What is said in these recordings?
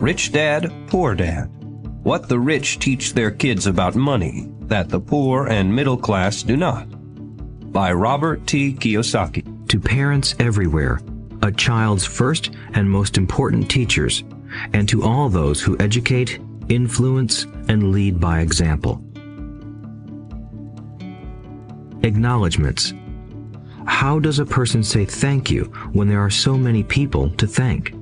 Rich Dad, Poor Dad. What the rich teach their kids about money that the poor and middle class do not. By Robert T. Kiyosaki. To parents everywhere, a child's first and most important teachers, and to all those who educate, influence, and lead by example. Acknowledgements. How does a person say thank you when there are so many people to thank?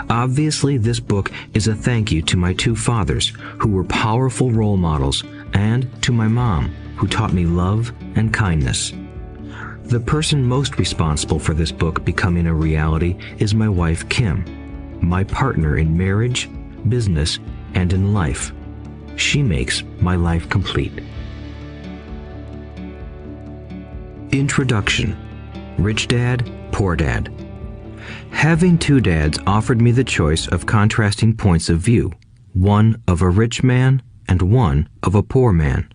Obviously, this book is a thank you to my two fathers, who were powerful role models, and to my mom, who taught me love and kindness. The person most responsible for this book becoming a reality is my wife, Kim, my partner in marriage, business, and in life. She makes my life complete. Introduction. Rich Dad, Poor Dad. Having two dads offered me the choice of contrasting points of view, one of a rich man and one of a poor man.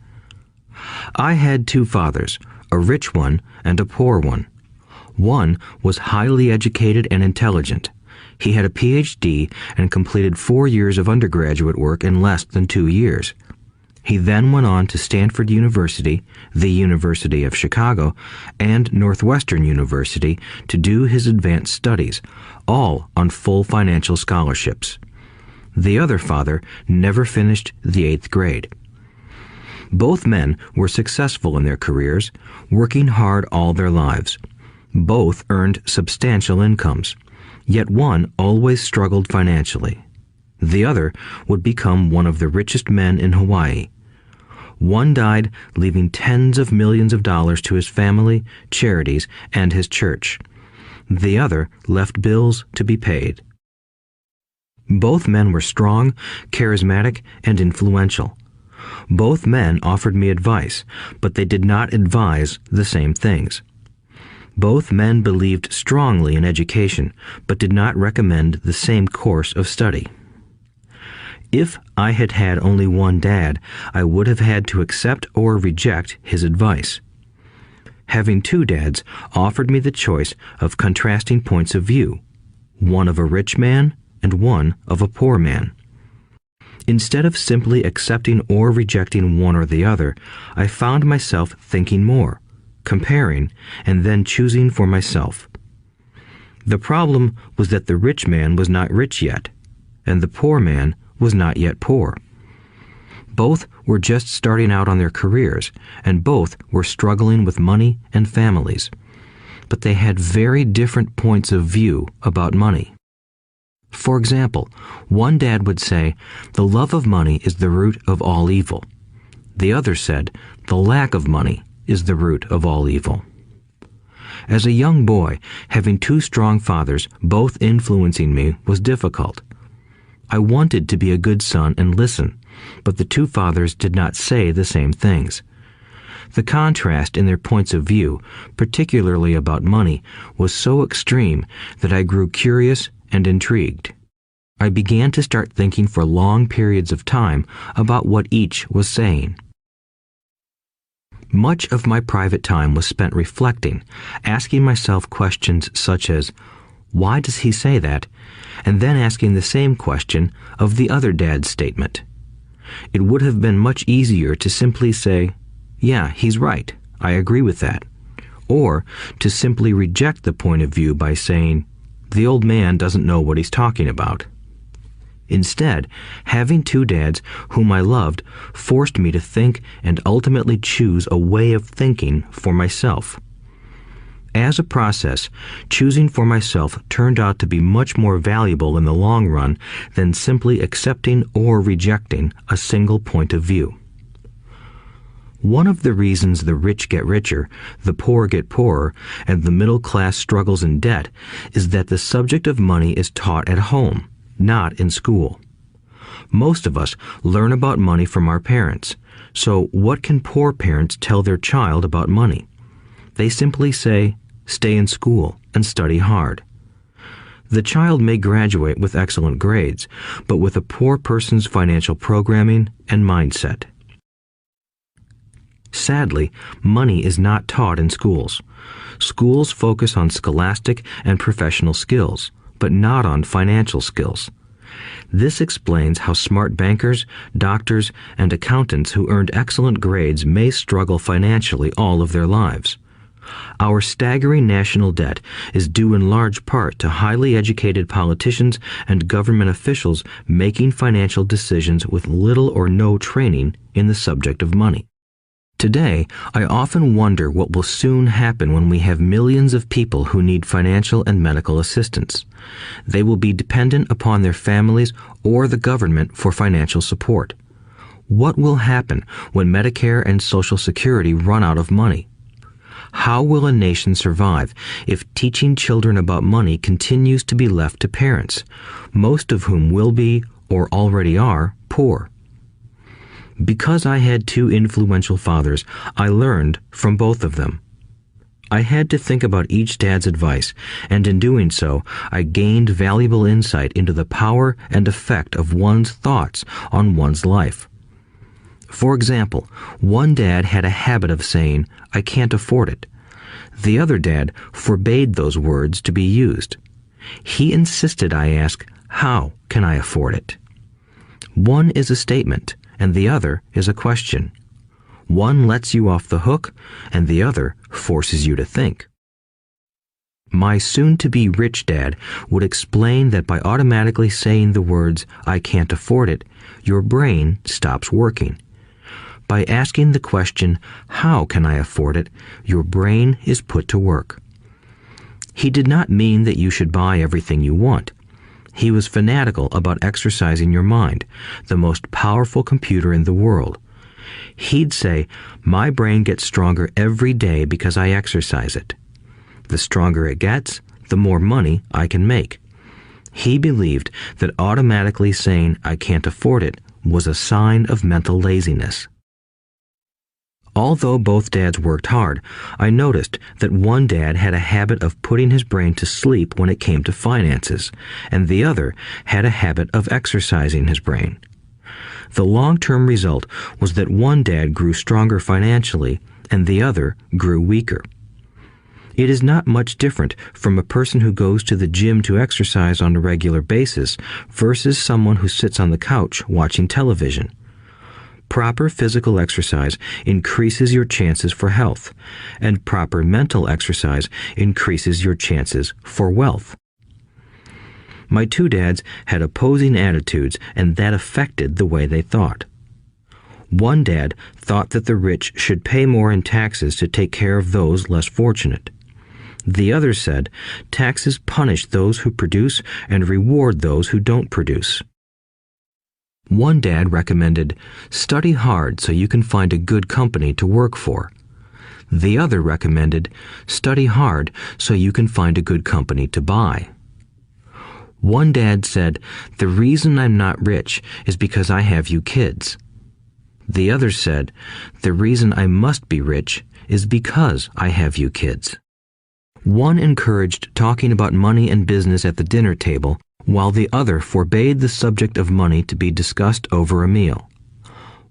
I had two fathers, a rich one and a poor one. One was highly educated and intelligent. He had a PhD and completed 4 years of undergraduate work in less than 2 years. He then went on to Stanford University, the University of Chicago, and Northwestern University to do his advanced studies, all on full financial scholarships. The other father never finished the 8th grade. Both men were successful in their careers, working hard all their lives. Both earned substantial incomes, yet one always struggled financially. The other would become one of the richest men in Hawaii. One died, leaving tens of millions of dollars to his family, charities, and his church. The other left bills to be paid. Both men were strong, charismatic, and influential. Both men offered me advice, but they did not advise the same things. Both men believed strongly in education, but did not recommend the same course of study. If I had had only one dad, I would have had to accept or reject his advice. Having two dads offered me the choice of contrasting points of view, one of a rich man and one of a poor man. Instead of simply accepting or rejecting one or the other, I found myself thinking more, comparing, and then choosing for myself. The problem was that the rich man was not rich yet, and the poor man was not yet poor. Both were just starting out on their careers, and both were struggling with money and families. But they had very different points of view about money. For example, one dad would say, "The love of money is the root of all evil." The other said, "The lack of money is the root of all evil." As a young boy, having two strong fathers, both influencing me, was difficult. I wanted to be a good son and listen, but the two fathers did not say the same things. The contrast in their points of view, particularly about money, was so extreme that I grew curious and intrigued. I began to start thinking for long periods of time about what each was saying. Much of my private time was spent reflecting, asking myself questions such as, "Why does he say that?" and then asking the same question of the other dad's statement. It would have been much easier to simply say, "Yeah, he's right, I agree with that," or to simply reject the point of view by saying, "The old man doesn't know what he's talking about." Instead, having two dads whom I loved forced me to think and ultimately choose a way of thinking for myself. As a process, choosing for myself turned out to be much more valuable in the long run than simply accepting or rejecting a single point of view. One of the reasons the rich get richer, the poor get poorer, and the middle class struggles in debt is that the subject of money is taught at home, not in school. Most of us learn about money from our parents, so what can poor parents tell their child about money? They simply say, "Stay in school and study hard." The child may graduate with excellent grades, but with a poor person's financial programming and mindset. Sadly, money is not taught in schools. Schools focus on scholastic and professional skills, but not on financial skills. This explains how smart bankers, doctors, and accountants who earned excellent grades may struggle financially all of their lives. Our staggering national debt is due in large part to highly educated politicians and government officials making financial decisions with little or no training in the subject of money. Today, I often wonder what will soon happen when we have millions of people who need financial and medical assistance. They will be dependent upon their families or the government for financial support. What will happen when Medicare and Social Security run out of money? How will a nation survive if teaching children about money continues to be left to parents, most of whom will be, or already are, poor? Because I had two influential fathers, I learned from both of them. I had to think about each dad's advice, and in doing so, I gained valuable insight into the power and effect of one's thoughts on one's life. For example, one dad had a habit of saying, "I can't afford it." The other dad forbade those words to be used. He insisted I ask, "How can I afford it?" One is a statement, and the other is a question. One lets you off the hook, and the other forces you to think. My soon-to-be rich dad would explain that by automatically saying the words, "I can't afford it," your brain stops working. By asking the question, "How can I afford it?" your brain is put to work. He did not mean that you should buy everything you want. He was fanatical about exercising your mind, the most powerful computer in the world. He'd say, "My brain gets stronger every day because I exercise it. The stronger it gets, the more money I can make." He believed that automatically saying, "I can't afford it," was a sign of mental laziness. Although both dads worked hard, I noticed that one dad had a habit of putting his brain to sleep when it came to finances, and the other had a habit of exercising his brain. The long-term result was that one dad grew stronger financially, and the other grew weaker. It is not much different from a person who goes to the gym to exercise on a regular basis versus someone who sits on the couch watching television. Proper physical exercise increases your chances for health, and proper mental exercise increases your chances for wealth. My two dads had opposing attitudes, and that affected the way they thought. One dad thought that the rich should pay more in taxes to take care of those less fortunate. The other said, taxes punish those who produce and reward those who don't produce. One dad recommended, study hard so you can find a good company to work for. The other recommended, study hard so you can find a good company to buy. One dad said, the reason I'm not rich is because I have you kids. The other said, the reason I must be rich is because I have you kids. One encouraged talking about money and business at the dinner table, while the other forbade the subject of money to be discussed over a meal.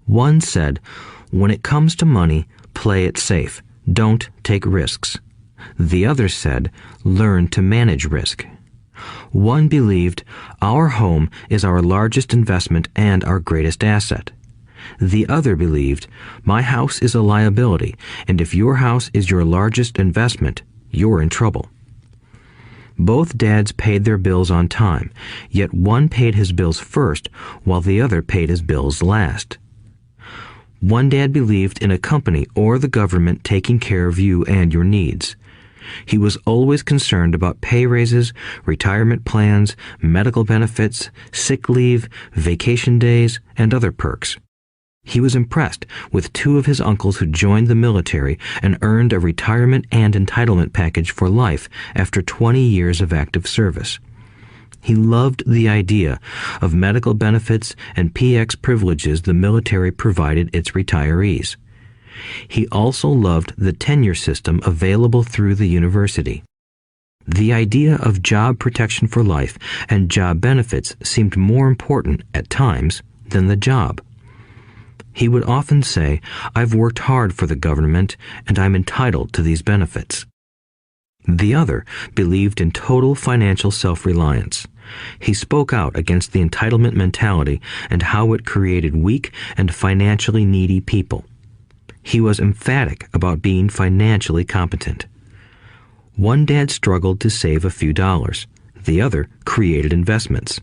One said, when it comes to money, play it safe. Don't take risks. The other said, learn to manage risk. One believed, our home is our largest investment and our greatest asset. The other believed, my house is a liability, and if your house is your largest investment, you're in trouble. Both dads paid their bills on time, yet one paid his bills first, while the other paid his bills last. One dad believed in a company or the government taking care of you and your needs. He was always concerned about pay raises, retirement plans, medical benefits, sick leave, vacation days, and other perks. He was impressed with two of his uncles who joined the military and earned a retirement and entitlement package for life after 20 years of active service. He loved the idea of medical benefits and PX privileges the military provided its retirees. He also loved the tenure system available through the university. The idea of job protection for life and job benefits seemed more important at times than the job. He would often say, I've worked hard for the government and I'm entitled to these benefits. The other believed in total financial self-reliance. He spoke out against the entitlement mentality and how it created weak and financially needy people. He was emphatic about being financially competent. One dad struggled to save a few dollars. The other created investments.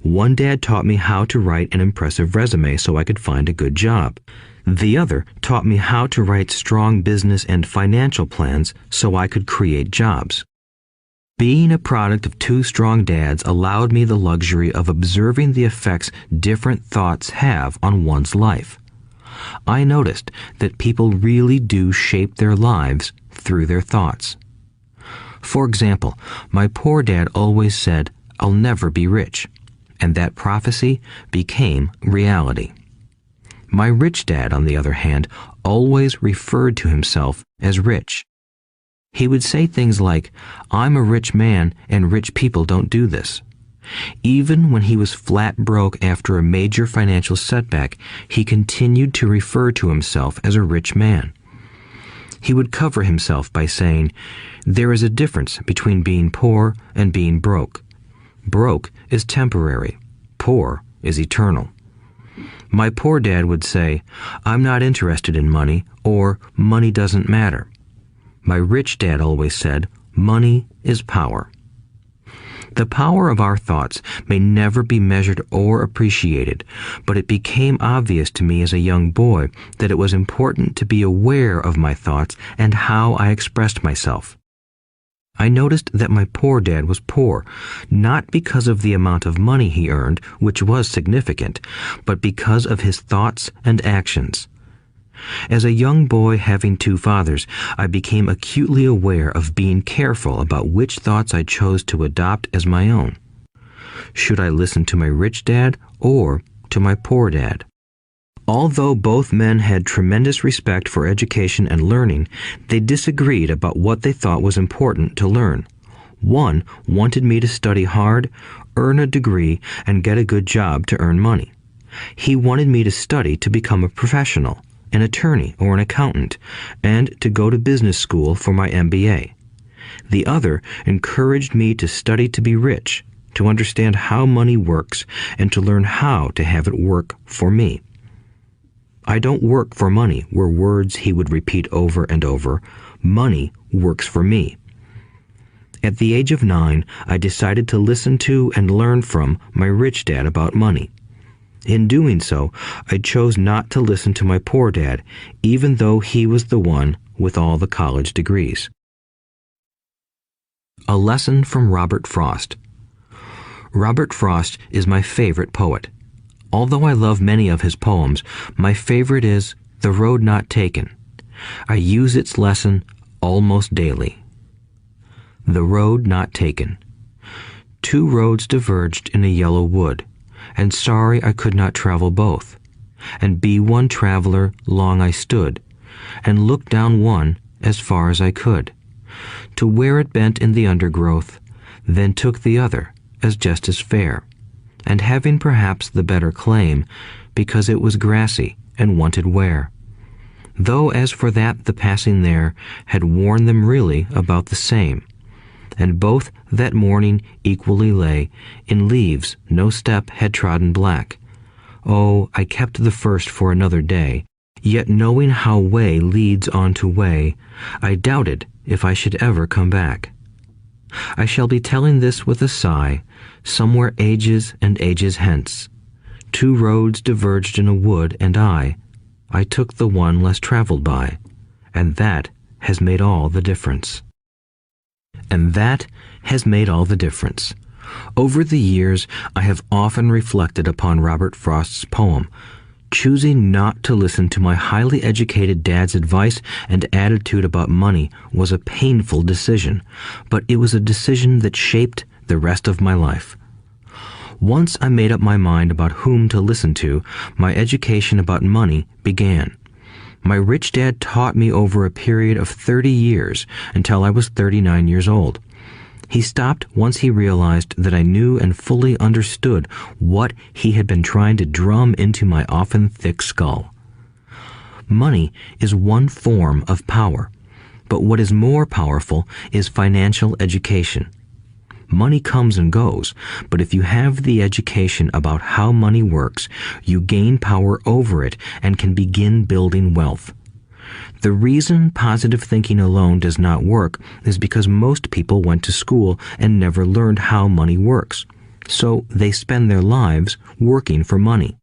One dad taught me how to write an impressive resume so I could find a good job. The other taught me how to write strong business and financial plans so I could create jobs. Being a product of two strong dads allowed me the luxury of observing the effects different thoughts have on one's life. I noticed that people really do shape their lives through their thoughts. For example, my poor dad always said, "I'll never be rich," and that prophecy became reality. My rich dad, on the other hand, always referred to himself as rich. He would say things like, "I'm a rich man and rich people don't do this." Even when he was flat broke after a major financial setback, he continued to refer to himself as a rich man. He would cover himself by saying, "There is a difference between being poor and being broke. Broke is temporary. Poor is eternal." My poor dad would say, "I'm not interested in money," or "money doesn't matter." My rich dad always said, "Money is power." The power of our thoughts may never be measured or appreciated, but it became obvious to me as a young boy that it was important to be aware of my thoughts and how I expressed myself. I noticed that my poor dad was poor, not because of the amount of money he earned, which was significant, but because of his thoughts and actions. As a young boy having two fathers, I became acutely aware of being careful about which thoughts I chose to adopt as my own. Should I listen to my rich dad or to my poor dad? Although both men had tremendous respect for education and learning, they disagreed about what they thought was important to learn. One wanted me to study hard, earn a degree, and get a good job to earn money. He wanted me to study to become a professional, an attorney or an accountant, and to go to business school for my MBA. The other encouraged me to study to be rich, to understand how money works, and to learn how to have it work for me. "I don't work for money" were words he would repeat over and over. "Money works for me." At the age of 9, I decided to listen to and learn from my rich dad about money. In doing so, I chose not to listen to my poor dad, even though he was the one with all the college degrees. A lesson from Robert Frost. Robert Frost is my favorite poet. Although I love many of his poems, my favorite is "The Road Not Taken." I use its lesson almost daily. The Road Not Taken. Two roads diverged in a yellow wood, and sorry I could not travel both. And be one traveler long I stood, and looked down one as far as I could, to where it bent in the undergrowth, then took the other as just as fair, and having perhaps the better claim, because it was grassy and wanted wear. Though as for that the passing there had worn them really about the same, and both that morning equally lay in leaves no step had trodden black. Oh, I kept the first for another day, yet knowing how way leads on to way, I doubted if I should ever come back. I shall be telling this with a sigh, somewhere ages and ages hence. Two roads diverged in a wood, and I took the one less traveled by, and that has made all the difference. And that has made all the difference. Over the years, I have often reflected upon Robert Frost's poem. Choosing not to listen to my highly educated dad's advice and attitude about money was a painful decision, but it was a decision that shaped the rest of my life. Once I made up my mind about whom to listen to, my education about money began. My rich dad taught me over a period of 30 years until I was 39 years old. He stopped once he realized that I knew and fully understood what he had been trying to drum into my often thick skull. Money is one form of power. But what is more powerful is financial education. Money comes and goes, but if you have the education about how money works, you gain power over it and can begin building wealth. The reason positive thinking alone does not work is because most people went to school and never learned how money works, so they spend their lives working for money.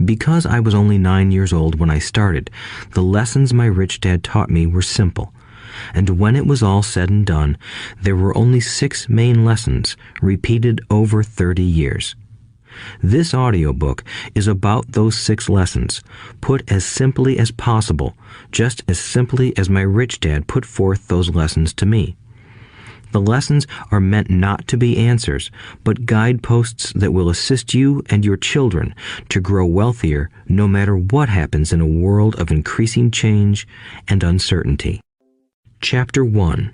Because I was only 9 years old when I started, the lessons my rich dad taught me were simple. And when it was all said and done, there were only 6 main lessons, repeated over 30 years. This audiobook is about those 6 lessons, put as simply as possible, just as simply as my rich dad put forth those lessons to me. The lessons are meant not to be answers, but guideposts that will assist you and your children to grow wealthier no matter what happens in a world of increasing change and uncertainty. Chapter 1.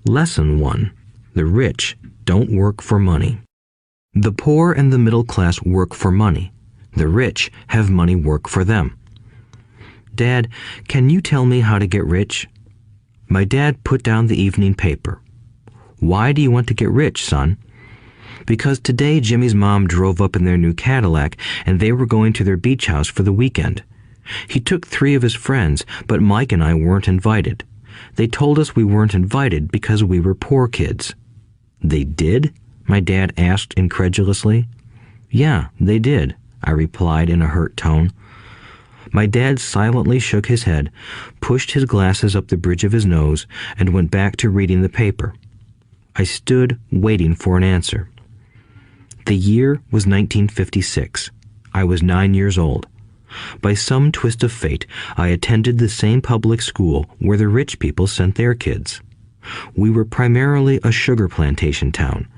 Lesson 1. The rich don't work for money. The poor and the middle class work for money. The rich have money work for them. Dad, can you tell me how to get rich? My dad put down the evening paper. Why do you want to get rich, son? Because today Jimmy's mom drove up in their new Cadillac and they were going to their beach house for the weekend. He took 3 of his friends, but Mike and I weren't invited. They told us we weren't invited because we were poor kids. They did? My dad asked incredulously. Yeah, they did, I replied in a hurt tone. My dad silently shook his head, pushed his glasses up the bridge of his nose, and went back to reading the paper. I stood waiting for an answer. The year was 1956. I was 9 years old. By some twist of fate, I attended the same public school where the rich people sent their kids. We were primarily a sugar plantation town.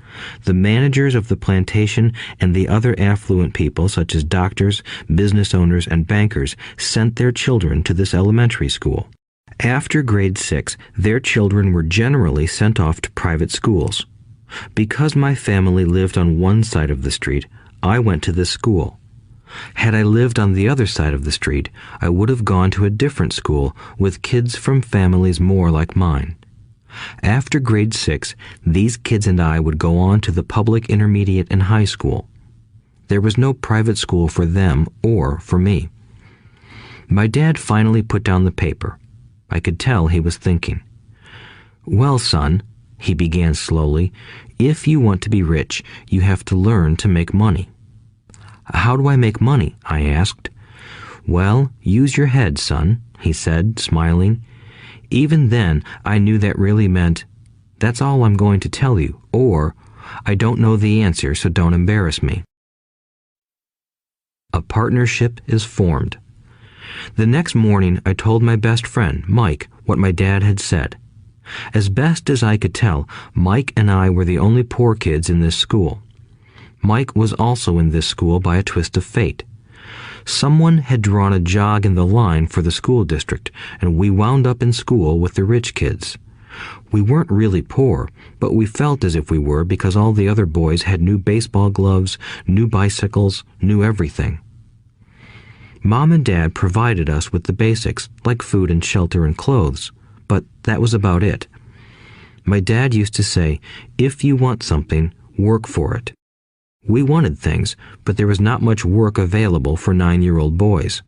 The managers of the plantation and the other affluent people, such as doctors, business owners, and bankers, sent their children to this elementary school. After grade 6, their children were generally sent off to private schools. Because my family lived on one side of the street, I went to this school. Had I lived on the other side of the street, I would have gone to a different school with kids from families more like mine. After grade 6, these kids and I would go on to the public intermediate and high school. There was no private school for them or for me. My dad finally put down the paper. I could tell he was thinking. Well, son, he began slowly, if you want to be rich, you have to learn to make money. How do I make money? I asked. Well, use your head, son, he said, smiling. Even then, I knew that really meant, that's all I'm going to tell you, or, I don't know the answer, so don't embarrass me. A partnership is formed. The next morning, I told my best friend, Mike, what my dad had said. As best as I could tell, Mike and I were the only poor kids in this school. Mike was also in this school by a twist of fate. Someone had drawn a jog in the line for the school district, and we wound up in school with the rich kids. We weren't really poor, but we felt as if we were because all the other boys had new baseball gloves, new bicycles, new everything. Mom and Dad provided us with the basics, like food and shelter and clothes, but that was about it. My dad used to say, if you want something, work for it. We wanted things, but there was not much work available for 9-year-old boys.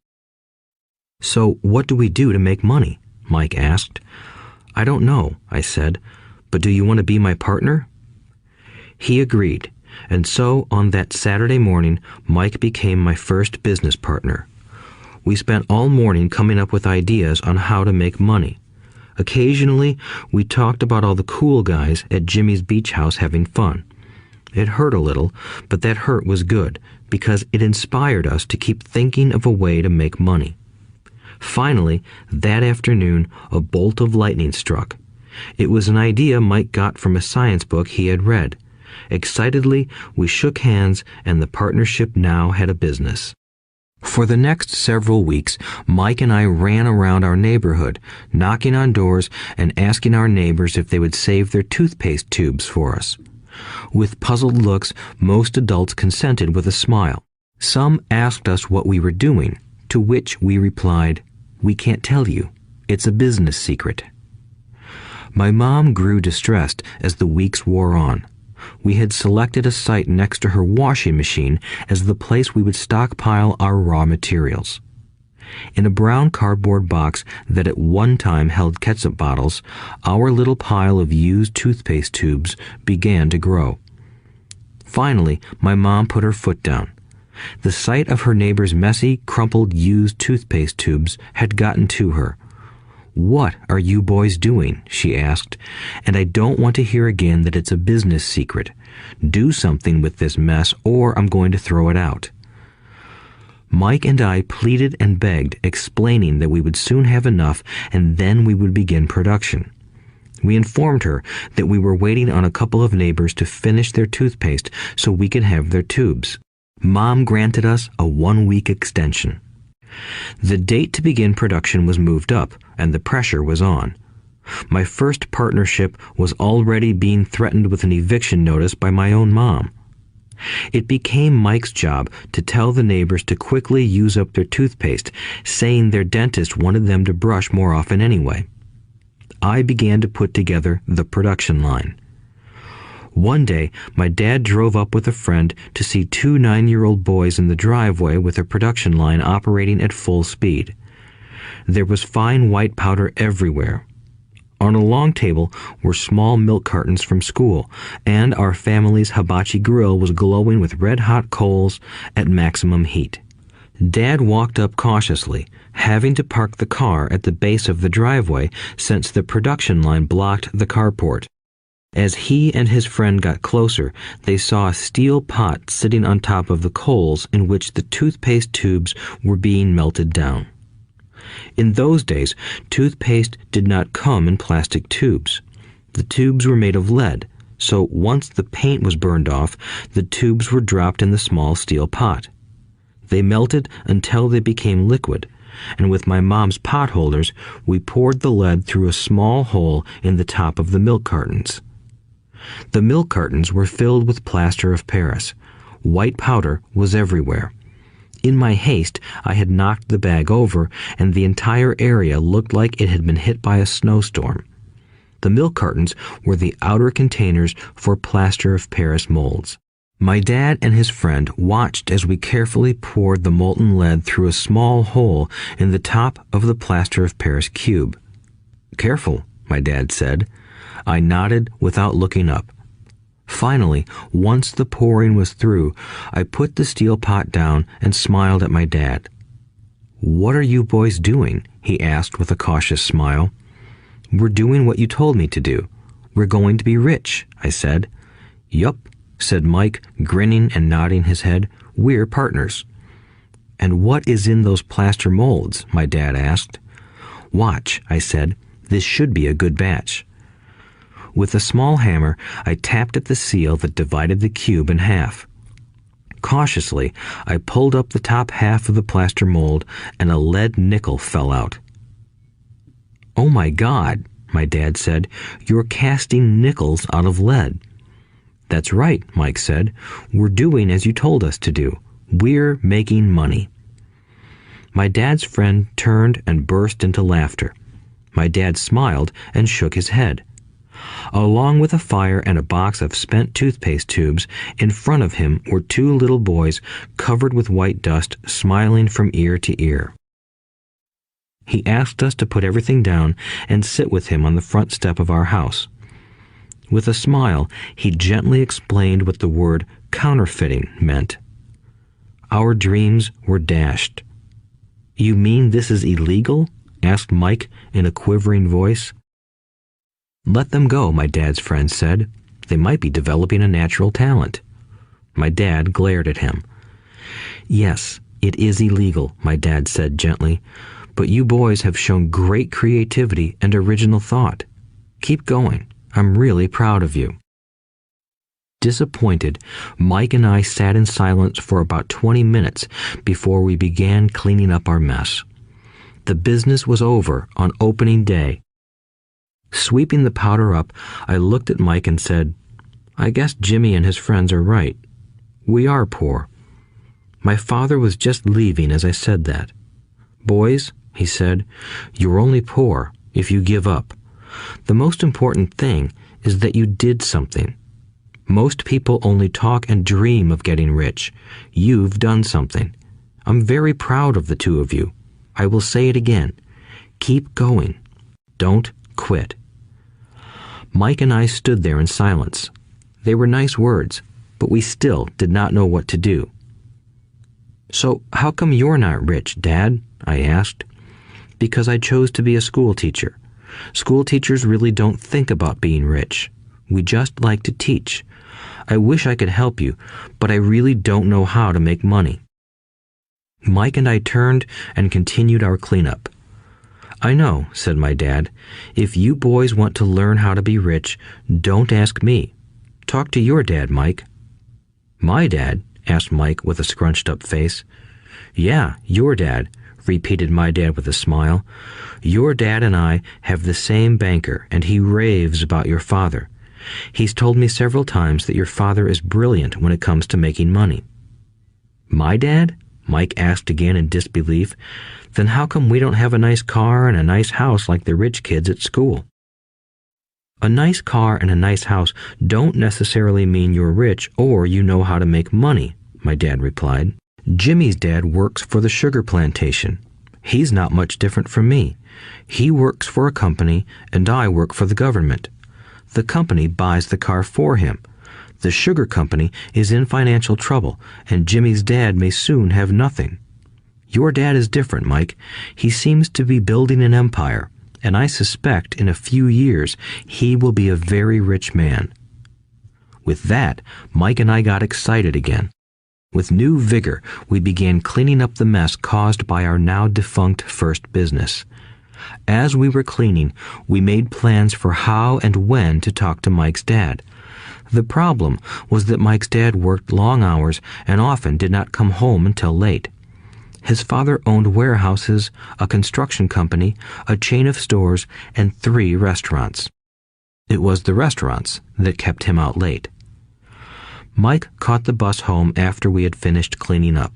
So what do we do to make money? Mike asked. I don't know, I said, but do you want to be my partner? He agreed, and so on that Saturday morning, Mike became my first business partner. We spent all morning coming up with ideas on how to make money. Occasionally, we talked about all the cool guys at Jimmy's beach house having fun. It hurt a little, but that hurt was good because it inspired us to keep thinking of a way to make money. Finally, that afternoon, a bolt of lightning struck. It was an idea Mike got from a science book he had read. Excitedly, we shook hands, and the partnership now had a business. For the next several weeks, Mike and I ran around our neighborhood, knocking on doors and asking our neighbors if they would save their toothpaste tubes for us. With puzzled looks, most adults consented with a smile. Some asked us what we were doing, to which we replied, "We can't tell you. It's a business secret." My mom grew distressed as the weeks wore on. We had selected a site next to her washing machine as the place we would stockpile our raw materials. In a brown cardboard box that at one time held ketchup bottles, our little pile of used toothpaste tubes began to grow. Finally, my mom put her foot down. The sight of her neighbor's messy, crumpled used toothpaste tubes had gotten to her. "What are you boys doing?" she asked, "and I don't want to hear again that it's a business secret. Do something with this mess or I'm going to throw it out." Mike and I pleaded and begged, explaining that we would soon have enough and then we would begin production. We informed her that we were waiting on a couple of neighbors to finish their toothpaste so we could have their tubes. Mom granted us a 1-week extension. The date to begin production was moved up, and the pressure was on. My first partnership was already being threatened with an eviction notice by my own mom. It became Mike's job to tell the neighbors to quickly use up their toothpaste, saying their dentist wanted them to brush more often anyway. I began to put together the production line. One day, my dad drove up with a friend to see 2 9-year-old boys in the driveway with a production line operating at full speed. There was fine white powder everywhere. On a long table were small milk cartons from school, and our family's hibachi grill was glowing with red-hot coals at maximum heat. Dad walked up cautiously, having to park the car at the base of the driveway since the production line blocked the carport. As he and his friend got closer, they saw a steel pot sitting on top of the coals in which the toothpaste tubes were being melted down. In those days, toothpaste did not come in plastic tubes. The tubes were made of lead, so once the paint was burned off, the tubes were dropped in the small steel pot. They melted until they became liquid, and with my mom's pot holders, we poured the lead through a small hole in the top of the milk cartons. The milk cartons were filled with plaster of Paris. White powder was everywhere. In my haste, I had knocked the bag over, and the entire area looked like it had been hit by a snowstorm. The milk cartons were the outer containers for plaster of Paris molds. My dad and his friend watched as we carefully poured the molten lead through a small hole in the top of the plaster of Paris cube. "Careful," my dad said. I nodded without looking up. Finally, once the pouring was through, I put the steel pot down and smiled at my dad. "What are you boys doing?" he asked with a cautious smile. "We're doing what you told me to do. We're going to be rich," I said. "Yup," said Mike, grinning and nodding his head. "We're partners." "And what is in those plaster molds?" my dad asked. "Watch," I said. "This should be a good batch." With a small hammer, I tapped at the seal that divided the cube in half. Cautiously, I pulled up the top half of the plaster mold, and a lead nickel fell out. "Oh my God," my dad said, "you're casting nickels out of lead." "That's right," Mike said. "We're doing as you told us to do. We're making money." My dad's friend turned and burst into laughter. My dad smiled and shook his head. Along with a fire and a box of spent toothpaste tubes, in front of him were 2 little boys covered with white dust, smiling from ear to ear. He asked us to put everything down and sit with him on the front step of our house. With a smile, he gently explained what the word counterfeiting meant. Our dreams were dashed. "You mean this is illegal?" asked Mike in a quivering voice. "Let them go," my dad's friend said. "They might be developing a natural talent." My dad glared at him. "Yes, it is illegal," my dad said gently, "but you boys have shown great creativity and original thought. Keep going. I'm really proud of you." Disappointed, Mike and I sat in silence for about 20 minutes before we began cleaning up our mess. The business was over on opening day. Sweeping the powder up, I looked at Mike and said, "I guess Jimmy and his friends are right. We are poor." My father was just leaving as I said that. "Boys," he said, "you're only poor if you give up. The most important thing is that you did something. Most people only talk and dream of getting rich. You've done something. I'm very proud of the two of you. I will say it again. Keep going. Don't quit. Mike and I stood there in silence. They were nice words, but we still did not know what to do. "So how come you're not rich, Dad?" I asked. "Because I chose to be a school teacher. School teachers really don't think about being rich. We just like to teach. I wish I could help you, but I really don't know how to make money." Mike and I turned and continued our cleanup. "I know," said my dad. "If you boys want to learn how to be rich, don't ask me. Talk to your dad, Mike." "My dad?" asked Mike with a scrunched-up face. "Yeah, your dad," repeated my dad with a smile. "Your dad and I have the same banker, and he raves about your father. He's told me several times that your father is brilliant when it comes to making money." "My dad?" Mike asked again in disbelief. "Then how come we don't have a nice car and a nice house like the rich kids at school?" "A nice car and a nice house don't necessarily mean you're rich or you know how to make money," my dad replied. "Jimmy's dad works for the sugar plantation. He's not much different from me. He works for a company and I work for the government. The company buys the car for him. The sugar company is in financial trouble, and Jimmy's dad may soon have nothing. Your dad is different, Mike. He seems to be building an empire, and I suspect in a few years he will be a very rich man." With that, Mike and I got excited again. With new vigor, we began cleaning up the mess caused by our now defunct first business. As we were cleaning, we made plans for how and when to talk to Mike's dad. The problem was that Mike's dad worked long hours and often did not come home until late. His father owned warehouses, a construction company, a chain of stores, and 3 restaurants. It was the restaurants that kept him out late. Mike caught the bus home after we had finished cleaning up.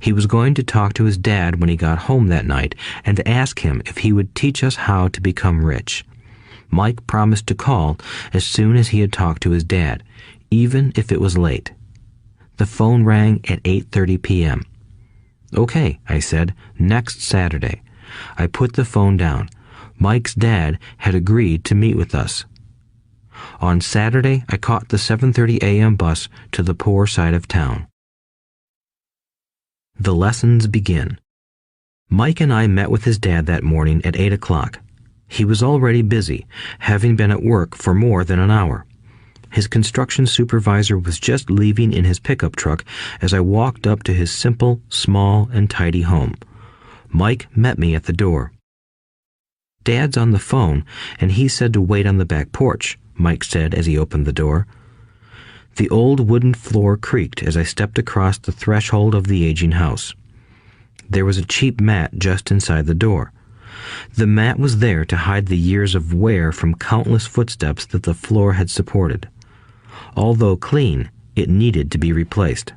He was going to talk to his dad when he got home that night and ask him if he would teach us how to become rich. Mike promised to call as soon as he had talked to his dad, even if it was late. The phone rang at 8:30 p.m. "Okay," I said, "next Saturday." I put the phone down. Mike's dad had agreed to meet with us. On Saturday, I caught the 7:30 a.m. bus to the poor side of town. The lessons begin. Mike and I met with his dad that morning at 8 o'clock. He was already busy, having been at work for more than an hour. His construction supervisor was just leaving in his pickup truck as I walked up to his simple, small, and tidy home. Mike met me at the door. "Dad's on the phone, and he said to wait on the back porch," Mike said as he opened the door. The old wooden floor creaked as I stepped across the threshold of the aging house. There was a cheap mat just inside the door. The mat was there to hide the years of wear from countless footsteps that the floor had supported. Although clean, it needed to be replaced.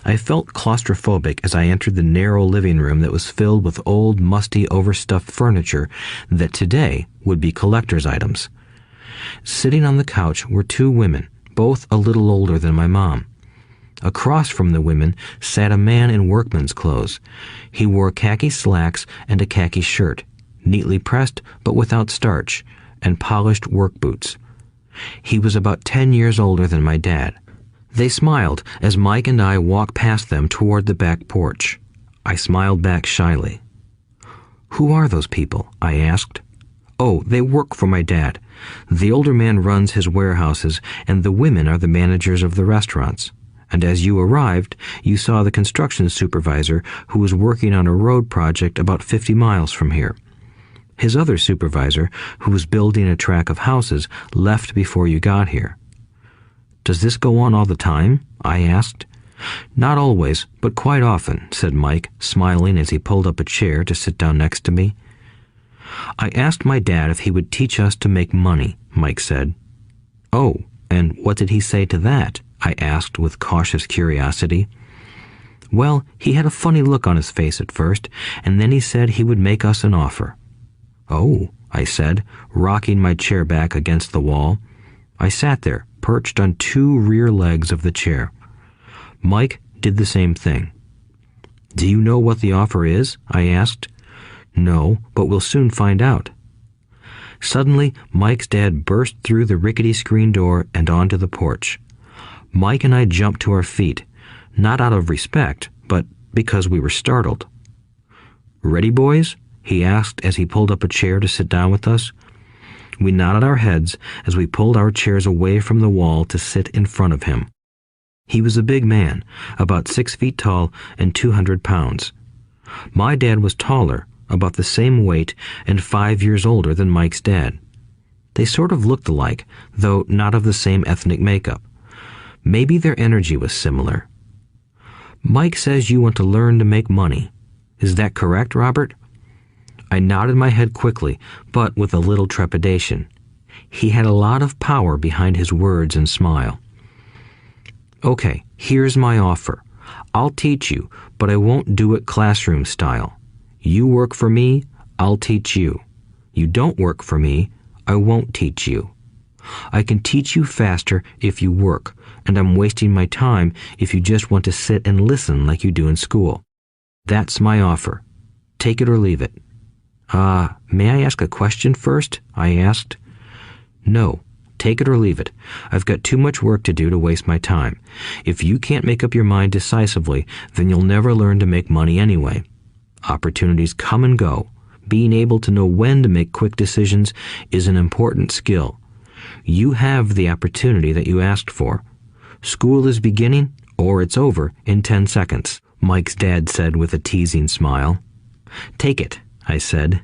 I felt claustrophobic as I entered the narrow living room that was filled with old, musty, overstuffed furniture that today would be collector's items. Sitting on the couch were 2 women, both a little older than my mom. Across from the women sat a man in workman's clothes. He wore khaki slacks and a khaki shirt, neatly pressed but without starch, and polished work boots. He was about 10 years older than my dad. They smiled as Mike and I walked past them toward the back porch. I smiled back shyly. "Who are those people?" I asked. "Oh, they work for my dad. The older man runs his warehouses, and the women are the managers of the restaurants. And as you arrived, you saw the construction supervisor who was working on a road project about 50 miles from here. His other supervisor, who was building a track of houses, left before you got here." "Does this go on all the time?" I asked. "Not always, but quite often," said Mike, smiling as he pulled up a chair to sit down next to me. "I asked my dad if he would teach us to make money," Mike said. "Oh, and what did he say to that?" I asked with cautious curiosity. "Well, he had a funny look on his face at first, and then he said he would make us an offer." "Oh, I said, rocking my chair back against the wall. I sat there, perched on two rear legs of the chair. Mike did the same thing. "Do you know what the offer is?" I asked. "No, but we'll soon find out." Suddenly, Mike's dad burst through the rickety screen door and onto the porch. Mike and I jumped to our feet, not out of respect, but because we were startled. "Ready, boys?" he asked as he pulled up a chair to sit down with us. We nodded our heads as we pulled our chairs away from the wall to sit in front of him. He was a big man, about 6 feet tall and 200 pounds. My dad was taller, about the same weight, and 5 years older than Mike's dad. They sort of looked alike, though not of the same ethnic makeup. Maybe their energy was similar. "Mike says you want to learn to make money. Is that correct, Robert?" I nodded my head quickly, but with a little trepidation. He had a lot of power behind his words and smile. "Okay, here's my offer. I'll teach you, but I won't do it classroom style. You work for me, I'll teach you. You don't work for me, I won't teach you. I can teach you faster if you work, and I'm wasting my time if you just want to sit and listen like you do in school. That's my offer. Take it or leave it." May I ask a question first?" I asked. "No. Take it or leave it. I've got too much work to do to waste my time. If you can't make up your mind decisively, then you'll never learn to make money anyway. Opportunities come and go. Being able to know when to make quick decisions is an important skill. You have the opportunity that you asked for. School is beginning, or it's over in 10 seconds, Mike's dad said with a teasing smile. "Take it," I said.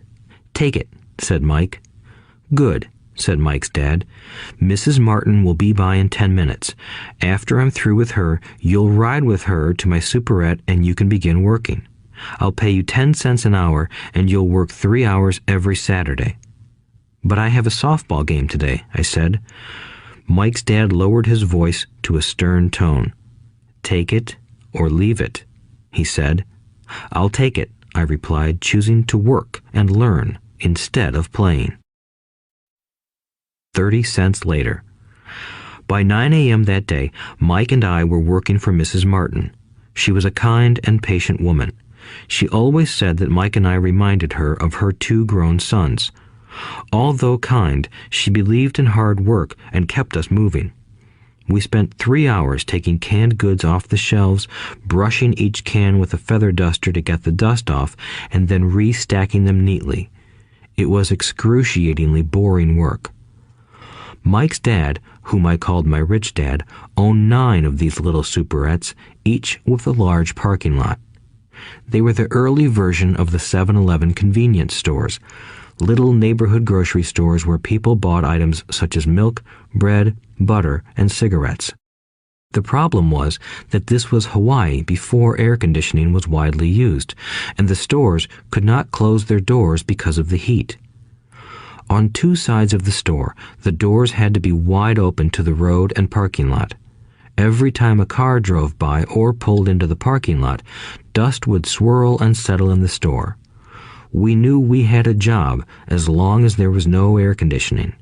"Take it," said Mike. "Good," said Mike's dad. "Mrs. Martin will be by in 10 minutes. After I'm through with her, you'll ride with her to my superette and you can begin working. I'll pay you 10 cents an hour and you'll work 3 hours every Saturday." "But I have a softball game today," I said. Mike's dad lowered his voice to a stern tone. "Take it or leave it," he said. "I'll take it," I replied, choosing to work and learn instead of playing. 30 cents later. By 9 a.m. that day, Mike and I were working for Mrs. Martin. She was a kind and patient woman. She always said that Mike and I reminded her of her 2 grown sons. Although kind, she believed in hard work and kept us moving. We spent 3 hours taking canned goods off the shelves, brushing each can with a feather duster to get the dust off, and then restacking them neatly. It was excruciatingly boring work. Mike's dad, whom I called my rich dad, owned 9 of these little superettes, each with a large parking lot. They were the early version of the 7-Eleven convenience stores, little neighborhood grocery stores where people bought items such as milk, bread, butter, and cigarettes. The problem was that this was Hawaii before air conditioning was widely used, and the stores could not close their doors because of the heat. On 2 sides of the store, the doors had to be wide open to the road and parking lot. Every time a car drove by or pulled into the parking lot, dust would swirl and settle in the store. We knew we had a job as long as there was no air conditioning.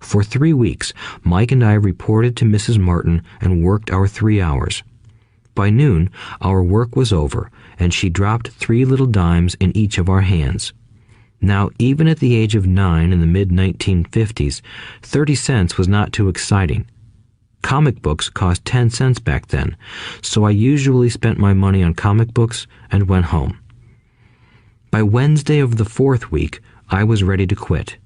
For 3 weeks, Mike and I reported to Mrs. Martin and worked our 3 hours. By noon, our work was over, and she dropped 3 little dimes in each of our hands. Now, even at the age of 9 in the mid-1950s, 30 cents was not too exciting. Comic books cost 10 cents back then, so I usually spent my money on comic books and went home. By Wednesday of the 4th week, I was ready to quit.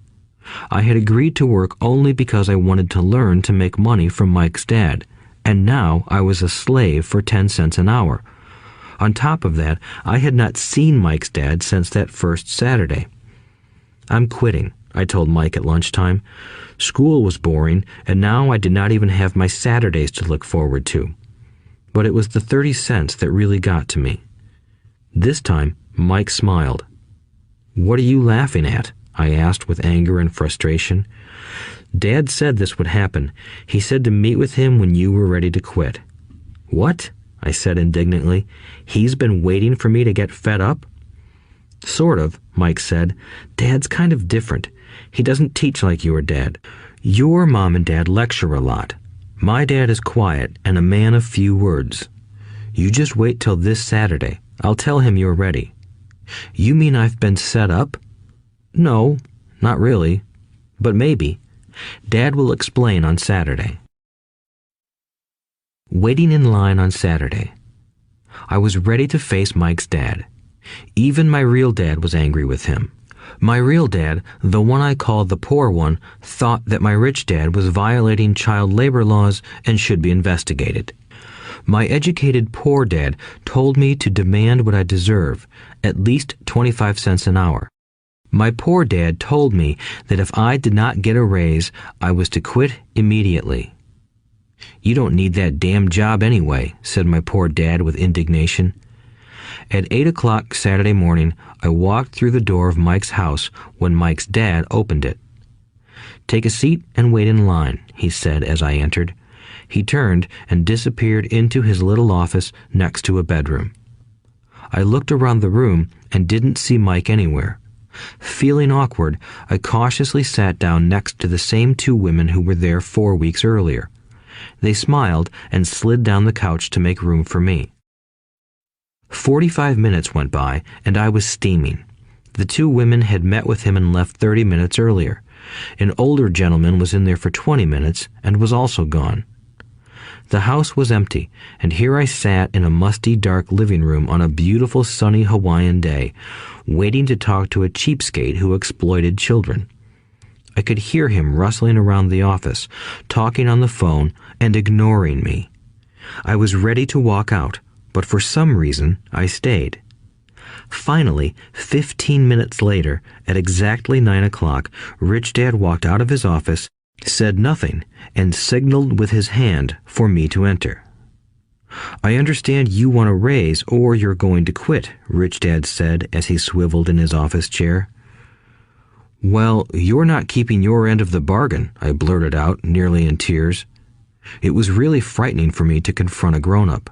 I had agreed to work only because I wanted to learn to make money from Mike's dad, and now I was a slave for 10 cents an hour. On top of that, I had not seen Mike's dad since that first Saturday. "I'm quitting," I told Mike at lunchtime. School was boring, and now I did not even have my Saturdays to look forward to. But it was the 30 cents that really got to me. This time, Mike smiled. "What are you laughing at?" I asked with anger and frustration. "Dad said this would happen. He said to meet with him when you were ready to quit." "What?" I said indignantly. "He's been waiting for me to get fed up?" Sort of, Mike said. Dad's kind of different. He doesn't teach like your dad. Your mom and dad lecture a lot. My dad is quiet and a man of few words. You just wait till this Saturday. I'll tell him you're ready. You mean I've been set up? No, not really. But maybe. Dad will explain on Saturday. Waiting in line on Saturday. I was ready to face Mike's dad. Even my real dad was angry with him. My real dad, the one I called the poor one, thought that my rich dad was violating child labor laws and should be investigated. My educated poor dad told me to demand what I deserve, at least 25 cents an hour. My poor dad told me that if I did not get a raise, I was to quit immediately. You don't need that damn job anyway, said my poor dad with indignation. At 8 o'clock Saturday morning, I walked through the door of Mike's house when Mike's dad opened it. Take a seat and wait in line, he said as I entered. He turned and disappeared into his little office next to a bedroom. I looked around the room and didn't see Mike anywhere. Feeling awkward, I cautiously sat down next to the same two women who were there 4 weeks earlier. They smiled and slid down the couch to make room for me. 45 minutes went by, and I was steaming. The two women had met with him and left 30 minutes earlier. An older gentleman was in there for 20 minutes and was also gone. The house was empty, and here I sat in a musty, dark living room on a beautiful, sunny Hawaiian day, waiting to talk to a cheapskate who exploited children. I could hear him rustling around the office, talking on the phone, and ignoring me. I was ready to walk out, but for some reason, I stayed. Finally, 15 minutes later, at exactly 9 o'clock, Rich Dad walked out of his office, said nothing, and signaled with his hand for me to enter. I understand you want a raise or you're going to quit, Rich Dad said as he swiveled in his office chair. Well, you're not keeping your end of the bargain, I blurted out, nearly in tears. It was really frightening for me to confront a grown-up.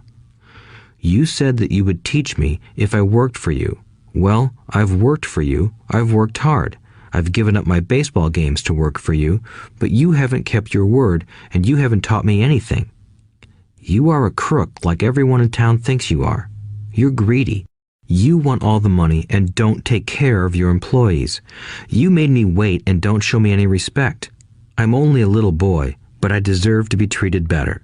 You said that you would teach me if I worked for you. Well, I've worked for you. I've worked hard. I've given up my baseball games to work for you, but you haven't kept your word and you haven't taught me anything. You are a crook like everyone in town thinks you are. You're greedy. You want all the money and don't take care of your employees. You made me wait and don't show me any respect. I'm only a little boy, but I deserve to be treated better.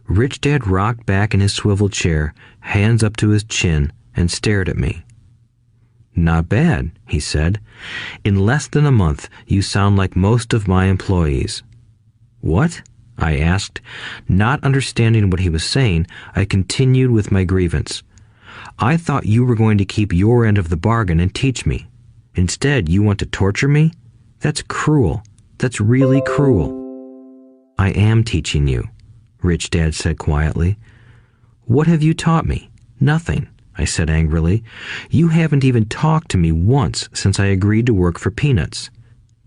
Rich Dad rocked back in his swivel chair, hands up to his chin, and stared at me. Not bad, he said. In less than a month, you sound like most of my employees. What? I asked. Not understanding what he was saying, I continued with my grievance. I thought you were going to keep your end of the bargain and teach me. Instead, you want to torture me? That's cruel. That's really cruel. I am teaching you, Rich Dad said quietly. What have you taught me? Nothing, I said angrily. You haven't even talked to me once since I agreed to work for peanuts.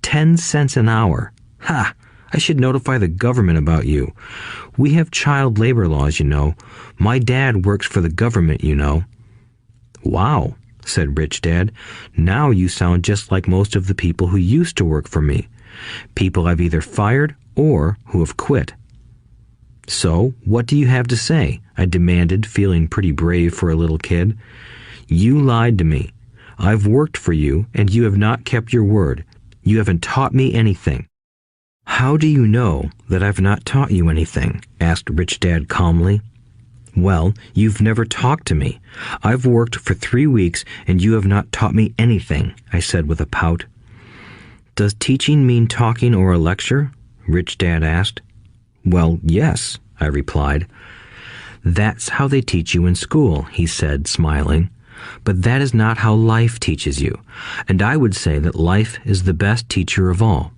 10 cents an hour. Ha! I should notify the government about you. We have child labor laws, you know. My dad works for the government, you know. Wow, said Rich Dad. Now you sound just like most of the people who used to work for me. People I've either fired or who have quit. So, what do you have to say? I demanded, feeling pretty brave for a little kid. You lied to me. I've worked for you, and you have not kept your word. You haven't taught me anything. How do you know that I've not taught you anything? Asked Rich Dad calmly. Well, you've never talked to me. I've worked for 3 weeks, and you have not taught me anything, I said with a pout. Does teaching mean talking or a lecture? Rich Dad asked. Well, yes, I replied. That's how they teach you in school, he said, smiling. But that is not how life teaches you, and I would say that life is the best teacher of all.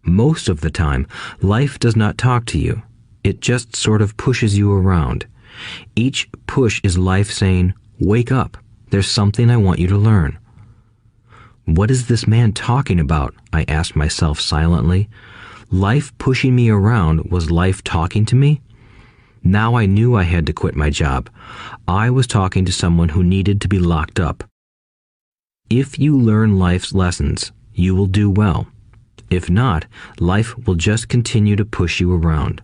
Most of the time, life does not talk to you. It just sort of pushes you around. Each push is life saying, wake up, there's something I want you to learn. What is this man talking about? I asked myself silently. Life pushing me around was life talking to me? Now I knew I had to quit my job. I was talking to someone who needed to be locked up. If you learn life's lessons, you will do well. If not, life will just continue to push you around.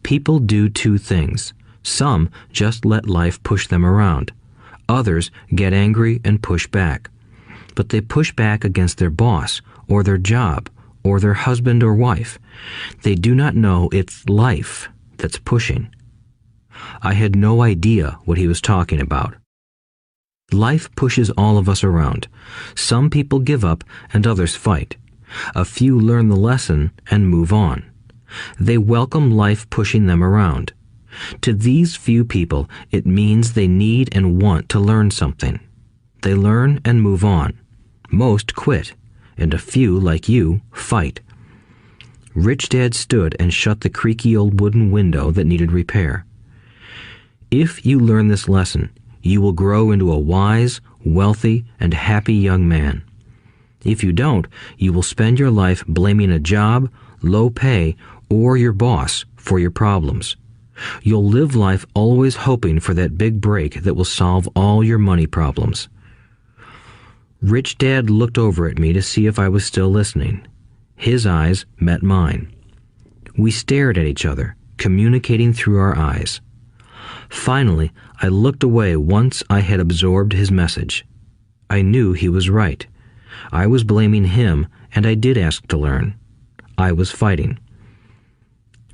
People do two things. Some just let life push them around. Others get angry and push back. But they push back against their boss, or their job, or their husband or wife. They do not know it's life that's pushing. I had no idea what he was talking about. Life pushes all of us around. Some people give up and others fight. A few learn the lesson and move on. They welcome life pushing them around. To these few people, it means they need and want to learn something. They learn and move on. Most quit, and a few, like you, fight. Rich Dad stood and shut the creaky old wooden window that needed repair. If you learn this lesson, you will grow into a wise, wealthy, and happy young man. If you don't, you will spend your life blaming a job, low pay, or your boss for your problems. You'll live life always hoping for that big break that will solve all your money problems. Rich Dad looked over at me to see if I was still listening. His eyes met mine. We stared at each other, communicating through our eyes. Finally, I looked away once I had absorbed his message. I knew he was right. I was blaming him, and I did ask to learn. I was fighting.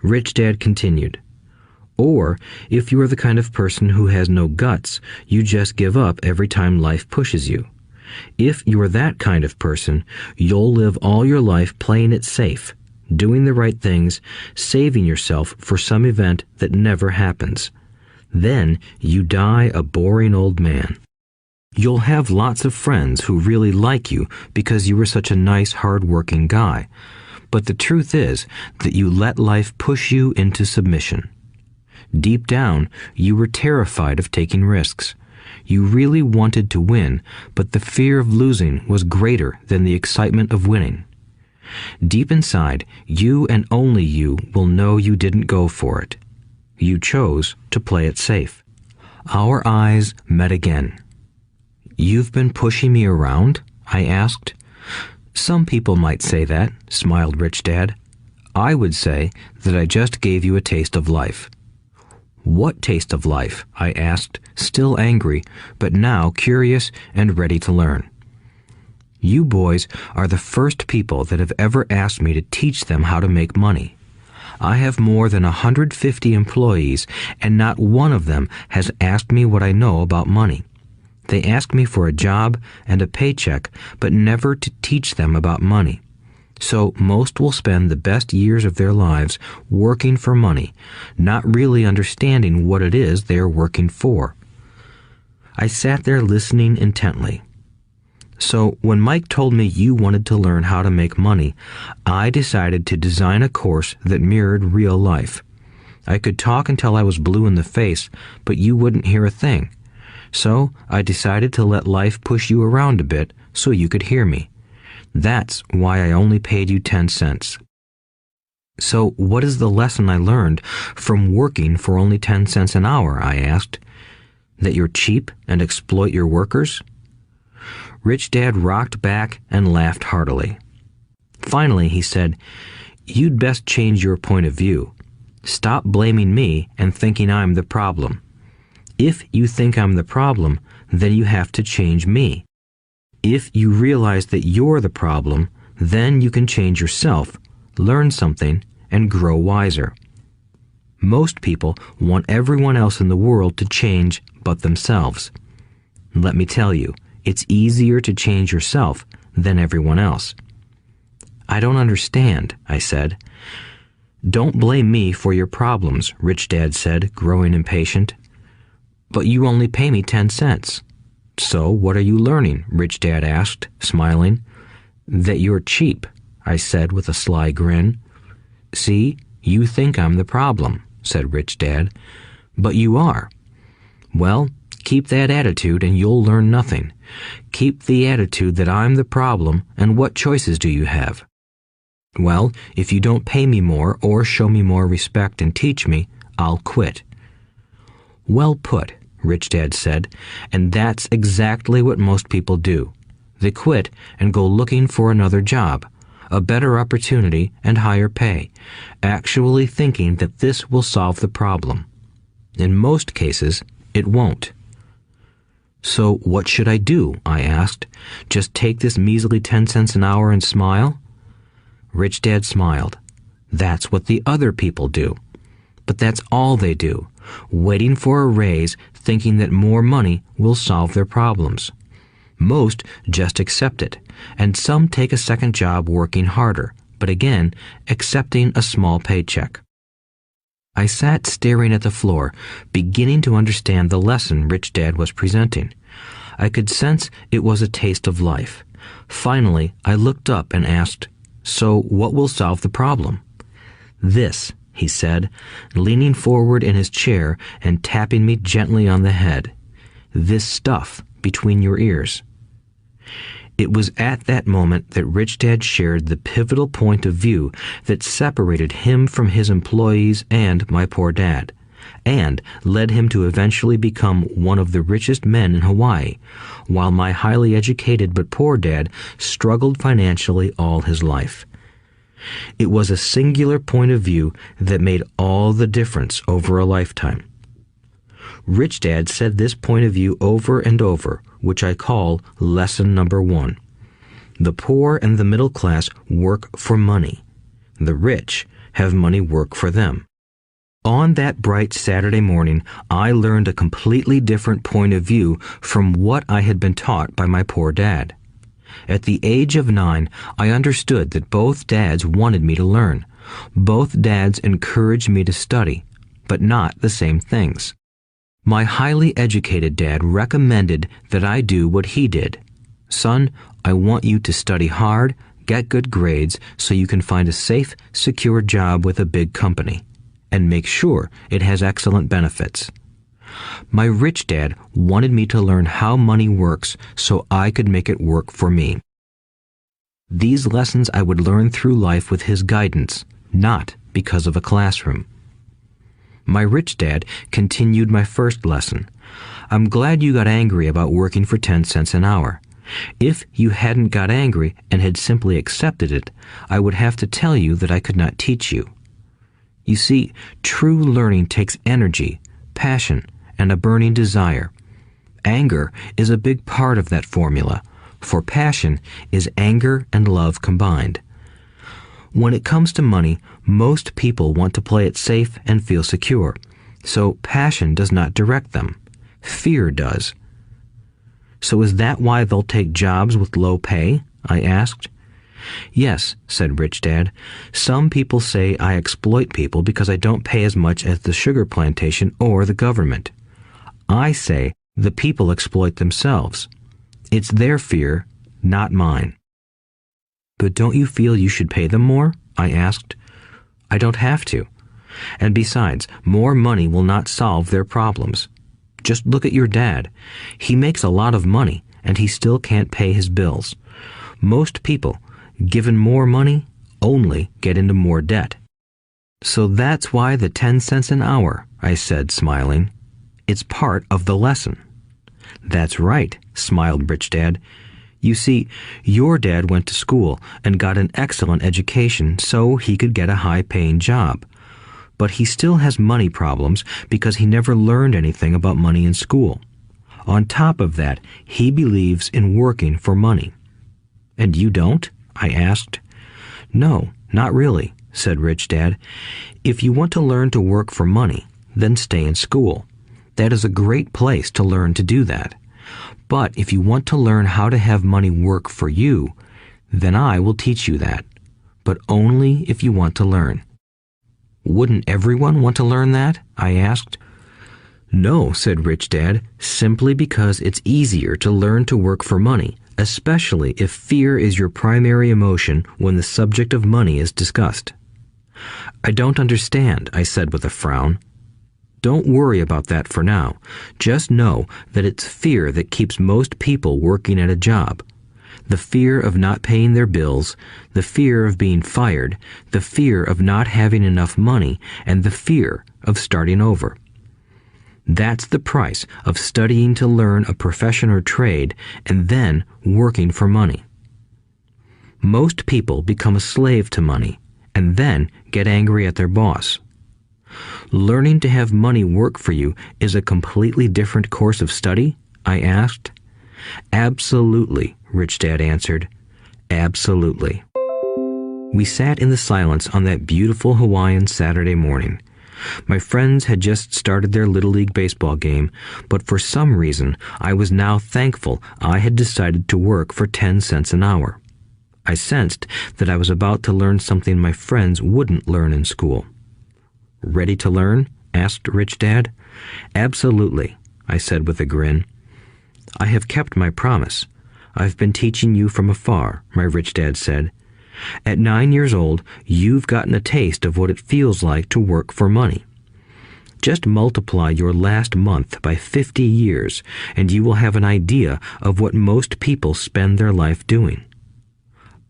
Rich Dad continued. Or, if you are the kind of person who has no guts, you just give up every time life pushes you. If you are that kind of person, you'll live all your life playing it safe, doing the right things, saving yourself for some event that never happens. Then you die a boring old man. You'll have lots of friends who really like you because you were such a nice, hard-working guy. But the truth is that you let life push you into submission. Deep down, you were terrified of taking risks. You really wanted to win, but the fear of losing was greater than the excitement of winning. Deep inside, you and only you will know you didn't go for it. You chose to play it safe. Our eyes met again. "You've been pushing me around?" I asked. "Some people might say that," smiled Rich Dad. "I would say that I just gave you a taste of life." "What taste of life?" I asked, still angry, but now curious and ready to learn. "You boys are the first people that have ever asked me to teach them how to make money. I have more than 150 employees, and not one of them has asked me what I know about money. They ask me for a job and a paycheck, but never to teach them about money. So most will spend the best years of their lives working for money, not really understanding what it is they are working for." I sat there listening intently. "So when Mike told me you wanted to learn how to make money, I decided to design a course that mirrored real life. I could talk until I was blue in the face, but you wouldn't hear a thing. So I decided to let life push you around a bit so you could hear me. That's why I only paid you 10 cents. "So what is the lesson I learned from working for only 10 cents an hour?" I asked. "That you're cheap and exploit your workers?" Rich Dad rocked back and laughed heartily. Finally, he said, "You'd best change your point of view. Stop blaming me and thinking I'm the problem. If you think I'm the problem, then you have to change me. If you realize that you're the problem, then you can change yourself, learn something, and grow wiser. Most people want everyone else in the world to change but themselves. Let me tell you, it's easier to change yourself than everyone else." "I don't understand," I said. "Don't blame me for your problems," Rich Dad said, growing impatient. "But you only pay me 10 cents. "So what are you learning?" Rich Dad asked, smiling. "That you're cheap," I said with a sly grin. "See, you think I'm the problem," said Rich Dad. "But you are. Well, keep that attitude and you'll learn nothing. Keep the attitude that I'm the problem, and what choices do you have?" "Well, if you don't pay me more or show me more respect and teach me, I'll quit." "Well put," Rich Dad said, "and that's exactly what most people do. They quit and go looking for another job, a better opportunity and higher pay, actually thinking that this will solve the problem. In most cases, it won't. So what should I do? I asked. Just take this measly 10 cents an hour and smile? Rich Dad smiled. That's what the other people do. But that's all they do, waiting for a raise, thinking that more money will solve their problems. Most just accept it, and some take a second job working harder, but again, accepting a small paycheck. I sat staring at the floor, beginning to understand the lesson Rich Dad was presenting. I could sense it was a taste of life. Finally, I looked up and asked, "So what will solve the problem?" "This," he said, leaning forward in his chair and tapping me gently on the head. "This stuff between your ears." It was at that moment that Rich Dad shared the pivotal point of view that separated him from his employees and my poor dad, and led him to eventually become one of the richest men in Hawaii, while my highly educated but poor dad struggled financially all his life. It was a singular point of view that made all the difference over a lifetime. Rich Dad said this point of view over and over, which I call lesson number 1. The poor and the middle class work for money. The rich have money work for them. On that bright Saturday morning, I learned a completely different point of view from what I had been taught by my poor dad. At the age of 9, I understood that both dads wanted me to learn. Both dads encouraged me to study, but not the same things. My highly educated dad recommended that I do what he did. "Son, I want you to study hard, get good grades so you can find a safe, secure job with a big company, and make sure it has excellent benefits." My rich dad wanted me to learn how money works so I could make it work for me. These lessons I would learn through life with his guidance, not because of a classroom. My rich dad continued my first lesson. "I'm glad you got angry about working for 10 cents an hour. If you hadn't got angry and had simply accepted it, I would have to tell you that I could not teach you. You see, true learning takes energy, passion, and a burning desire. Anger is a big part of that formula, for passion is anger and love combined. When it comes to money, most people want to play it safe and feel secure, so passion does not direct them. Fear does." "So is that why they'll take jobs with low pay?" I asked. "Yes," said Rich Dad. "Some people say I exploit people because I don't pay as much as the sugar plantation or the government. I say the people exploit themselves. It's their fear, not mine." "But don't you feel you should pay them more?" I asked. "I don't have to. And besides, more money will not solve their problems. Just look at your dad. He makes a lot of money, and he still can't pay his bills. Most people, given more money, only get into more debt." "So that's why the 10 cents an hour," I said, smiling. "It's part of the lesson." "That's right," smiled Rich Dad. "You see, your dad went to school and got an excellent education so he could get a high-paying job. But he still has money problems because he never learned anything about money in school. On top of that, he believes in working for money." "And you don't?" I asked. "No, not really," said Rich Dad. "If you want to learn to work for money, then stay in school. That is a great place to learn to do that. But if you want to learn how to have money work for you, then I will teach you that. But only if you want to learn." "Wouldn't everyone want to learn that?" I asked. "No," said Rich Dad, "simply because it's easier to learn to work for money, especially if fear is your primary emotion when the subject of money is discussed." "I don't understand," I said with a frown. "Don't worry about that for now. Just know that it's fear that keeps most people working at a job. The fear of not paying their bills, the fear of being fired, the fear of not having enough money, and the fear of starting over. That's the price of studying to learn a profession or trade and then working for money. Most people become a slave to money and then get angry at their boss. Learning to have money work for you is a completely different course of study? I asked. Absolutely, Rich Dad answered. Absolutely. We sat in the silence on that beautiful Hawaiian Saturday morning. My friends had just started their Little League baseball game, but for some reason I was now thankful I had decided to work for 10 cents an hour. I sensed that I was about to learn something my friends wouldn't learn in school. Ready to learn? Asked Rich Dad. Absolutely, I said with a grin. I have kept my promise. I've been teaching you from afar, my Rich Dad said. At 9 years old, you've gotten a taste of what it feels like to work for money. Just multiply your last month by 50 years, and you will have an idea of what most people spend their life doing.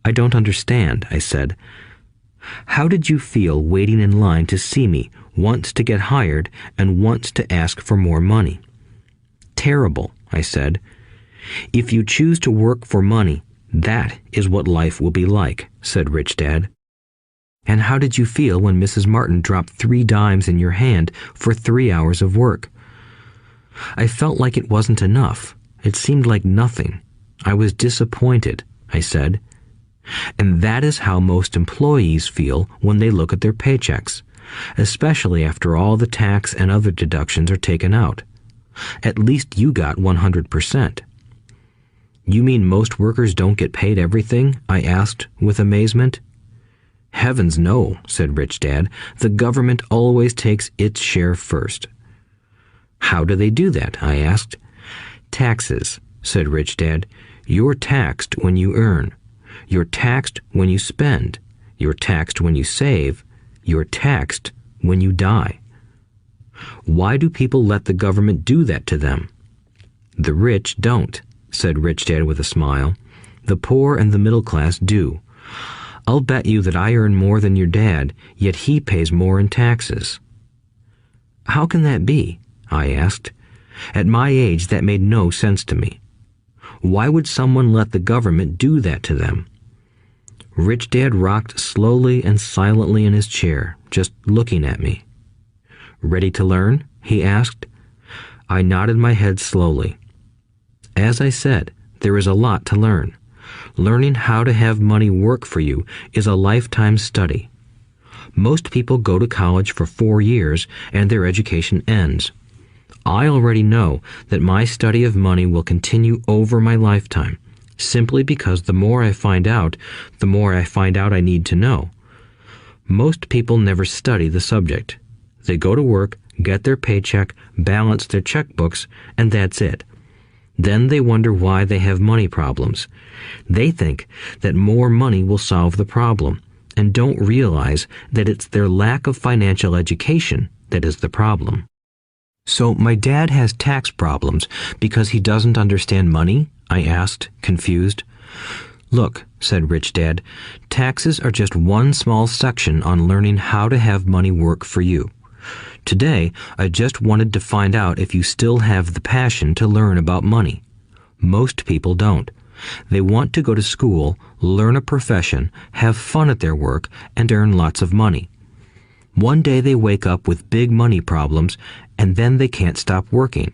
I don't understand, I said. How did you feel waiting in line to see me, once to get hired and once to ask for more money? Terrible, I said. If you choose to work for money, that is what life will be like, said Rich Dad. And how did you feel when Mrs. Martin dropped 3 dimes in your hand for 3 hours of work? I felt like it wasn't enough. It seemed like nothing. I was disappointed, I said. And that is how most employees feel when they look at their paychecks, especially after all the tax and other deductions are taken out. At least you got 100%. You mean most workers don't get paid everything? I asked with amazement. Heavens no, said Rich Dad. The government always takes its share first. How do they do that? I asked. Taxes, said Rich Dad. You're taxed when you earn. You're taxed when you spend. You're taxed when you save. You're taxed when you die. Why do people let the government do that to them? The rich don't, said Rich Dad with a smile. The poor and the middle class do. I'll bet you that I earn more than your dad, yet he pays more in taxes. How can that be? I asked. At my age, that made no sense to me. Why would someone let the government do that to them? Rich Dad rocked slowly and silently in his chair, just looking at me. Ready to learn? He asked. I nodded my head slowly. As I said, there is a lot to learn. Learning how to have money work for you is a lifetime study. Most people go to college for 4 years and their education ends. I already know that my study of money will continue over my lifetime, simply because the more I find out, the more I find out I need to know. Most people never study the subject. They go to work, get their paycheck, balance their checkbooks, and that's it. Then they wonder why they have money problems. They think that more money will solve the problem, and don't realize that it's their lack of financial education that is the problem. So my dad has tax problems because he doesn't understand money? I asked, confused. Look, said Rich Dad, taxes are just one small section on learning how to have money work for you. Today, I just wanted to find out if you still have the passion to learn about money. Most people don't. They want to go to school, learn a profession, have fun at their work, and earn lots of money. One day they wake up with big money problems, and then they can't stop working.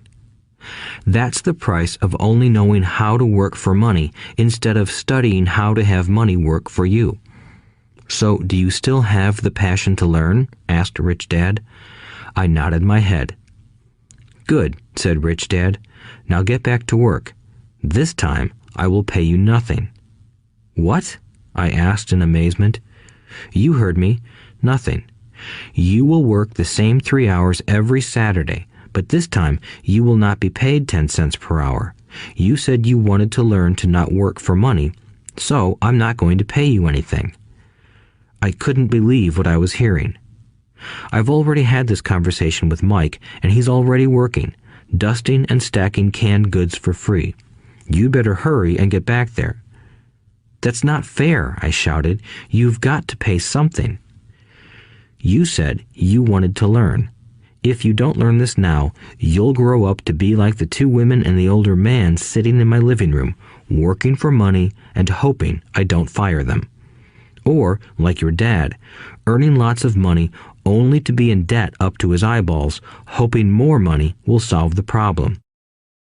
That's the price of only knowing how to work for money instead of studying how to have money work for you. So, do you still have the passion to learn? Asked Rich Dad. I nodded my head. Good, said Rich Dad. Now get back to work. This time, I will pay you nothing. What? I asked in amazement. You heard me. Nothing. You will work the same 3 hours every Saturday, but this time you will not be paid 10 cents per hour. You said you wanted to learn to not work for money, so I'm not going to pay you anything. I couldn't believe what I was hearing. I've already had this conversation with Mike, and he's already working, dusting and stacking canned goods for free. You better hurry and get back there. That's not fair, I shouted. You've got to pay something. You said you wanted to learn. If you don't learn this now, you'll grow up to be like the two women and the older man sitting in my living room, working for money and hoping I don't fire them. Or, like your dad, earning lots of money only to be in debt up to his eyeballs, hoping more money will solve the problem.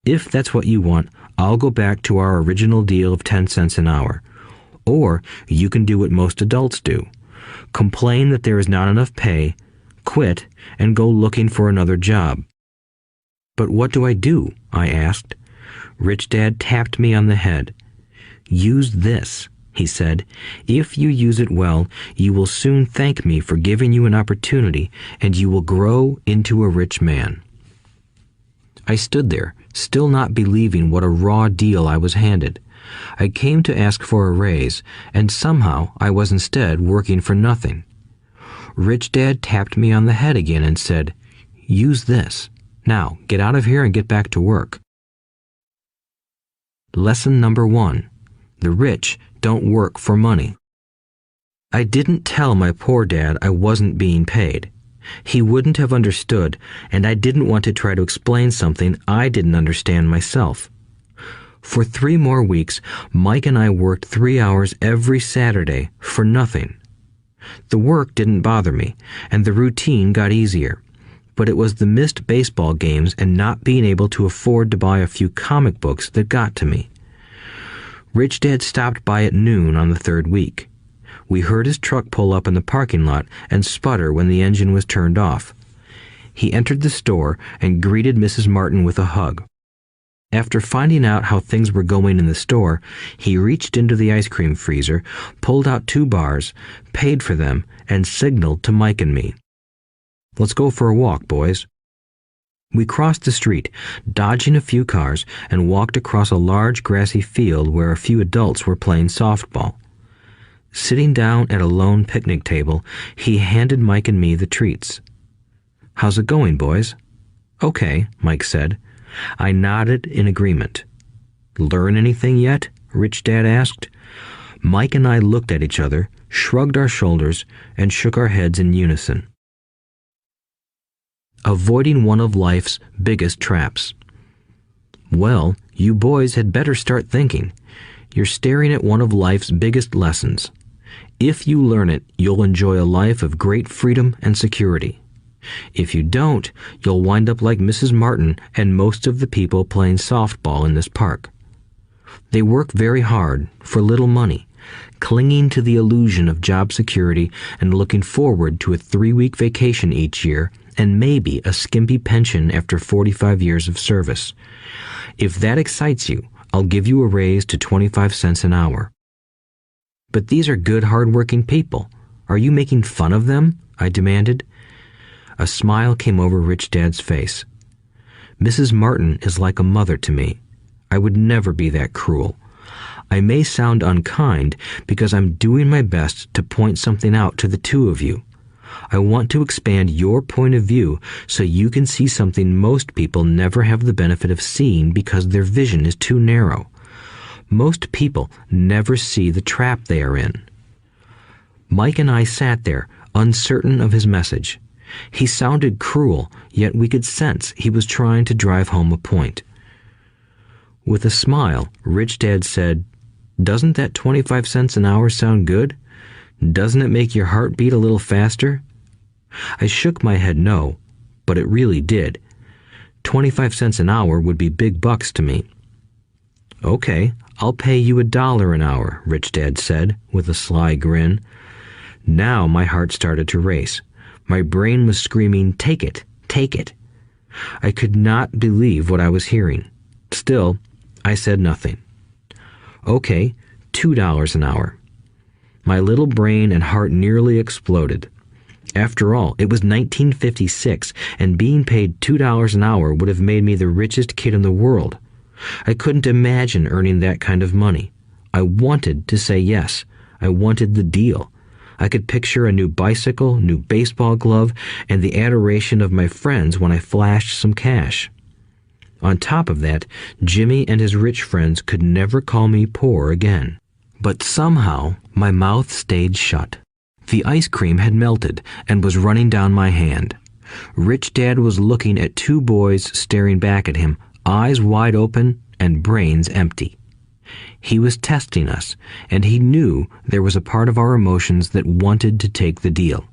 If that's what you want, I'll go back to our original deal of 10 cents an hour. Or you can do what most adults do. Complain that there is not enough pay, quit, and go looking for another job. But what do I do? I asked. Rich Dad tapped me on the head. Use this, he said. If you use it well, you will soon thank me for giving you an opportunity, and you will grow into a rich man. I stood there, still not believing what a raw deal I was handed. I came to ask for a raise, and somehow I was instead working for nothing. Rich Dad tapped me on the head again and said, "Use this. Now, get out of here and get back to work." Lesson number 1. The rich don't work for money. I didn't tell my poor dad I wasn't being paid. He wouldn't have understood, and I didn't want to try to explain something I didn't understand myself. For 3 more weeks, Mike and I worked 3 hours every Saturday for nothing. The work didn't bother me, and the routine got easier. But it was the missed baseball games and not being able to afford to buy a few comic books that got to me. Rich Dad stopped by at noon on the 3rd week. We heard his truck pull up in the parking lot and sputter when the engine was turned off. He entered the store and greeted Mrs. Martin with a hug. After finding out how things were going in the store, he reached into the ice cream freezer, pulled out 2 bars, paid for them, and signaled to Mike and me. "Let's go for a walk, boys." We crossed the street, dodging a few cars, and walked across a large grassy field where a few adults were playing softball. Sitting down at a lone picnic table, he handed Mike and me the treats. "How's it going, boys?" "Okay," Mike said. I nodded in agreement. "Learn anything yet?" Rich Dad asked. Mike and I looked at each other, shrugged our shoulders, and shook our heads in unison. Avoiding one of life's biggest traps. Well, you boys had better start thinking. You're staring at one of life's biggest lessons. If you learn it, you'll enjoy a life of great freedom and security. If you don't, you'll wind up like Mrs. Martin and most of the people playing softball in this park. They work very hard for little money, clinging to the illusion of job security and looking forward to a 3-week vacation each year and maybe a skimpy pension after 45 years of service. If that excites you, I'll give you a raise to 25 cents an hour. But these are good, hard-working people. Are you making fun of them? I demanded. A smile came over Rich Dad's face. Mrs. Martin is like a mother to me. I would never be that cruel. I may sound unkind because I'm doing my best to point something out to the two of you. I want to expand your point of view so you can see something most people never have the benefit of seeing because their vision is too narrow. Most people never see the trap they are in. Mike and I sat there, uncertain of his message. He sounded cruel, yet we could sense he was trying to drive home a point. With a smile, Rich Dad said, "Doesn't that 25 cents an hour sound good? Doesn't it make your heart beat a little faster?" I shook my head no, but it really did. 25 cents an hour would be big bucks to me. "Okay, I'll pay you $1 an hour," Rich Dad said, with a sly grin. Now my heart started to race. My brain was screaming, "Take it, take it." I could not believe what I was hearing. Still, I said nothing. "Okay, $2 an hour." My little brain and heart nearly exploded. After all, it was 1956, and being paid $2 an hour would have made me the richest kid in the world. I couldn't imagine earning that kind of money. I wanted to say yes. I wanted the deal. I could picture a new bicycle, new baseball glove, and the adoration of my friends when I flashed some cash. On top of that, Jimmy and his rich friends could never call me poor again. But somehow, my mouth stayed shut. The ice cream had melted and was running down my hand. Rich Dad was looking at two boys staring back at him, eyes wide open and brains empty. He was testing us, and he knew there was a part of our emotions that wanted to take the deal.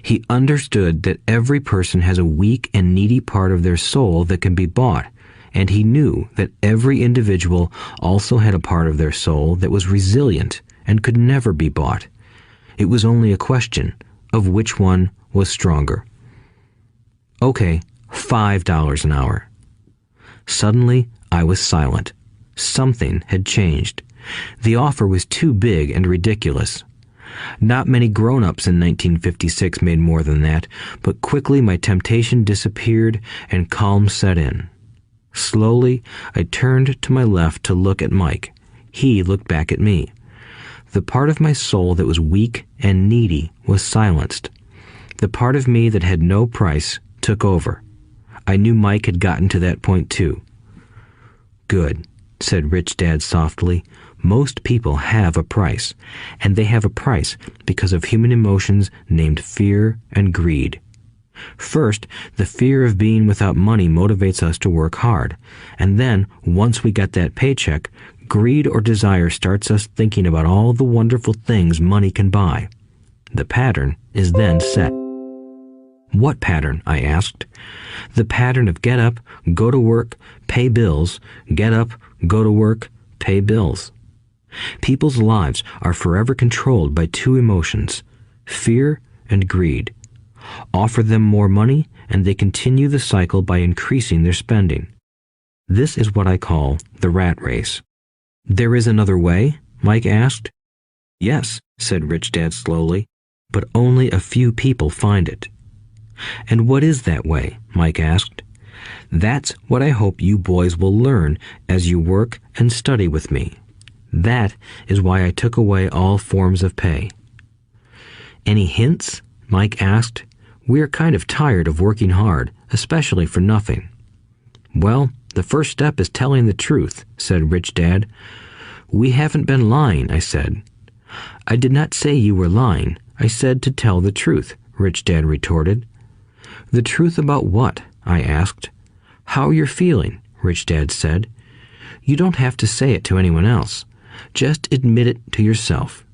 He understood that every person has a weak and needy part of their soul that can be bought, and he knew that every individual also had a part of their soul that was resilient and could never be bought. It was only a question of which one was stronger. Okay, $5 an hour. Suddenly, I was silent. Something had changed. The offer was too big and ridiculous. Not many grown-ups in 1956 made more than that, but quickly my temptation disappeared and calm set in. Slowly, I turned to my left to look at Mike. He looked back at me. The part of my soul that was weak and needy was silenced. The part of me that had no price took over. I knew Mike had gotten to that point too. "Good," said Rich Dad softly. "Most people have a price, and they have a price because of human emotions named fear and greed. First, the fear of being without money motivates us to work hard, and then, once we get that paycheck, greed or desire starts us thinking about all the wonderful things money can buy. The pattern is then set." "What pattern?" I asked. "The pattern of get up, go to work, pay bills, get up, go to work, pay bills." People's lives are forever controlled by two emotions, fear and greed. Offer them more money, and they continue the cycle by increasing their spending. This is what I call the rat race. "There is another way?" Mike asked. "Yes," said Rich Dad slowly, "but only a few people find it." "And what is that way?" Mike asked. "That's what I hope you boys will learn as you work and study with me. That is why I took away all forms of pay." "Any hints?" Mike asked. "We're kind of tired of working hard, especially for nothing." "Well, the first step is telling the truth," said Rich Dad. "We haven't been lying," I said. "I did not say you were lying. I said to tell the truth," Rich Dad retorted. "The truth about what?" I asked. "How you're feeling," Rich Dad said. "You don't have to say it to anyone else. Just admit it to yourself."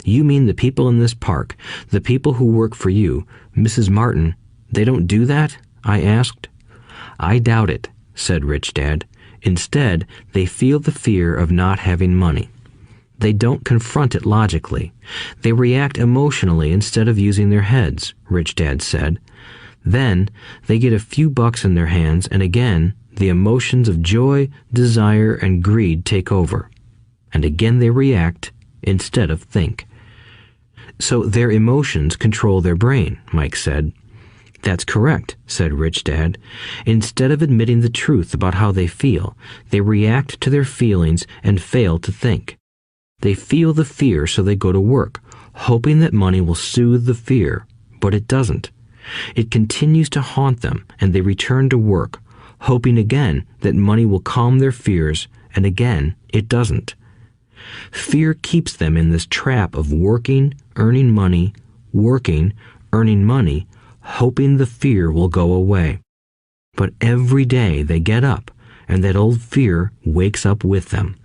"You mean the people in this park, the people who work for you, Mrs. Martin, they don't do that?" I asked. "I doubt it," said Rich Dad. "Instead, they feel the fear of not having money. They don't confront it logically. They react emotionally instead of using their heads," Rich Dad said. "Then they get a few bucks in their hands, and again, the emotions of joy, desire, and greed take over. And again they react instead of think." "So their emotions control their brain," Mike said. "That's correct," said Rich Dad. "Instead of admitting the truth about how they feel, they react to their feelings and fail to think. They feel the fear, so they go to work, hoping that money will soothe the fear, but it doesn't. It continues to haunt them, and they return to work, hoping again that money will calm their fears, and again it doesn't. Fear keeps them in this trap of working, earning money, hoping the fear will go away. But every day they get up, and that old fear wakes up with them.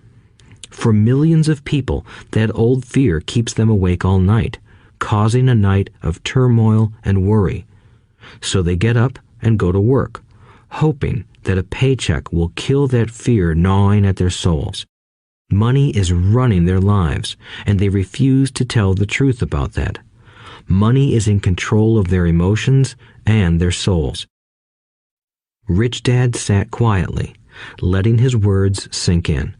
For millions of people, that old fear keeps them awake all night, causing a night of turmoil and worry. So they get up and go to work, hoping that a paycheck will kill that fear gnawing at their souls. Money is running their lives, and they refuse to tell the truth about that. Money is in control of their emotions and their souls." Rich Dad sat quietly, letting his words sink in.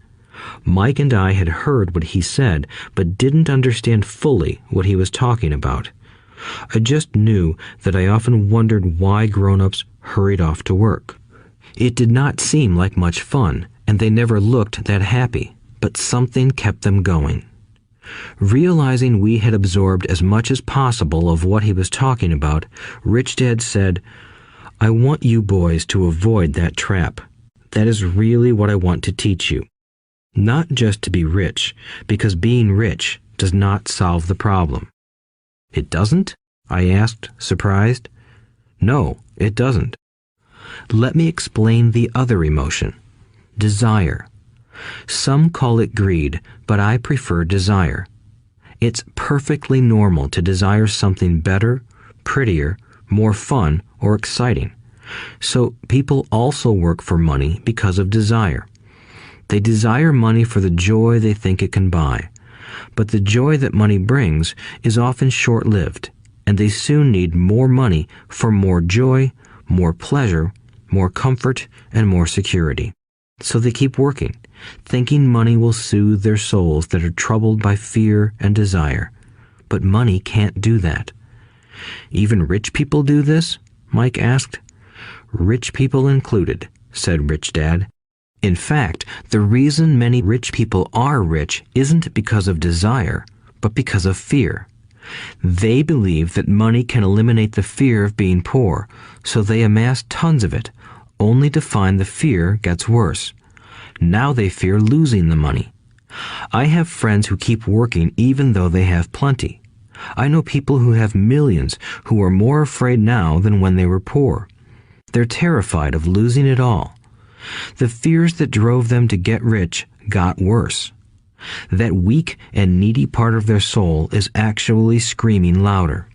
Mike and I had heard what he said, but didn't understand fully what he was talking about. I just knew that I often wondered why grown-ups hurried off to work. It did not seem like much fun, and they never looked that happy, but something kept them going. Realizing we had absorbed as much as possible of what he was talking about, Rich Dad said, "I want you boys to avoid that trap. That is really what I want to teach you. Not just to be rich, because being rich does not solve the problem." "It doesn't?" I asked, surprised. No, it doesn't. Let me explain the other emotion, desire. Some call it greed, but I prefer desire. It's perfectly normal to desire something better, prettier, more fun, or exciting. So people also work for money because of desire. They desire money for the joy they think it can buy. But the joy that money brings is often short-lived, and they soon need more money for more joy, more pleasure, more comfort, and more security. So they keep working, thinking money will soothe their souls that are troubled by fear and desire. But money can't do that. Even rich people do this? Mike asked. Rich people included, said Rich Dad. In fact, the reason many rich people are rich isn't because of desire, but because of fear. They believe that money can eliminate the fear of being poor, so they amass tons of it, only to find the fear gets worse. Now they fear losing the money. I have friends who keep working even though they have plenty. I know people who have millions who are more afraid now than when they were poor. They're terrified of losing it all. The fears that drove them to get rich got worse. That weak and needy part of their soul is actually screaming louder.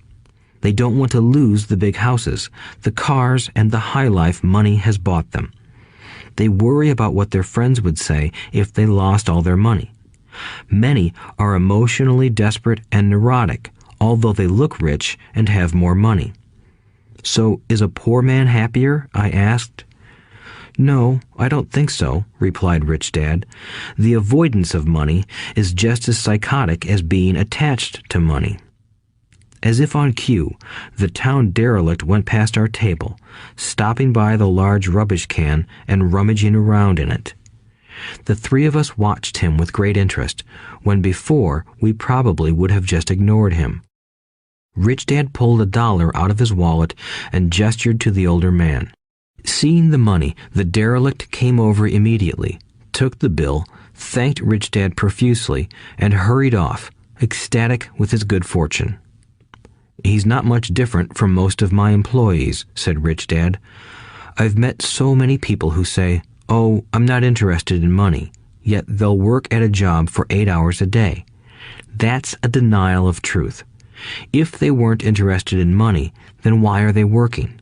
They don't want to lose the big houses, the cars, and the high life money has bought them. They worry about what their friends would say if they lost all their money. Many are emotionally desperate and neurotic, although they look rich and have more money. So, is a poor man happier? I asked. No, I don't think so, replied Rich Dad. The avoidance of money is just as psychotic as being attached to money. As if on cue, the town derelict went past our table, stopping by the large rubbish can and rummaging around in it. The three of us watched him with great interest, when before we probably would have just ignored him. Rich Dad pulled $1 out of his wallet and gestured to the older man. Seeing the money, the derelict came over immediately, took the bill, thanked Rich Dad profusely, and hurried off, ecstatic with his good fortune. He's not much different from most of my employees, said Rich Dad. I've met so many people who say, "Oh, I'm not interested in money," yet they'll work at a job for 8 hours a day. That's a denial of truth. If they weren't interested in money, then why are they working?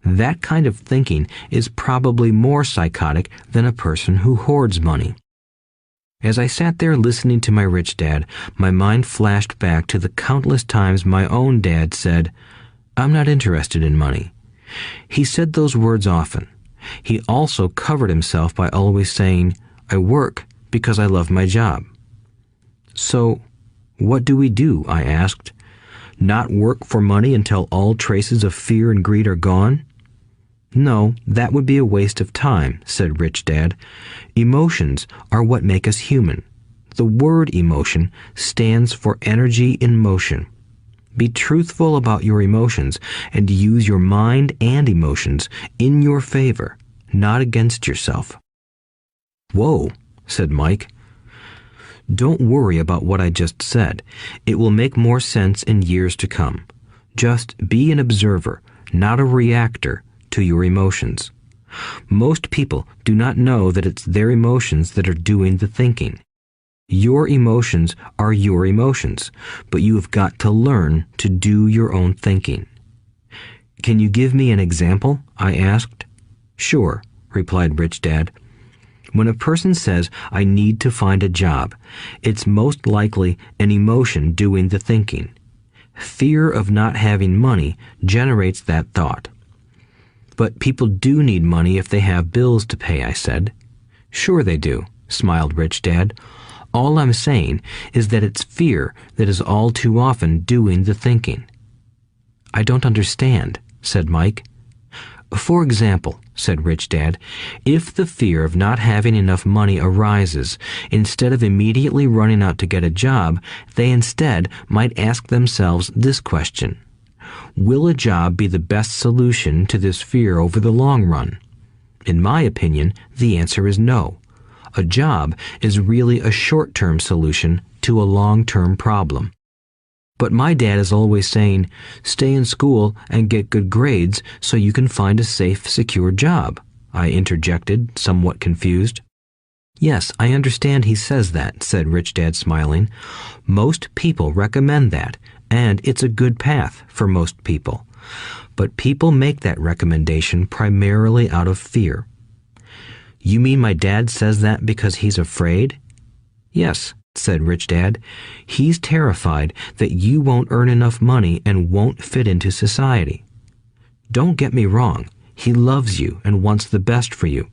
That kind of thinking is probably more psychotic than a person who hoards money. As I sat there listening to my Rich Dad, my mind flashed back to the countless times my own dad said, "I'm not interested in money." He said those words often. He also covered himself by always saying, "I work because I love my job." So, what do we do? I asked. Not work for money until all traces of fear and greed are gone? No, that would be a waste of time, said Rich Dad. Emotions are what make us human. The word emotion stands for energy in motion. Be truthful about your emotions and use your mind and emotions in your favor, not against yourself. Whoa, said Mike. Don't worry about what I just said. It will make more sense in years to come. Just be an observer, not a reactor, to your emotions. Most people do not know that it's their emotions that are doing the thinking. Your emotions are your emotions, but you have got to learn to do your own thinking. Can you give me an example? I asked. Sure, replied Rich Dad. When a person says, I need to find a job, it's most likely an emotion doing the thinking. Fear of not having money generates that thought. But people do need money if they have bills to pay, I said. Sure they do, smiled Rich Dad. All I'm saying is that it's fear that is all too often doing the thinking. I don't understand, said Mike. For example, said Rich Dad, if the fear of not having enough money arises, instead of immediately running out to get a job, they instead might ask themselves this question. Will a job be the best solution to this fear over the long run? In my opinion, the answer is no. A job is really a short-term solution to a long-term problem. But my dad is always saying, stay in school and get good grades so you can find a safe, secure job, I interjected, somewhat confused. Yes, I understand he says that, said Rich Dad, smiling. Most people recommend that, and it's a good path for most people. But people make that recommendation primarily out of fear. You mean my dad says that because he's afraid? Yes, said Rich Dad. He's terrified that you won't earn enough money and won't fit into society. Don't get me wrong. He loves you and wants the best for you.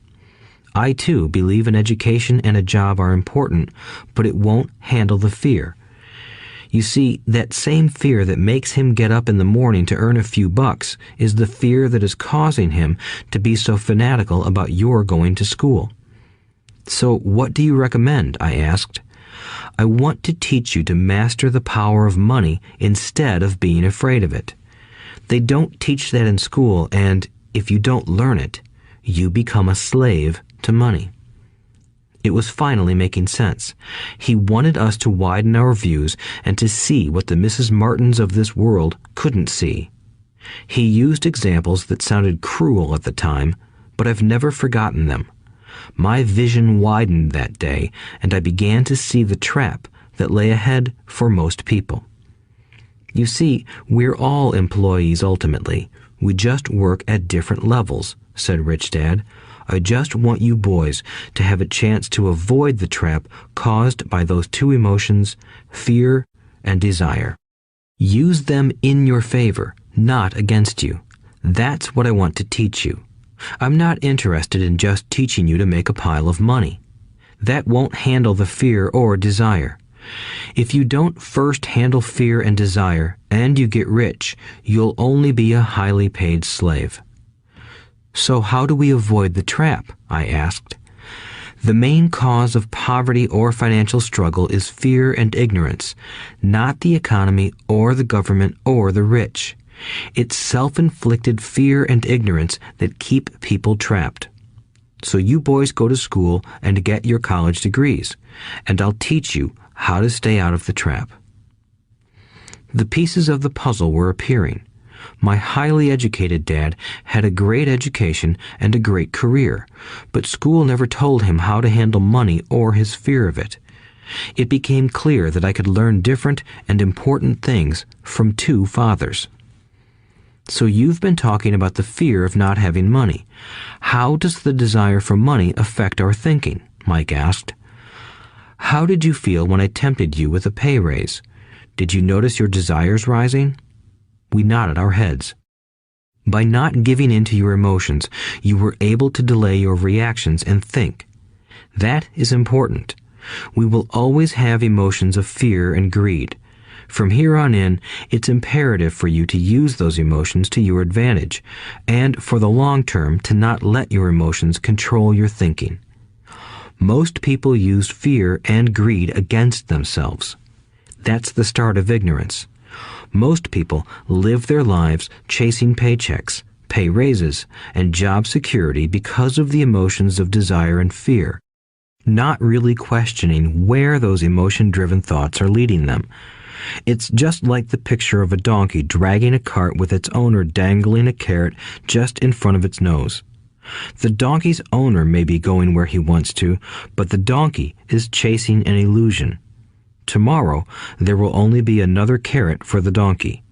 I, too, believe an education and a job are important, but it won't handle the fear. You see, that same fear that makes him get up in the morning to earn a few bucks is the fear that is causing him to be so fanatical about your going to school. So what do you recommend? I asked. I want to teach you to master the power of money instead of being afraid of it. They don't teach that in school, and if you don't learn it, you become a slave to money. It was finally making sense. He wanted us to widen our views and to see what the Mrs. Martins of this world couldn't see. He used examples that sounded cruel at the time, but I've never forgotten them. My vision widened that day, and I began to see the trap that lay ahead for most people. You see, we're all employees ultimately. We just work at different levels, said Rich Dad. I just want you boys to have a chance to avoid the trap caused by those two emotions, fear and desire. Use them in your favor, not against you. That's what I want to teach you. I'm not interested in just teaching you to make a pile of money. That won't handle the fear or desire. If you don't first handle fear and desire, and you get rich, you'll only be a highly paid slave. So how do we avoid the trap? I asked. The main cause of poverty or financial struggle is fear and ignorance, not the economy or the government or the rich. It's self-inflicted fear and ignorance that keep people trapped. So you boys go to school and get your college degrees, and I'll teach you how to stay out of the trap. The pieces of the puzzle were appearing. My highly educated dad had a great education and a great career, but school never told him how to handle money or his fear of it. It became clear that I could learn different and important things from two fathers. So you've been talking about the fear of not having money. How does the desire for money affect our thinking? Mike asked. How did you feel when I tempted you with a pay raise? Did you notice your desires rising? We nodded our heads. By not giving in to your emotions, you were able to delay your reactions and think. That is important. We will always have emotions of fear and greed. From here on in, it's imperative for you to use those emotions to your advantage, and for the long term to not let your emotions control your thinking. Most people use fear and greed against themselves. That's the start of ignorance. Most people live their lives chasing paychecks, pay raises, and job security because of the emotions of desire and fear, not really questioning where those emotion-driven thoughts are leading them. It's just like the picture of a donkey dragging a cart with its owner dangling a carrot just in front of its nose. The donkey's owner may be going where he wants to, but the donkey is chasing an illusion. Tomorrow, there will only be another carrot for the donkey.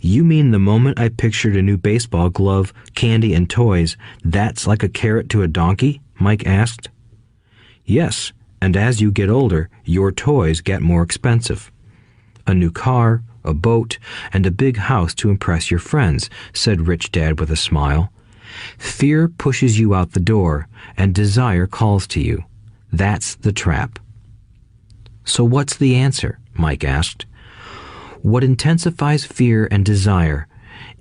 You mean the moment I pictured a new baseball glove, candy, and toys, that's like a carrot to a donkey? Mike asked. Yes, and as you get older, your toys get more expensive. A new car, a boat, and a big house to impress your friends, said Rich Dad with a smile. Fear pushes you out the door, and desire calls to you. That's the trap. So what's the answer? Mike asked. What intensifies fear and desire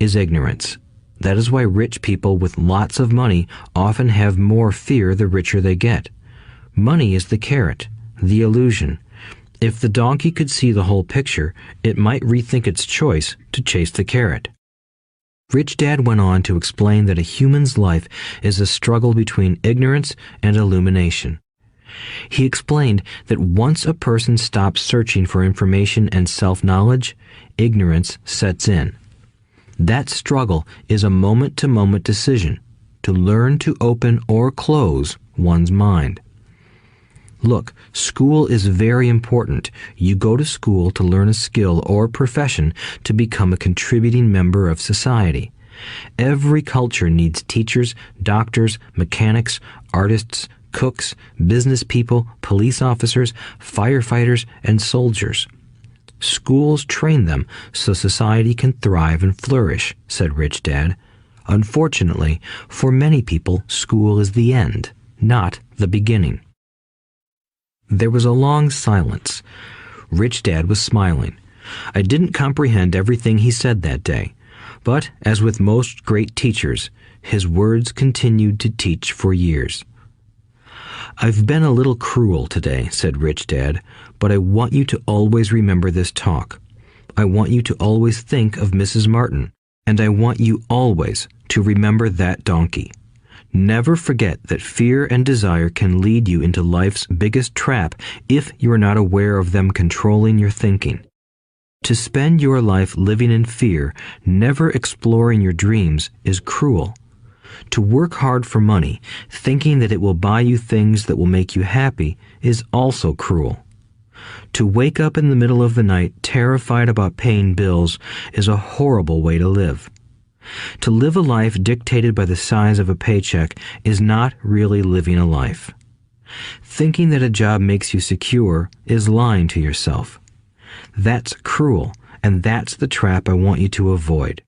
is ignorance. That is why rich people with lots of money often have more fear the richer they get. Money is the carrot, the illusion. If the donkey could see the whole picture, it might rethink its choice to chase the carrot. Rich Dad went on to explain that a human's life is a struggle between ignorance and illumination. He explained that once a person stops searching for information and self-knowledge, ignorance sets in. That struggle is a moment-to-moment decision to learn to open or close one's mind. Look, school is very important. You go to school to learn a skill or profession to become a contributing member of society. Every culture needs teachers, doctors, mechanics, artists, cooks, business people, police officers, firefighters, and soldiers. Schools train them so society can thrive and flourish, said Rich Dad. Unfortunately, for many people, school is the end, not the beginning. There was a long silence. Rich Dad was smiling. I didn't comprehend everything he said that day, but as with most great teachers, his words continued to teach for years. I've been a little cruel today, said Rich Dad, but I want you to always remember this talk. I want you to always think of Mrs. Martin, and I want you always to remember that donkey. Never forget that fear and desire can lead you into life's biggest trap if you are not aware of them controlling your thinking. To spend your life living in fear, never exploring your dreams, is cruel. To work hard for money, thinking that it will buy you things that will make you happy, is also cruel. To wake up in the middle of the night terrified about paying bills is a horrible way to live. To live a life dictated by the size of a paycheck is not really living a life. Thinking that a job makes you secure is lying to yourself. That's cruel, and that's the trap I want you to avoid.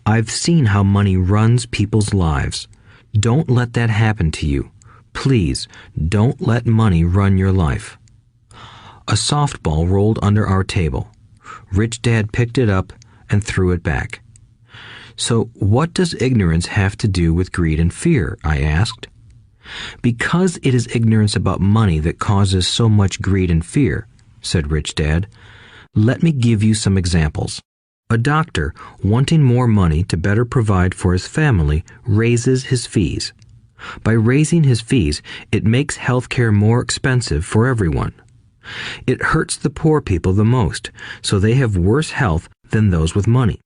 I've seen how money runs people's lives. Don't let that happen to you. Please, don't let money run your life. A softball rolled under our table. Rich Dad picked it up and threw it back. So what does ignorance have to do with greed and fear? I asked. Because it is ignorance about money that causes so much greed and fear, said Rich Dad. Let me give you some examples. A doctor, wanting more money to better provide for his family, raises his fees. By raising his fees, it makes healthcare more expensive for everyone. It hurts the poor people the most, so they have worse health than those with money.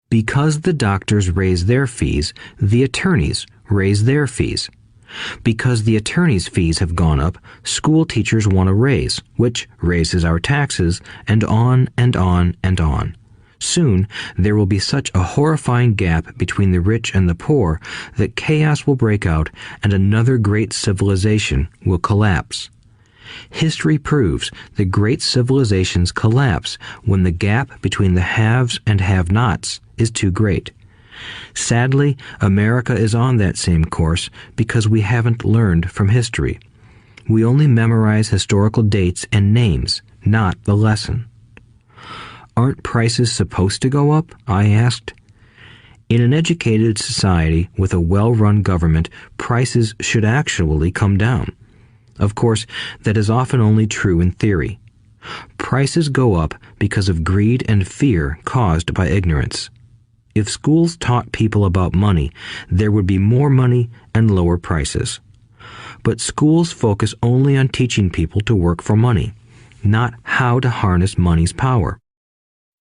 Because the doctors raise their fees, the attorneys raise their fees. Because the attorneys' fees have gone up, school teachers want a raise, which raises our taxes, and on and on and on. Soon, there will be such a horrifying gap between the rich and the poor that chaos will break out and another great civilization will collapse. History proves that great civilizations collapse when the gap between the haves and have-nots is too great. Sadly, America is on that same course because we haven't learned from history. We only memorize historical dates and names, not the lesson. Aren't prices supposed to go up? I asked. In an educated society with a well-run government, prices should actually come down. Of course, that is often only true in theory. Prices go up because of greed and fear caused by ignorance. If schools taught people about money, there would be more money and lower prices. But schools focus only on teaching people to work for money, not how to harness money's power.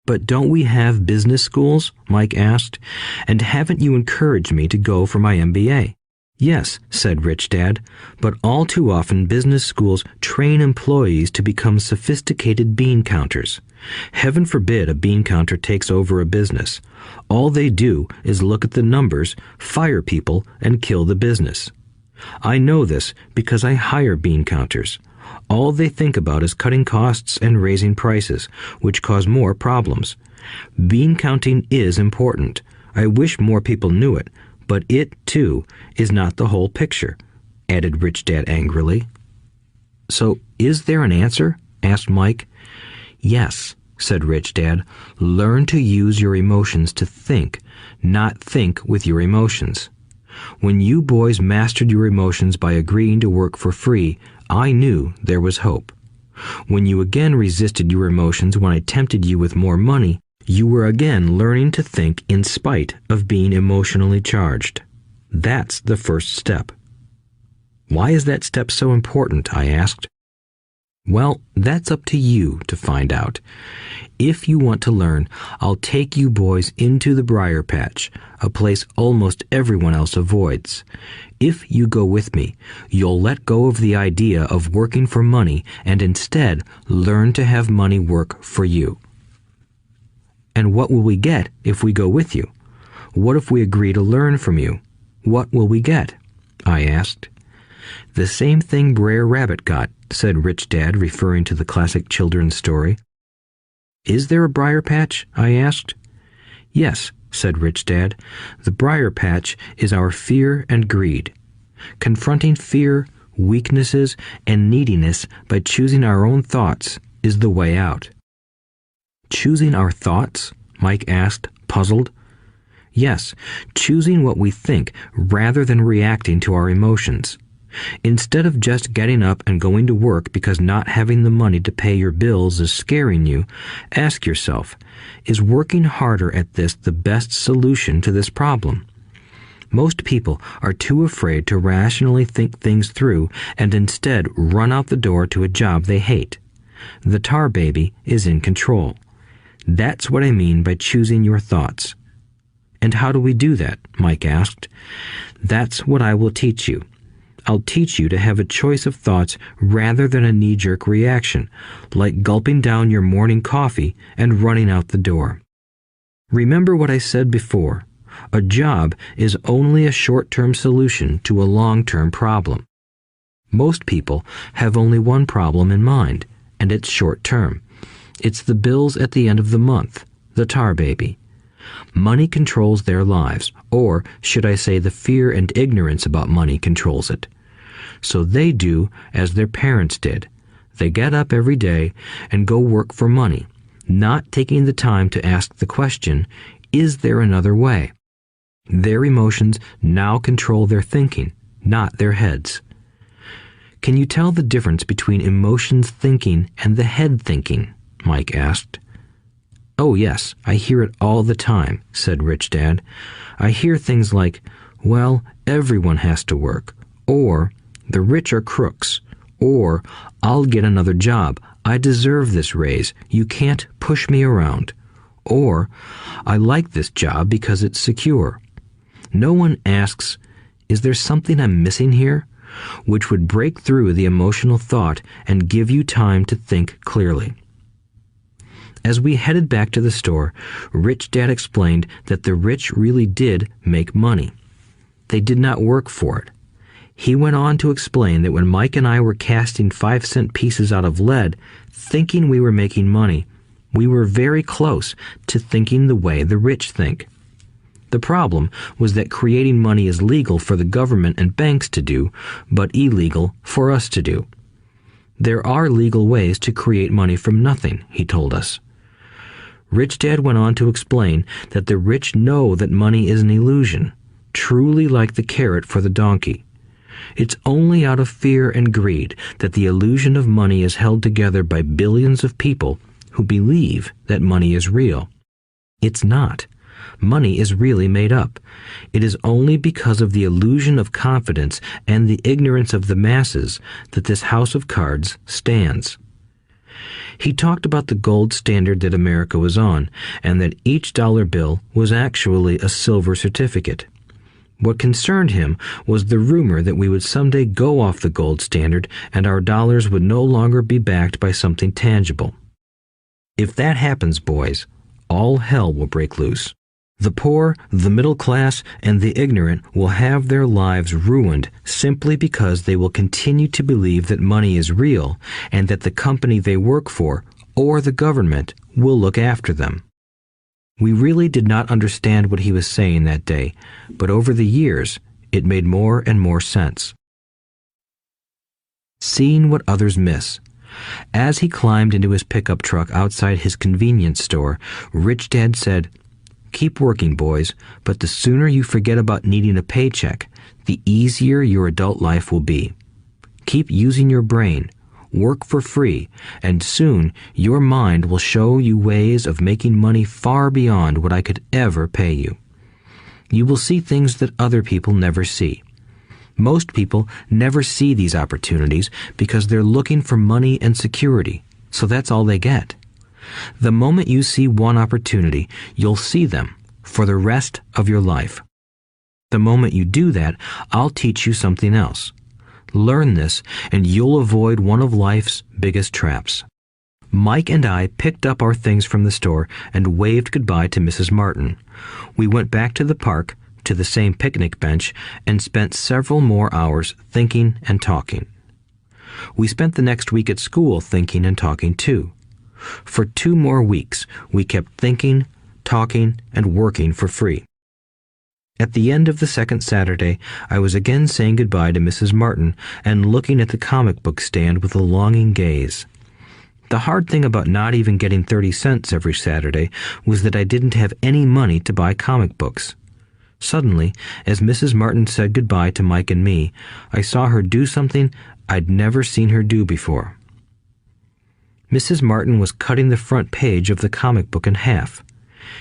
But don't we have business schools? Mike asked. And haven't you encouraged me to go for my MBA? Yes, said Rich Dad, but all too often business schools train employees to become sophisticated bean counters. Heaven forbid a bean counter takes over a business. All they do is look at the numbers, fire people, and kill the business. I know this because I hire bean counters. All they think about is cutting costs and raising prices, which cause more problems. Bean counting is important. I wish more people knew it, but it, too, is not the whole picture, added Rich Dad angrily. So, is there an answer? Asked Mike. Yes, said Rich Dad. Learn to use your emotions to think, not think with your emotions. When you boys mastered your emotions by agreeing to work for free, I knew there was hope. When you again resisted your emotions when I tempted you with more money, you were again learning to think in spite of being emotionally charged. That's the first step. Why is that step so important? I asked. Well, that's up to you to find out. If you want to learn, I'll take you boys into the briar patch, a place almost everyone else avoids. If you go with me, you'll let go of the idea of working for money and instead learn to have money work for you. And what will we get if we go with you? What if we agree to learn from you? What will we get? I asked. The same thing Brer Rabbit got, said Rich Dad, referring to the classic children's story. Is there a briar patch? I asked. Yes, said Rich Dad. The briar patch is our fear and greed. Confronting fear, weaknesses, and neediness by choosing our own thoughts is the way out. Choosing our thoughts? Mike asked, puzzled. Yes, choosing what we think rather than reacting to our emotions. Instead of just getting up and going to work because not having the money to pay your bills is scaring you, ask yourself, is working harder at this the best solution to this problem? Most people are too afraid to rationally think things through and instead run out the door to a job they hate. The tar baby is in control. That's what I mean by choosing your thoughts. And how do we do that? Mike asked. That's what I will teach you. I'll teach you to have a choice of thoughts rather than a knee-jerk reaction, like gulping down your morning coffee and running out the door. Remember what I said before. A job is only a short-term solution to a long-term problem. Most people have only one problem in mind, and it's short-term. It's the bills at the end of the month, the tar baby. Money controls their lives, or should I say the fear and ignorance about money controls it. So they do as their parents did. They get up every day and go work for money, not taking the time to ask the question, is there another way? Their emotions now control their thinking, not their heads. Can you tell the difference between emotions thinking and the head thinking? Mike asked. Oh yes, I hear it all the time, said Rich Dad. I hear things like, well, everyone has to work, or the rich are crooks, or I'll get another job, I deserve this raise, you can't push me around, or I like this job because it's secure. No one asks, is there something I'm missing here? Which would break through the emotional thought and give you time to think clearly. As we headed back to the store, Rich Dad explained that the rich really did make money. They did not work for it. He went on to explain that when Mike and I were casting 5-cent pieces out of lead, thinking we were making money, we were very close to thinking the way the rich think. The problem was that creating money is legal for the government and banks to do, but illegal for us to do. There are legal ways to create money from nothing, he told us. Rich Dad went on to explain that the rich know that money is an illusion, truly like the carrot for the donkey. It's only out of fear and greed that the illusion of money is held together by billions of people who believe that money is real. It's not. Money is really made up. It is only because of the illusion of confidence and the ignorance of the masses that this house of cards stands. He talked about the gold standard that America was on, and that each dollar bill was actually a silver certificate. What concerned him was the rumor that we would someday go off the gold standard and our dollars would no longer be backed by something tangible. If that happens, boys, all hell will break loose. The poor, the middle class, and the ignorant will have their lives ruined simply because they will continue to believe that money is real and that the company they work for, or the government, will look after them. We really did not understand what he was saying that day, but over the years, it made more and more sense. Seeing what others miss. As he climbed into his pickup truck outside his convenience store, Rich Dad said, "Keep working, boys, but the sooner you forget about needing a paycheck, the easier your adult life will be. Keep using your brain, work for free, and soon your mind will show you ways of making money far beyond what I could ever pay you. You will see things that other people never see. Most people never see these opportunities because they're looking for money and security, so that's all they get. The moment you see one opportunity, you'll see them for the rest of your life. The moment you do that, I'll teach you something else. Learn this, and you'll avoid one of life's biggest traps. Mike and I picked up our things from the store and waved goodbye to Mrs. Martin. We went back to the park, to the same picnic bench, and spent several more hours thinking and talking. We spent the next week at school thinking and talking too. For 2 more weeks, we kept thinking, talking, and working for free. At the end of the second Saturday, I was again saying goodbye to Mrs. Martin and looking at the comic book stand with a longing gaze. The hard thing about not even getting 30 cents every Saturday was that I didn't have any money to buy comic books. Suddenly, as Mrs. Martin said goodbye to Mike and me, I saw her do something I'd never seen her do before. Mrs. Martin was cutting the front page of the comic book in half.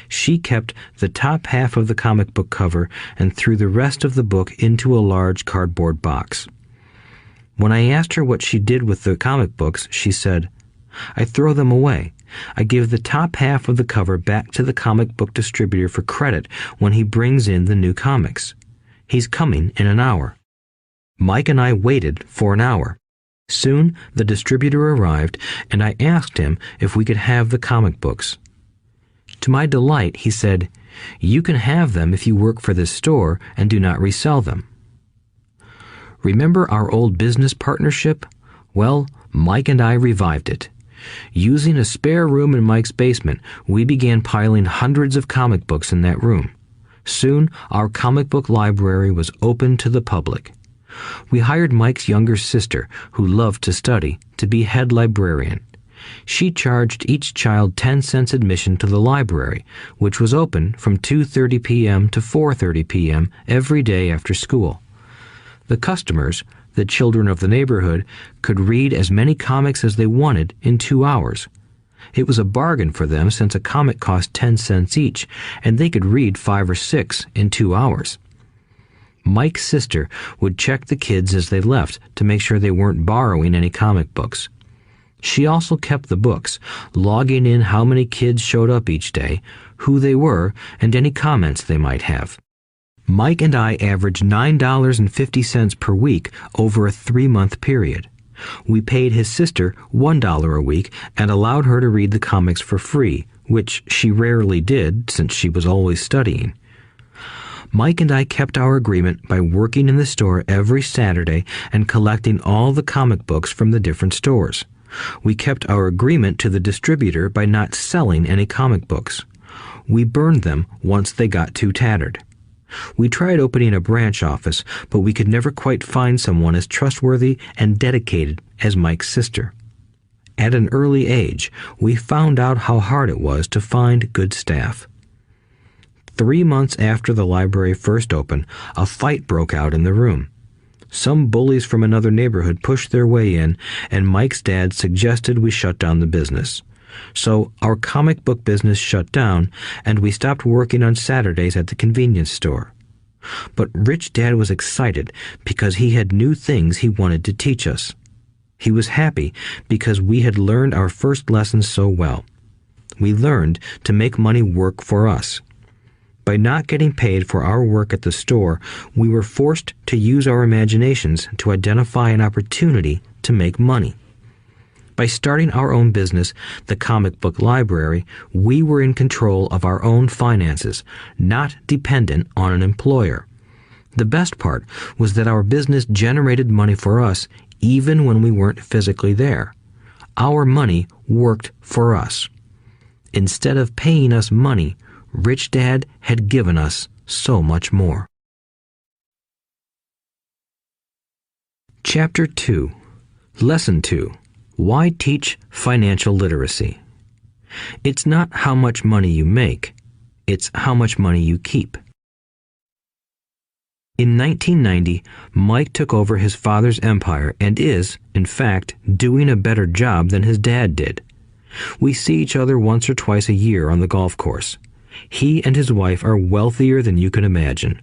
She kept the top half of the comic book cover and threw the rest of the book into a large cardboard box. When I asked her what she did with the comic books, she said, "I throw them away. I give the top half of the cover back to the comic book distributor for credit when he brings in the new comics. He's coming in an hour." Mike and I waited for an hour. Soon the distributor arrived, and I asked him if we could have the comic books. To my delight, he said, "You can have them if you work for this store and do not resell them." Remember our old business partnership? Well, Mike and I revived it. Using a spare room in Mike's basement, we began piling hundreds of comic books in that room. Soon, our comic book library was open to the public. We hired Mike's younger sister, who loved to study, to be head librarian. She charged each child 10 cents admission to the library, which was open from 2:30 p.m. to 4:30 p.m. every day after school. The customers, the children of the neighborhood, could read as many comics as they wanted in 2 hours. It was a bargain for them since a comic cost 10 cents each, and they could read 5 or 6 in 2 hours. Mike's sister would check the kids as they left to make sure they weren't borrowing any comic books. She also kept the books, logging in how many kids showed up each day, who they were, and any comments they might have. Mike and I averaged $9.50 per week over a 3-month period. We paid his sister $1 a week and allowed her to read the comics for free, which she rarely did since she was always studying. Mike and I kept our agreement by working in the store every Saturday and collecting all the comic books from the different stores. We kept our agreement to the distributor by not selling any comic books. We burned them once they got too tattered. We tried opening a branch office, but we could never quite find someone as trustworthy and dedicated as Mike's sister. At an early age, we found out how hard it was to find good staff. 3 months after the library first opened, a fight broke out in the room. Some bullies from another neighborhood pushed their way in, and Mike's dad suggested we shut down the business. So our comic book business shut down, and we stopped working on Saturdays at the convenience store. But Rich Dad was excited because he had new things he wanted to teach us. He was happy because we had learned our first lessons so well. We learned to make money work for us. By not getting paid for our work at the store, we were forced to use our imaginations to identify an opportunity to make money. By starting our own business, the comic book library, we were in control of our own finances, not dependent on an employer. The best part was that our business generated money for us even when we weren't physically there. Our money worked for us. Instead of paying us money, Rich Dad had given us so much more. Chapter 2. Lesson 2. Why teach financial literacy? It's not how much money you make, it's how much money you keep. In 1990, Mike took over his father's empire and is, in fact, doing a better job than his dad did. We see each other once or twice a year on the golf course. He and his wife are wealthier than you can imagine.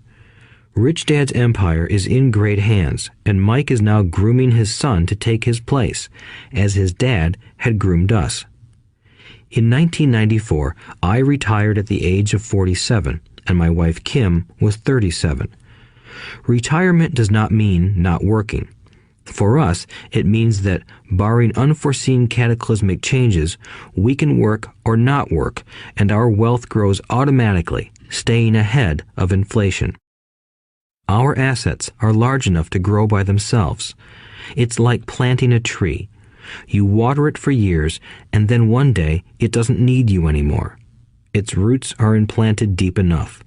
Rich Dad's empire is in great hands, and Mike is now grooming his son to take his place, as his dad had groomed us. In 1994, I retired at the age of 47, and my wife Kim was 37. Retirement does not mean not working. For us, it means that, barring unforeseen cataclysmic changes, we can work or not work, and our wealth grows automatically, staying ahead of inflation. Our assets are large enough to grow by themselves. It's like planting a tree. You water it for years, and then one day it doesn't need you anymore. Its roots are implanted deep enough.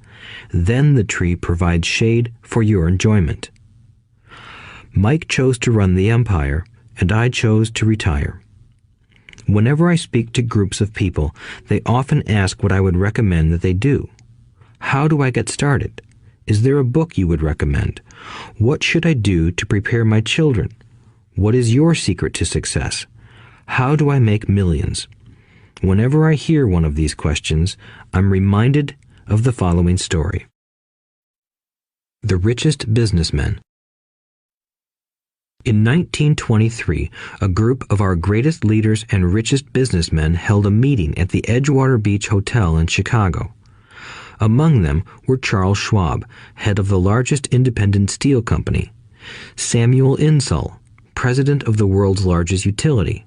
Then the tree provides shade for your enjoyment. Mike chose to run the empire, and I chose to retire. Whenever I speak to groups of people, they often ask what I would recommend that they do. How do I get started? Is there a book you would recommend? What should I do to prepare my children? What is your secret to success? How do I make millions? Whenever I hear one of these questions, I'm reminded of the following story. The Richest Businessmen. In 1923, a group of our greatest leaders and richest businessmen held a meeting at the Edgewater Beach Hotel in Chicago. Among them were Charles Schwab, head of the largest independent steel company; Samuel Insull, president of the world's largest utility;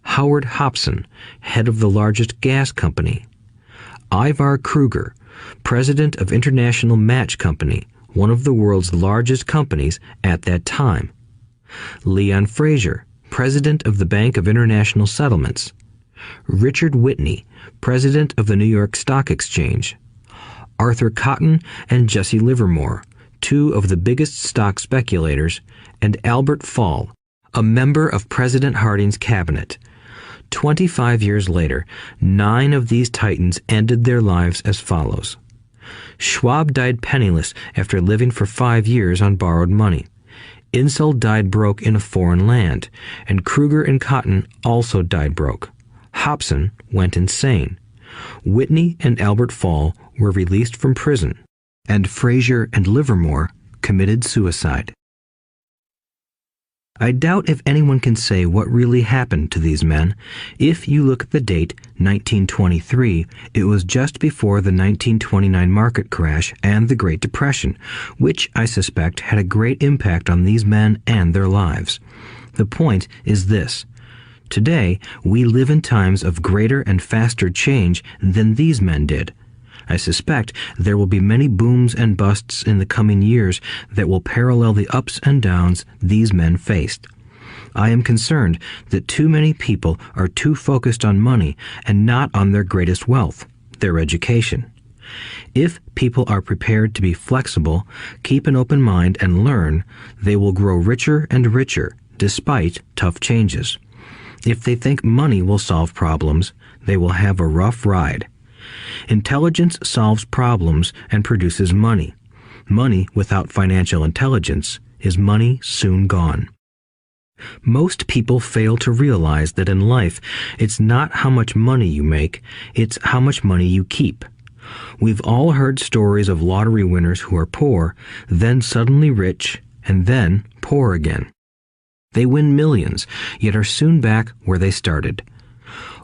Howard Hobson, head of the largest gas company; Ivar Kruger, president of International Match Company, one of the world's largest companies at that time; Leon Fraser, president of the Bank of International Settlements; Richard Whitney, president of the New York Stock Exchange; Arthur Cotton and Jesse Livermore, two of the biggest stock speculators; and Albert Fall, a member of President Harding's cabinet. 25 years later, 9 of these titans ended their lives as follows. Schwab died penniless after living for 5 years on borrowed money. Insull died broke in a foreign land, and Kruger and Cotton also died broke. Hobson went insane. Whitney and Albert Fall were released from prison, and Fraser and Livermore committed suicide. I doubt if anyone can say what really happened to these men. If you look at the date, 1923, it was just before the 1929 market crash and the Great Depression, which I suspect had a great impact on these men and their lives. The point is this. Today, we live in times of greater and faster change than these men did. I suspect there will be many booms and busts in the coming years that will parallel the ups and downs these men faced. I am concerned that too many people are too focused on money and not on their greatest wealth, their education. If people are prepared to be flexible, keep an open mind, and learn, they will grow richer and richer despite tough changes. If they think money will solve problems, they will have a rough ride. Intelligence solves problems and produces money. Money without financial intelligence is money soon gone. Most people fail to realize that in life, it's not how much money you make, it's how much money you keep. We've all heard stories of lottery winners who are poor, then suddenly rich, and then poor again. They win millions, yet are soon back where they started.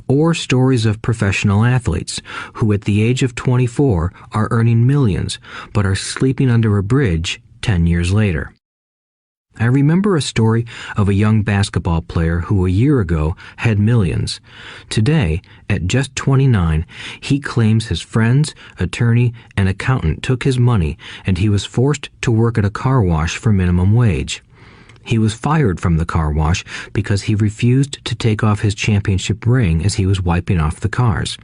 Or stories of professional athletes who at the age of 24 are earning millions but are sleeping under a bridge 10 years later. I remember a story of a young basketball player who a year ago had millions. Today, at just 29, he claims his friends, attorney, and accountant took his money and he was forced to work at a car wash for minimum wage. He was fired from the car wash because he refused to take off his championship ring as he was wiping off the cars.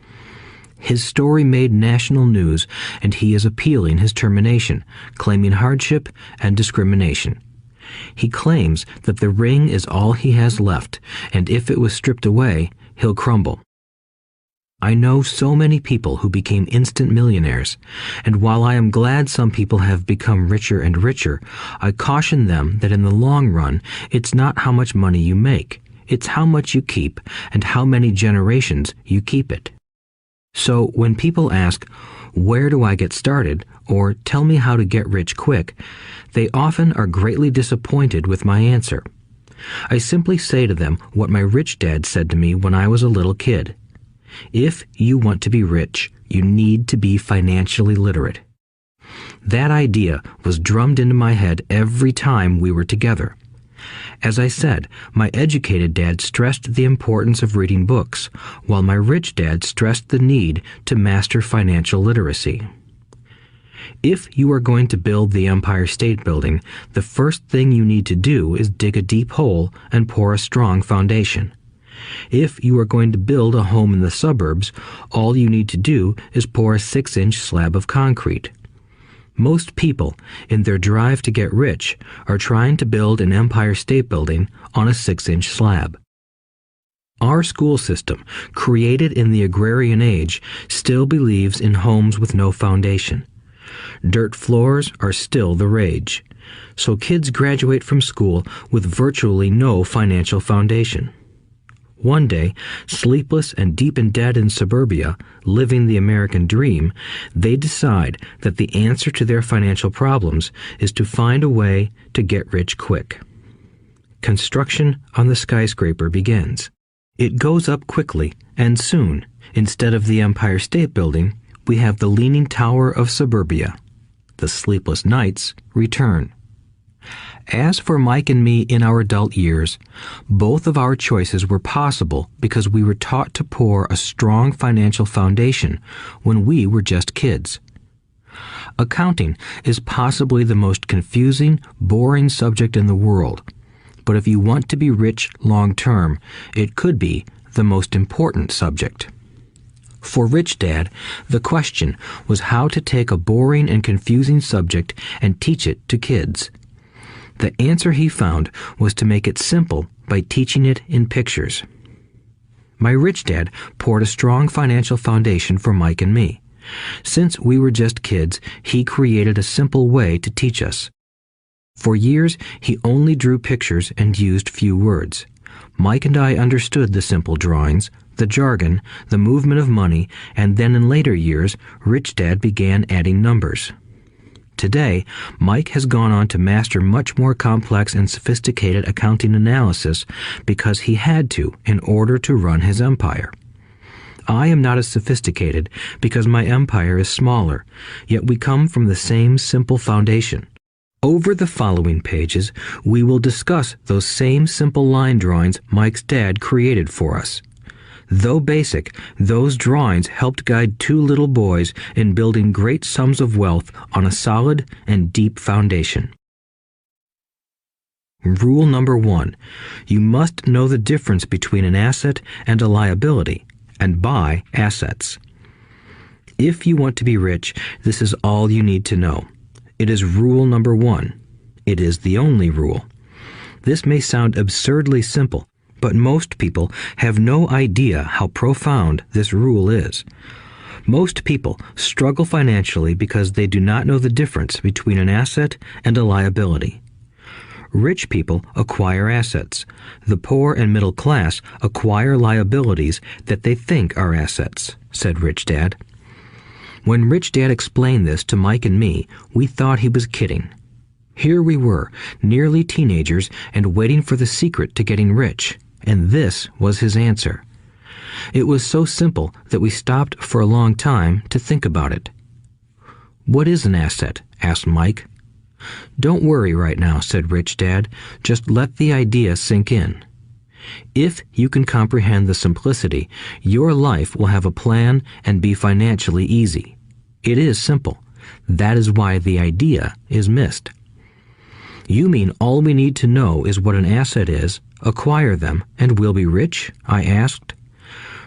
His story made national news, and he is appealing his termination, claiming hardship and discrimination. He claims that the ring is all he has left, and if it was stripped away, he'll crumble. I know so many people who became instant millionaires, and while I am glad some people have become richer and richer, I caution them that in the long run, it's not how much money you make, it's how much you keep and how many generations you keep it. So when people ask, "Where do I get started?" or tell me how to get rich quick, they often are greatly disappointed with my answer. I simply say to them what my rich dad said to me when I was a little kid. If you want to be rich, you need to be financially literate. That idea was drummed into my head every time we were together. As I said, my educated dad stressed the importance of reading books, while my rich dad stressed the need to master financial literacy. If you are going to build the Empire State Building, the first thing you need to do is dig a deep hole and pour a strong foundation. If you are going to build a home in the suburbs, all you need to do is pour a 6-inch slab of concrete. Most people, in their drive to get rich, are trying to build an Empire State Building on a 6-inch slab. Our school system, created in the agrarian age, still believes in homes with no foundation. Dirt floors are still the rage, so kids graduate from school with virtually no financial foundation. One day, sleepless and deep in debt in suburbia, living the American dream, they decide that the answer to their financial problems is to find a way to get rich quick. Construction on the skyscraper begins. It goes up quickly, and soon, instead of the Empire State Building, we have the Leaning Tower of suburbia. The sleepless nights return. As for Mike and me in our adult years, both of our choices were possible because we were taught to pour a strong financial foundation when we were just kids. Accounting is possibly the most confusing, boring subject in the world, but if you want to be rich long term, it could be the most important subject. For Rich Dad, the question was how to take a boring and confusing subject and teach it to kids. The answer he found was to make it simple by teaching it in pictures. My rich dad poured a strong financial foundation for Mike and me. Since we were just kids, he created a simple way to teach us. For years, he only drew pictures and used few words. Mike and I understood the simple drawings, the jargon, the movement of money, and then in later years, Rich Dad began adding numbers. Today, Mike has gone on to master much more complex and sophisticated accounting analysis because he had to in order to run his empire. I am not as sophisticated because my empire is smaller, yet we come from the same simple foundation. Over the following pages, we will discuss those same simple line drawings Mike's dad created for us. Though basic, those drawings helped guide two little boys in building great sums of wealth on a solid and deep foundation. Rule number 1. You must know the difference between an asset and a liability, and buy assets. If you want to be rich, this is all you need to know. It is rule number 1. It is the only rule. This may sound absurdly simple, but most people have no idea how profound this rule is. Most people struggle financially because they do not know the difference between an asset and a liability. Rich people acquire assets. The poor and middle class acquire liabilities that they think are assets, said Rich Dad. When Rich Dad explained this to Mike and me, we thought he was kidding. Here we were, nearly teenagers, and waiting for the secret to getting rich. And this was his answer. It was so simple that we stopped for a long time to think about it. "What is an asset?" asked Mike. "Don't worry right now," said Rich Dad. "Just let the idea sink in. If you can comprehend the simplicity, your life will have a plan and be financially easy. It is simple. That is why the idea is missed." "You mean all we need to know is what an asset is, acquire them, and we'll be rich?" I asked.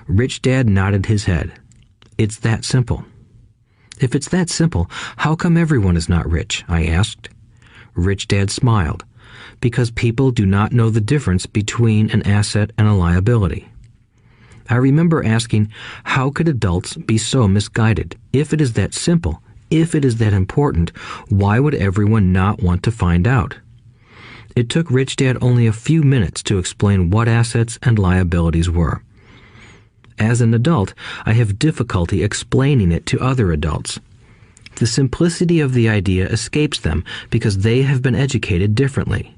Rich Dad nodded his head. "It's that simple." "If it's that simple, how come everyone is not rich?" I asked. Rich Dad smiled. "Because people do not know the difference between an asset and a liability." I remember asking, how could adults be so misguided? If it is that simple, if it is that important, why would everyone not want to find out? It took Rich Dad only a few minutes to explain what assets and liabilities were. As an adult, I have difficulty explaining it to other adults. The simplicity of the idea escapes them because they have been educated differently.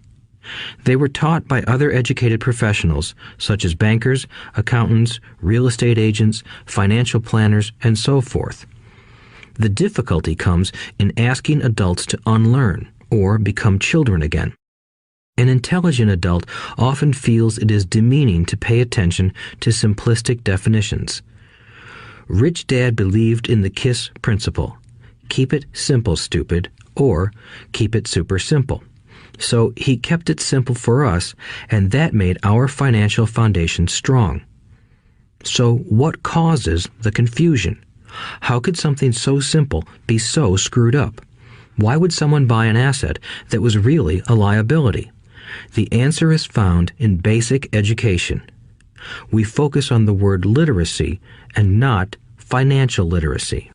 They were taught by other educated professionals, such as bankers, accountants, real estate agents, financial planners, and so forth. The difficulty comes in asking adults to unlearn or become children again. An intelligent adult often feels it is demeaning to pay attention to simplistic definitions. Rich Dad believed in the KISS principle. Keep it simple, stupid, or keep it super simple. So he kept it simple for us, and that made our financial foundation strong. So what causes the confusion? How could something so simple be so screwed up? Why would someone buy an asset that was really a liability? The answer is found in basic education. We focus on the word literacy and not financial literacy.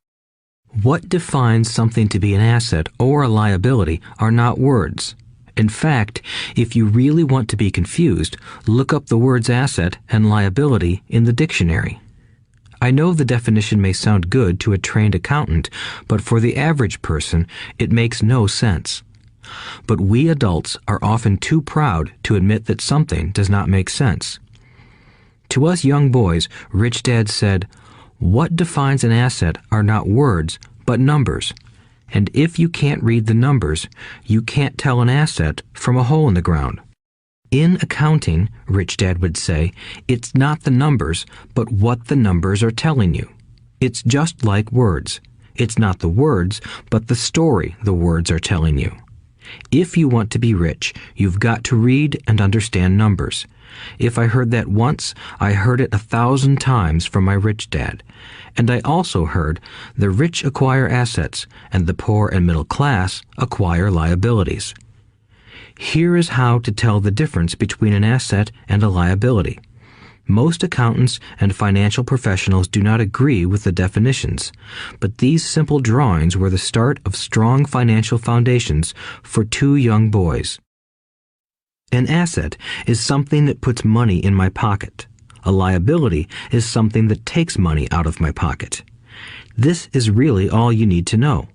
What defines something to be an asset or a liability are not words. In fact, if you really want to be confused, look up the words asset and liability in the dictionary. I know the definition may sound good to a trained accountant, but for the average person, it makes no sense. But we adults are often too proud to admit that something does not make sense. To us young boys, Rich Dad said, "What defines an asset are not words, but numbers. And if you can't read the numbers, you can't tell an asset from a hole in the ground." In accounting, Rich Dad would say, it's not the numbers, but what the numbers are telling you. It's just like words. It's not the words, but the story the words are telling you. If you want to be rich, you've got to read and understand numbers. If I heard that once, I heard it 1,000 times from my rich dad. And I also heard the rich acquire assets and the poor and middle class acquire liabilities. Here is how to tell the difference between an asset and a liability. Most accountants and financial professionals do not agree with the definitions, but these simple drawings were the start of strong financial foundations for two young boys. An asset is something that puts money in my pocket. A liability is something that takes money out of my pocket. This is really all you need to know.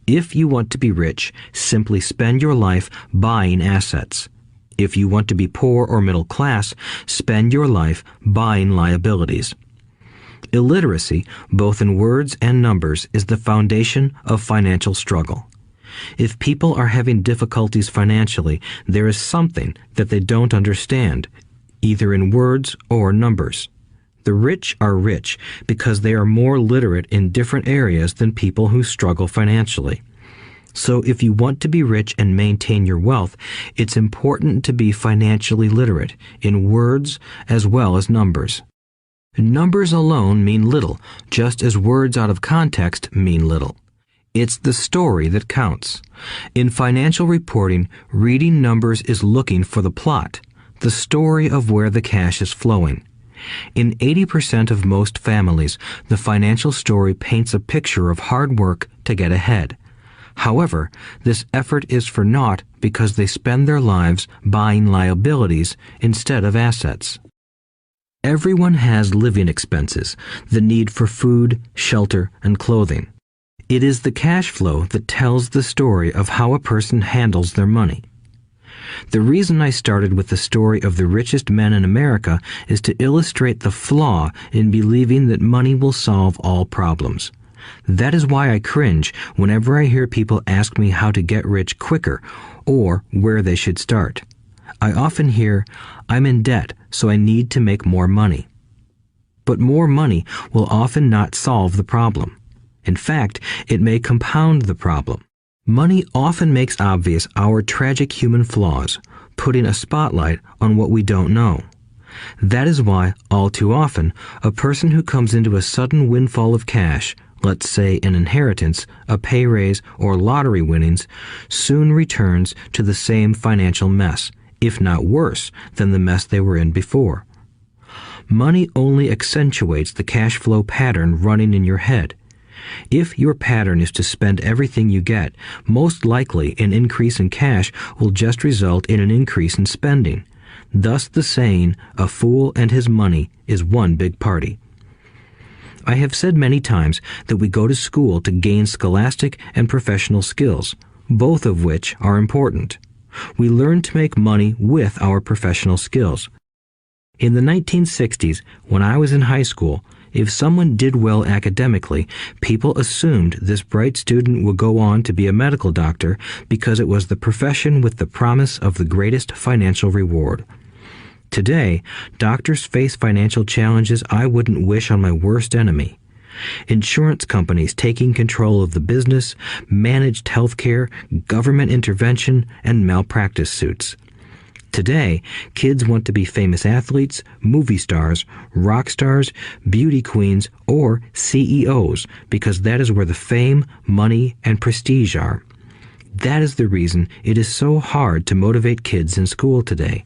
If you want to be rich, simply spend your life buying assets. If you want to be poor or middle class, spend your life buying liabilities. Illiteracy, both in words and numbers, is the foundation of financial struggle. If people are having difficulties financially, there is something that they don't understand, either in words or numbers. The rich are rich because they are more literate in different areas than people who struggle financially. So if you want to be rich and maintain your wealth, it's important to be financially literate in words as well as numbers. Numbers alone mean little, just as words out of context mean little. It's the story that counts. In financial reporting, reading numbers is looking for the plot, the story of where the cash is flowing. In 80% of most families, the financial story paints a picture of hard work to get ahead. However, this effort is for naught because they spend their lives buying liabilities instead of assets. Everyone has living expenses, the need for food, shelter, and clothing. It is the cash flow that tells the story of how a person handles their money. The reason I started with the story of the richest men in America is to illustrate the flaw in believing that money will solve all problems. That is why I cringe whenever I hear people ask me how to get rich quicker or where they should start. I often hear, "I'm in debt, so I need to make more money." But more money will often not solve the problem. In fact, it may compound the problem. Money often makes obvious our tragic human flaws, putting a spotlight on what we don't know. That is why, all too often, a person who comes into a sudden windfall of cash, let's say an inheritance, a pay raise, or lottery winnings, soon returns to the same financial mess, if not worse than the mess they were in before. Money only accentuates the cash flow pattern running in your head. If your pattern is to spend everything you get, most likely an increase in cash will just result in an increase in spending. Thus the saying, "A fool and his money is one big party." I have said many times that we go to school to gain scholastic and professional skills, both of which are important. We learn to make money with our professional skills. In the 1960s, when I was in high school, if someone did well academically, people assumed this bright student would go on to be a medical doctor because it was the profession with the promise of the greatest financial reward. Today, doctors face financial challenges I wouldn't wish on my worst enemy. Insurance companies taking control of the business, managed healthcare, government intervention, and malpractice suits. Today, kids want to be famous athletes, movie stars, rock stars, beauty queens, or CEOs because that is where the fame, money, and prestige are. That is the reason it is so hard to motivate kids in school today.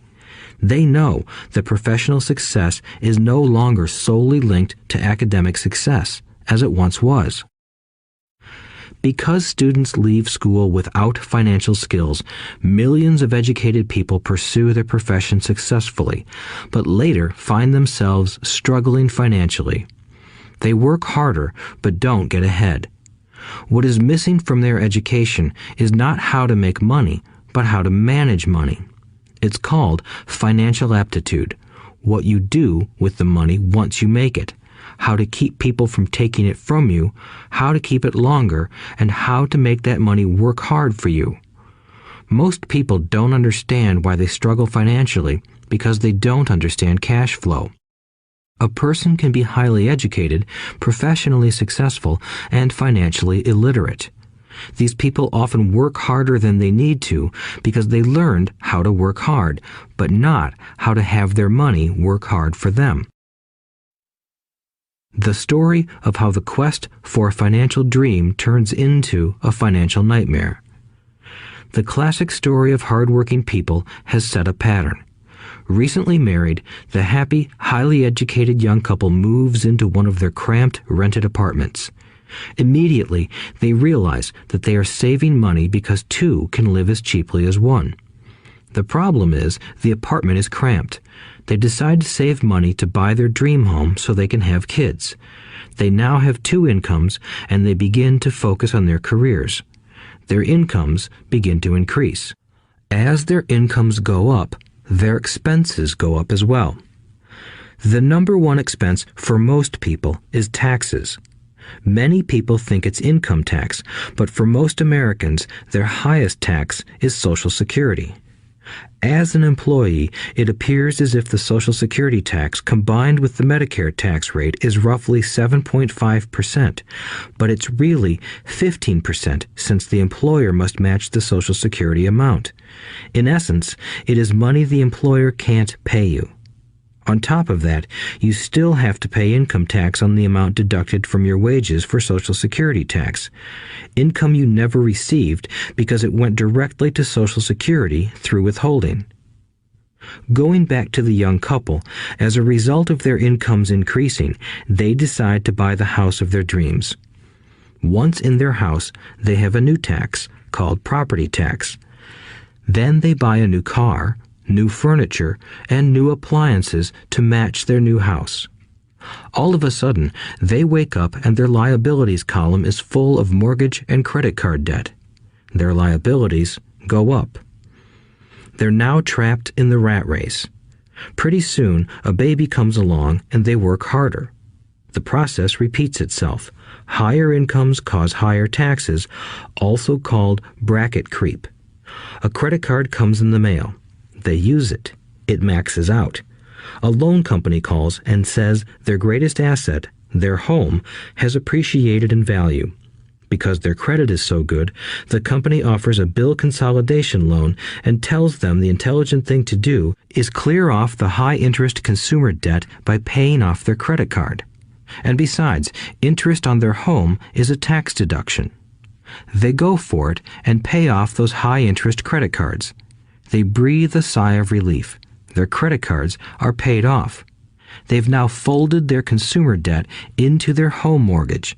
They know that professional success is no longer solely linked to academic success, as it once was. Because students leave school without financial skills, millions of educated people pursue their profession successfully, but later find themselves struggling financially. They work harder, but don't get ahead. What is missing from their education is not how to make money, but how to manage money. It's called financial aptitude, what you do with the money once you make it, how to keep people from taking it from you, how to keep it longer, and how to make that money work hard for you. Most people don't understand why they struggle financially because they don't understand cash flow. A person can be highly educated, professionally successful, and financially illiterate. These people often work harder than they need to because they learned how to work hard, but not how to have their money work hard for them. The story of how the quest for a financial dream turns into a financial nightmare. The classic story of hardworking people has set a pattern. Recently married, the happy, highly educated young couple moves into one of their cramped, rented apartments. Immediately, they realize that they are saving money because two can live as cheaply as one. The problem is the apartment is cramped. They decide to save money to buy their dream home so they can have kids. They now have two incomes, and they begin to focus on their careers. Their incomes begin to increase. As their incomes go up, their expenses go up as well. The number one expense for most people is taxes. Many people think it's income tax, but for most Americans, their highest tax is Social Security. As an employee, it appears as if the Social Security tax combined with the Medicare tax rate is roughly 7.5%, but it's really 15% since the employer must match the Social Security amount. In essence, it is money the employer can't pay you. On top of that, you still have to pay income tax on the amount deducted from your wages for Social Security tax. Income you never received because it went directly to Social Security through withholding. Going back to the young couple, as a result of their incomes increasing, they decide to buy the house of their dreams. Once in their house, they have a new tax called property tax. Then they buy a new car, new furniture, and new appliances to match their new house. All of a sudden, they wake up and their liabilities column is full of mortgage and credit card debt. Their liabilities go up. They're now trapped in the rat race. Pretty soon, a baby comes along and they work harder. The process repeats itself. Higher incomes cause higher taxes, also called bracket creep. A credit card comes in the mail. They use it. It maxes out. A loan company calls and says their greatest asset, their home, has appreciated in value. Because their credit is so good, the company offers a bill consolidation loan and tells them the intelligent thing to do is clear off the high-interest consumer debt by paying off their credit card. And besides, interest on their home is a tax deduction. They go for it and pay off those high-interest credit cards. They breathe a sigh of relief. Their credit cards are paid off. They've now folded their consumer debt into their home mortgage.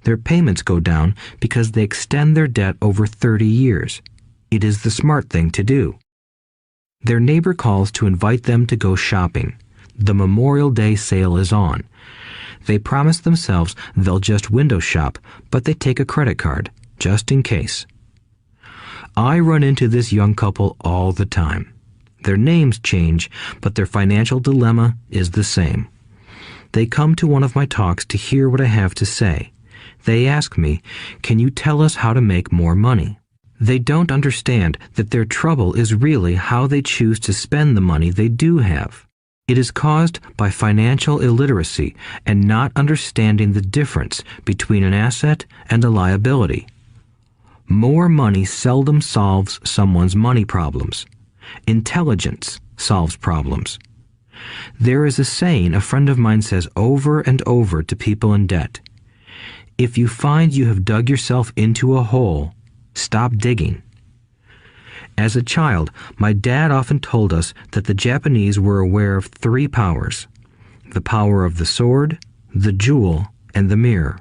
Their payments go down because they extend their debt over 30 years. It is the smart thing to do. Their neighbor calls to invite them to go shopping. The Memorial Day sale is on. They promise themselves they'll just window shop, but they take a credit card, just in case. I run into this young couple all the time. Their names change, but their financial dilemma is the same. They come to one of my talks to hear what I have to say. They ask me, "Can you tell us how to make more money?" They don't understand that their trouble is really how they choose to spend the money they do have. It is caused by financial illiteracy and not understanding the difference between an asset and a liability. More money seldom solves someone's money problems. Intelligence solves problems. There is a saying a friend of mine says over and over to people in debt. If you find you have dug yourself into a hole, stop digging. As a child, my dad often told us that the Japanese were aware of 3 powers: the power of the sword, the jewel, and the mirror.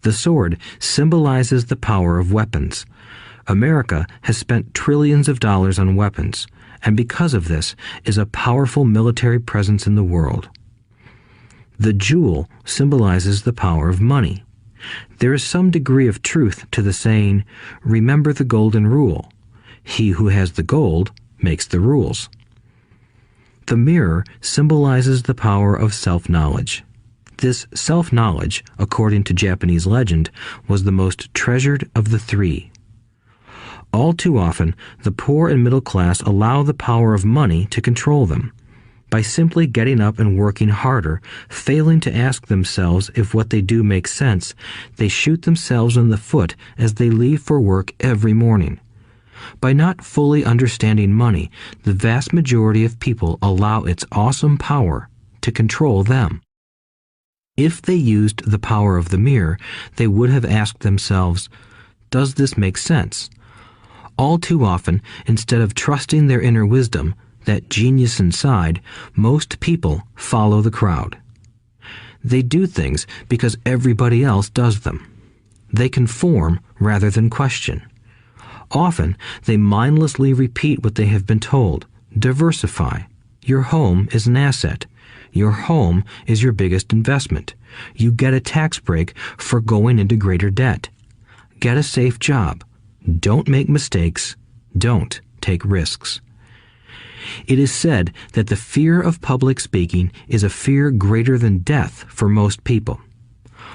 The sword symbolizes the power of weapons. America has spent trillions of dollars on weapons, and because of this, is a powerful military presence in the world. The jewel symbolizes the power of money. There is some degree of truth to the saying, "Remember the golden rule. He who has the gold makes the rules." The mirror symbolizes the power of self-knowledge. This self-knowledge, according to Japanese legend, was the most treasured of the 3. All too often, the poor and middle class allow the power of money to control them. By simply getting up and working harder, failing to ask themselves if what they do makes sense, they shoot themselves in the foot as they leave for work every morning. By not fully understanding money, the vast majority of people allow its awesome power to control them. If they used the power of the mirror, they would have asked themselves, "Does this make sense?" All too often, instead of trusting their inner wisdom, that genius inside, most people follow the crowd. They do things because everybody else does them. They conform rather than question. Often, they mindlessly repeat what they have been told. Diversify. Your home is an asset. Your home is your biggest investment. You get a tax break for going into greater debt. Get a safe job. Don't make mistakes. Don't take risks. It is said that the fear of public speaking is a fear greater than death for most people.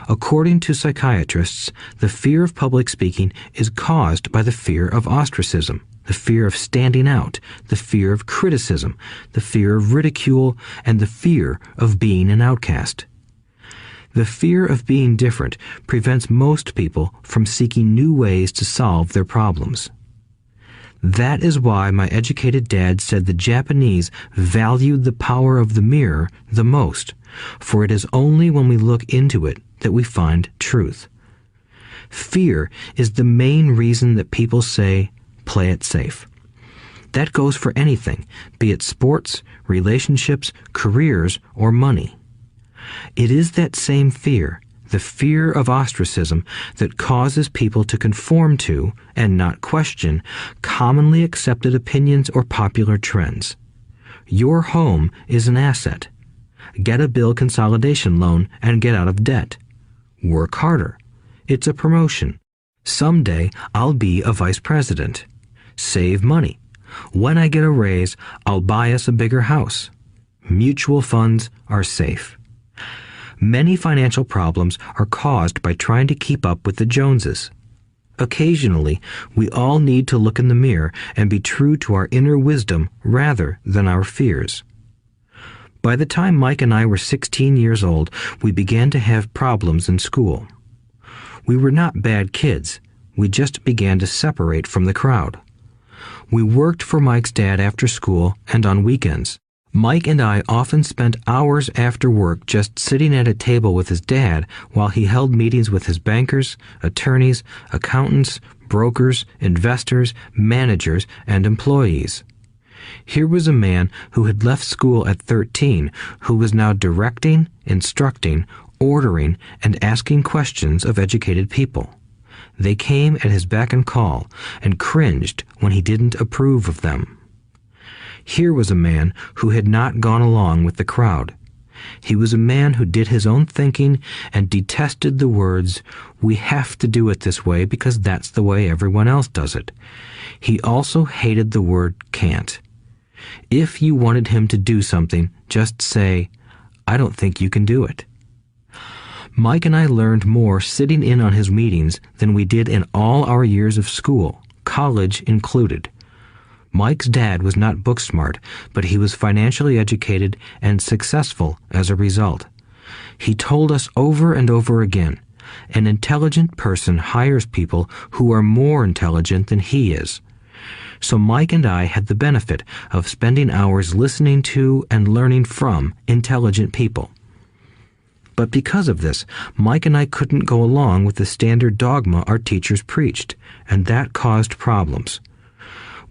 According to psychiatrists, the fear of public speaking is caused by the fear of ostracism, the fear of standing out, the fear of criticism, the fear of ridicule, and the fear of being an outcast. The fear of being different prevents most people from seeking new ways to solve their problems. That is why my educated dad said the Japanese valued the power of the mirror the most, for it is only when we look into it that we find truth. Fear is the main reason that people say, "Play it safe." That goes for anything, be it sports, relationships, careers, or money. It is that same fear, the fear of ostracism, that causes people to conform to, and not question, commonly accepted opinions or popular trends. Your home is an asset. Get a bill consolidation loan and get out of debt. Work harder. It's a promotion. Someday I'll be a vice president. Save money. When I get a raise, I'll buy us a bigger house. Mutual funds are safe. Many financial problems are caused by trying to keep up with the Joneses. Occasionally, we all need to look in the mirror and be true to our inner wisdom rather than our fears. By the time Mike and I were 16 years old, we began to have problems in school. We were not bad kids. We just began to separate from the crowd. We worked for Mike's dad after school and on weekends. Mike and I often spent hours after work just sitting at a table with his dad while he held meetings with his bankers, attorneys, accountants, brokers, investors, managers, and employees. Here was a man who had left school at 13 who was now directing, instructing, ordering, and asking questions of educated people. They came at his beck and call and cringed when he didn't approve of them. Here was a man who had not gone along with the crowd. He was a man who did his own thinking and detested the words, "We have to do it this way because that's the way everyone else does it." He also hated the word can't. If you wanted him to do something, just say, "I don't think you can do it." Mike and I learned more sitting in on his meetings than we did in all our years of school, college included. Mike's dad was not book smart, but he was financially educated and successful as a result. He told us over and over again, an intelligent person hires people who are more intelligent than he is. So Mike and I had the benefit of spending hours listening to and learning from intelligent people. But because of this, Mike and I couldn't go along with the standard dogma our teachers preached, and that caused problems.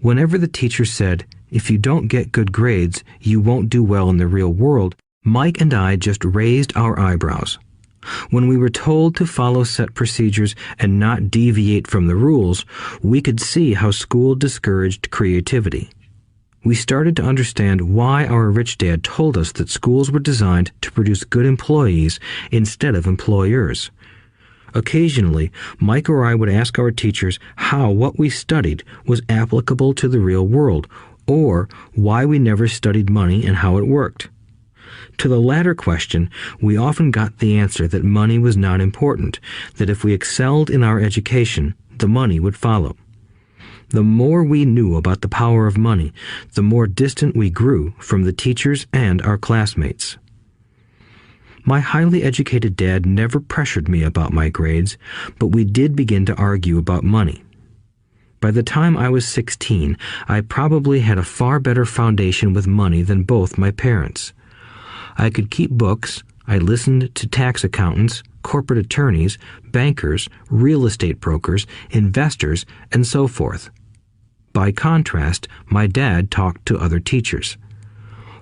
Whenever the teacher said, "If you don't get good grades, you won't do well in the real world," Mike and I just raised our eyebrows. When we were told to follow set procedures and not deviate from the rules, we could see how school discouraged creativity. We started to understand why our rich dad told us that schools were designed to produce good employees instead of employers. Occasionally, Mike or I would ask our teachers how what we studied was applicable to the real world, or why we never studied money and how it worked. To the latter question, we often got the answer that money was not important, that if we excelled in our education, the money would follow. The more we knew about the power of money, the more distant we grew from the teachers and our classmates. My highly educated dad never pressured me about my grades, but we did begin to argue about money. By the time I was 16, I probably had a far better foundation with money than both my parents. I could keep books, I listened to tax accountants, corporate attorneys, bankers, real estate brokers, investors, and so forth. By contrast, my dad talked to other teachers.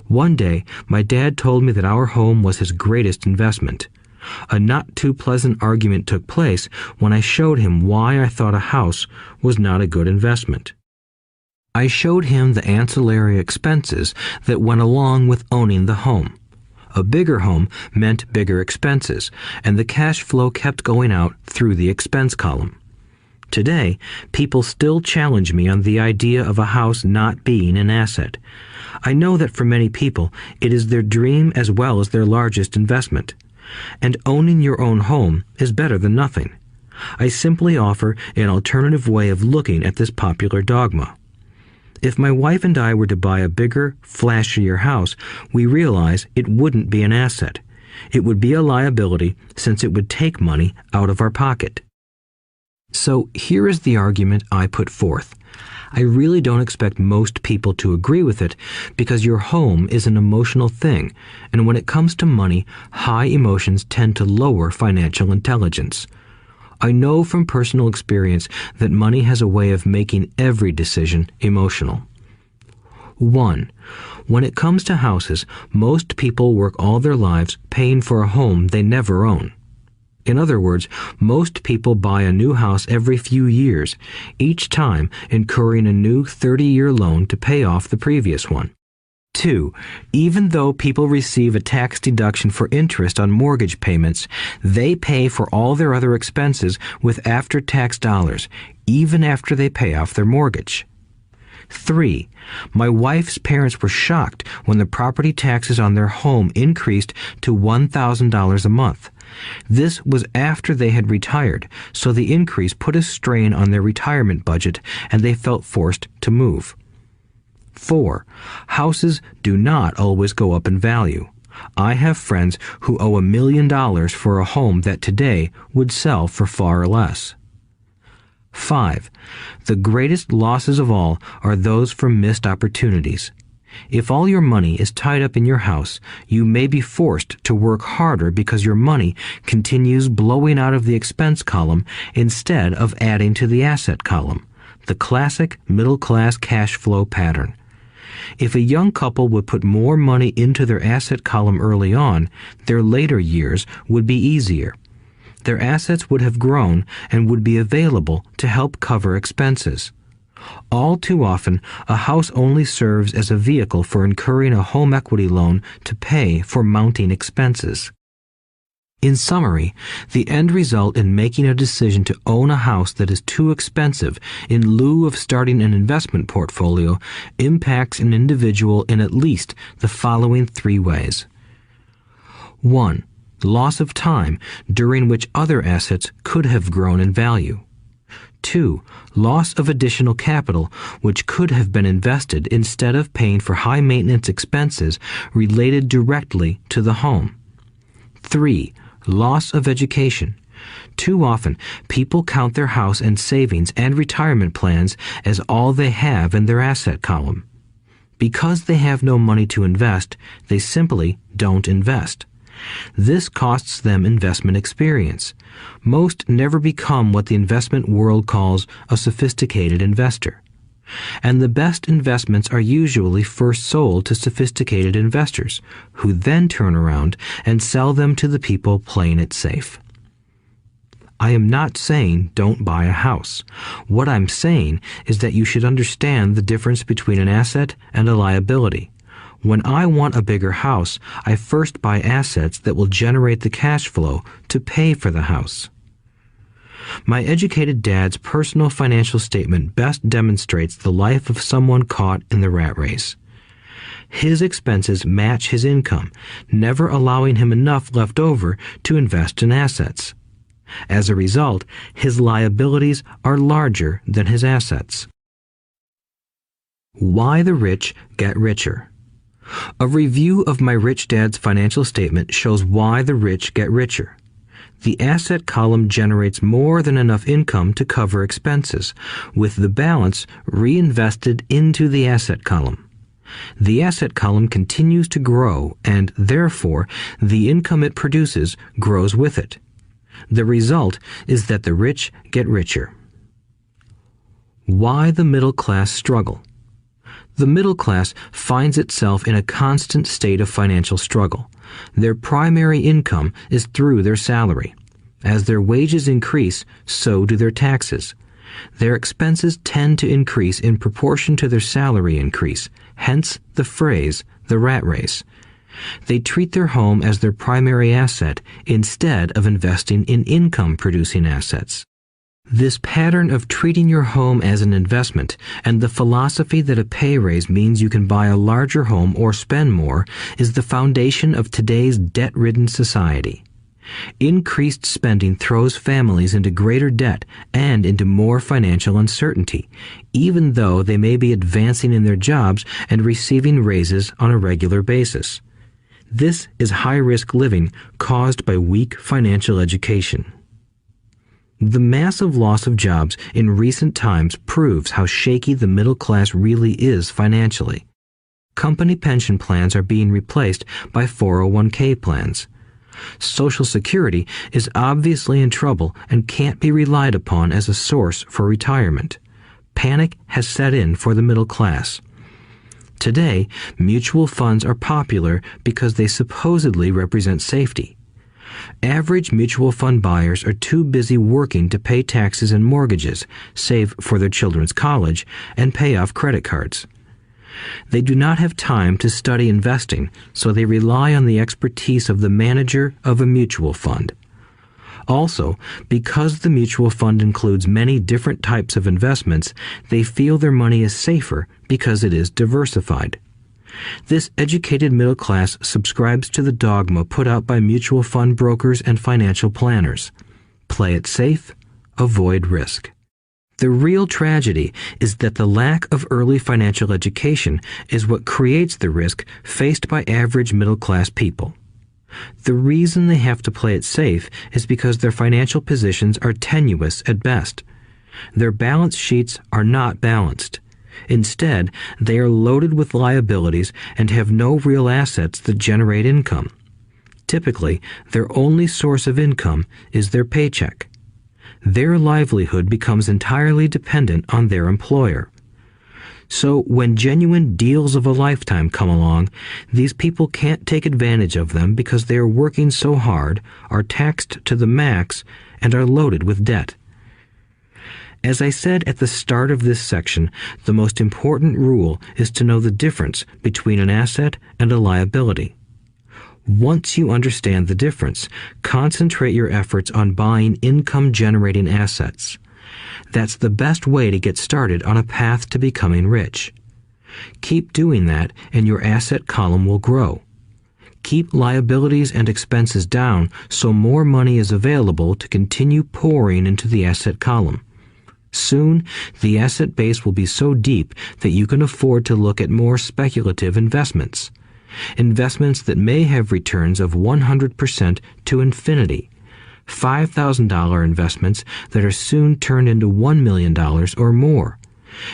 One day, my dad told me that our home was his greatest investment. A not too pleasant argument took place when I showed him why I thought a house was not a good investment. I showed him the ancillary expenses that went along with owning the home. A bigger home meant bigger expenses, and the cash flow kept going out through the expense column. Today, people still challenge me on the idea of a house not being an asset. I know that for many people, it is their dream as well as their largest investment. And owning your own home is better than nothing. I simply offer an alternative way of looking at this popular dogma. If my wife and I were to buy a bigger, flashier house, we realize it wouldn't be an asset. It would be a liability since it would take money out of our pocket. So here is the argument I put forth. I really don't expect most people to agree with it because your home is an emotional thing, and when it comes to money, high emotions tend to lower financial intelligence. I know from personal experience that money has a way of making every decision emotional. 1. When it comes to houses, most people work all their lives paying for a home they never own. In other words, most people buy a new house every few years, each time incurring a new 30-year loan to pay off the previous one. 2. Even though people receive a tax deduction for interest on mortgage payments, they pay for all their other expenses with after-tax dollars, even after they pay off their mortgage. 3. My wife's parents were shocked when the property taxes on their home increased to $1,000 a month. This was after they had retired, so the increase put a strain on their retirement budget and they felt forced to move. 4. Houses do not always go up in value. I have friends who owe $1 million for a home that today would sell for far less. 5. The greatest losses of all are those from missed opportunities. If all your money is tied up in your house, you may be forced to work harder because your money continues blowing out of the expense column instead of adding to the asset column, the classic middle-class cash flow pattern. If a young couple would put more money into their asset column early on, their later years would be easier. Their assets would have grown and would be available to help cover expenses. All too often, a house only serves as a vehicle for incurring a home equity loan to pay for mounting expenses. In summary, the end result in making a decision to own a house that is too expensive in lieu of starting an investment portfolio impacts an individual in at least the following 3 ways. 1. Loss of time during which other assets could have grown in value. 2. Loss of additional capital which could have been invested instead of paying for high maintenance expenses related directly to the home. 3. Loss of education. Too often, people count their house and savings and retirement plans as all they have in their asset column. Because they have no money to invest, they simply don't invest. This costs them investment experience. Most never become what the investment world calls a sophisticated investor. And the best investments are usually first sold to sophisticated investors, who then turn around and sell them to the people playing it safe. I am not saying don't buy a house. What I'm saying is that you should understand the difference between an asset and a liability. When I want a bigger house, I first buy assets that will generate the cash flow to pay for the house. My educated dad's personal financial statement best demonstrates the life of someone caught in the rat race. His expenses match his income, never allowing him enough left over to invest in assets. As a result, his liabilities are larger than his assets. Why the rich get richer. A review of my rich dad's financial statement shows why the rich get richer. The asset column generates more than enough income to cover expenses, with the balance reinvested into the asset column. The asset column continues to grow, and therefore the income it produces grows with it. The result is that the rich get richer. Why the middle class struggle. The middle class finds itself in a constant state of financial struggle. Their primary income is through their salary. As their wages increase, so do their taxes. Their expenses tend to increase in proportion to their salary increase, hence the phrase, the rat race. They treat their home as their primary asset instead of investing in income-producing assets. This pattern of treating your home as an investment and the philosophy that a pay raise means you can buy a larger home or spend more is the foundation of today's debt-ridden society. Increased spending throws families into greater debt and into more financial uncertainty, even though they may be advancing in their jobs and receiving raises on a regular basis. This is high-risk living caused by weak financial education. The massive loss of jobs in recent times proves how shaky the middle class really is financially. Company pension plans are being replaced by 401k plans. Social Security is obviously in trouble and can't be relied upon as a source for retirement. Panic has set in for the middle class. Today, mutual funds are popular because they supposedly represent safety. Average mutual fund buyers are too busy working to pay taxes and mortgages, save for their children's college, and pay off credit cards. They do not have time to study investing, so they rely on the expertise of the manager of a mutual fund. Also, because the mutual fund includes many different types of investments, they feel their money is safer because it is diversified. This educated middle class subscribes to the dogma put out by mutual fund brokers and financial planners. Play it safe, avoid risk. The real tragedy is that the lack of early financial education is what creates the risk faced by average middle class people. The reason they have to play it safe is because their financial positions are tenuous at best. Their balance sheets are not balanced. Instead, they are loaded with liabilities and have no real assets that generate income. Typically, their only source of income is their paycheck. Their livelihood becomes entirely dependent on their employer. So when genuine deals of a lifetime come along, these people can't take advantage of them because they are working so hard, are taxed to the max, and are loaded with debt. As I said at the start of this section, the most important rule is to know the difference between an asset and a liability. Once you understand the difference, concentrate your efforts on buying income-generating assets. That's the best way to get started on a path to becoming rich. Keep doing that and your asset column will grow. Keep liabilities and expenses down so more money is available to continue pouring into the asset column. Soon, the asset base will be so deep that you can afford to look at more speculative investments. Investments that may have returns of 100% to infinity. $5,000 investments that are soon turned into $1 million or more.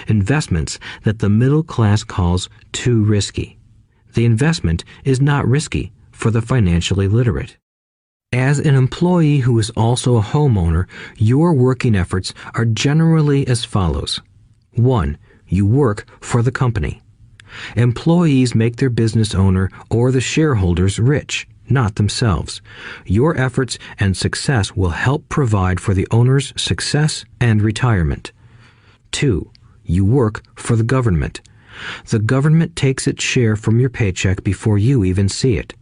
Investments that the middle class calls too risky. The investment is not risky for the financially literate. As an employee who is also a homeowner, your working efforts are generally as follows. 1. You work for the company. Employees make their business owner or the shareholders rich, not themselves. Your efforts and success will help provide for the owner's success and retirement. 2. You work for the government. The government takes its share from your paycheck before you even see it.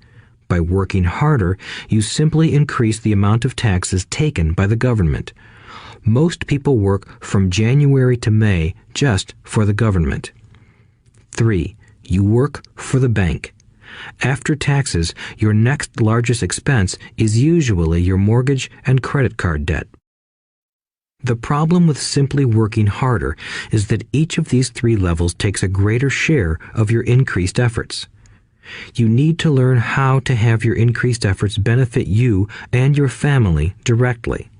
By working harder, you simply increase the amount of taxes taken by the government. Most people work from January to May just for the government. 3. You work for the bank. After taxes, your next largest expense is usually your mortgage and credit card debt. The problem with simply working harder is that each of these 3 levels takes a greater share of your increased efforts. You need to learn how to have your increased efforts benefit you and your family directly.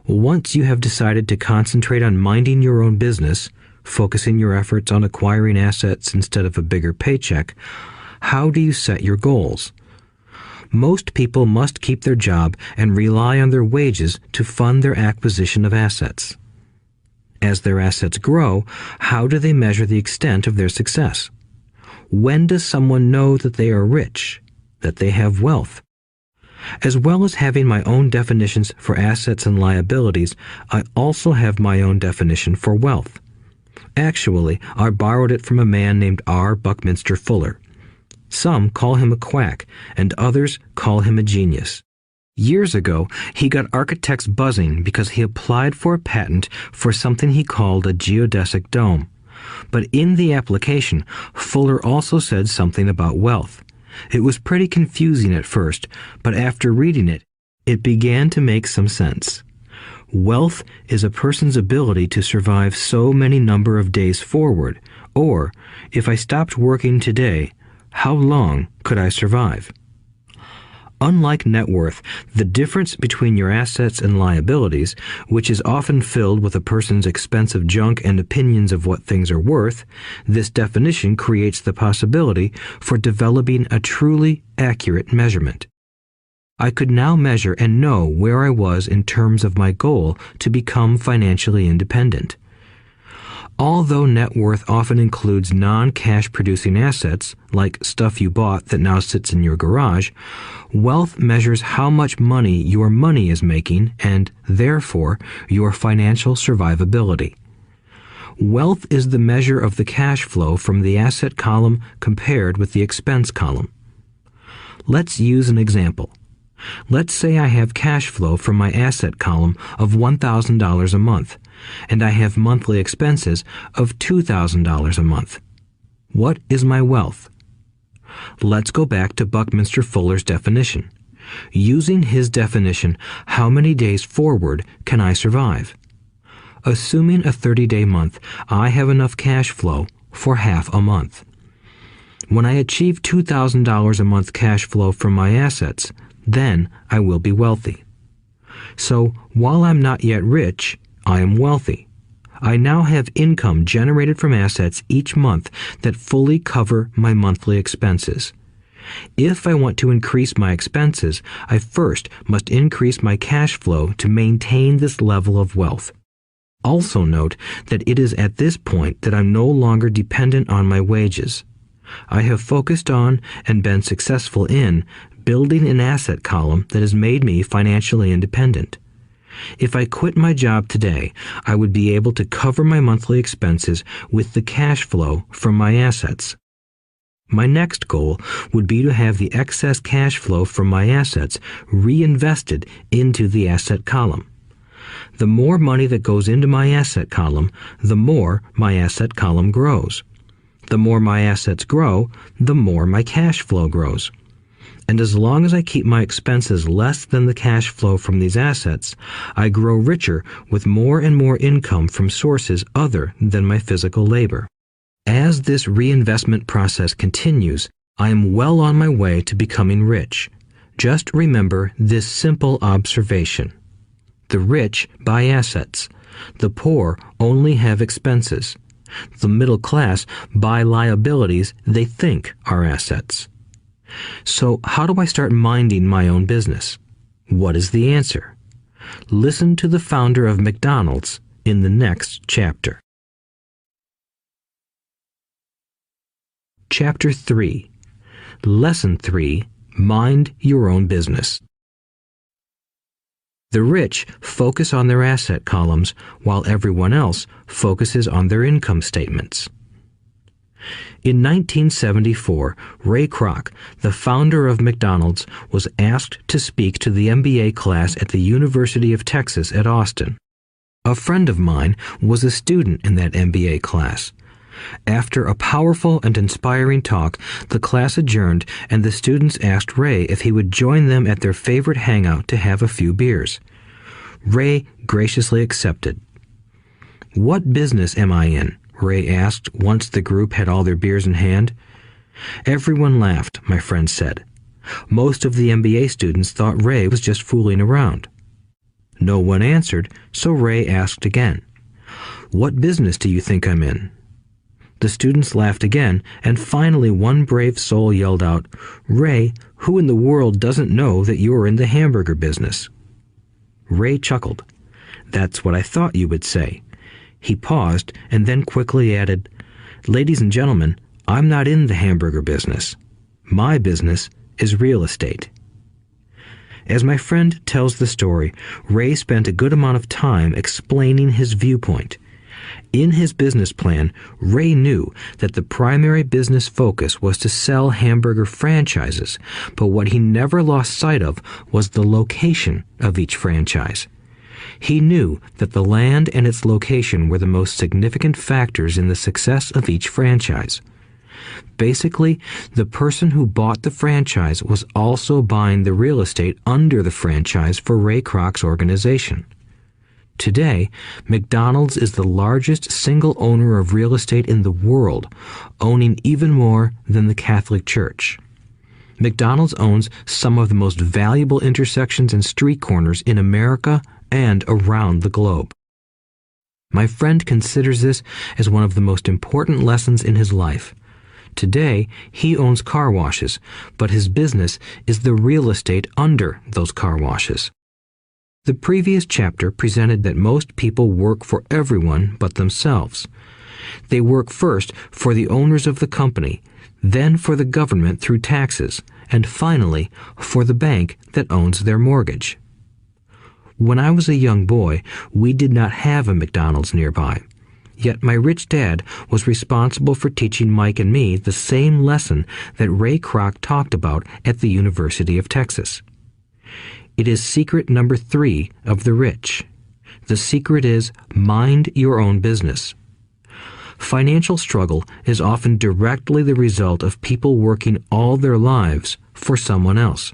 Once you have decided to concentrate on minding your own business, focusing your efforts on acquiring assets instead of a bigger paycheck, how do you set your goals? Most people must keep their job and rely on their wages to fund their acquisition of assets. As their assets grow, how do they measure the extent of their success? When does someone know that they are rich, that they have wealth? As well as having my own definitions for assets and liabilities, I also have my own definition for wealth. Actually, I borrowed it from a man named R. Buckminster Fuller. Some call him a quack, and others call him a genius. Years ago, he got architects buzzing because he applied for a patent for something he called a geodesic dome. But in the application, Fuller also said something about wealth. It was pretty confusing at first, but after reading it, it began to make some sense. Wealth is a person's ability to survive so many number of days forward, or, if I stopped working today, how long could I survive? Unlike net worth, the difference between your assets and liabilities, which is often filled with a person's expensive junk and opinions of what things are worth, this definition creates the possibility for developing a truly accurate measurement. I could now measure and know where I was in terms of my goal to become financially independent. Although net worth often includes non-cash producing assets, like stuff you bought that now sits in your garage, wealth measures how much money your money is making and, therefore, your financial survivability. Wealth is the measure of the cash flow from the asset column compared with the expense column. Let's use an example. Let's say I have cash flow from my asset column of $1,000 a month, and I have monthly expenses of $2,000 a month. What is my wealth? Let's go back to Buckminster Fuller's definition. Using his definition, how many days forward can I survive? Assuming a 30-day month, I have enough cash flow for half a month. When I achieve $2,000 a month cash flow from my assets, then I will be wealthy. So, while I'm not yet rich, I am wealthy. I now have income generated from assets each month that fully cover my monthly expenses. If I want to increase my expenses, I first must increase my cash flow to maintain this level of wealth. Also note that it is at this point that I'm no longer dependent on my wages. I have focused on and been successful in building an asset column that has made me financially independent. If I quit my job today, I would be able to cover my monthly expenses with the cash flow from my assets. My next goal would be to have the excess cash flow from my assets reinvested into the asset column. The more money that goes into my asset column, the more my asset column grows. The more my assets grow, the more my cash flow grows. And as long as I keep my expenses less than the cash flow from these assets, I grow richer with more and more income from sources other than my physical labor. As this reinvestment process continues, I am well on my way to becoming rich. Just remember this simple observation. The rich buy assets. The poor only have expenses. The middle class buy liabilities they think are assets. So how do I start minding my own business? What is the answer? Listen to the founder of McDonald's in the next chapter. Chapter 3. Lesson 3. Mind your own business. The rich focus on their asset columns while everyone else focuses on their income statements. In 1974, Ray Kroc, the founder of McDonald's, was asked to speak to the MBA class at the University of Texas at Austin. A friend of mine was a student in that MBA class. After a powerful and inspiring talk, the class adjourned and the students asked Ray if he would join them at their favorite hangout to have a few beers. Ray graciously accepted. "What business am I in?" Ray asked once the group had all their beers in hand. Everyone laughed, my friend said. Most of the MBA students thought Ray was just fooling around. No one answered, so Ray asked again. "What business do you think I'm in?" The students laughed again, and finally one brave soul yelled out, "Ray, who in the world doesn't know that you're in the hamburger business?" Ray chuckled. "That's what I thought you would say." He paused and then quickly added, "Ladies and gentlemen, I'm not in the hamburger business. My business is real estate." As my friend tells the story, Ray spent a good amount of time explaining his viewpoint. In his business plan, Ray knew that the primary business focus was to sell hamburger franchises, but what he never lost sight of was the location of each franchise. He knew that the land and its location were the most significant factors in the success of each franchise. Basically, the person who bought the franchise was also buying the real estate under the franchise for Ray Kroc's organization. Today, McDonald's is the largest single owner of real estate in the world, owning even more than the Catholic Church. McDonald's owns some of the most valuable intersections and street corners in America and around the globe. My friend considers this as one of the most important lessons in his life. Today, he owns car washes, but his business is the real estate under those car washes. The previous chapter presented that most people work for everyone but themselves. They work first for the owners of the company, then for the government through taxes, and finally for the bank that owns their mortgage. When I was a young boy, we did not have a McDonald's nearby. Yet my rich dad was responsible for teaching Mike and me the same lesson that Ray Kroc talked about at the University of Texas. It is secret number 3 of the rich. The secret is mind your own business. Financial struggle is often directly the result of people working all their lives for someone else.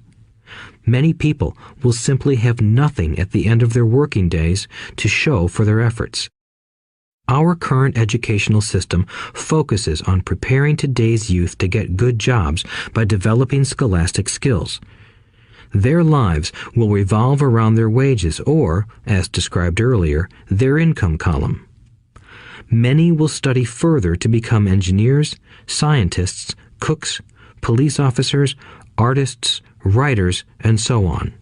Many people will simply have nothing at the end of their working days to show for their efforts. Our current educational system focuses on preparing today's youth to get good jobs by developing scholastic skills. Their lives will revolve around their wages or, as described earlier, their income column. Many will study further to become engineers, scientists, cooks, police officers, artists, writers, and so on.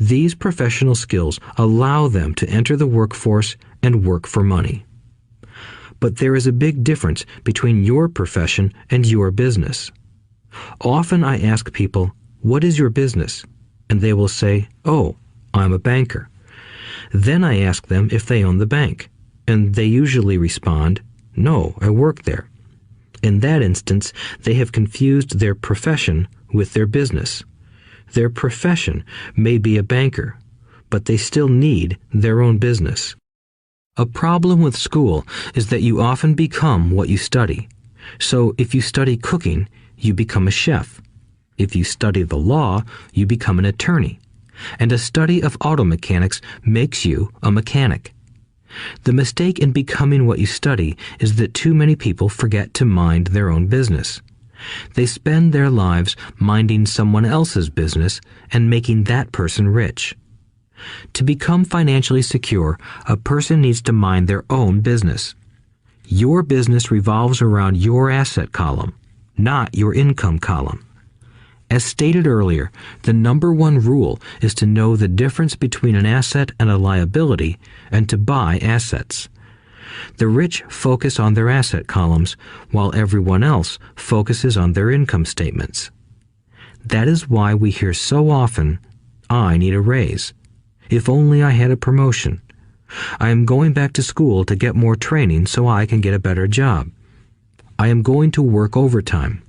These professional skills allow them to enter the workforce and work for money. But there is a big difference between your profession and your business. Often I ask people, "What is your business?" And they will say, "Oh, I'm a banker." Then I ask them if they own the bank, and they usually respond, "No, I work there." In that instance, they have confused their profession with their business. Their profession may be a banker, but they still need their own business. A problem with school is that you often become what you study. So if you study cooking, you become a chef. If you study the law, you become an attorney. And a study of auto mechanics makes you a mechanic. The mistake in becoming what you study is that too many people forget to mind their own business. They spend their lives minding someone else's business and making that person rich. To become financially secure, a person needs to mind their own business. Your business revolves around your asset column, not your income column. As stated earlier, the number one rule is to know the difference between an asset and a liability and to buy assets. The rich focus on their asset columns, while everyone else focuses on their income statements. That is why we hear so often, "I need a raise. If only I had a promotion. I am going back to school to get more training so I can get a better job. I am going to work overtime.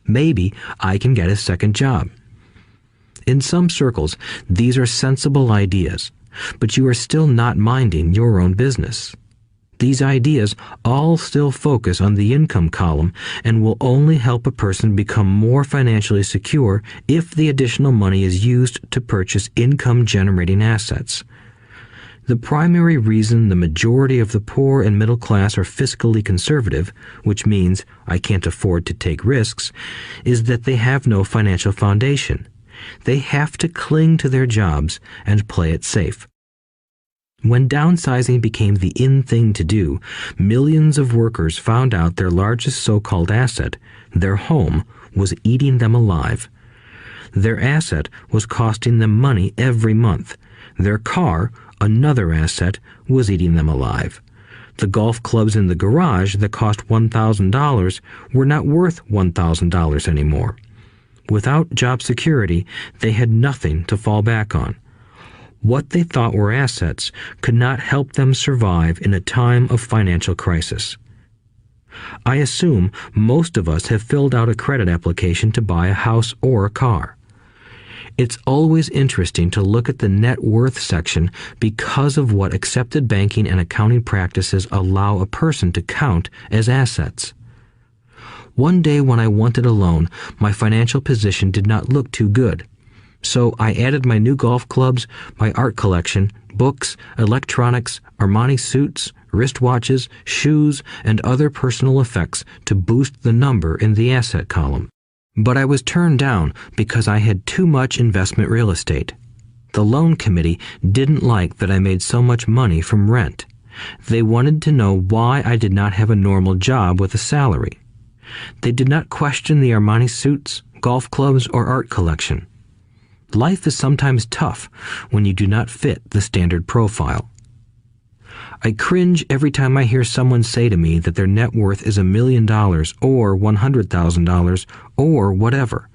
Maybe I can get a second job." In some circles, these are sensible ideas, but you are still not minding your own business. These ideas all still focus on the income column and will only help a person become more financially secure if the additional money is used to purchase income-generating assets. The primary reason the majority of the poor and middle class are fiscally conservative, which means I can't afford to take risks, is that they have no financial foundation. They have to cling to their jobs and play it safe. When downsizing became the in thing to do, millions of workers found out their largest so-called asset, their home, was eating them alive. Their asset was costing them money every month. Their car, another asset, was eating them alive. The golf clubs in the garage that cost $1,000 were not worth $1,000 anymore. Without job security, they had nothing to fall back on. What they thought were assets could not help them survive in a time of financial crisis. I assume most of us have filled out a credit application to buy a house or a car. It's always interesting to look at the net worth section because of what accepted banking and accounting practices allow a person to count as assets. One day when I wanted a loan, my financial position did not look too good. So I added my new golf clubs, my art collection, books, electronics, Armani suits, wristwatches, shoes, and other personal effects to boost the number in the asset column. But I was turned down because I had too much investment real estate. The loan committee didn't like that I made so much money from rent. They wanted to know why I did not have a normal job with a salary. They did not question the Armani suits, golf clubs, or art collection. Life is sometimes tough when you do not fit the standard profile. I cringe every time I hear someone say to me that their net worth is $1 million or $100,000 or whatever.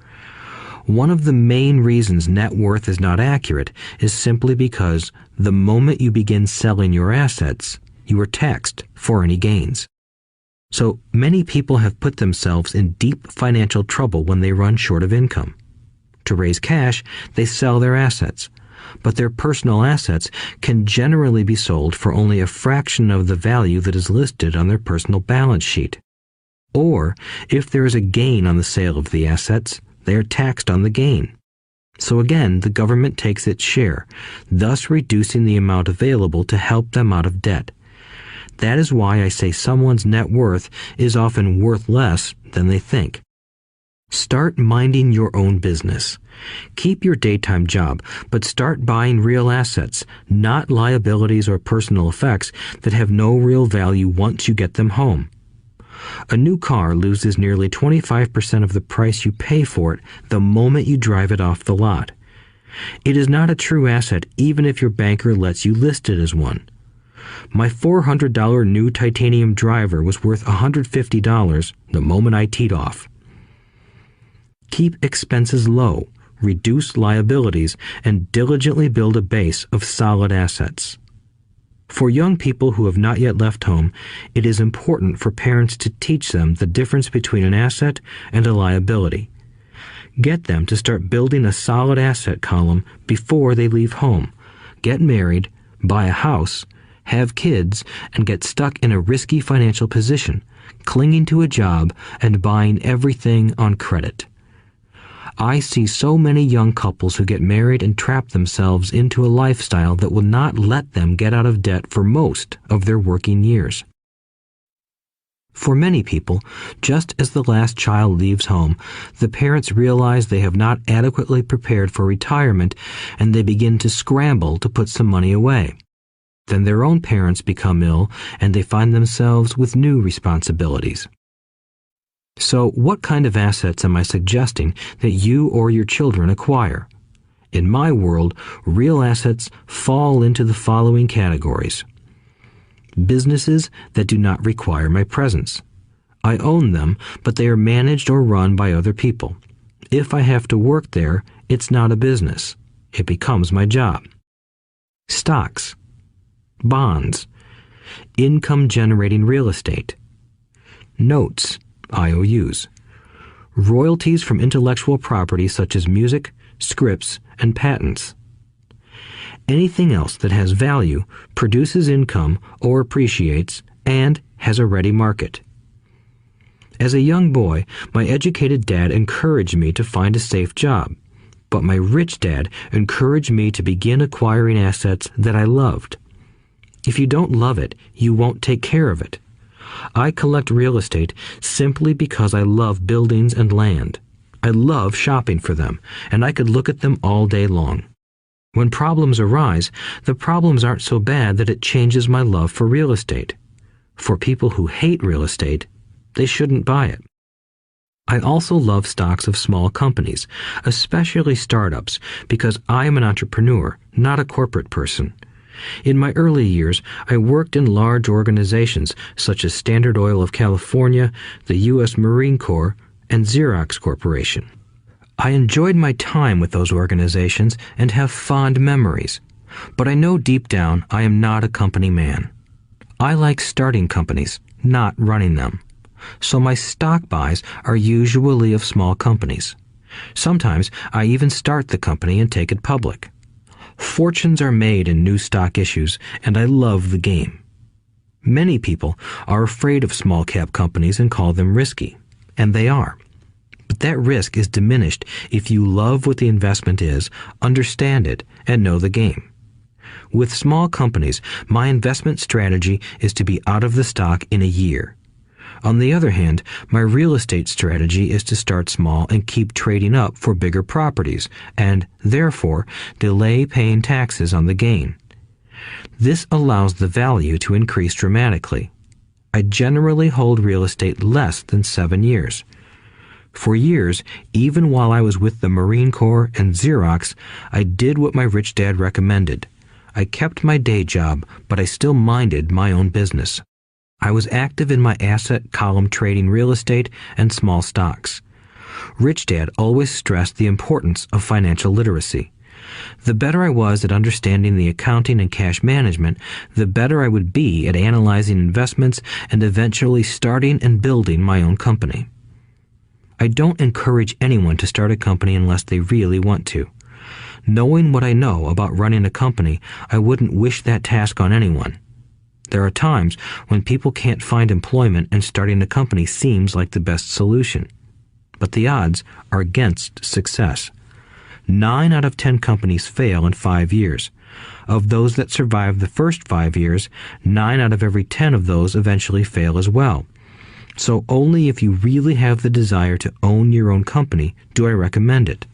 One of the main reasons net worth is not accurate is simply because the moment you begin selling your assets, you are taxed for any gains. So many people have put themselves in deep financial trouble when they run short of income. To raise cash, they sell their assets, but their personal assets can generally be sold for only a fraction of the value that is listed on their personal balance sheet. Or, if there is a gain on the sale of the assets, they are taxed on the gain. So again, the government takes its share, thus reducing the amount available to help them out of debt. That is why I say someone's net worth is often worth less than they think. Start minding your own business. Keep your daytime job, but start buying real assets, not liabilities or personal effects that have no real value once you get them home. A new car loses nearly 25% of the price you pay for it the moment you drive it off the lot. It is not a true asset even if your banker lets you list it as one. My $400 new titanium driver was worth $150 the moment I teed off. Keep expenses low. reduce liabilities, and diligently build a base of solid assets. For young people who have not yet left home, it is important for parents to teach them the difference between an asset and a liability. Get them to start building a solid asset column before they leave home, get married, buy a house, have kids, and get stuck in a risky financial position, clinging to a job and buying everything on credit. I see so many young couples who get married and trap themselves into a lifestyle that will not let them get out of debt for most of their working years. For many people, just as the last child leaves home, the parents realize they have not adequately prepared for retirement and they begin to scramble to put some money away. Then their own parents become ill and they find themselves with new responsibilities. So, what kind of assets am I suggesting that you or your children acquire? In my world, real assets fall into the following categories. Businesses that do not require my presence. I own them, but they are managed or run by other people. If I have to work there, it's not a business. It becomes my job. Stocks, bonds, income-generating real estate, notes, IOUs, royalties from intellectual property such as music, scripts, and patents. Anything else that has value, produces income, or appreciates, and has a ready market. As a young boy, my educated dad encouraged me to find a safe job, but my rich dad encouraged me to begin acquiring assets that I loved. If you don't love it, you won't take care of it. I collect real estate simply because I love buildings and land. I love shopping for them, and I could look at them all day long. When problems arise, the problems aren't so bad that it changes my love for real estate. For people who hate real estate, they shouldn't buy it. I also love stocks of small companies, especially startups, because I am an entrepreneur, not a corporate person. In my early years, I worked in large organizations such as Standard Oil of California, the U.S. Marine Corps, and Xerox Corporation. I enjoyed my time with those organizations and have fond memories, but I know deep down I am not a company man. I like starting companies, not running them. So my stock buys are usually of small companies. Sometimes I even start the company and take it public. Fortunes are made in new stock issues, and I love the game. Many people are afraid of small-cap companies and call them risky, and they are. But that risk is diminished if you love what the investment is, understand it, and know the game. With small companies, my investment strategy is to be out of the stock in a year. On the other hand, my real estate strategy is to start small and keep trading up for bigger properties, and, therefore, delay paying taxes on the gain. This allows the value to increase dramatically. I generally hold real estate less than 7 years. For years, even while I was with the Marine Corps and Xerox, I did what my rich dad recommended. I kept my day job, but I still minded my own business. I was active in my asset column trading real estate and small stocks. Rich Dad always stressed the importance of financial literacy. The better I was at understanding the accounting and cash management, the better I would be at analyzing investments and eventually starting and building my own company. I don't encourage anyone to start a company unless they really want to. Knowing what I know about running a company, I wouldn't wish that task on anyone. There are times when people can't find employment and starting a company seems like the best solution. But the odds are against success. 9 out of 10 companies fail in 5 years. Of those that survive the first 5 years, 9 out of every 10 of those eventually fail as well. So only if you really have the desire to own your own company do I recommend it.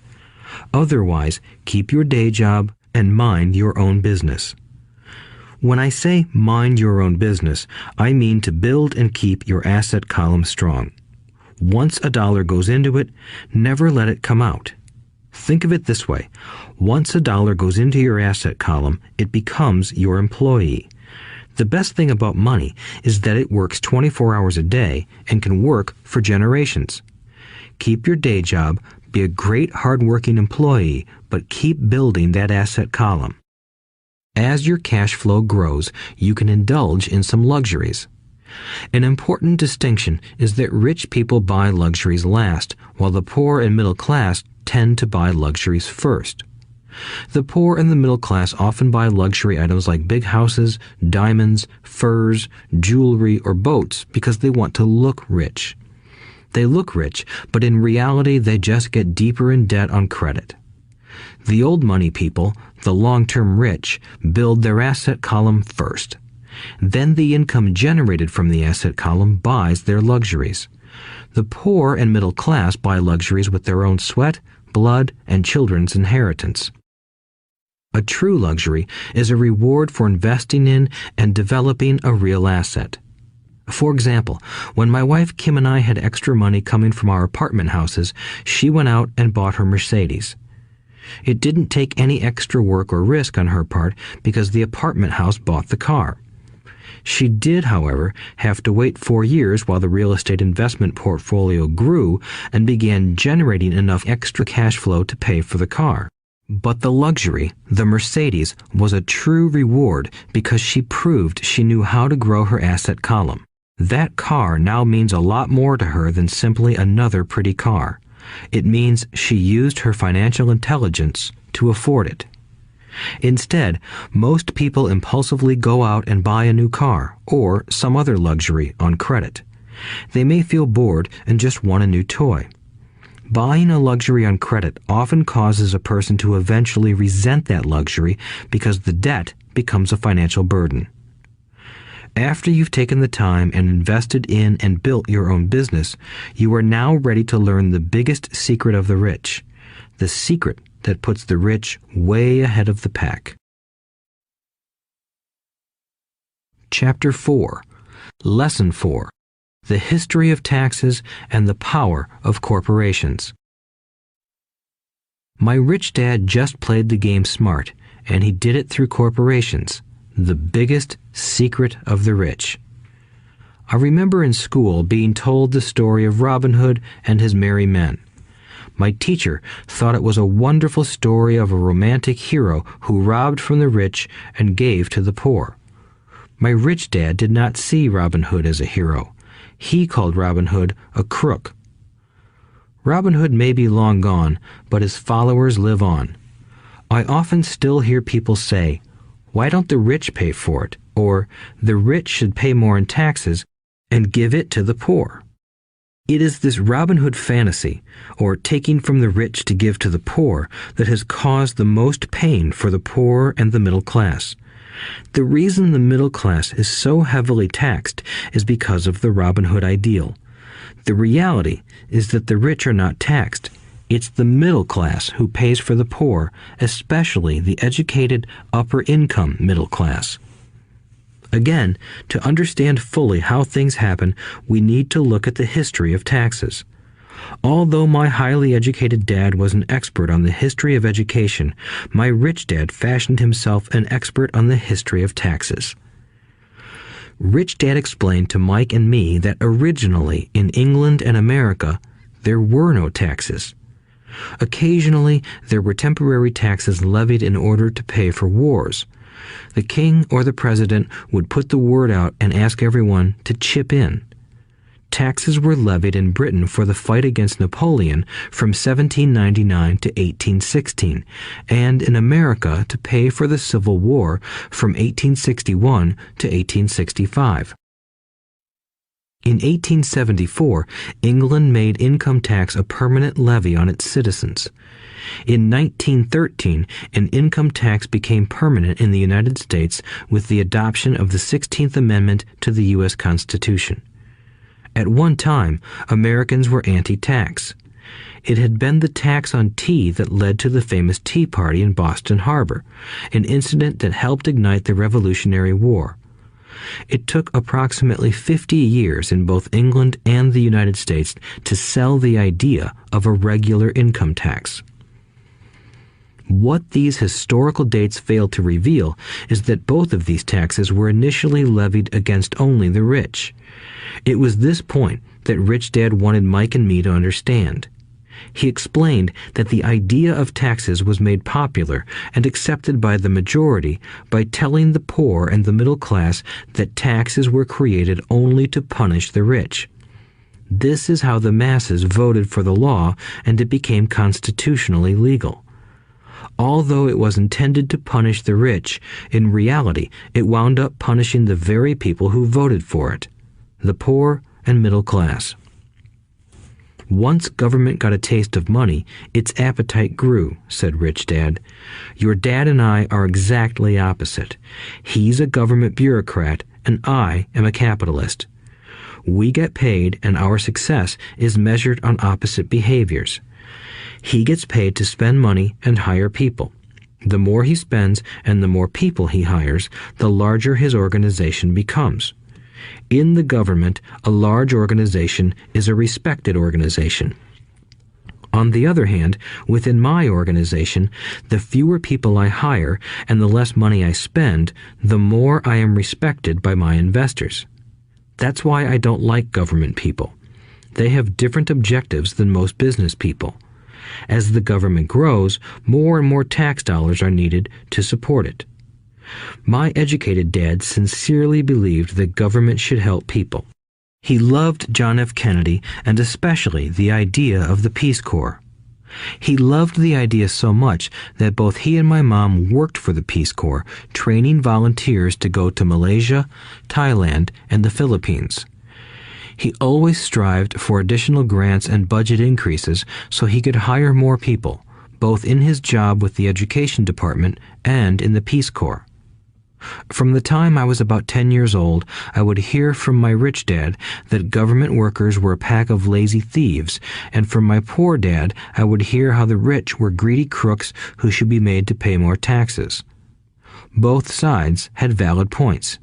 Otherwise, keep your day job and mind your own business. When I say mind your own business, I mean to build and keep your asset column strong. Once a dollar goes into it, never let it come out. Think of it this way. Once a dollar goes into your asset column, it becomes your employee. The best thing about money is that it works 24 hours a day and can work for generations. Keep your day job, Be a great hard-working employee, but keep building that asset column. As your cash flow grows, you can indulge in some luxuries. An important distinction is that rich people buy luxuries last, while the poor and middle class tend to buy luxuries first. The poor and the middle class often buy luxury items like big houses, diamonds, furs, jewelry, or boats because they want to look rich. They look rich, but in reality they just get deeper in debt on credit. The old money people, the long-term rich, build their asset column first. Then the income generated from the asset column buys their luxuries. The poor and middle class buy luxuries with their own sweat, blood, and children's inheritance. A true luxury is a reward for investing in and developing a real asset. For example, when my wife Kim and I had extra money coming from our apartment houses, she went out and bought her Mercedes. It didn't take any extra work or risk on her part because the apartment house bought the car. She did, however, have to wait 4 years while the real estate investment portfolio grew and began generating enough extra cash flow to pay for the car. But the luxury, the Mercedes, was a true reward because she proved she knew how to grow her asset column. That car now means a lot more to her than simply another pretty car. It means she used her financial intelligence to afford it. Instead, most people impulsively go out and buy a new car or some other luxury on credit. They may feel bored and just want a new toy. Buying a luxury on credit often causes a person to eventually resent that luxury because the debt becomes a financial burden. After you've taken the time and invested in and built your own business, you are now ready to learn the biggest secret of the rich, the secret that puts the rich way ahead of the pack. Chapter 4. Lesson 4. The History of Taxes and the Power of Corporations. My rich dad just played the game smart, and he did it through corporations, the biggest secret of the rich. I remember in school being told the story of Robin Hood and his merry men. My teacher thought it was a wonderful story of a romantic hero who robbed from the rich and gave to the poor. My rich dad did not see Robin Hood as a hero. He called Robin Hood a crook. Robin Hood may be long gone, but his followers live on. I often still hear people say, "Why don't the rich pay for it?" Or, "The rich should pay more in taxes and give it to the poor." It is this Robin Hood fantasy, or taking from the rich to give to the poor, that has caused the most pain for the poor and the middle class. The reason the middle class is so heavily taxed is because of the Robin Hood ideal. The reality is that the rich are not taxed. It's the middle class who pays for the poor, especially the educated, upper-income middle class. Again, to understand fully how things happen, we need to look at the history of taxes. Although my highly educated dad was an expert on the history of education, my rich dad fashioned himself an expert on the history of taxes. Rich Dad explained to Mike and me that originally in England and America, there were no taxes. Occasionally, there were temporary taxes levied in order to pay for wars. The king or the president would put the word out and ask everyone to chip in. Taxes were levied in Britain for the fight against Napoleon from 1799 to 1816, and in America to pay for the Civil War from 1861 to 1865. In 1874, England made income tax a permanent levy on its citizens. In 1913, an income tax became permanent in the United States with the adoption of the 16th Amendment to the U.S. Constitution. At one time, Americans were anti-tax. It had been the tax on tea that led to the famous Tea Party in Boston Harbor, an incident that helped ignite the Revolutionary War. It took approximately 50 years in both England and the United States to sell the idea of a regular income tax. What these historical dates fail to reveal is that both of these taxes were initially levied against only the rich. It was this point that Rich Dad wanted Mike and me to understand. He explained that the idea of taxes was made popular and accepted by the majority by telling the poor and the middle class that taxes were created only to punish the rich. This is how the masses voted for the law, and it became constitutionally legal. Although it was intended to punish the rich, in reality it wound up punishing the very people who voted for it, the poor and middle class. Once government got a taste of money, its appetite grew, said Rich Dad. Your dad and I are exactly opposite. He's a government bureaucrat, and I am a capitalist. We get paid, and our success is measured on opposite behaviors. He gets paid to spend money and hire people. The more he spends and the more people he hires, the larger his organization becomes. In the government, a large organization is a respected organization. On the other hand, within my organization, the fewer people I hire and the less money I spend, the more I am respected by my investors. That's why I don't like government people. They have different objectives than most business people. As the government grows, more and more tax dollars are needed to support it. My educated dad sincerely believed that government should help people. He loved John F. Kennedy and especially the idea of the Peace Corps. He loved the idea so much that both he and my mom worked for the Peace Corps, training volunteers to go to Malaysia, Thailand, and the Philippines. He always strived for additional grants and budget increases so he could hire more people, both in his job with the Education Department and in the Peace Corps. From the time I was about 10 years old, I would hear from my rich dad that government workers were a pack of lazy thieves, and from my poor dad, I would hear how the rich were greedy crooks who should be made to pay more taxes. Both sides had valid points.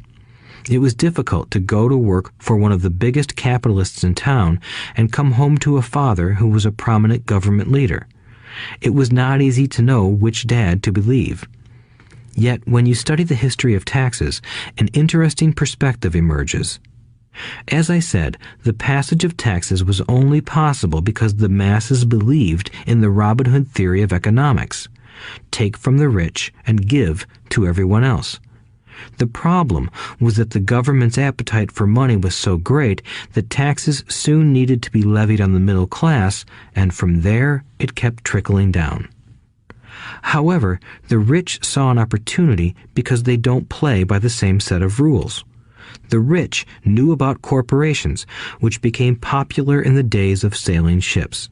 It was difficult to go to work for one of the biggest capitalists in town and come home to a father who was a prominent government leader. It was not easy to know which dad to believe. Yet, when you study the history of taxes, an interesting perspective emerges. As I said, the passage of taxes was only possible because the masses believed in the Robin Hood theory of economics. Take from the rich and give to everyone else. The problem was that the government's appetite for money was so great that taxes soon needed to be levied on the middle class, and from there it kept trickling down. However, the rich saw an opportunity because they don't play by the same set of rules. The rich knew about corporations, which became popular in the days of sailing ships.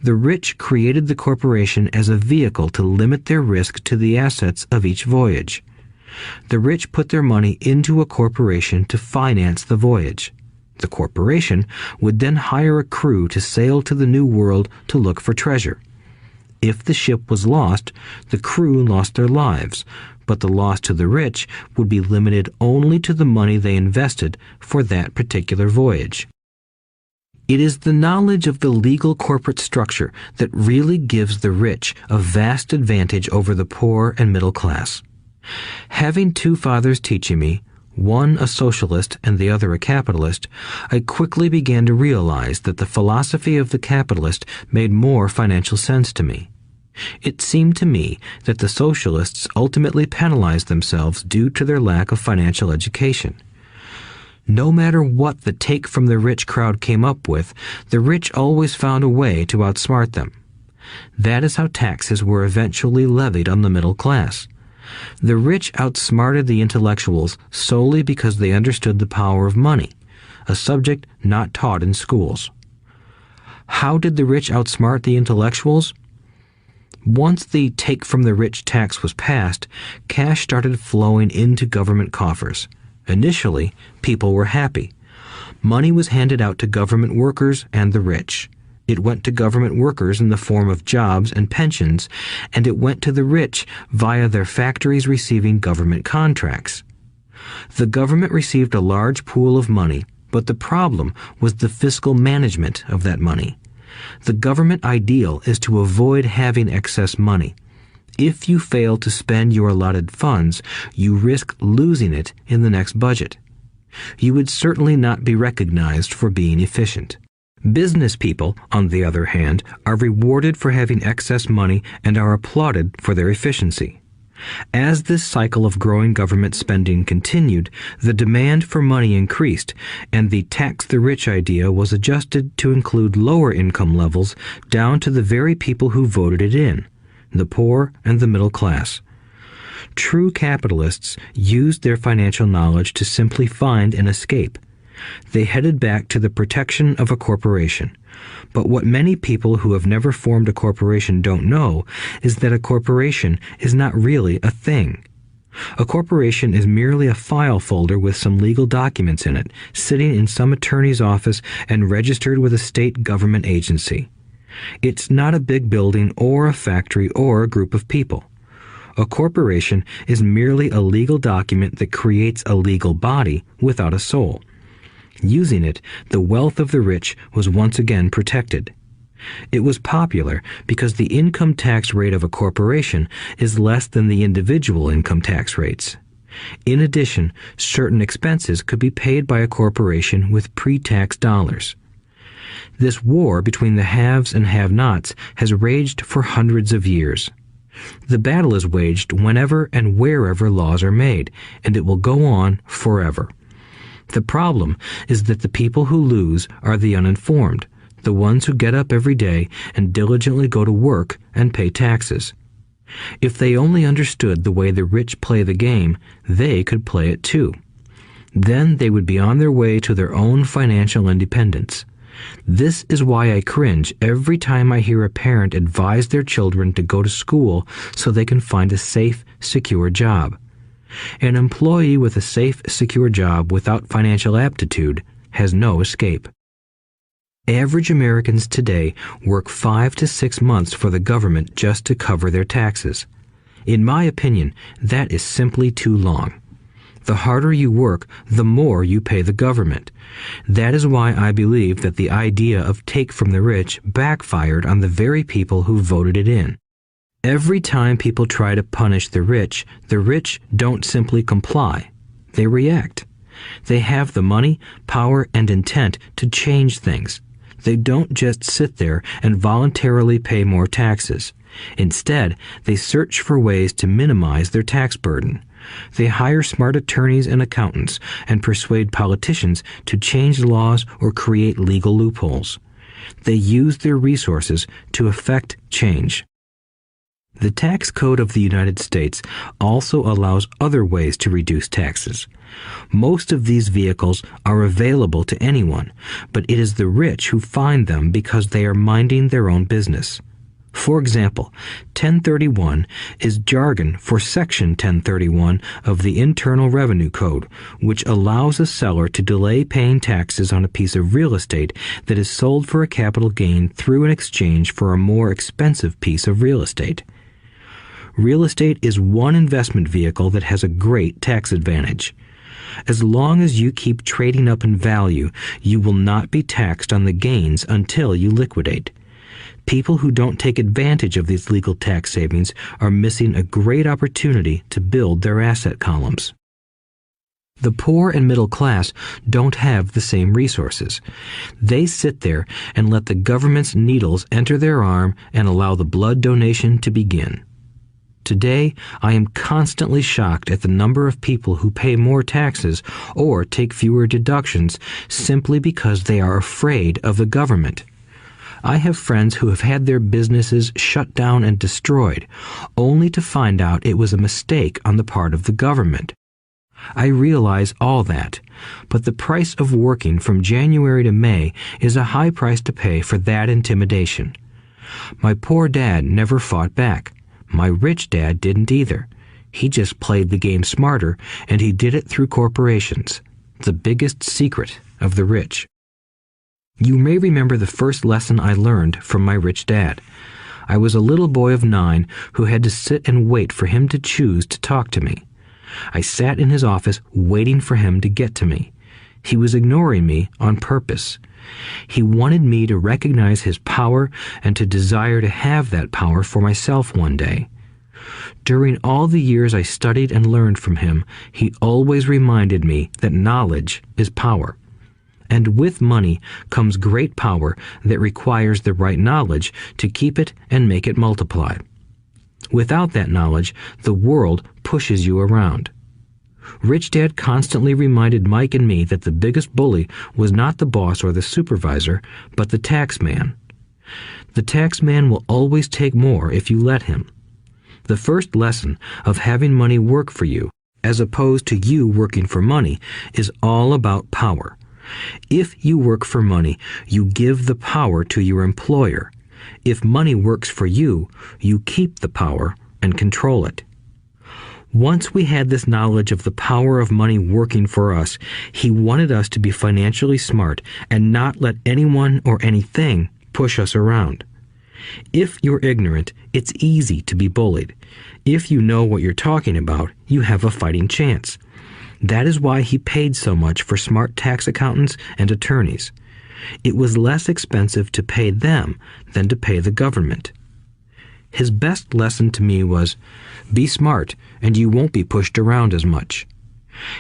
The rich created the corporation as a vehicle to limit their risk to the assets of each voyage. The rich put their money into a corporation to finance the voyage. The corporation would then hire a crew to sail to the New World to look for treasure. If the ship was lost, the crew lost their lives, but the loss to the rich would be limited only to the money they invested for that particular voyage. It is the knowledge of the legal corporate structure that really gives the rich a vast advantage over the poor and middle class. Having two fathers teaching me, one a socialist and the other a capitalist, I quickly began to realize that the philosophy of the capitalist made more financial sense to me. It seemed to me that the socialists ultimately penalized themselves due to their lack of financial education. No matter what the take from the rich crowd came up with, the rich always found a way to outsmart them. That is how taxes were eventually levied on the middle class. The rich outsmarted the intellectuals solely because they understood the power of money, a subject not taught in schools. How did the rich outsmart the intellectuals? Once the take from the rich tax was passed, cash started flowing into government coffers. Initially, people were happy. Money was handed out to government workers and the rich. It went to government workers in the form of jobs and pensions, and it went to the rich via their factories receiving government contracts. The government received a large pool of money, but the problem was the fiscal management of that money. The government ideal is to avoid having excess money. If you fail to spend your allotted funds, you risk losing it in the next budget. You would certainly not be recognized for being efficient. Business people, on the other hand, are rewarded for having excess money and are applauded for their efficiency. As this cycle of growing government spending continued, the demand for money increased, and the tax the rich idea was adjusted to include lower income levels down to the very people who voted it in, the poor and the middle class. True capitalists used their financial knowledge to simply find an escape. They headed back to the protection of a corporation. But what many people who have never formed a corporation don't know is that a corporation is not really a thing. A corporation is merely a file folder with some legal documents in it, sitting in some attorney's office and registered with a state government agency. It's not a big building or a factory or a group of people. A corporation is merely a legal document that creates a legal body without a soul. Using it, the wealth of the rich was once again protected. It was popular because the income tax rate of a corporation is less than the individual income tax rates. In addition, certain expenses could be paid by a corporation with pre-tax dollars. This war between the haves and have-nots has raged for hundreds of years. The battle is waged whenever and wherever laws are made, and it will go on forever. The problem is that the people who lose are the uninformed, the ones who get up every day and diligently go to work and pay taxes. If they only understood the way the rich play the game, they could play it too. Then they would be on their way to their own financial independence. This is why I cringe every time I hear a parent advise their children to go to school so they can find a safe, secure job. An employee with a safe, secure job without financial aptitude has no escape. Average Americans today work 5 to 6 months for the government just to cover their taxes. In my opinion, that is simply too long. The harder you work, the more you pay the government. That is why I believe that the idea of take from the rich backfired on the very people who voted it in. Every time people try to punish the rich don't simply comply. They react. They have the money, power, and intent to change things. They don't just sit there and voluntarily pay more taxes. Instead, they search for ways to minimize their tax burden. They hire smart attorneys and accountants and persuade politicians to change laws or create legal loopholes. They use their resources to effect change. The tax code of the United States also allows other ways to reduce taxes. Most of these vehicles are available to anyone, but it is the rich who find them because they are minding their own business. For example, 1031 is jargon for Section 1031 of the Internal Revenue Code, which allows a seller to delay paying taxes on a piece of real estate that is sold for a capital gain through an exchange for a more expensive piece of real estate. Real estate is one investment vehicle that has a great tax advantage. As long as you keep trading up in value, you will not be taxed on the gains until you liquidate. People who don't take advantage of these legal tax savings are missing a great opportunity to build their asset columns. The poor and middle class don't have the same resources. They sit there and let the government's needles enter their arm and allow the blood donation to begin. Today, I am constantly shocked at the number of people who pay more taxes or take fewer deductions simply because they are afraid of the government. I have friends who have had their businesses shut down and destroyed, only to find out it was a mistake on the part of the government. I realize all that, but the price of working from January to May is a high price to pay for that intimidation. My poor dad never fought back. My rich dad didn't either. He just played the game smarter, and he did it through corporations, the biggest secret of the rich. You may remember the first lesson I learned from my rich dad. I was a little boy of 9 who had to sit and wait for him to choose to talk to me. I sat in his office waiting for him to get to me. He was ignoring me on purpose. He wanted me to recognize his power and to desire to have that power for myself one day. During all the years I studied and learned from him, he always reminded me that knowledge is power. and with money comes great power that requires the right knowledge to keep it and make it multiply. Without that knowledge, the world pushes you around. Rich Dad constantly reminded Mike and me that the biggest bully was not the boss or the supervisor, but the tax man. The tax man will always take more if you let him. The first lesson of having money work for you, as opposed to you working for money, is all about power. If you work for money, you give the power to your employer. If money works for you, you keep the power and control it. Once we had this knowledge of the power of money working for us, he wanted us to be financially smart and not let anyone or anything push us around. If you're ignorant, it's easy to be bullied. If you know what you're talking about, you have a fighting chance. That is why he paid so much for smart tax accountants and attorneys. It was less expensive to pay them than to pay the government. His best lesson to me was, be smart and you won't be pushed around as much.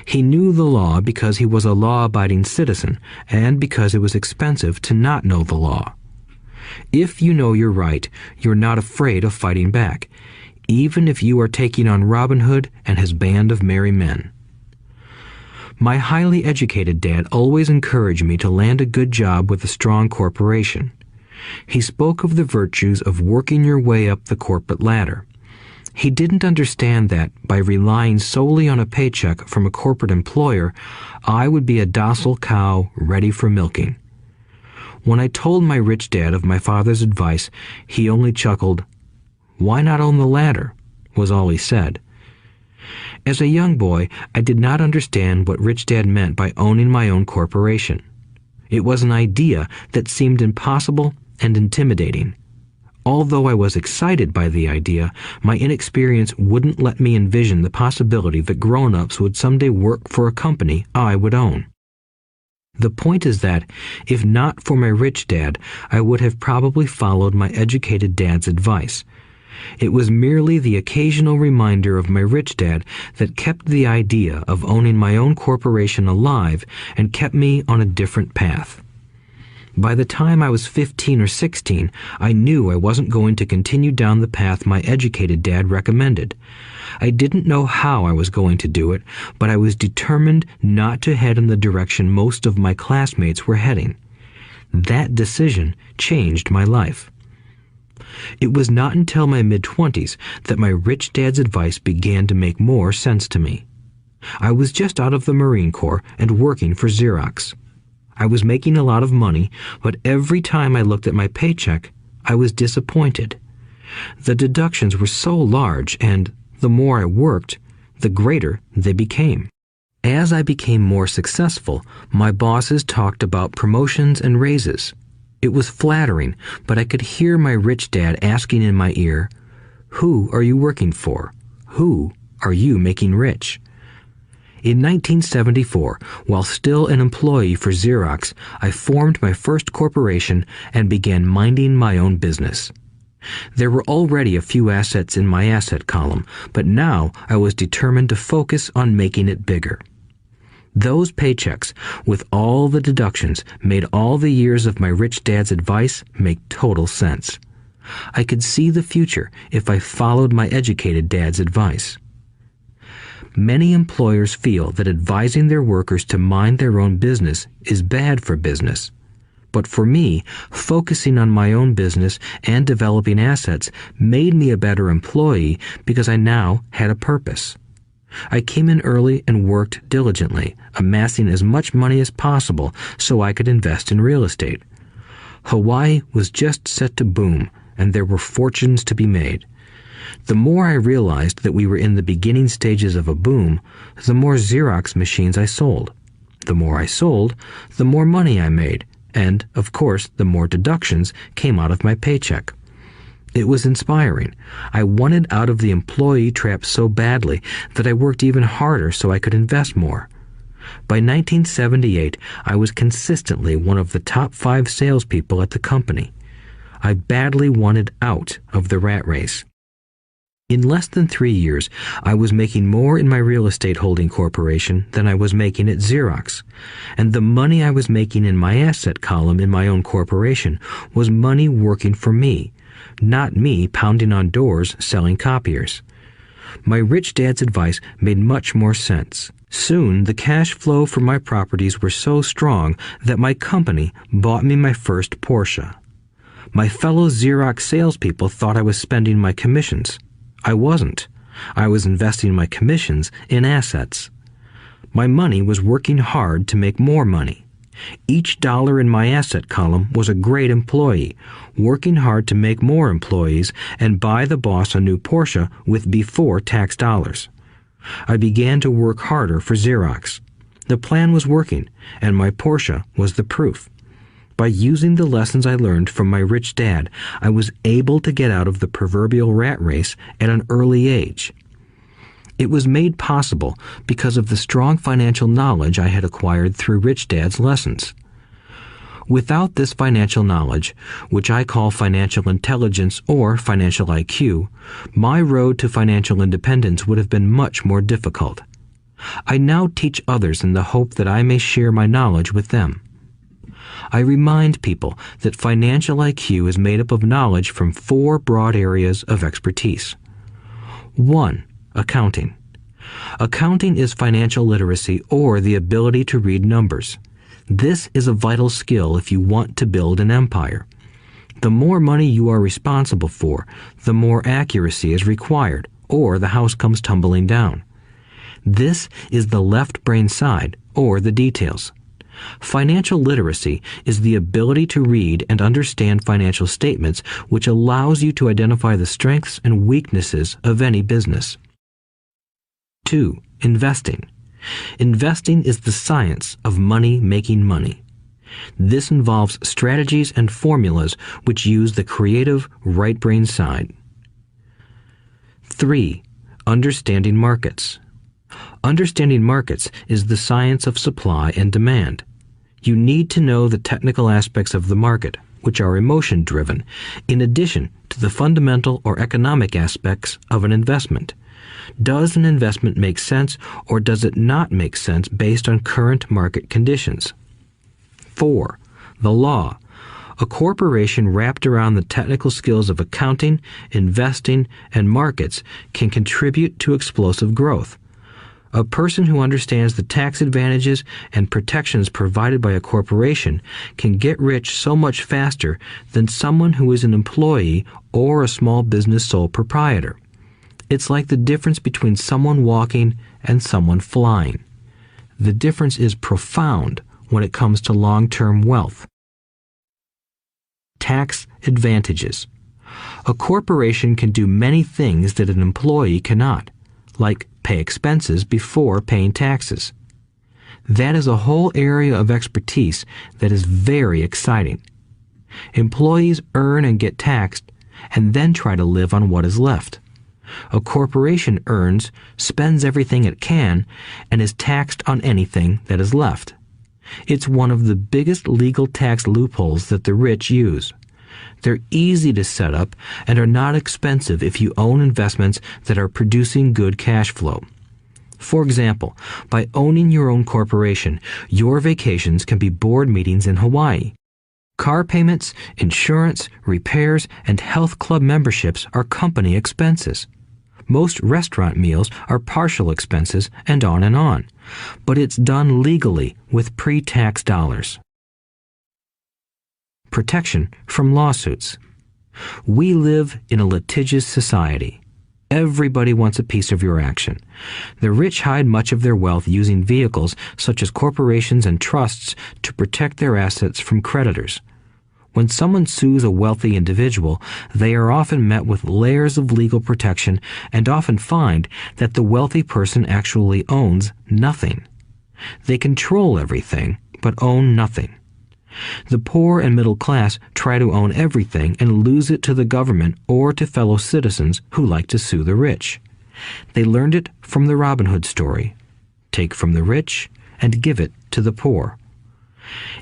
He knew the law because he was a law-abiding citizen and because it was expensive to not know the law. If you know you're right, you're not afraid of fighting back, even if you are taking on Robin Hood and his band of merry men. My highly educated dad always encouraged me to land a good job with a strong corporation. He spoke of the virtues of working your way up the corporate ladder. He didn't understand that, by relying solely on a paycheck from a corporate employer, I would be a docile cow ready for milking. When I told my rich dad of my father's advice, he only chuckled. "Why not own the ladder?" was all he said. As a young boy, I did not understand what Rich Dad meant by owning my own corporation. It was an idea that seemed impossible and intimidating. Although I was excited by the idea, my inexperience wouldn't let me envision the possibility that grown-ups would someday work for a company I would own. The point is that, if not for my rich dad, I would have probably followed my educated dad's advice. It was merely the occasional reminder of my rich dad that kept the idea of owning my own corporation alive and kept me on a different path. By the time I was 15 or 16, I knew I wasn't going to continue down the path my educated dad recommended. I didn't know how I was going to do it, but I was determined not to head in the direction most of my classmates were heading. That decision changed my life. It was not until my mid-20s that my rich dad's advice began to make more sense to me. I was just out of the Marine Corps and working for Xerox. I was making a lot of money, but every time I looked at my paycheck, I was disappointed. The deductions were so large, and the more I worked, the greater they became. As I became more successful, my bosses talked about promotions and raises. It was flattering, but I could hear my rich dad asking in my ear, "Who are you working for? Who are you making rich?" In 1974, while still an employee for Xerox, I formed my first corporation and began minding my own business. There were already a few assets in my asset column, but now I was determined to focus on making it bigger. Those paychecks, with all the deductions, made all the years of my rich dad's advice make total sense. I could see the future if I followed my educated dad's advice. Many employers feel that advising their workers to mind their own business is bad for business. But for me, focusing on my own business and developing assets made me a better employee because I now had a purpose. I came in early and worked diligently, amassing as much money as possible so I could invest in real estate. Hawaii was just set to boom, and there were fortunes to be made. The more I realized that we were in the beginning stages of a boom, the more Xerox machines I sold. The more I sold, the more money I made, and, of course, the more deductions came out of my paycheck. It was inspiring. I wanted out of the employee trap so badly that I worked even harder so I could invest more. By 1978, I was consistently one of the top 5 salespeople at the company. I badly wanted out of the rat race. In less than 3 years, I was making more in my real estate holding corporation than I was making at Xerox, and the money I was making in my asset column in my own corporation was money working for me, not me pounding on doors selling copiers. My rich dad's advice made much more sense. Soon, the cash flow from my properties were so strong that my company bought me my first Porsche. My fellow Xerox salespeople thought I was spending my commissions. I wasn't. I was investing my commissions in assets. My money was working hard to make more money. Each dollar in my asset column was a great employee, working hard to make more employees and buy the boss a new Porsche with before tax dollars. I began to work harder for Xerox. The plan was working, and my Porsche was the proof. By using the lessons I learned from my rich dad, I was able to get out of the proverbial rat race at an early age. It was made possible because of the strong financial knowledge I had acquired through Rich Dad's lessons. Without this financial knowledge, which I call financial intelligence or financial IQ, my road to financial independence would have been much more difficult. I now teach others in the hope that I may share my knowledge with them. I remind people that financial IQ is made up of knowledge from 4 broad areas of expertise. 1. Accounting. Accounting is financial literacy or the ability to read numbers. This is a vital skill if you want to build an empire. The more money you are responsible for, the more accuracy is required, or the house comes tumbling down. This is the left brain side, or the details. Financial literacy is the ability to read and understand financial statements, which allows you to identify the strengths and weaknesses of any business. 2. Investing. Investing is the science of money making money. This involves strategies and formulas which use the creative right brain side. 3. Understanding markets. Understanding markets is the science of supply and demand. You need to know the technical aspects of the market, which are emotion-driven, in addition to the fundamental or economic aspects of an investment. Does an investment make sense or does it not make sense based on current market conditions? 4. The law. A corporation wrapped around the technical skills of accounting, investing, and markets can contribute to explosive growth. A person who understands the tax advantages and protections provided by a corporation can get rich so much faster than someone who is an employee or a small business sole proprietor. It's like the difference between someone walking and someone flying. The difference is profound when it comes to long-term wealth. Tax advantages. A corporation can do many things that an employee cannot, like pay expenses before paying taxes. That is a whole area of expertise that is very exciting. Employees earn and get taxed, and then try to live on what is left. A corporation earns, spends everything it can, and is taxed on anything that is left. It's one of the biggest legal tax loopholes that the rich use. They're easy to set up and are not expensive if you own investments that are producing good cash flow. For example, by owning your own corporation, your vacations can be board meetings in Hawaii. Car payments, insurance, repairs, and health club memberships are company expenses. Most restaurant meals are partial expenses and on. But it's done legally with pre-tax dollars. Protection from lawsuits. We live in a litigious society. Everybody wants a piece of your action. The rich hide much of their wealth using vehicles such as corporations and trusts to protect their assets from creditors. When someone sues a wealthy individual, they are often met with layers of legal protection and often find that the wealthy person actually owns nothing. They control everything, but own nothing. The poor and middle class try to own everything and lose it to the government or to fellow citizens who like to sue the rich. They learned it from the Robin Hood story. Take from the rich and give it to the poor.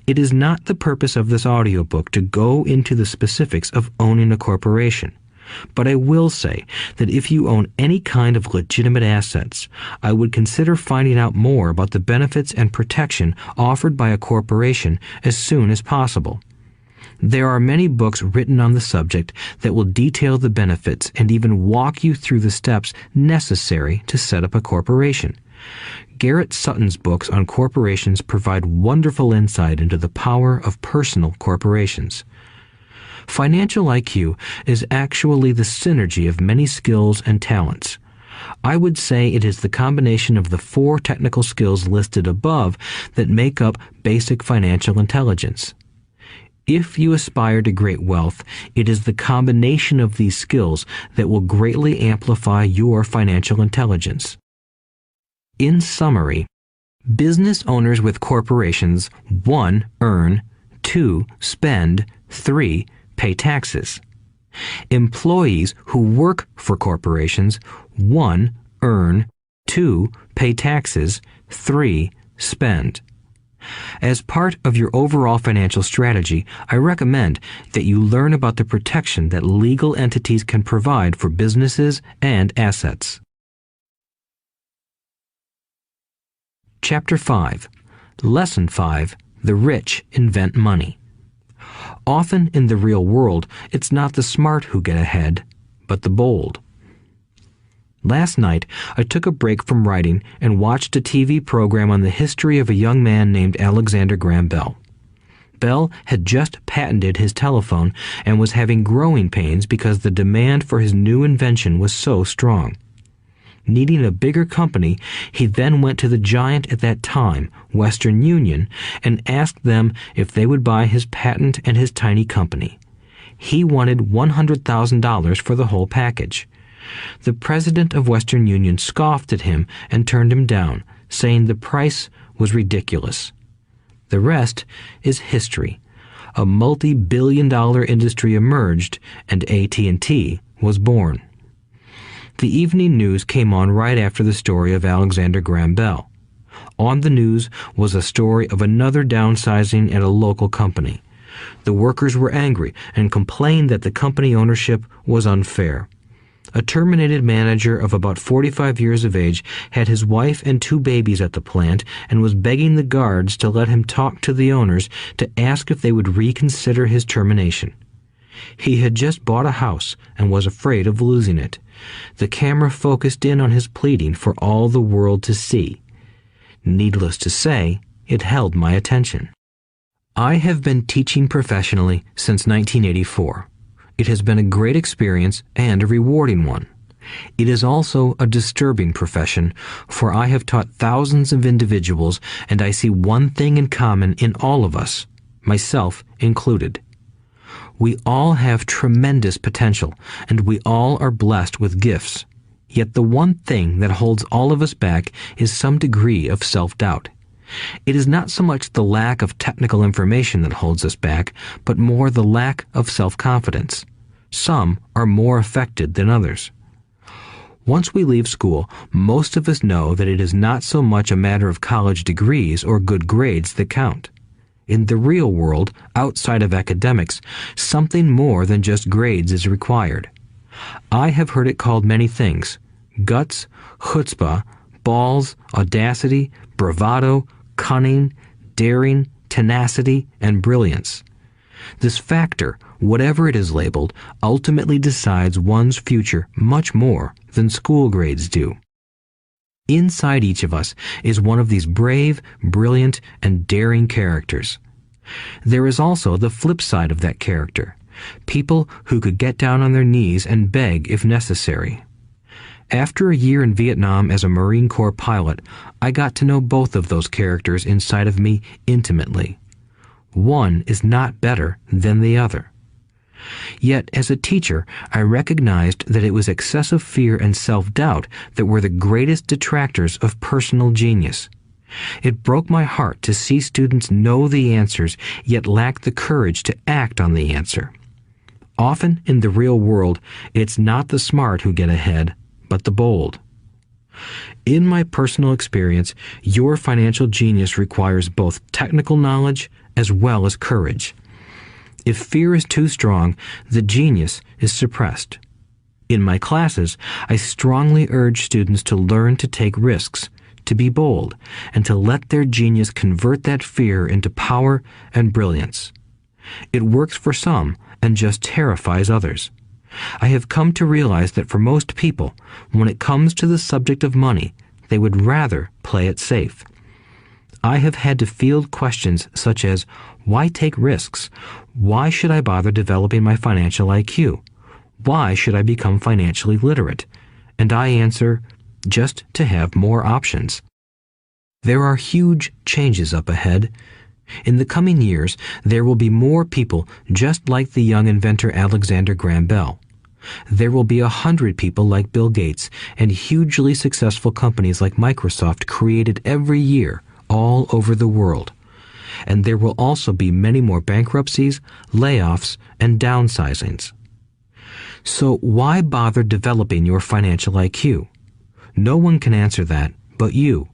It is not the purpose of this audiobook to go into the specifics of owning a corporation. But I will say that if you own any kind of legitimate assets, I would consider finding out more about the benefits and protection offered by a corporation as soon as possible. There are many books written on the subject that will detail the benefits and even walk you through the steps necessary to set up a corporation. Garrett Sutton's books on corporations provide wonderful insight into the power of personal corporations. Financial IQ is actually the synergy of many skills and talents. I would say it is the combination of the 4 technical skills listed above that make up basic financial intelligence. If you aspire to great wealth, it is the combination of these skills that will greatly amplify your financial intelligence. In summary, business owners with corporations 1. Earn, 2. Spend, 3. Pay taxes. Employees who work for corporations 1. Earn, 2. Pay taxes, 3. Spend. As part of your overall financial strategy, I recommend that you learn about the protection that legal entities can provide for businesses and assets. Chapter 5. Lesson 5. The rich invent money. Often in the real world, it's not the smart who get ahead, but the bold. Last night, I took a break from writing and watched a TV program on the history of a young man named Alexander Graham Bell. Bell had just patented his telephone and was having growing pains because the demand for his new invention was so strong. Needing a bigger company, he then went to the giant at that time, Western Union, and asked them if they would buy his patent and his tiny company. He wanted $100,000 for the whole package. The president of Western Union scoffed at him and turned him down, saying the price was ridiculous. The rest is history. A multi-billion-dollar industry emerged, and AT&T was born. The evening news came on right after the story of Alexander Graham Bell. On the news was a story of another downsizing at a local company. The workers were angry and complained that the company ownership was unfair. A terminated manager of about 45 years of age had his wife and 2 babies at the plant and was begging the guards to let him talk to the owners to ask if they would reconsider his termination. He had just bought a house and was afraid of losing it. The camera focused in on his pleading for all the world to see. Needless to say, it held my attention. I have been teaching professionally since 1984. It has been a great experience and a rewarding one. It is also a disturbing profession, for I have taught thousands of individuals and I see one thing in common in all of us, myself included. We all have tremendous potential, and we all are blessed with gifts. Yet the one thing that holds all of us back is some degree of self-doubt. It is not so much the lack of technical information that holds us back, but more the lack of self-confidence. Some are more affected than others. Once we leave school, most of us know that it is not so much a matter of college degrees or good grades that count. In the real world, outside of academics, something more than just grades is required. I have heard it called many things: guts, chutzpah, balls, audacity, bravado, cunning, daring, tenacity, and brilliance. This factor, whatever it is labeled, ultimately decides one's future much more than school grades do. Inside each of us is one of these brave, brilliant, and daring characters. There is also the flip side of that character, people who could get down on their knees and beg if necessary. After a year in Vietnam as a Marine Corps pilot, I got to know both of those characters inside of me intimately. One is not better than the other. Yet, as a teacher, I recognized that it was excessive fear and self-doubt that were the greatest detractors of personal genius. It broke my heart to see students know the answers, yet lack the courage to act on the answer. Often in the real world, it's not the smart who get ahead, but the bold. In my personal experience, your financial genius requires both technical knowledge as well as courage. If fear is too strong, the genius is suppressed. In my classes, I strongly urge students to learn to take risks, to be bold, and to let their genius convert that fear into power and brilliance. It works for some and just terrifies others. I have come to realize that for most people, when it comes to the subject of money, they would rather play it safe. I have had to field questions such as, why take risks? Why should I bother developing my financial IQ? Why should I become financially literate? And I answer, just to have more options. There are huge changes up ahead. In the coming years, there will be more people just like the young inventor Alexander Graham Bell. There will be 100 people like Bill Gates and hugely successful companies like Microsoft created every year all over the world. And there will also be many more bankruptcies, layoffs, and downsizings. So why bother developing your financial IQ? No one can answer that but you.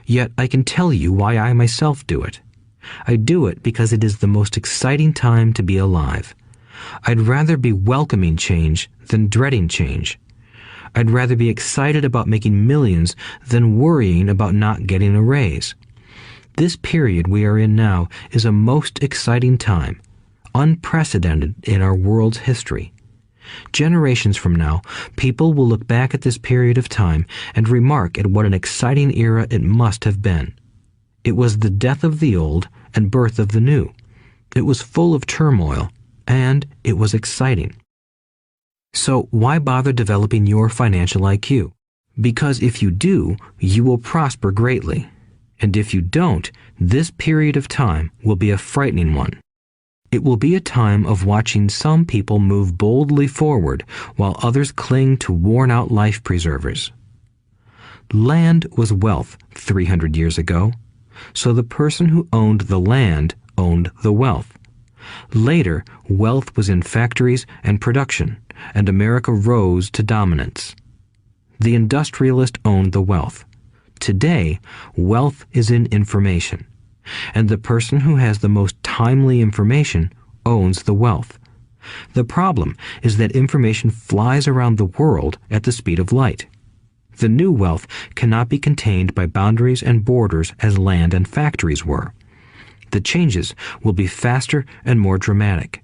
Yet I can tell you why I myself do it. I do it because it is the most exciting time to be alive. I'd rather be welcoming change than dreading change. I'd rather be excited about making millions than worrying about not getting a raise. This period we are in now is a most exciting time, unprecedented in our world's history. Generations from now, people will look back at this period of time and remark at what an exciting era it must have been. It was the death of the old and birth of the new. It was full of turmoil, and it was exciting. So why bother developing your financial IQ? Because if you do, you will prosper greatly. And if you don't, this period of time will be a frightening one. It will be a time of watching some people move boldly forward while others cling to worn-out life preservers. Land was wealth 300 years ago, so the person who owned the land owned the wealth. Later, wealth was in factories and production, and America rose to dominance. The industrialist owned the wealth. Today, wealth is in information, and the person who has the most timely information owns the wealth. The problem is that information flies around the world at the speed of light. The new wealth cannot be contained by boundaries and borders as land and factories were. The changes will be faster and more dramatic.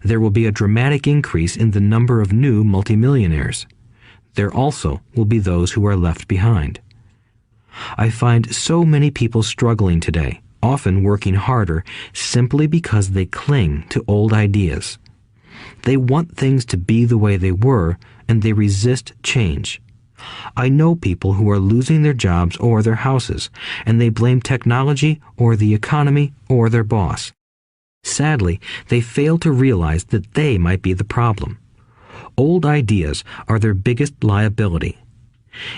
There will be a dramatic increase in the number of new multimillionaires. There also will be those who are left behind. I find so many people struggling today, often working harder, simply because they cling to old ideas. They want things to be the way they were, and they resist change. I know people who are losing their jobs or their houses, and they blame technology or the economy or their boss. Sadly, they fail to realize that they might be the problem. Old ideas are their biggest liability.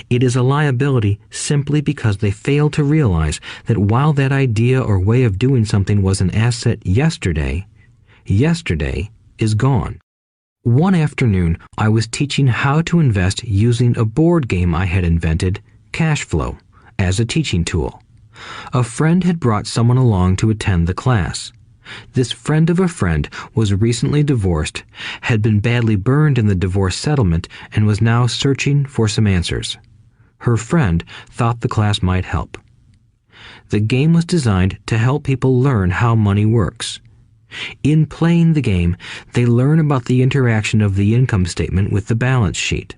It is a liability simply because they fail to realize that while that idea or way of doing something was an asset yesterday, yesterday is gone. One afternoon, I was teaching how to invest using a board game I had invented, Cash Flow, as a teaching tool. A friend had brought someone along to attend the class. This friend of a friend was recently divorced, had been badly burned in the divorce settlement, and was now searching for some answers. Her friend thought the class might help. The game was designed to help people learn how money works. In playing the game, they learn about the interaction of the income statement with the balance sheet.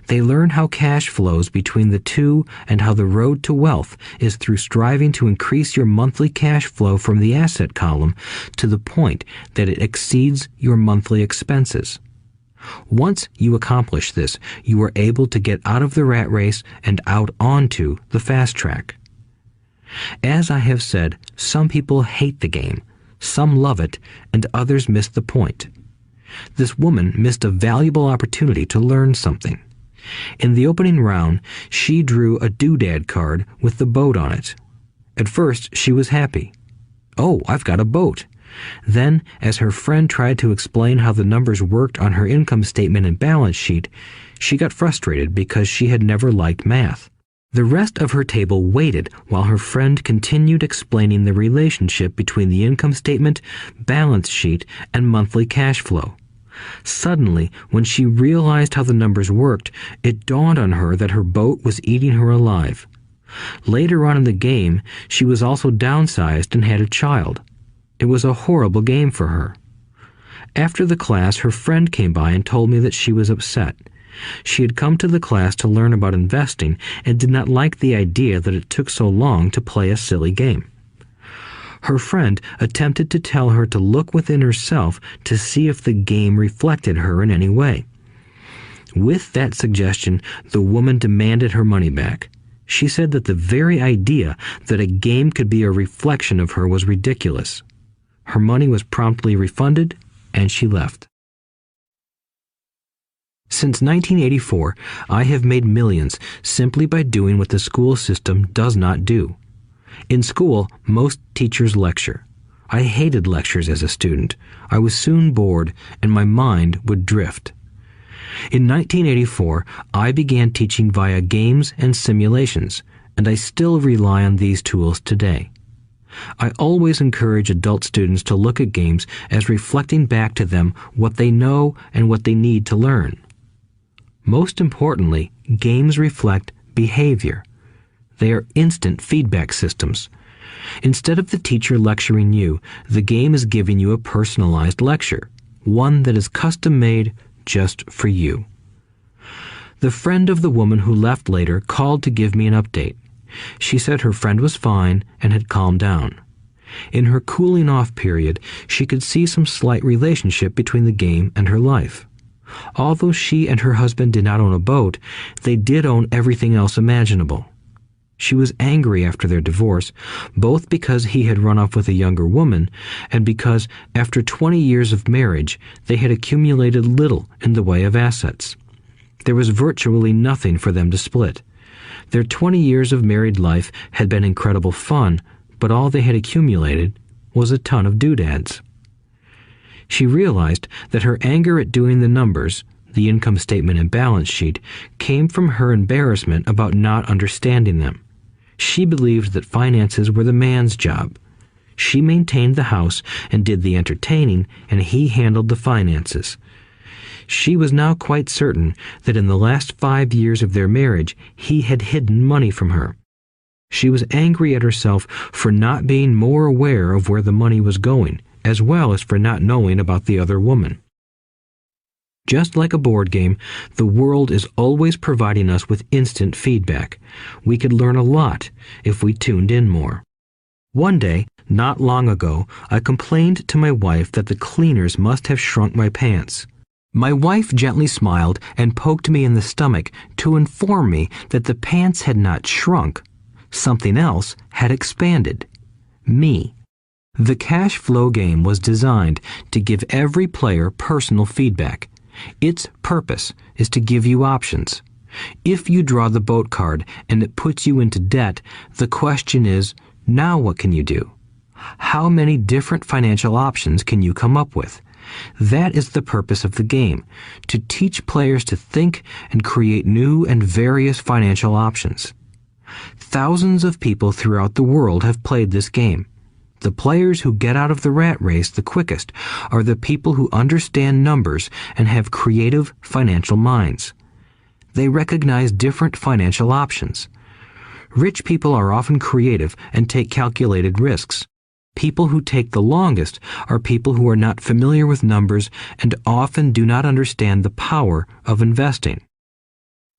They learn how cash flows between the two and how the road to wealth is through striving to increase your monthly cash flow from the asset column to the point that it exceeds your monthly expenses. Once you accomplish this, you are able to get out of the rat race and out onto the fast track. As I have said, some people hate the game, some love it, and others miss the point. This woman missed a valuable opportunity to learn something. In the opening round, she drew a doodad card with the boat on it. At first, she was happy. "Oh, I've got a boat." Then, as her friend tried to explain how the numbers worked on her income statement and balance sheet, she got frustrated because she had never liked math. The rest of her table waited while her friend continued explaining the relationship between the income statement, balance sheet, and monthly cash flow. Suddenly, when she realized how the numbers worked, it dawned on her that her boat was eating her alive. Later on in the game, she was also downsized and had a child. It was a horrible game for her. After the class, her friend came by and told me that she was upset. She had come to the class to learn about investing and did not like the idea that it took so long to play a silly game. Her friend attempted to tell her to look within herself to see if the game reflected her in any way. With that suggestion, the woman demanded her money back. She said that the very idea that a game could be a reflection of her was ridiculous. Her money was promptly refunded, and she left. Since 1984, I have made millions simply by doing what the school system does not do. In school, most teachers lecture. I hated lectures as a student. I was soon bored, and my mind would drift. In 1984, I began teaching via games and simulations, and I still rely on these tools today. I always encourage adult students to look at games as reflecting back to them what they know and what they need to learn. Most importantly, games reflect behavior. They are instant feedback systems. Instead of the teacher lecturing you, the game is giving you a personalized lecture, one that is custom-made just for you. The friend of the woman who left later called to give me an update. She said her friend was fine and had calmed down. In her cooling off period, she could see some slight relationship between the game and her life. Although she and her husband did not own a boat, they did own everything else imaginable. She was angry after their divorce, both because he had run off with a younger woman and because, after 20 years of marriage, they had accumulated little in the way of assets. There was virtually nothing for them to split. Their 20 years of married life had been incredible fun, but all they had accumulated was a ton of doodads. She realized that her anger at doing the numbers, the income statement and balance sheet, came from her embarrassment about not understanding them. She believed that finances were the man's job. She maintained the house and did the entertaining, and he handled the finances. She was now quite certain that in the last 5 years of their marriage, he had hidden money from her. She was angry at herself for not being more aware of where the money was going, as well as for not knowing about the other woman. Just like a board game, the world is always providing us with instant feedback. We could learn a lot if we tuned in more. One day, not long ago, I complained to my wife that the cleaners must have shrunk my pants. My wife gently smiled and poked me in the stomach to inform me that the pants had not shrunk. Something else had expanded. Me. The cash flow game was designed to give every player personal feedback. Its purpose is to give you options. If you draw the boat card and it puts you into debt, the question is, now what can you do? How many different financial options can you come up with? That is the purpose of the game, to teach players to think and create new and various financial options. Thousands of people throughout the world have played this game. The players who get out of the rat race the quickest are the people who understand numbers and have creative financial minds. They recognize different financial options. Rich people are often creative and take calculated risks. People who take the longest are people who are not familiar with numbers and often do not understand the power of investing.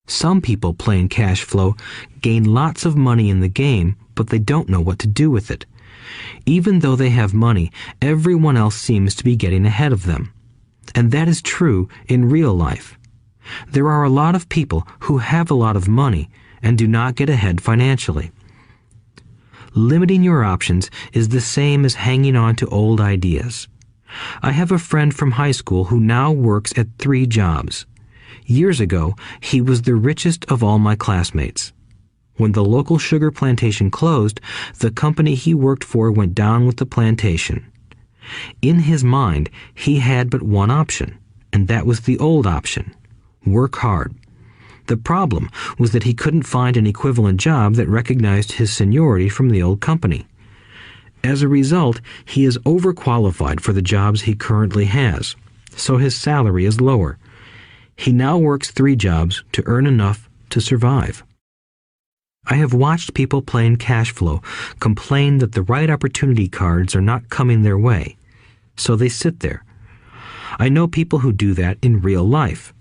Some people playing cash flow gain lots of money in the game, but they don't know what to do with it. Even though they have money, everyone else seems to be getting ahead of them. And that is true in real life. There are a lot of people who have a lot of money and do not get ahead financially. Limiting your options is the same as hanging on to old ideas. I have a friend from high school who now works at 3 jobs. Years ago, he was the richest of all my classmates. When the local sugar plantation closed, the company he worked for went down with the plantation. In his mind, he had but one option, and that was the old option: work hard. The problem was that he couldn't find an equivalent job that recognized his seniority from the old company. As a result, he is overqualified for the jobs he currently has. so his salary is lower. He now works 3 jobs to earn enough to survive. I have watched people playing cash flow complain that the right opportunity cards are not coming their way, so they sit there. I know people who do that in real life.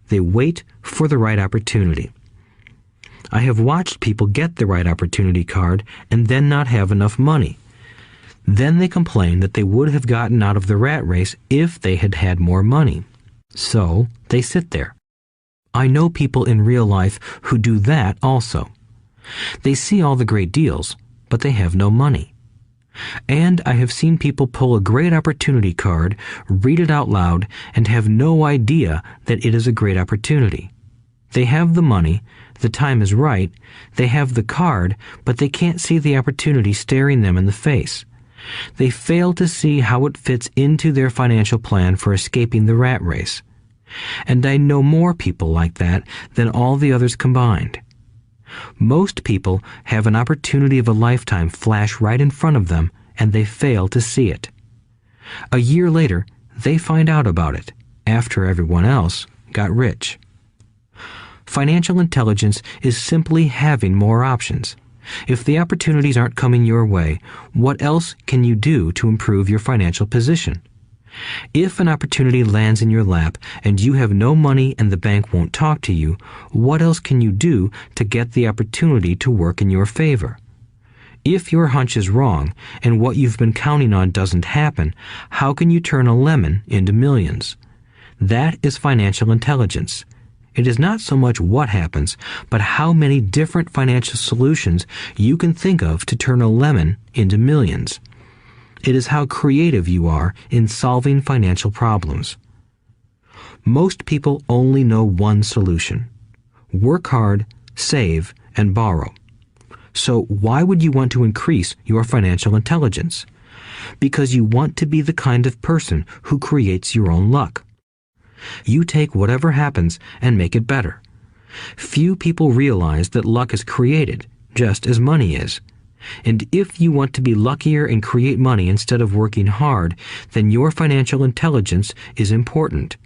They wait for the right opportunity. I have watched people get the right opportunity card and then not have enough money. Then they complain that they would have gotten out of the rat race if they had had more money. So they sit there. I know people in real life who do that also. They see all the great deals, but they have no money. And I have seen people pull a great opportunity card, read it out loud, and have no idea that it is a great opportunity. They have the money, the time is right, they have the card, but they can't see the opportunity staring them in the face. They fail to see how it fits into their financial plan for escaping the rat race. And I know more people like that than all the others combined. Most people have an opportunity of a lifetime flash right in front of them, and they fail to see it. A year later, they find out about it, after everyone else got rich. Financial intelligence is simply having more options. If the opportunities aren't coming your way, what else can you do to improve your financial position? If an opportunity lands in your lap and you have no money and the bank won't talk to you, what else can you do to get the opportunity to work in your favor? If your hunch is wrong and what you've been counting on doesn't happen, how can you turn a lemon into millions? That is financial intelligence. It is not so much what happens, but how many different financial solutions you can think of to turn a lemon into millions. It is how creative you are in solving financial problems. Most people only know one solution: work hard, save, and borrow. So why would you want to increase your financial intelligence? Because you want to be the kind of person who creates your own luck. You take whatever happens and make it better. Few people realize that luck is created, just as money is. And if you want to be luckier and create money instead of working hard, then your financial intelligence is important.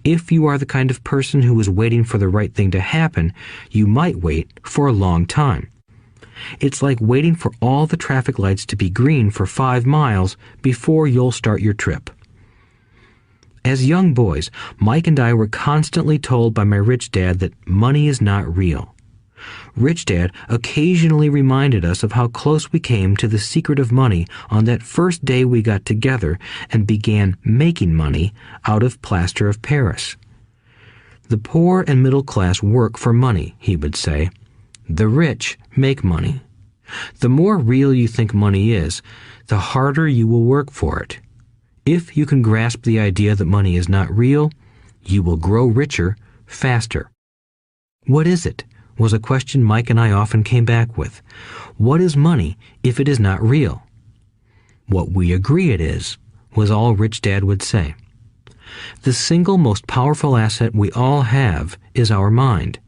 If you are the kind of person who is waiting for the right thing to happen, you might wait for a long time. It's like waiting for all the traffic lights to be green for 5 miles before you'll start your trip. As young boys, Mike and I were constantly told by my rich dad that money is not real. Rich Dad occasionally reminded us of how close we came to the secret of money on that first day we got together and began making money out of plaster of Paris. The poor and middle class work for money, he would say. The rich make money. The more real you think money is, the harder you will work for it. If you can grasp the idea that money is not real, you will grow richer faster. What is it? Was a question Mike and I often came back with. What is money if it is not real? What we agree it is, was all Rich Dad would say. The single most powerful asset we all have is our mind.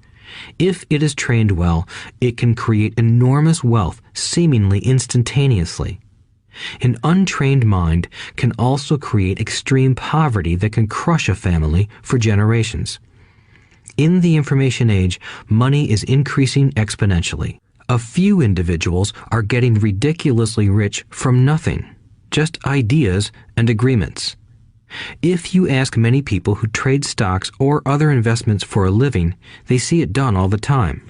If it is trained well, it can create enormous wealth seemingly instantaneously. An untrained mind can also create extreme poverty that can crush a family for generations. In the information age, money is increasing exponentially. A few individuals are getting ridiculously rich from nothing, just ideas and agreements. If you ask many people who trade stocks or other investments for a living, they see it done all the time.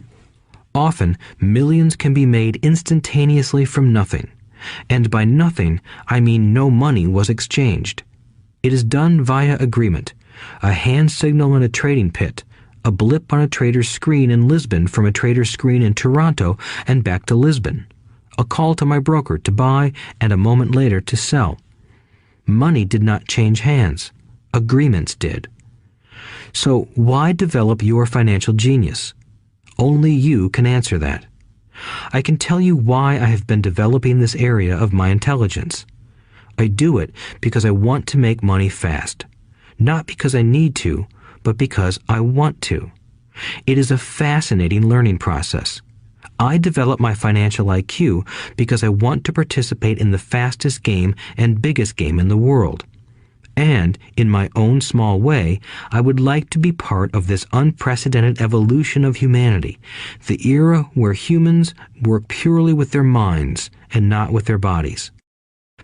Often, millions can be made instantaneously from nothing. And by nothing, I mean no money was exchanged. It is done via agreement, a hand signal in a trading pit, a blip on a trader's screen in Lisbon from a trader's screen in Toronto and back to Lisbon, a call to my broker to buy and a moment later to sell. Money did not change hands. Agreements did. So why develop your financial genius? Only you can answer that. I can tell you why I have been developing this area of my intelligence. I do it because I want to make money fast. Not because I need to, but because I want to. It is a fascinating learning process. I develop my financial IQ because I want to participate in the fastest game and biggest game in the world. And, in my own small way, I would like to be part of this unprecedented evolution of humanity, the era where humans work purely with their minds and not with their bodies.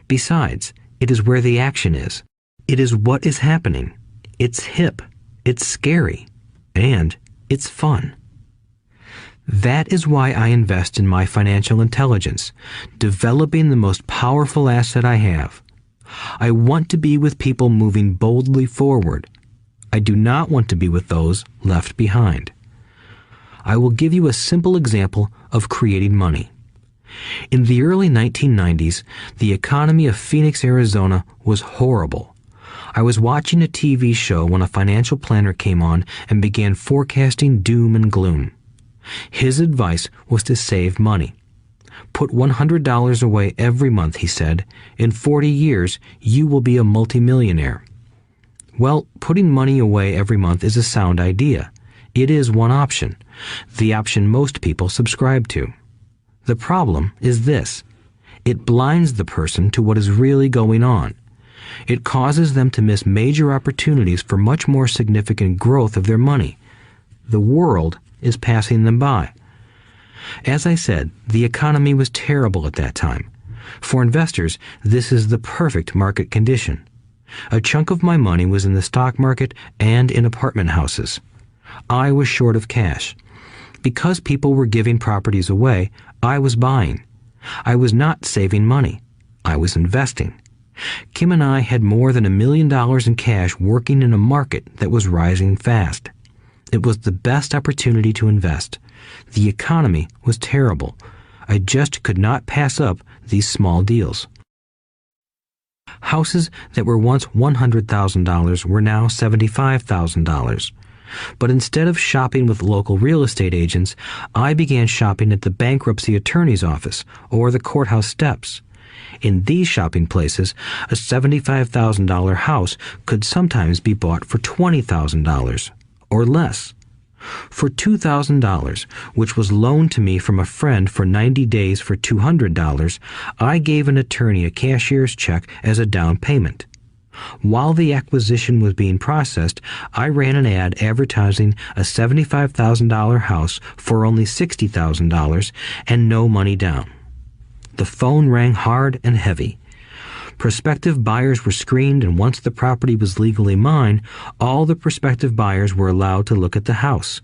Besides, it is where the action is. It is what is happening. It's hip, it's scary, and it's fun. That is why I invest in my financial intelligence, developing the most powerful asset I have. I want to be with people moving boldly forward. I do not want to be with those left behind. I will give you a simple example of creating money. In the early 1990s, the economy of Phoenix, Arizona was horrible. I was watching a TV show when a financial planner came on and began forecasting doom and gloom. His advice was to save money. Put $100 away every month, he said. In 40 years, you will be a multimillionaire. Well, putting money away every month is a sound idea. It is one option, the option most people subscribe to. The problem is this. It blinds the person to what is really going on. It causes them to miss major opportunities for much more significant growth of their money. The world is passing them by. As I said, the economy was terrible at that time. For investors, this is the perfect market condition. A chunk of my money was in the stock market and in apartment houses. I was short of cash. Because people were giving properties away, I was buying. I was not saving money. I was investing. Kim and I had more than $1 million in cash working in a market that was rising fast. It was the best opportunity to invest. The economy was terrible. I just could not pass up these small deals. Houses that were once $100,000 were now $75,000. But instead of shopping with local real estate agents, I began shopping at the bankruptcy attorney's office or the courthouse steps. In these shopping places, a $75,000 house could sometimes be bought for $20,000 or less. For $2,000, which was loaned to me from a friend for 90 days for $200, I gave an attorney a cashier's check as a down payment. While the acquisition was being processed, I ran an ad advertising a $75,000 house for only $60,000 and no money down. The phone rang hard and heavy. Prospective buyers were screened, and once the property was legally mine, all the prospective buyers were allowed to look at the house.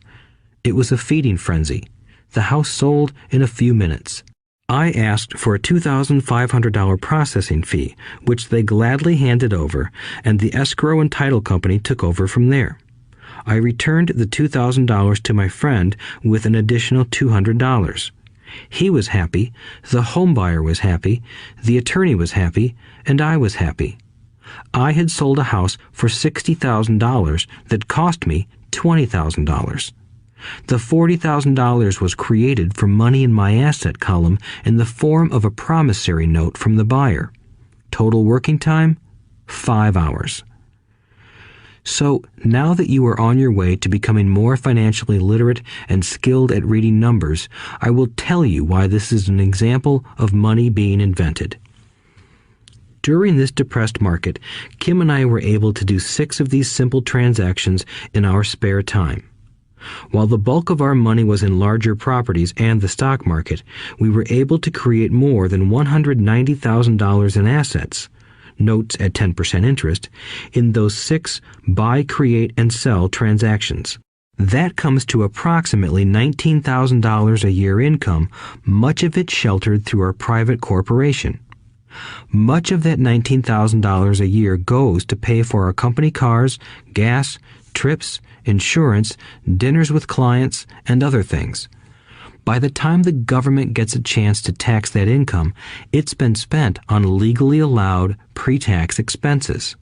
It was a feeding frenzy. The house sold in a few minutes. I asked for a $2,500 processing fee, which they gladly handed over, and the escrow and title company took over from there. I returned the $2,000 to my friend with an additional $200. He was happy, the home buyer was happy, the attorney was happy, and I was happy. I had sold a house for $60,000 that cost me $20,000. The $40,000 was created from money in my asset column in the form of a promissory note from the buyer. Total working time, 5 hours. So, now that you are on your way to becoming more financially literate and skilled at reading numbers, I will tell you why this is an example of money being invented. During this depressed market, Kim and I were able to do 6 of these simple transactions in our spare time. While the bulk of our money was in larger properties and the stock market, we were able to create more than $190,000 in assets, notes at 10% interest, in those 6 buy, create, and sell transactions. That comes to approximately $19,000 a year income, much of it sheltered through our private corporation. Much of that $19,000 a year goes to pay for our company cars, gas, trips, insurance, dinners with clients, and other things. By the time the government gets a chance to tax that income, it's been spent on legally allowed pre-tax expenses.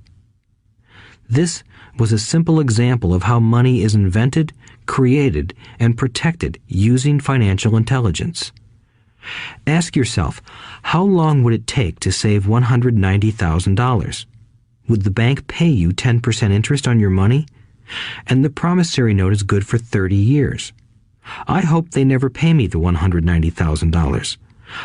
This was a simple example of how money is invented, created, and protected using financial intelligence. Ask yourself, how long would it take to save $190,000? Would the bank pay you 10% interest on your money? And the promissory note is good for 30 years. I hope they never pay me the $190,000.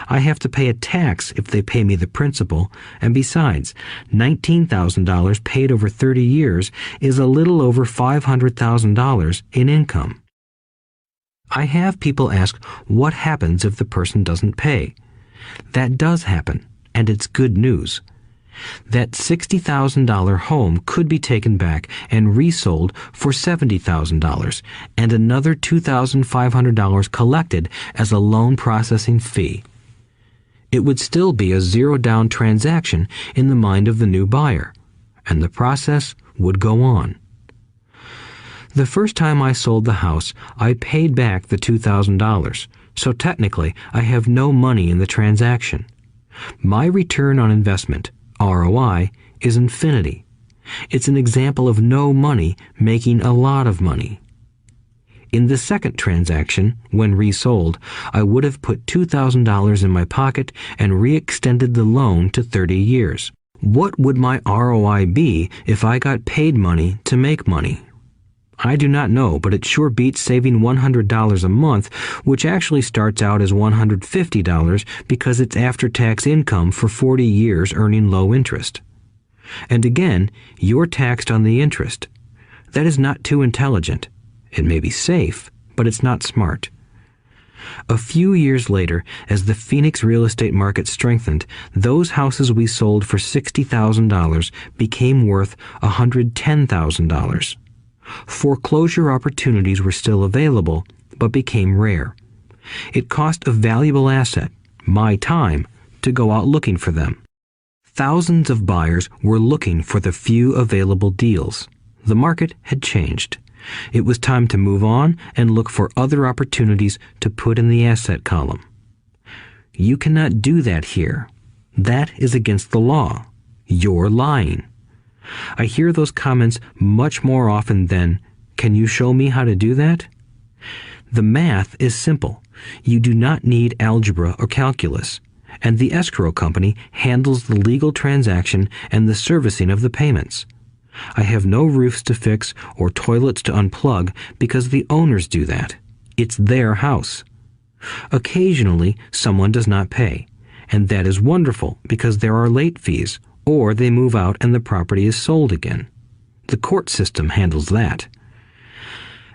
I have to pay a tax if they pay me the principal, and besides, $19,000 paid over 30 years is a little over $500,000 in income. I have people ask what happens if the person doesn't pay. That does happen, and it's good news. That $60,000 home could be taken back and resold for $70,000 and another $2,500 collected as a loan processing fee. It would still be a zero-down transaction in the mind of the new buyer, and the process would go on. The first time I sold the house, I paid back the $2,000, so technically I have no money in the transaction. My return on investment, ROI, is infinity. It's an example of no money making a lot of money. In the second transaction, when resold, I would have put $2,000 in my pocket and re-extended the loan to 30 years. What would my ROI be if I got paid money to make money? I do not know, but it sure beats saving $100 a month, which actually starts out as $150 because it's after-tax income for 40 years earning low interest. And again, you're taxed on the interest. That is not too intelligent. It may be safe, but it's not smart. A few years later, as the Phoenix real estate market strengthened, those houses we sold for $60,000 became worth $110,000. Foreclosure opportunities were still available, but became rare. It cost a valuable asset, my time, to go out looking for them. Thousands of buyers were looking for the few available deals. The market had changed. It was time to move on and look for other opportunities to put in the asset column. You cannot do that here. That is against the law. You're lying. I hear those comments much more often than, "Can you show me how to do that?" The math is simple. You do not need algebra or calculus, and the escrow company handles the legal transaction and the servicing of the payments. I have no roofs to fix or toilets to unplug because the owners do that. It's their house. Occasionally, someone does not pay, and that is wonderful because there are late fees, or they move out and the property is sold again. The court system handles that.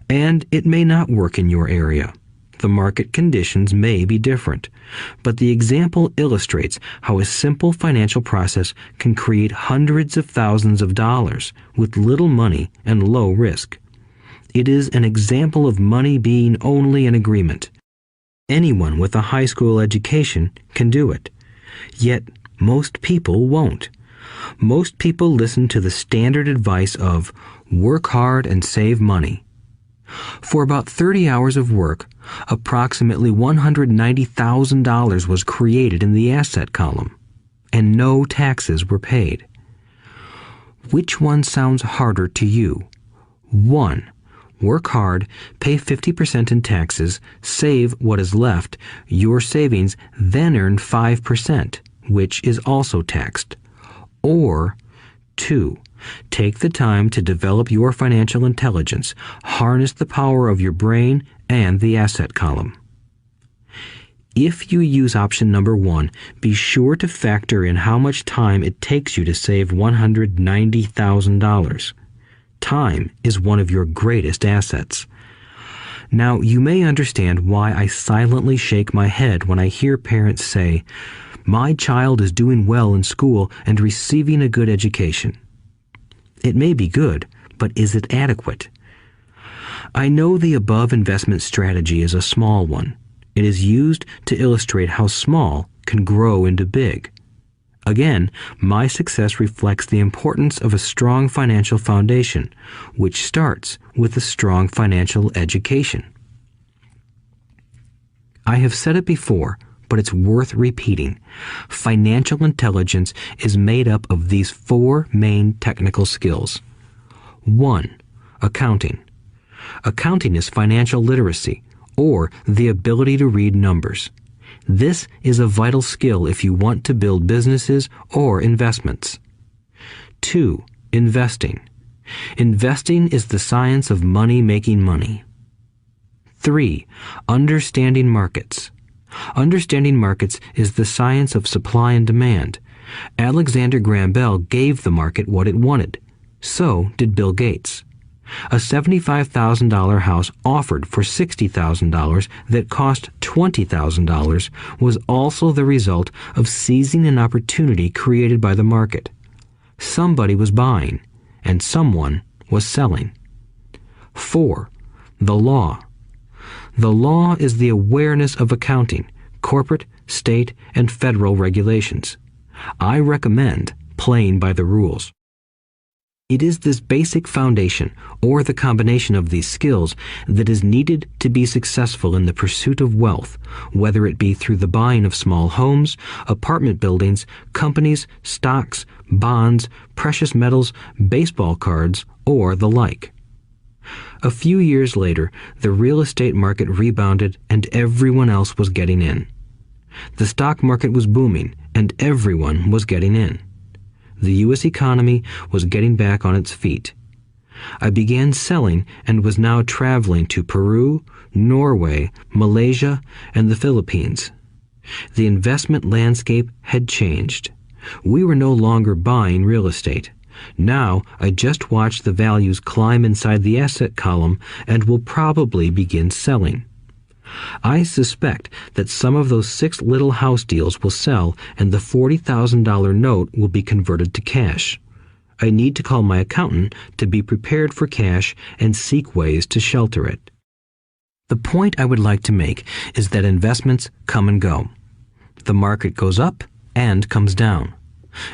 And it may not work in your area. The market conditions may be different, but the example illustrates how a simple financial process can create hundreds of thousands of dollars with little money and low risk. It is an example of money being only an agreement. Anyone with a high school education can do it. Yet most people won't. Most people listen to the standard advice of work hard and save money. For about 30 hours of work, approximately $190,000 was created in the asset column, and no taxes were paid. Which one sounds harder to you? 1. Work hard, pay 50% in taxes, save what is left, your savings, then earn 5%, which is also taxed. Or 2. Take the time to develop your financial intelligence, harness the power of your brain and the asset column. If you use option number 1, be sure to factor in how much time it takes you to save $190,000. Time is one of your greatest assets. Now, you may understand why I silently shake my head when I hear parents say, "My child is doing well in school and receiving a good education." It may be good, but is it adequate? I know the above investment strategy is a small one. It is used to illustrate how small can grow into big. Again, my success reflects the importance of a strong financial foundation, which starts with a strong financial education. I have said it before, but it's worth repeating. Financial intelligence is made up of these 4 main technical skills. 1. Accounting. Accounting is financial literacy, or the ability to read numbers. This is a vital skill if you want to build businesses or investments. 2. Investing. Investing is the science of money making money. 3. Understanding markets. Understanding markets is the science of supply and demand. Alexander Graham Bell gave the market what it wanted. So did Bill Gates. A $75,000 house offered for $60,000 that cost $20,000 was also the result of seizing an opportunity created by the market. Somebody was buying, and someone was selling. 4. The law. The law is the awareness of accounting, corporate, state, and federal regulations. I recommend playing by the rules. It is this basic foundation, or the combination of these skills, that is needed to be successful in the pursuit of wealth, whether it be through the buying of small homes, apartment buildings, companies, stocks, bonds, precious metals, baseball cards, or the like. A few years later, the real estate market rebounded and everyone else was getting in. The stock market was booming and everyone was getting in. The U.S. economy was getting back on its feet. I began selling and was now traveling to Peru, Norway, Malaysia, and the Philippines. The investment landscape had changed. We were no longer buying real estate. Now I just watch the values climb inside the asset column and will probably begin selling. I suspect that some of those 6 little house deals will sell and the $40,000 note will be converted to cash. I need to call my accountant to be prepared for cash and seek ways to shelter it. The point I would like to make is that investments come and go. The market goes up and comes down.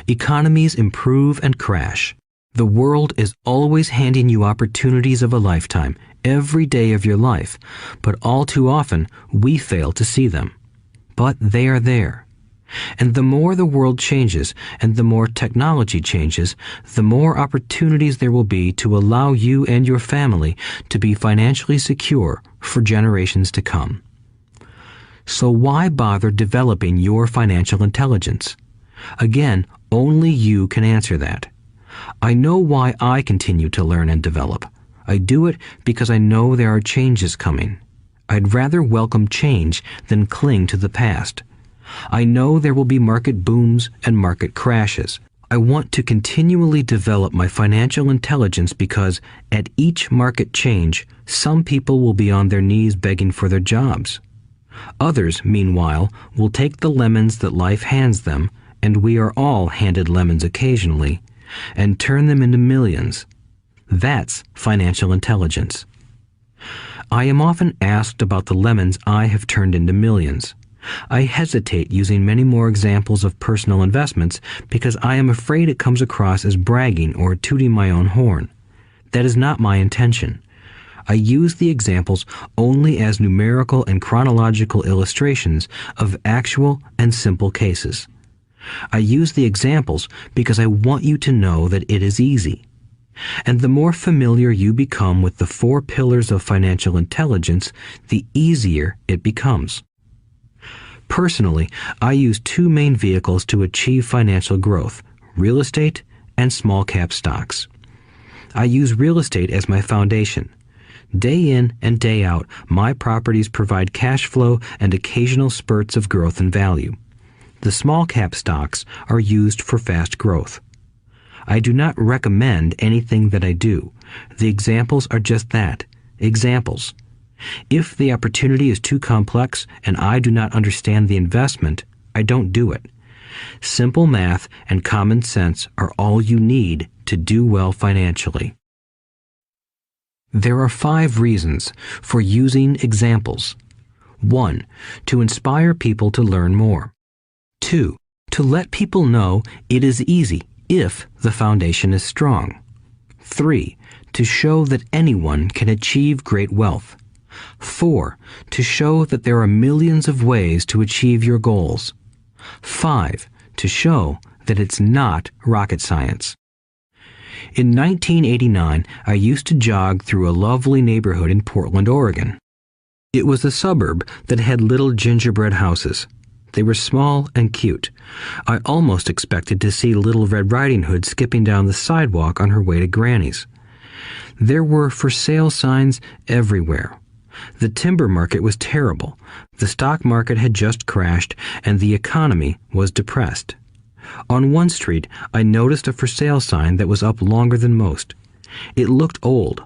Economies improve and crash. The world is always handing you opportunities of a lifetime, every day of your life, but all too often we fail to see them. But they are there. And the more the world changes and the more technology changes, the more opportunities there will be to allow you and your family to be financially secure for generations to come. So why bother developing your financial intelligence? Again, only you can answer that. I know why I continue to learn and develop. I do it because I know there are changes coming. I'd rather welcome change than cling to the past. I know there will be market booms and market crashes. I want to continually develop my financial intelligence because at each market change, some people will be on their knees begging for their jobs. Others, meanwhile, will take the lemons that life hands them, and we are all handed lemons occasionally, and turn them into millions. That's financial intelligence. I am often asked about the lemons I have turned into millions. I hesitate using many more examples of personal investments because I am afraid it comes across as bragging or tooting my own horn. That is not my intention. I use the examples only as numerical and chronological illustrations of actual and simple cases. I use the examples because I want you to know that it is easy. And the more familiar you become with the 4 pillars of financial intelligence, the easier it becomes. Personally, I use 2 main vehicles to achieve financial growth: real estate and small cap stocks. I use real estate as my foundation. Day in and day out, my properties provide cash flow and occasional spurts of growth and value. The small cap stocks are used for fast growth. I do not recommend anything that I do. The examples are just that, examples. If the opportunity is too complex and I do not understand the investment, I don't do it. Simple math and common sense are all you need to do well financially. There are 5 reasons for using examples. 1. To inspire people to learn more. 2. To let people know it is easy if the foundation is strong. 3. To show that anyone can achieve great wealth. 4. To show that there are millions of ways to achieve your goals. 5. To show that it's not rocket science. In 1989, I used to jog through a lovely neighborhood in Portland, Oregon. It was a suburb that had little gingerbread houses. They were small and cute. I almost expected to see Little Red Riding Hood skipping down the sidewalk on her way to Granny's. There were for sale signs everywhere. The timber market was terrible. The stock market had just crashed, and the economy was depressed. On one street, I noticed a for sale sign that was up longer than most. It looked old.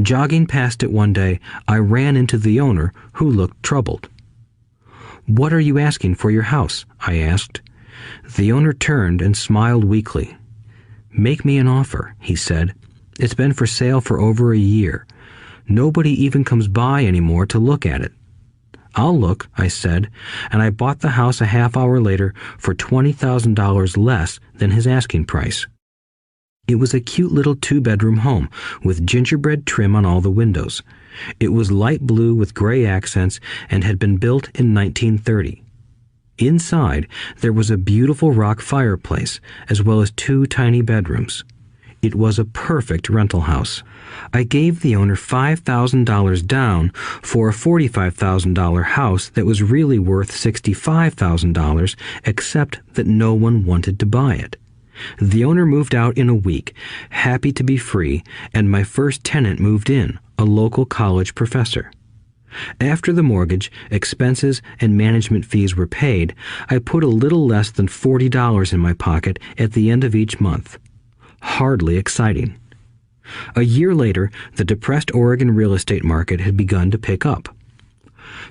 Jogging past it one day, I ran into the owner, who looked troubled. "What are you asking for your house?" I asked. The owner turned and smiled weakly. "Make me an offer," he said. "It's been for sale for over a year. Nobody even comes by anymore to look at it." "I'll look," I said, and I bought the house a half hour later for $20,000 less than his asking price. It was a cute little 2-bedroom home with gingerbread trim on all the windows. It was light blue with gray accents and had been built in 1930. Inside, there was a beautiful rock fireplace, as well as 2 tiny bedrooms. It was a perfect rental house. I gave the owner $5,000 down for a $45,000 house that was really worth $65,000, except that no one wanted to buy it. The owner moved out in a week, happy to be free, and my first tenant moved in, a local college professor. After the mortgage, expenses, and management fees were paid, I put a little less than $40 in my pocket at the end of each month. Hardly exciting. A year later, the depressed Oregon real estate market had begun to pick up.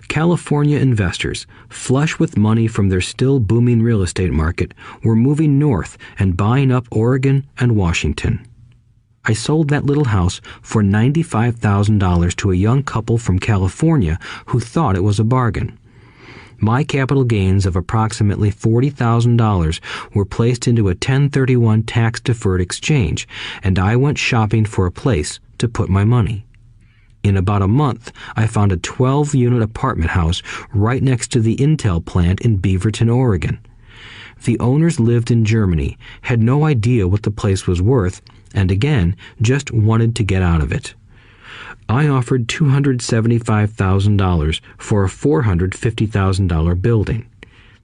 California investors, flush with money from their still booming real estate market, were moving north and buying up Oregon and Washington. I sold that little house for $95,000 to a young couple from California who thought it was a bargain. My capital gains of approximately $40,000 were placed into a 1031 tax-deferred exchange, and I went shopping for a place to put my money. In about a month, I found a 12-unit apartment house right next to the Intel plant in Beaverton, Oregon. The owners lived in Germany, had no idea what the place was worth, and again, just wanted to get out of it. I offered $275,000 for a $450,000 building.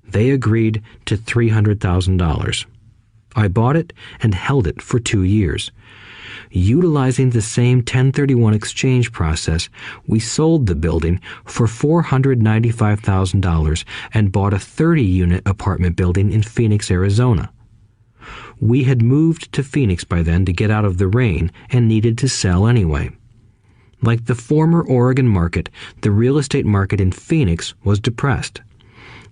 They agreed to $300,000. I bought it and held it for 2 years. Utilizing the same 1031 exchange process, we sold the building for $495,000 and bought a 30-unit apartment building in Phoenix, Arizona. We had moved to Phoenix by then to get out of the rain and needed to sell anyway. Like the former Oregon market, the real estate market in Phoenix was depressed.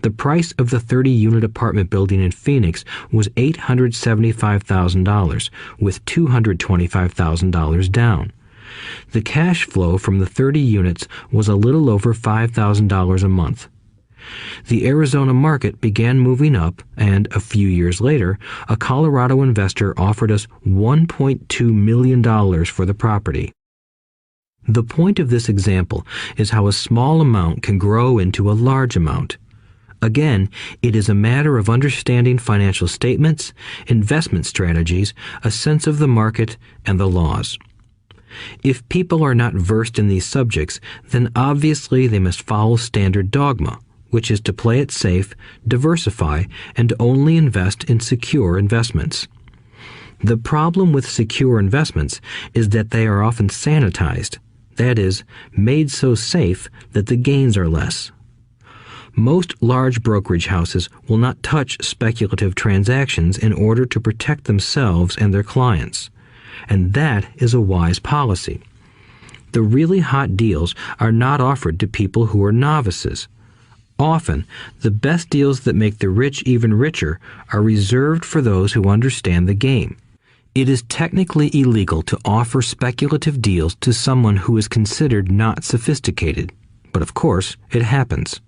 The price of the 30-unit apartment building in Phoenix was $875,000, with $225,000 down. The cash flow from the 30 units was a little over $5,000 a month. The Arizona market began moving up, and a few years later, a Colorado investor offered us $1.2 million for the property. The point of this example is how a small amount can grow into a large amount. Again, it is a matter of understanding financial statements, investment strategies, a sense of the market, and the laws. If people are not versed in these subjects, then obviously they must follow standard dogma, which is to play it safe, diversify, and only invest in secure investments. The problem with secure investments is that they are often sanitized, that is, made so safe that the gains are less. Most large brokerage houses will not touch speculative transactions in order to protect themselves and their clients, and that is a wise policy. The really hot deals are not offered to people who are novices. Often, the best deals that make the rich even richer are reserved for those who understand the game. It is technically illegal to offer speculative deals to someone who is considered not sophisticated, but of course, it happens.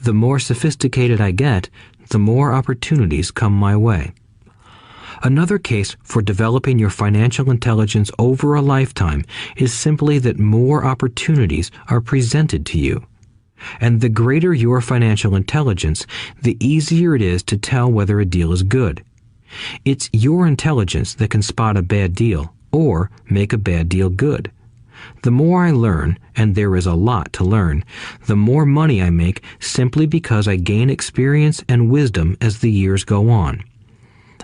The more sophisticated I get, the more opportunities come my way. Another case for developing your financial intelligence over a lifetime is simply that more opportunities are presented to you. And the greater your financial intelligence, the easier it is to tell whether a deal is good. It's your intelligence that can spot a bad deal or make a bad deal good. The more I learn, and there is a lot to learn, the more money I make simply because I gain experience and wisdom as the years go on.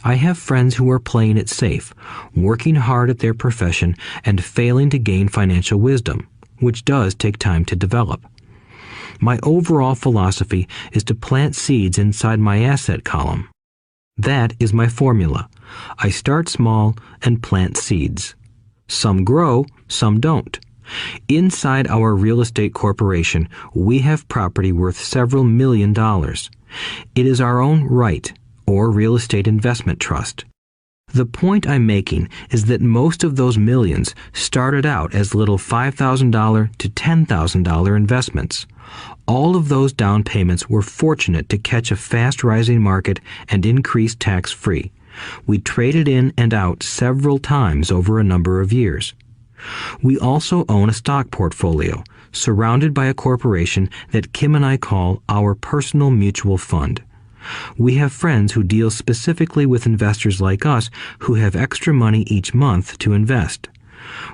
I have friends who are playing it safe, working hard at their profession and failing to gain financial wisdom, which does take time to develop. My overall philosophy is to plant seeds inside my asset column. That is my formula. I start small and plant seeds. Some grow, some don't. Inside our real estate corporation, we have property worth several $1 million. It is our own right, or real estate investment trust. The point I'm making is that most of those millions started out as little $5,000 to $10,000 investments. All of those down payments were fortunate to catch a fast-rising market and increase tax-free. We traded in and out several times over a number of years. We also own a stock portfolio, surrounded by a corporation that Kim and I call our personal mutual fund. We have friends who deal specifically with investors like us who have extra money each month to invest.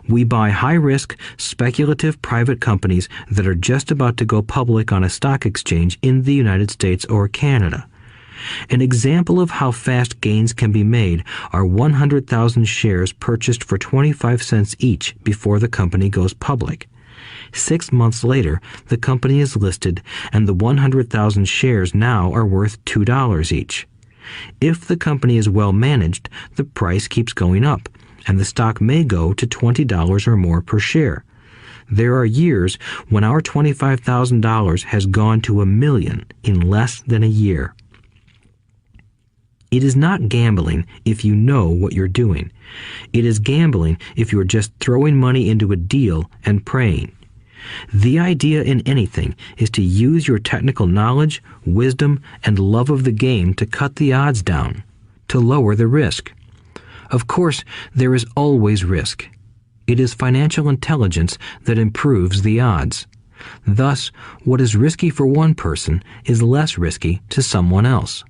We buy high-risk, speculative private companies that are just about to go public on a stock exchange in the United States or Canada. An example of how fast gains can be made are 100,000 shares purchased for 25 cents each before the company goes public. 6 months later, the company is listed, and the 100,000 shares now are worth $2 each. If the company is well managed, the price keeps going up, and the stock may go to $20 or more per share. There are years when our $25,000 has gone to $1 million in less than a year. It is not gambling if you know what you're doing. It is gambling if you're just throwing money into a deal and praying. The idea in anything is to use your technical knowledge, wisdom, and love of the game to cut the odds down, to lower the risk. Of course, there is always risk. It is financial intelligence that improves the odds. Thus, what is risky for one person is less risky to someone else.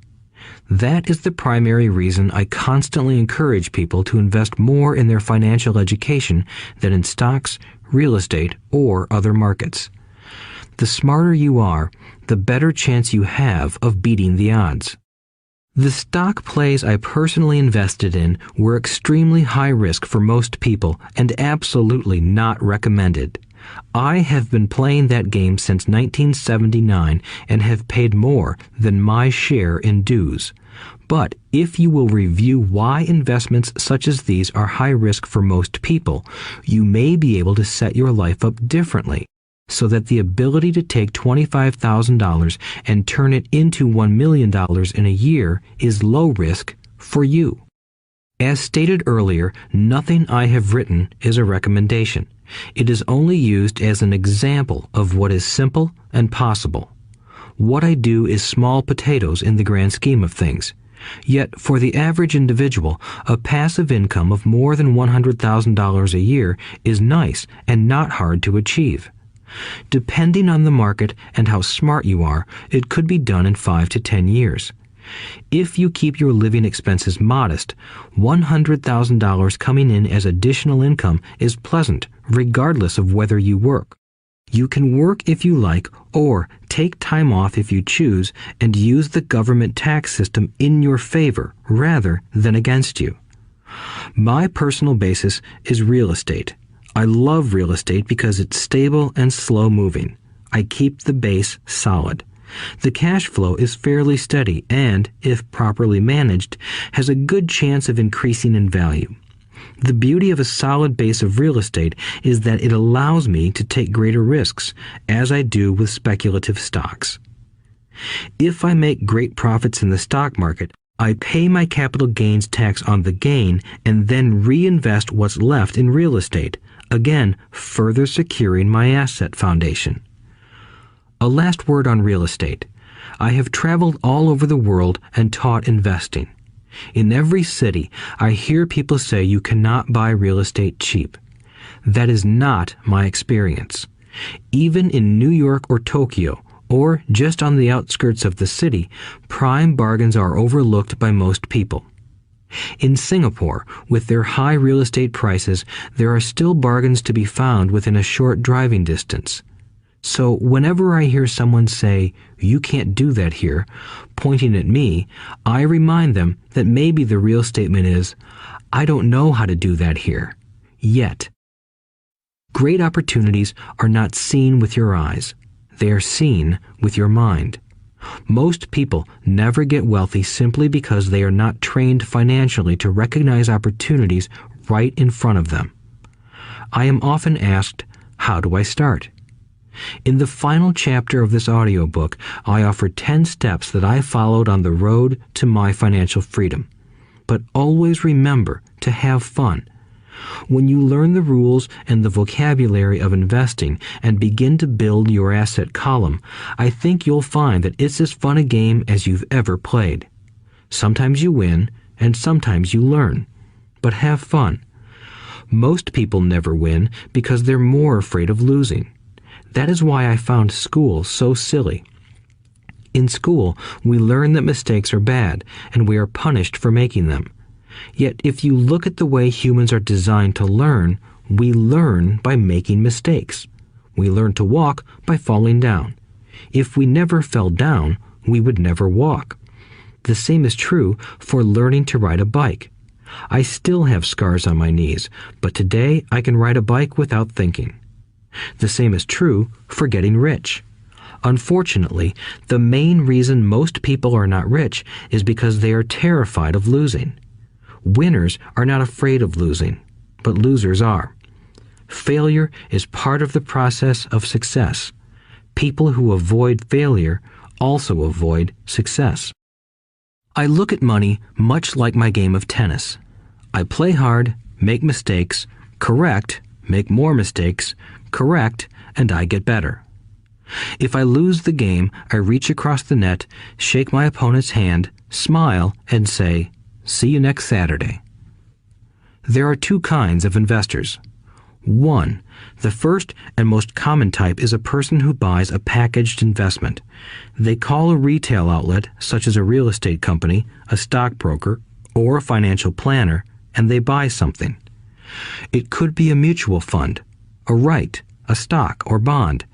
That is the primary reason I constantly encourage people to invest more in their financial education than in stocks, real estate, or other markets. The smarter you are, the better chance you have of beating the odds. The stock plays I personally invested in were extremely high risk for most people and absolutely not recommended. I have been playing that game since 1979 and have paid more than my share in dues. But if you will review why investments such as these are high risk for most people, you may be able to set your life up differently, so that the ability to take $25,000 and turn it into $1 million in a year is low risk for you. As stated earlier, nothing I have written is a recommendation. It is only used as an example of what is simple and possible. What I do is small potatoes in the grand scheme of things. Yet, for the average individual, a passive income of more than $100,000 a year is nice and not hard to achieve. Depending on the market and how smart you are, it could be done in 5 to 10 years. If you keep your living expenses modest, $100,000 coming in as additional income is pleasant, regardless of whether you work. You can work if you like, or take time off if you choose, and use the government tax system in your favor rather than against you. My personal basis is real estate. I love real estate because it's stable and slow-moving. I keep the base solid. The cash flow is fairly steady and, if properly managed, has a good chance of increasing in value. The beauty of a solid base of real estate is that it allows me to take greater risks, as I do with speculative stocks. If I make great profits in the stock market, I pay my capital gains tax on the gain and then reinvest what's left in real estate, again further securing my asset foundation. A last word on real estate. I have traveled all over the world and taught investing. In every city, I hear people say you cannot buy real estate cheap. That is not my experience. Even in New York or Tokyo, or just on the outskirts of the city, prime bargains are overlooked by most people. In Singapore, with their high real estate prices, there are still bargains to be found within a short driving distance. So whenever I hear someone say, "You can't do that here," pointing at me, I remind them that maybe the real statement is, "I don't know how to do that here. Yet." Great opportunities are not seen with your eyes. They are seen with your mind. Most people never get wealthy simply because they are not trained financially to recognize opportunities right in front of them. I am often asked, how do I start? In the final chapter of this audiobook, I offer 10 steps that I followed on the road to my financial freedom. But always remember to have fun. When you learn the rules and the vocabulary of investing and begin to build your asset column, I think you'll find that it's as fun a game as you've ever played. Sometimes you win, and sometimes you learn. But have fun. Most people never win because they're more afraid of losing. That is why I found school so silly. In school, we learn that mistakes are bad, and we are punished for making them. Yet if you look at the way humans are designed to learn, we learn by making mistakes. We learn to walk by falling down. If we never fell down, we would never walk. The same is true for learning to ride a bike. I still have scars on my knees, but today I can ride a bike without thinking. The same is true for getting rich. Unfortunately, the main reason most people are not rich is because they are terrified of losing. Winners are not afraid of losing, but losers are. Failure is part of the process of success. People who avoid failure also avoid success. I look at money much like my game of tennis. I play hard, make mistakes, correct, make more mistakes, correct, and I get better. If I lose the game, I reach across the net, shake my opponent's hand, smile, and say, "See you next Saturday." There are two kinds of investors. One, the first and most common type is a person who buys a packaged investment. They call a retail outlet, such as a real estate company, a stockbroker, or a financial planner, and they buy something. It could be a mutual fund, a right, a stock, or bond.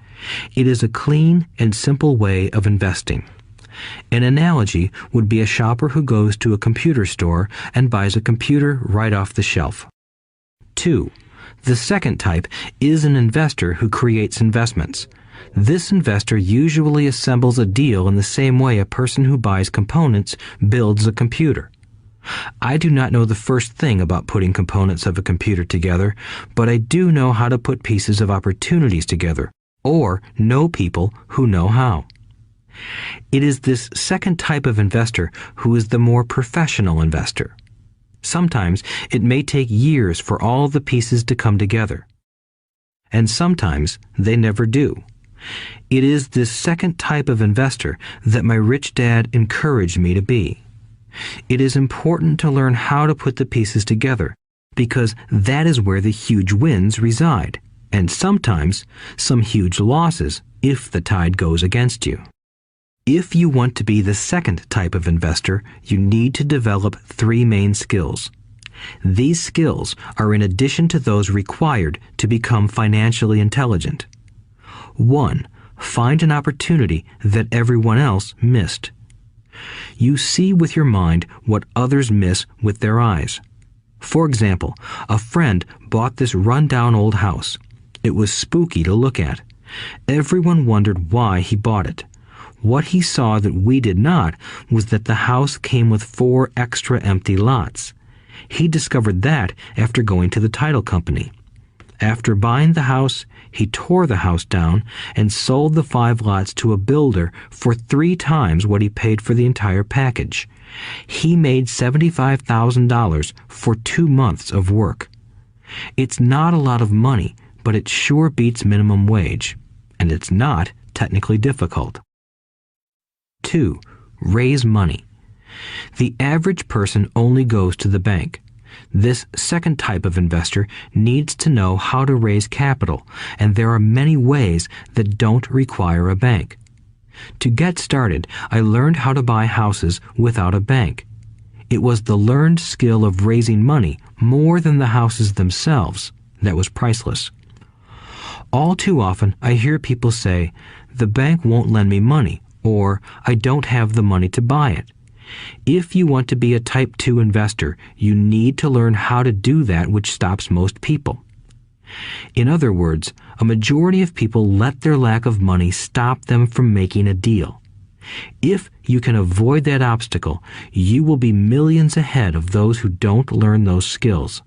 It is a clean and simple way of investing. An analogy would be a shopper who goes to a computer store and buys a computer right off the shelf. 2. The second type is an investor who creates investments. This investor usually assembles a deal in the same way a person who buys components builds a computer. I do not know the first thing about putting components of a computer together, but I do know how to put pieces of opportunities together, or know people who know how. It is this second type of investor who is the more professional investor. Sometimes it may take years for all the pieces to come together. And sometimes they never do. It is this second type of investor that my rich dad encouraged me to be. It is important to learn how to put the pieces together, because that is where the huge wins reside, and sometimes some huge losses if the tide goes against you. If you want to be the second type of investor, you need to develop 3 main skills. These skills are in addition to those required to become financially intelligent. 1. Find an opportunity that everyone else missed. You see with your mind what others miss with their eyes. For example, a friend bought this run-down old house. It was spooky to look at. Everyone wondered why he bought it. What he saw that we did not was that the house came with 4 extra empty lots. He discovered that after going to the title company. After buying the house, he tore the house down and sold the 5 lots to a builder for 3 times what he paid for the entire package. He made $75,000 for 2 months of work. It's not a lot of money, but it sure beats minimum wage, and it's not technically difficult. 2. Raise money. The average person only goes to the bank. This second type of investor needs to know how to raise capital, and there are many ways that don't require a bank. To get started, I learned how to buy houses without a bank. It was the learned skill of raising money more than the houses themselves that was priceless. All too often, I hear people say, "The bank won't lend me money," or "I don't have the money to buy it." If you want to be a Type 2 investor, you need to learn how to do that which stops most people. In other words, a majority of people let their lack of money stop them from making a deal. If you can avoid that obstacle, you will be millions ahead of those who don't learn those skills.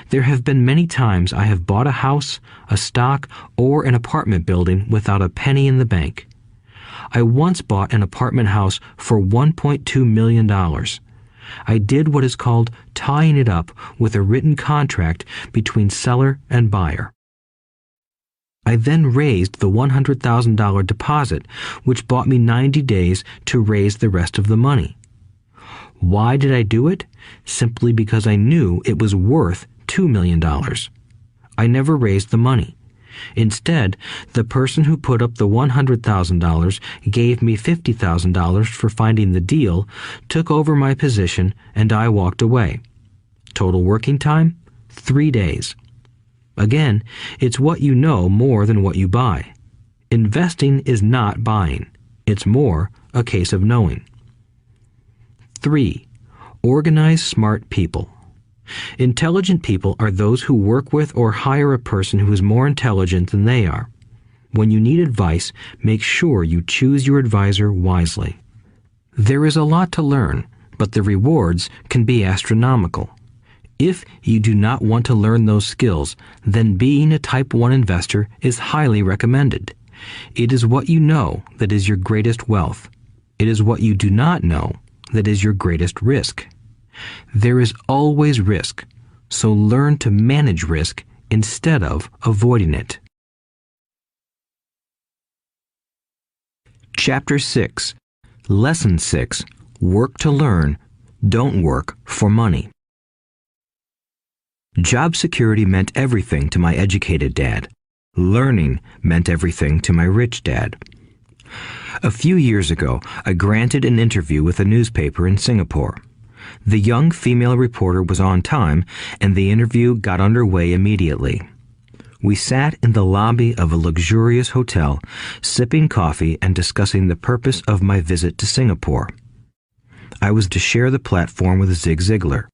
There have been many times I have bought a house, a stock, or an apartment building without a penny in the bank. I once bought an apartment house for $1.2 million. I did what is called tying it up with a written contract between seller and buyer. I then raised the $100,000 deposit, which bought me 90 days to raise the rest of the money. Why did I do it? Simply because I knew it was worth $2 million. I never raised the money. Instead, the person who put up the $100,000 gave me $50,000 for finding the deal, took over my position, and I walked away. Total working time? 3 days. Again, it's what you know more than what you buy. Investing is not buying. It's more a case of knowing. 3. Organize smart people. Intelligent people are those who work with or hire a person who is more intelligent than they are. When you need advice, make sure you choose your advisor wisely. There is a lot to learn, but the rewards can be astronomical. If you do not want to learn those skills, then being a Type 1 investor is highly recommended. It is what you know that is your greatest wealth. It is what you do not know that is your greatest risk. There is always risk, so learn to manage risk instead of avoiding it. Chapter 6. Lesson 6. Work to learn, don't work for money. Job security meant everything to my educated dad. Learning meant everything to my rich dad. A few years ago, I granted an interview with a newspaper in Singapore. The young female reporter was on time, and the interview got underway immediately. We sat in the lobby of a luxurious hotel, sipping coffee and discussing the purpose of my visit to Singapore. I was to share the platform with Zig Ziglar.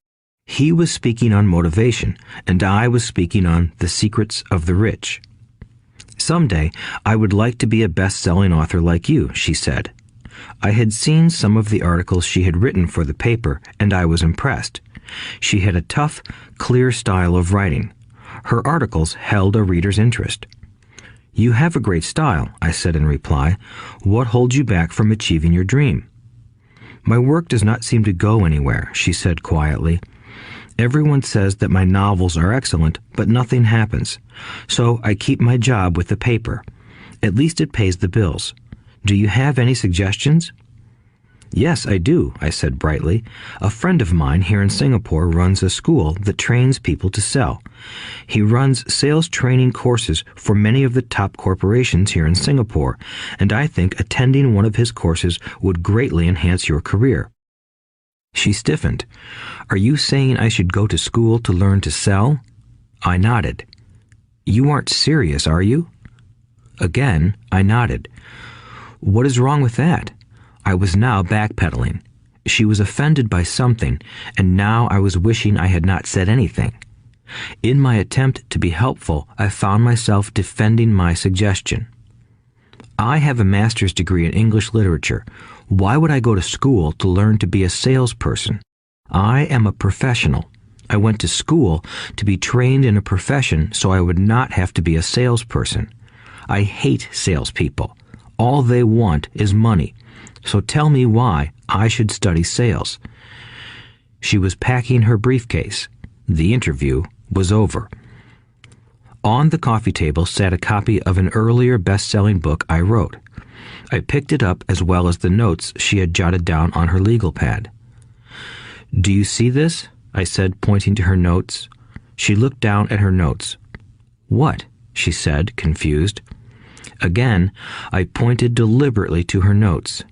He was speaking on motivation, and I was speaking on the secrets of the rich. Someday, I would like to be a best-selling author like you, she said. I had seen some of the articles she had written for the paper, and I was impressed. She had a tough, clear style of writing. Her articles held a reader's interest. You have a great style, I said in reply. What holds you back from achieving your dream? My work does not seem to go anywhere, she said quietly. Everyone says that my novels are excellent, but nothing happens. So I keep my job with the paper. At least it pays the bills. Do you have any suggestions? Yes, I do, I said brightly. A friend of mine here in Singapore runs a school that trains people to sell. He runs sales training courses for many of the top corporations here in Singapore, and I think attending one of his courses would greatly enhance your career. She stiffened. Are you saying I should go to school to learn to sell? I nodded. You aren't serious, are you? Again, I nodded. What is wrong with that? I was now backpedaling. She was offended by something, and now I was wishing I had not said anything. In my attempt to be helpful, I found myself defending my suggestion. I have a master's degree in English literature. Why would I go to school to learn to be a salesperson? I am a professional. I went to school to be trained in a profession so I would not have to be a salesperson. I hate salespeople. All they want is money. So tell me why I should study sales. She was packing her briefcase. The interview was over. On the coffee table sat a copy of an earlier best-selling book I wrote. I picked it up as well as the notes she had jotted down on her legal pad. Do you see this? I said, pointing to her notes. She looked down at her notes. What? She said, confused. Again, I pointed deliberately to her notes.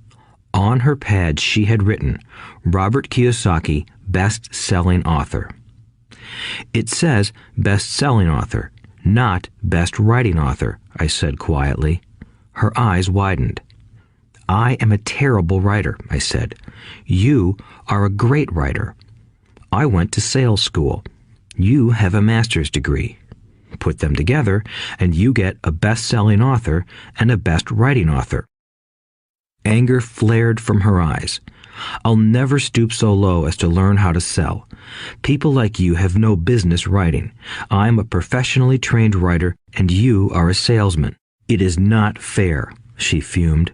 On her pad she had written, Robert Kiyosaki, best-selling author. It says best-selling author, not best-writing author, I said quietly. Her eyes widened. I am a terrible writer, I said. You are a great writer. I went to sales school. You have a master's degree. Put them together, and you get a best-selling author and a best-writing author. Anger flared from her eyes. I'll never stoop so low as to learn how to sell. People like you have no business writing. I'm a professionally trained writer, and you are a salesman. It is not fair, she fumed.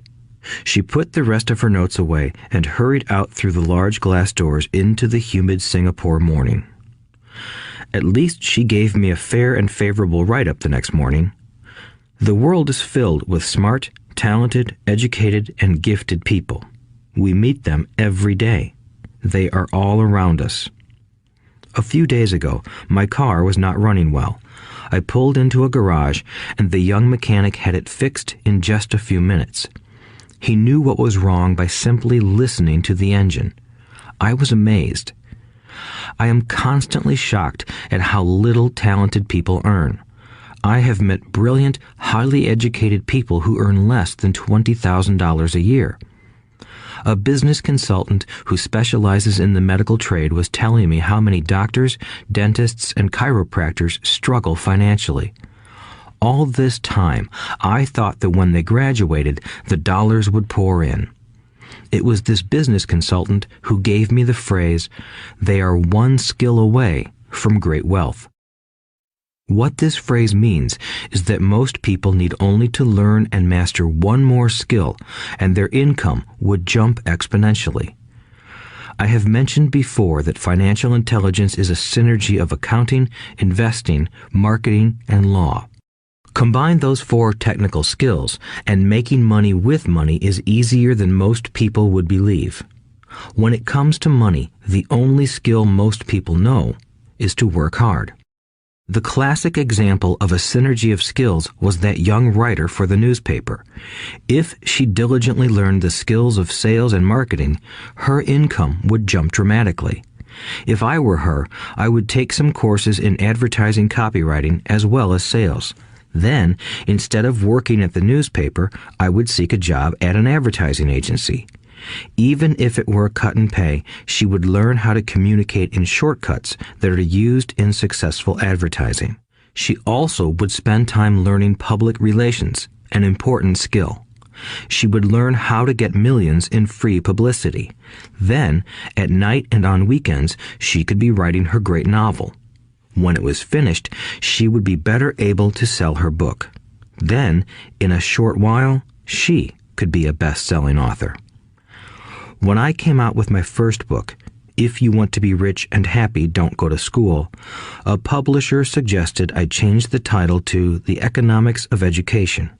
She put the rest of her notes away and hurried out through the large glass doors into the humid Singapore morning. At least she gave me a fair and favorable write-up the next morning. The world is filled with smart, talented, educated, and gifted people. We meet them every day. They are all around us. A few days ago, my car was not running well. I pulled into a garage, and the young mechanic had it fixed in just a few minutes. He knew what was wrong by simply listening to the engine. I was amazed. I am constantly shocked at how little talented people earn. I have met brilliant, highly educated people who earn less than $20,000 a year. A business consultant who specializes in the medical trade was telling me how many doctors, dentists, and chiropractors struggle financially. All this time, I thought that when they graduated, the dollars would pour in. It was this business consultant who gave me the phrase, "They are one skill away from great wealth." What this phrase means is that most people need only to learn and master one more skill, and their income would jump exponentially. I have mentioned before that financial intelligence is a synergy of accounting, investing, marketing, and law. Combine those 4 technical skills, and making money with money is easier than most people would believe. When it comes to money, the only skill most people know is to work hard. The classic example of a synergy of skills was that young writer for the newspaper. If she diligently learned the skills of sales and marketing, her income would jump dramatically. If I were her, I would take some courses in advertising copywriting as well as sales. Then, instead of working at the newspaper, I would seek a job at an advertising agency. Even if it were a cut in pay, she would learn how to communicate in shortcuts that are used in successful advertising. She also would spend time learning public relations, an important skill. She would learn how to get millions in free publicity. Then, at night and on weekends, she could be writing her great novel. When it was finished, she would be better able to sell her book. Then, in a short while, she could be a best-selling author. When I came out with my first book, If You Want to Be Rich and Happy, Don't Go to School, a publisher suggested I change the title to The Economics of Education.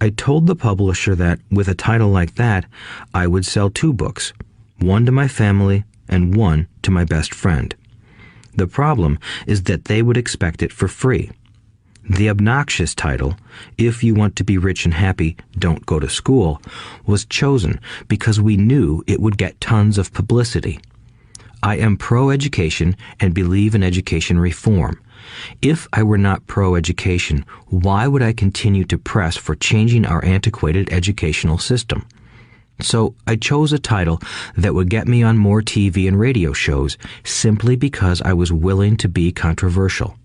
I told the publisher that, with a title like that, I would sell 2 books, one to my family and one to my best friend. The problem is that they would expect it for free. The obnoxious title, If You Want to Be Rich and Happy, Don't Go to School, was chosen because we knew it would get tons of publicity. I am pro-education and believe in education reform. If I were not pro-education, why would I continue to press for changing our antiquated educational system? So I chose a title that would get me on more TV and radio shows simply because I was willing to be controversial.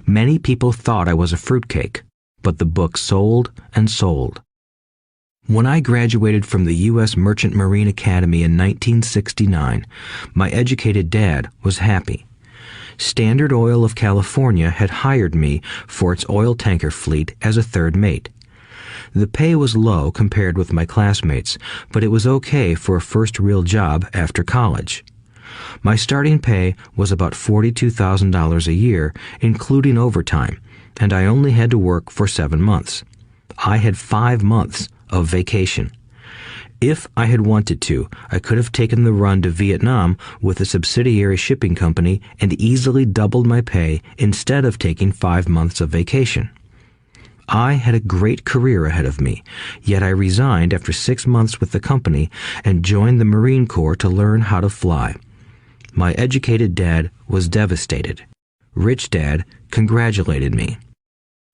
Many people thought I was a fruitcake, but the book sold and sold. When I graduated from the U.S. Merchant Marine Academy in 1969, my educated dad was happy. Standard Oil of California had hired me for its oil tanker fleet as a third mate. The pay was low compared with my classmates, but it was okay for a first real job after college. My starting pay was about $42,000 a year, including overtime, and I only had to work for 7 months. I had 5 months of vacation. If I had wanted to, I could have taken the run to Vietnam with a subsidiary shipping company and easily doubled my pay instead of taking 5 months of vacation. I had a great career ahead of me, yet I resigned after 6 months with the company and joined the Marine Corps to learn how to fly. My educated dad was devastated. Rich Dad congratulated me.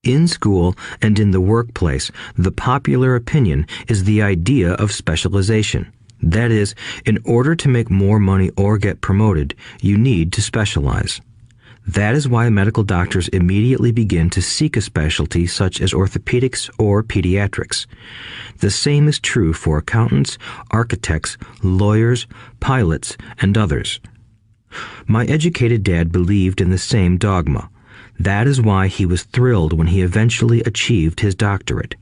In school and in the workplace, the popular opinion is the idea of specialization. That is, in order to make more money or get promoted, you need to specialize. That is why medical doctors immediately begin to seek a specialty such as orthopedics or pediatrics. The same is true for accountants, architects, lawyers, pilots, and others. My educated dad believed in the same dogma. That is why he was thrilled when he eventually achieved his doctorate.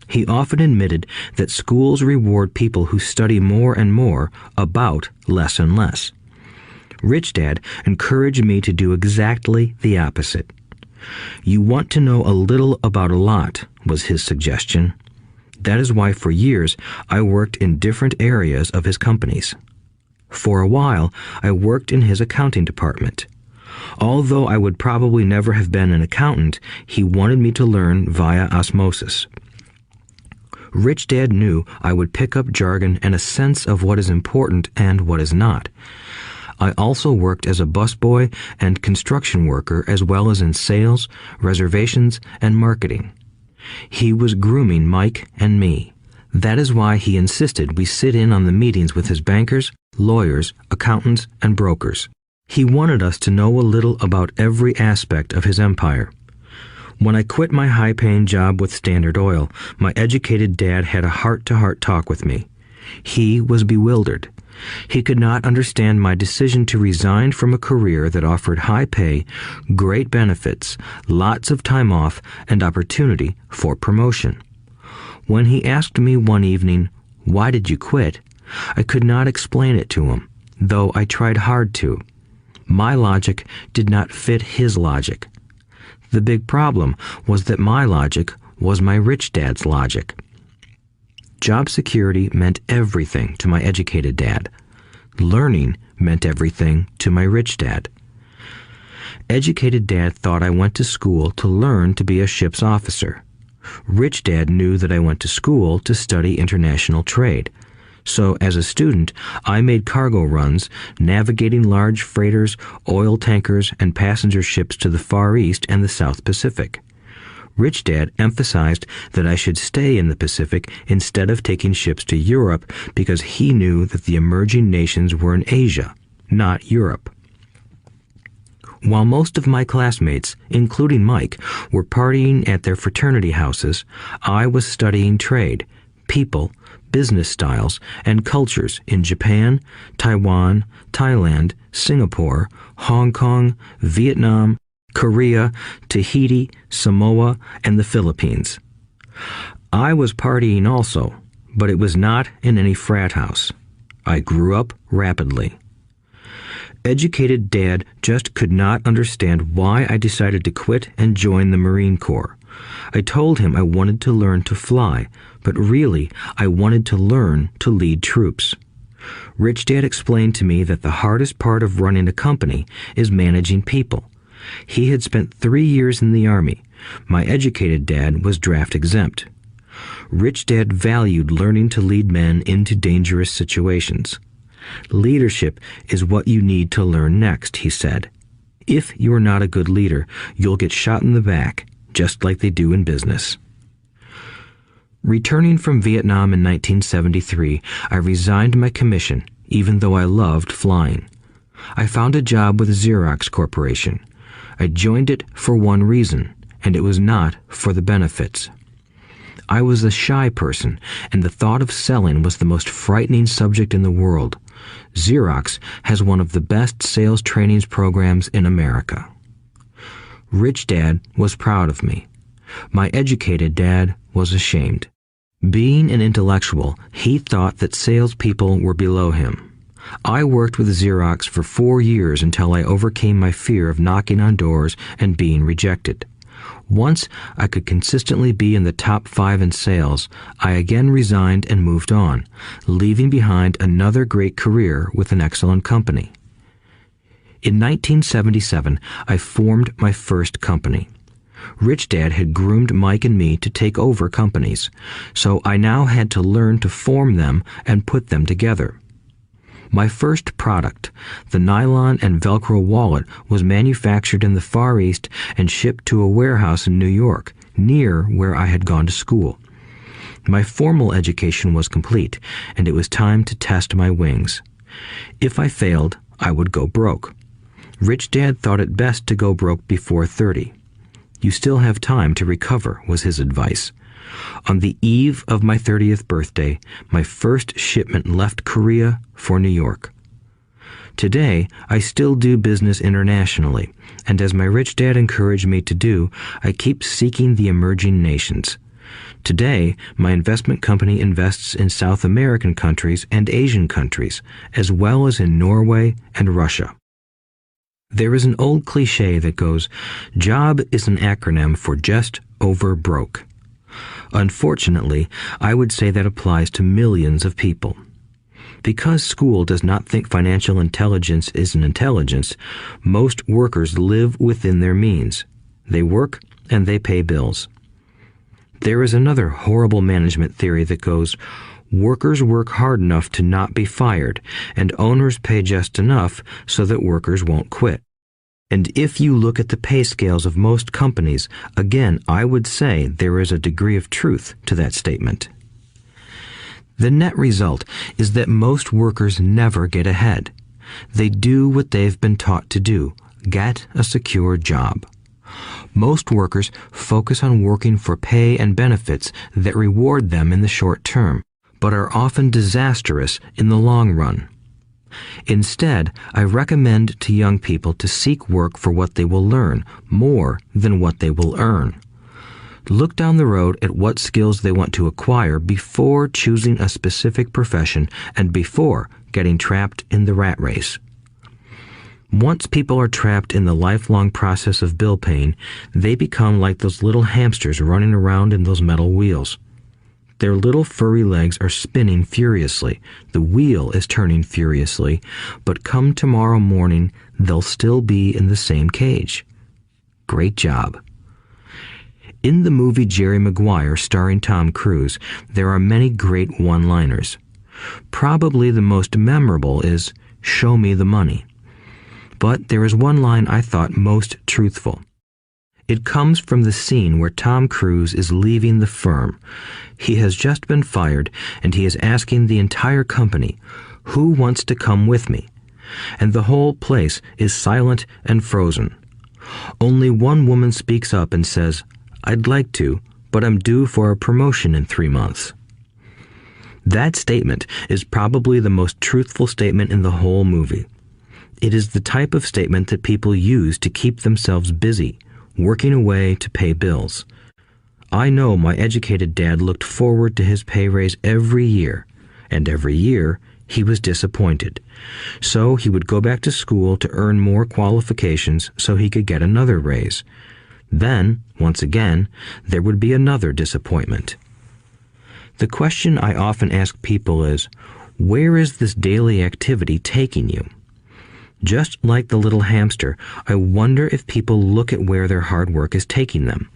He often admitted that schools reward people who study more and more about less and less. Rich Dad encouraged me to do exactly the opposite. You want to know a little about a lot, was his suggestion. That is why for years I worked in different areas of his companies. For a while, I worked in his accounting department. Although I would probably never have been an accountant, he wanted me to learn via osmosis. Rich Dad knew I would pick up jargon and a sense of what is important and what is not. I also worked as a busboy and construction worker as well as in sales, reservations, and marketing. He was grooming Mike and me. That is why he insisted we sit in on the meetings with his bankers, lawyers, accountants, and brokers. He wanted us to know a little about every aspect of his empire. When I quit my high-paying job with Standard Oil, my educated dad had a heart-to-heart talk with me. He was bewildered. He could not understand my decision to resign from a career that offered high pay, great benefits, lots of time off, and opportunity for promotion. When he asked me one evening, "Why did you quit?" I could not explain it to him, though I tried hard to. My logic did not fit his logic. The big problem was that my logic was my rich dad's logic. Job security meant everything to my educated dad. Learning meant everything to my rich dad. Educated dad thought I went to school to learn to be a ship's officer. Rich dad knew that I went to school to study international trade. So as a student, I made cargo runs, navigating large freighters, oil tankers, and passenger ships to the Far East and the South Pacific. Rich Dad emphasized that I should stay in the Pacific instead of taking ships to Europe because he knew that the emerging nations were in Asia, not Europe. While most of my classmates, including Mike, were partying at their fraternity houses, I was studying trade, people, business styles, and cultures in Japan, Taiwan, Thailand, Singapore, Hong Kong, Vietnam, Korea, Tahiti, Samoa, and the Philippines. I was partying also, but it was not in any frat house. I grew up rapidly. Educated Dad just could not understand why I decided to quit and join the Marine Corps. I told him I wanted to learn to fly, but really I wanted to learn to lead troops. Rich Dad explained to me that the hardest part of running a company is managing people. He had spent 3 years in the Army. My educated dad was draft exempt. Rich Dad valued learning to lead men into dangerous situations. Leadership is what you need to learn next, he said. If you are not a good leader, you'll get shot in the back, just like they do in business. Returning from Vietnam in 1973, I resigned my commission, even though I loved flying. I found a job with Xerox Corporation. I joined it for one reason, and it was not for the benefits. I was a shy person, and the thought of selling was the most frightening subject in the world. Xerox has one of the best sales training programs in America. Rich Dad was proud of me. My educated dad was ashamed. Being an intellectual, he thought that salespeople were below him. I worked with Xerox for 4 years until I overcame my fear of knocking on doors and being rejected. Once I could consistently be in the top 5 in sales, I again resigned and moved on, leaving behind another great career with an excellent company. In 1977, I formed my first company. Rich Dad had groomed Mike and me to take over companies, so I now had to learn to form them and put them together. My first product, the nylon and Velcro wallet, was manufactured in the Far East and shipped to a warehouse in New York, near where I had gone to school. My formal education was complete, and it was time to test my wings. If I failed, I would go broke. Rich Dad thought it best to go broke before 30. You still have time to recover, was his advice. On the eve of my 30th birthday, my first shipment left Korea for New York. Today, I still do business internationally, and as my rich dad encouraged me to do, I keep seeking the emerging nations. Today, my investment company invests in South American countries and Asian countries, as well as in Norway and Russia. There is an old cliche that goes, "Job is an acronym for just over broke." Unfortunately, I would say that applies to millions of people. Because school does not think financial intelligence is an intelligence, most workers live within their means. They work and they pay bills. There is another horrible management theory that goes, workers work hard enough to not be fired, and owners pay just enough so that workers won't quit. And if you look at the pay scales of most companies, again, I would say there is a degree of truth to that statement. The net result is that most workers never get ahead. They do what they've been taught to do, get a secure job. Most workers focus on working for pay and benefits that reward them in the short term, but are often disastrous in the long run. Instead, I recommend to young people to seek work for what they will learn more than what they will earn. Look down the road at what skills they want to acquire before choosing a specific profession and before getting trapped in the rat race. Once people are trapped in the lifelong process of bill paying, they become like those little hamsters running around in those metal wheels. Their little furry legs are spinning furiously, the wheel is turning furiously, but come tomorrow morning, they'll still be in the same cage. Great job. In the movie Jerry Maguire, starring Tom Cruise, there are many great one-liners. Probably the most memorable is, "Show me the money." But there is one line I thought most truthful. It comes from the scene where Tom Cruise is leaving the firm. He has just been fired, and he is asking the entire company, "Who wants to come with me?" And the whole place is silent and frozen. Only one woman speaks up and says, "I'd like to, but I'm due for a promotion in 3 months." That statement is probably the most truthful statement in the whole movie. It is the type of statement that people use to keep themselves busy, working away to pay bills. I know my educated dad looked forward to his pay raise every year, and every year he was disappointed. So he would go back to school to earn more qualifications so he could get another raise. Then, once again, there would be another disappointment. The question I often ask people is, where is this daily activity taking you? Just like the little hamster, I wonder if people look at where their hard work is taking them.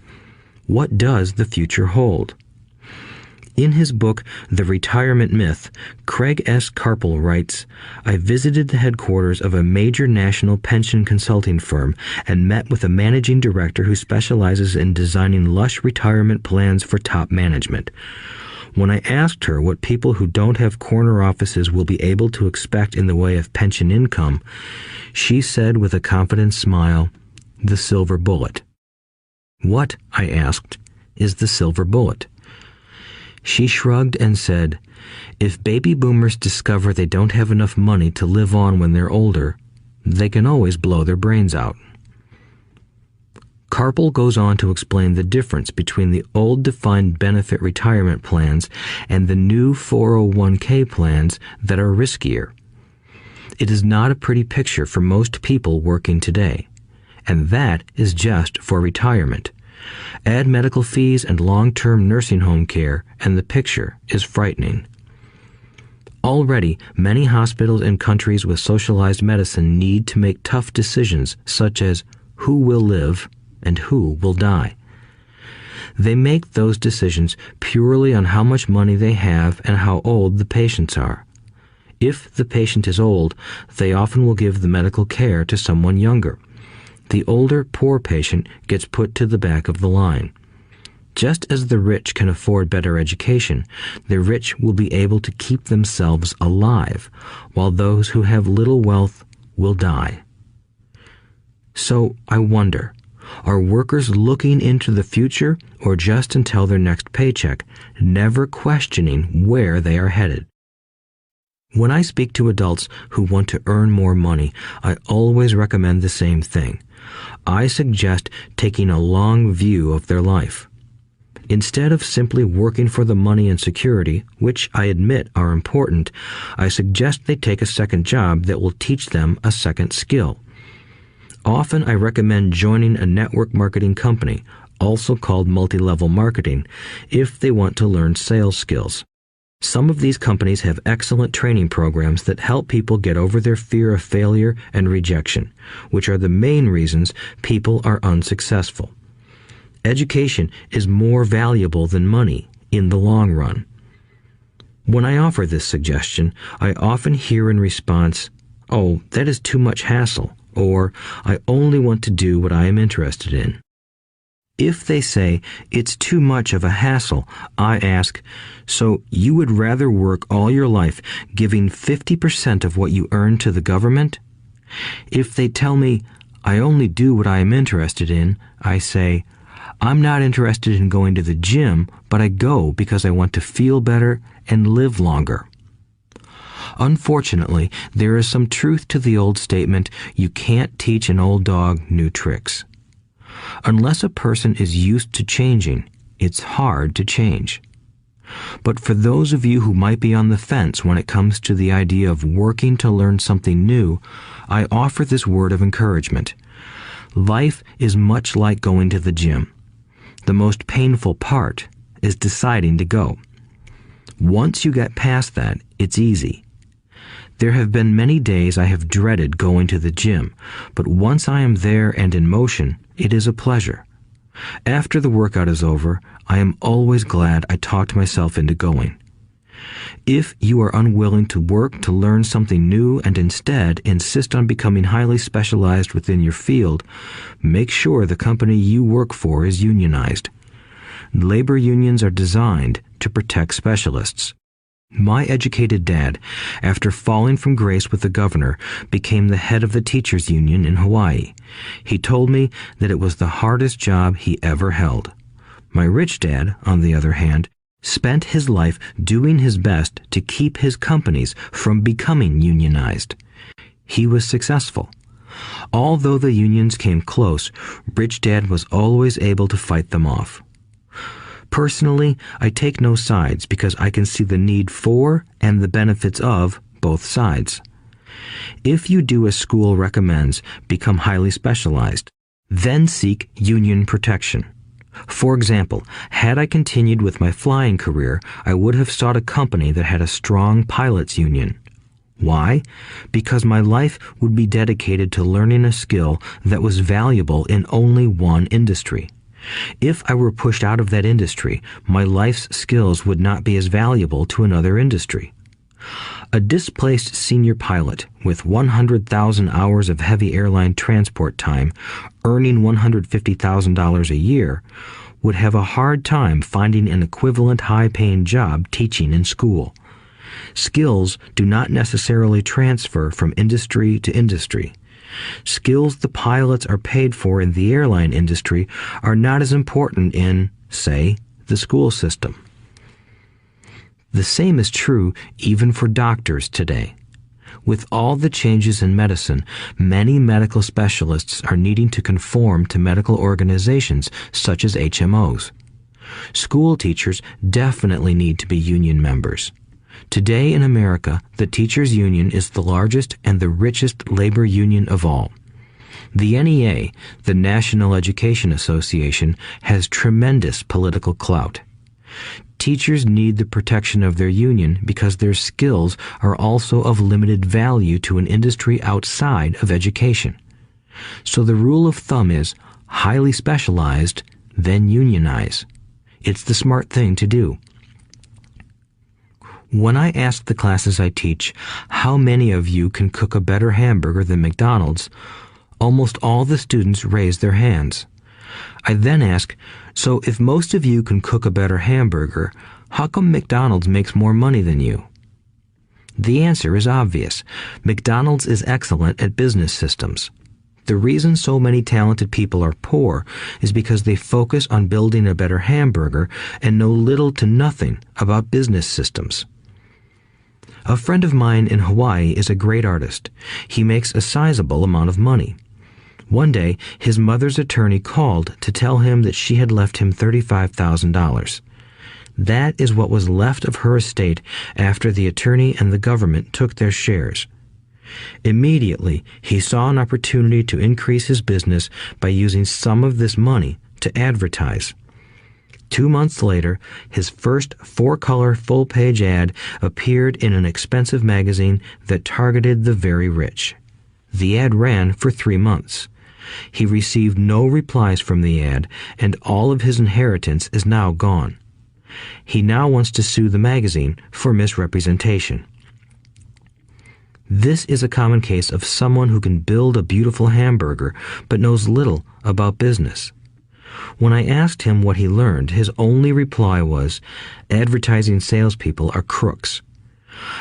What does the future hold? In his book, The Retirement Myth, Craig S. Carpel writes, "I visited the headquarters of a major national pension consulting firm and met with a managing director who specializes in designing lush retirement plans for top management. When I asked her what people who don't have corner offices will be able to expect in the way of pension income, she said with a confident smile, 'The silver bullet.'" "What," I asked, "is the silver bullet?" She shrugged and said, "If baby boomers discover they don't have enough money to live on when they're older, they can always blow their brains out." Carpel goes on to explain the difference between the old defined benefit retirement plans and the new 401k plans that are riskier. It is not a pretty picture for most people working today, and that is just for retirement. Add medical fees and long-term nursing home care, and the picture is frightening. Already, many hospitals in countries with socialized medicine need to make tough decisions such as who will live and who will die. They make those decisions purely on how much money they have and how old the patients are. If the patient is old, they often will give the medical care to someone younger. The older, poor patient gets put to the back of the line. Just as the rich can afford better education, the rich will be able to keep themselves alive, while those who have little wealth will die. So I wonder, are workers looking into the future or just until their next paycheck, never questioning where they are headed? When I speak to adults who want to earn more money, I always recommend the same thing. I suggest taking a long view of their life. Instead of simply working for the money and security, which I admit are important, I suggest they take a second job that will teach them a second skill. Often I recommend joining a network marketing company, also called multi-level marketing, if they want to learn sales skills. Some of these companies have excellent training programs that help people get over their fear of failure and rejection, which are the main reasons people are unsuccessful. Education is more valuable than money in the long run. When I offer this suggestion, I often hear in response, "Oh, that is too much hassle," or "I only want to do what I am interested in." If they say it's too much of a hassle, I ask, so you would rather work all your life giving 50% of what you earn to the government? If they tell me, I only do what I am interested in, I say, I'm not interested in going to the gym, but I go because I want to feel better and live longer. Unfortunately, there is some truth to the old statement, you can't teach an old dog new tricks. Unless a person is used to changing, it's hard to change. But for those of you who might be on the fence when it comes to the idea of working to learn something new, I offer this word of encouragement. Life is much like going to the gym. The most painful part is deciding to go. Once you get past that, it's easy. There have been many days I have dreaded going to the gym, but once I am there and in motion, it is a pleasure. After the workout is over, I am always glad I talked myself into going. If you are unwilling to work to learn something new and instead insist on becoming highly specialized within your field, make sure the company you work for is unionized. Labor unions are designed to protect specialists. My educated dad, after falling from grace with the governor, became the head of the teachers' union in Hawaii. He told me that it was the hardest job he ever held. My rich dad, on the other hand, spent his life doing his best to keep his companies from becoming unionized. He was successful. Although the unions came close, Rich Dad was always able to fight them off. Personally, I take no sides because I can see the need for and the benefits of both sides. If you do as school recommends, become highly specialized, then seek union protection. For example, had I continued with my flying career, I would have sought a company that had a strong pilots union. Why? Because my life would be dedicated to learning a skill that was valuable in only one industry. If I were pushed out of that industry, my life's skills would not be as valuable to another industry. A displaced senior pilot with 100,000 hours of heavy airline transport time, earning $150,000 a year, would have a hard time finding an equivalent high-paying job teaching in school. Skills do not necessarily transfer from industry to industry. Skills the pilots are paid for in the airline industry are not as important in, say, the school system. The same is true even for doctors today. With all the changes in medicine, many medical specialists are needing to conform to medical organizations such as HMOs. School teachers definitely need to be union members. Today in America, the teachers' union is the largest and the richest labor union of all. The NEA, the National Education Association, has tremendous political clout. Teachers need the protection of their union because their skills are also of limited value to an industry outside of education. So the rule of thumb is, highly specialized, then unionize. It's the smart thing to do. When I ask the classes I teach, how many of you can cook a better hamburger than McDonald's, almost all the students raise their hands. I then ask, so if most of you can cook a better hamburger, how come McDonald's makes more money than you? The answer is obvious. McDonald's is excellent at business systems. The reason so many talented people are poor is because they focus on building a better hamburger and know little to nothing about business systems. A friend of mine in Hawaii is a great artist. He makes a sizable amount of money. One day, his mother's attorney called to tell him that she had left him $35,000. That is what was left of her estate after the attorney and the government took their shares. Immediately, he saw an opportunity to increase his business by using some of this money to advertise. 2 months later, his first 4-color full-page ad appeared in an expensive magazine that targeted the very rich. The ad ran for 3 months. He received no replies from the ad, and all of his inheritance is now gone. He now wants to sue the magazine for misrepresentation. This is a common case of someone who can build a beautiful hamburger but knows little about business. When I asked him what he learned, his only reply was, "Advertising salespeople are crooks."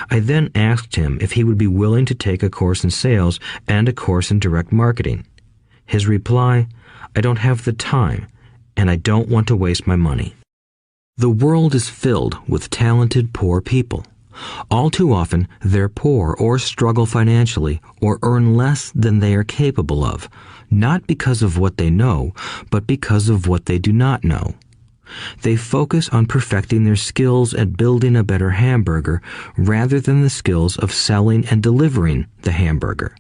I then asked him if he would be willing to take a course in sales and a course in direct marketing. His reply, "I don't have the time, and I don't want to waste my money." The world is filled with talented poor people. All too often, they're poor or struggle financially or earn less than they are capable of, not because of what they know, but because of what they do not know. They focus on perfecting their skills at building a better hamburger rather than the skills of selling and delivering the hamburger.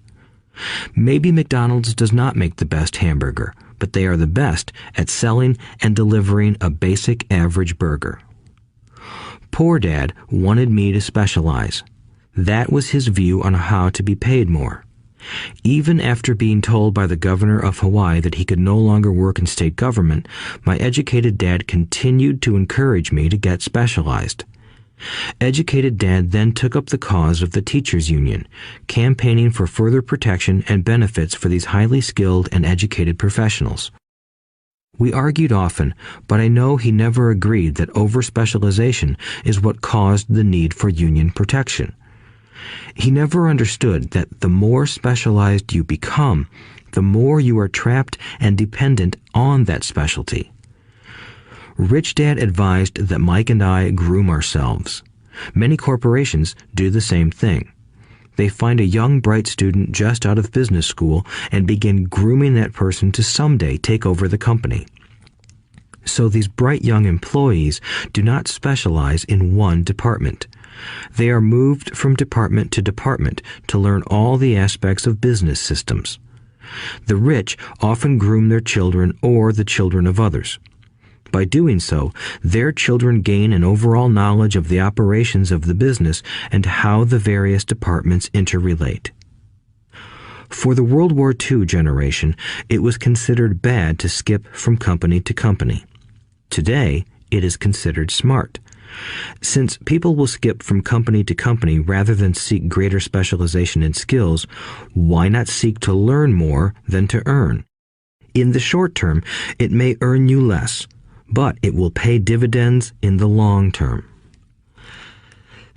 Maybe McDonald's does not make the best hamburger, but they are the best at selling and delivering a basic average burger. Poor Dad wanted me to specialize. That was his view on how to be paid more. Even after being told by the governor of Hawaii that he could no longer work in state government, my educated dad continued to encourage me to get specialized. Educated Dad then took up the cause of the teachers' union, campaigning for further protection and benefits for these highly skilled and educated professionals. We argued often, but I know he never agreed that over-specialization is what caused the need for union protection. He never understood that the more specialized you become, the more you are trapped and dependent on that specialty. Rich Dad advised that Mike and I groom ourselves. Many corporations do the same thing. They find a young, bright student just out of business school and begin grooming that person to someday take over the company. So these bright young employees do not specialize in one department. They are moved from department to department to learn all the aspects of business systems. The rich often groom their children or the children of others. By doing so, their children gain an overall knowledge of the operations of the business and how the various departments interrelate. For the World War II generation, it was considered bad to skip from company to company. Today, it is considered smart. Since people will skip from company to company rather than seek greater specialization in skills, why not seek to learn more than to earn? In the short term, it may earn you less, but it will pay dividends in the long term.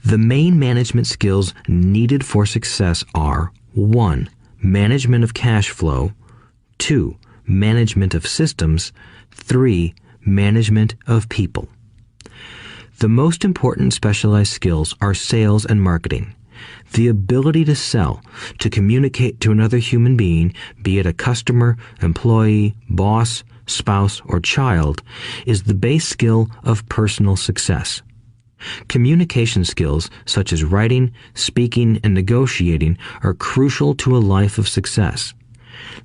The main management skills needed for success are 1. Management of cash flow, 2. Management of systems, 3. Management of people. The most important specialized skills are sales and marketing. The ability to sell, to communicate to another human being, be it a customer, employee, boss, spouse, or child, is the base skill of personal success. Communication skills such as writing, speaking, and negotiating are crucial to a life of success.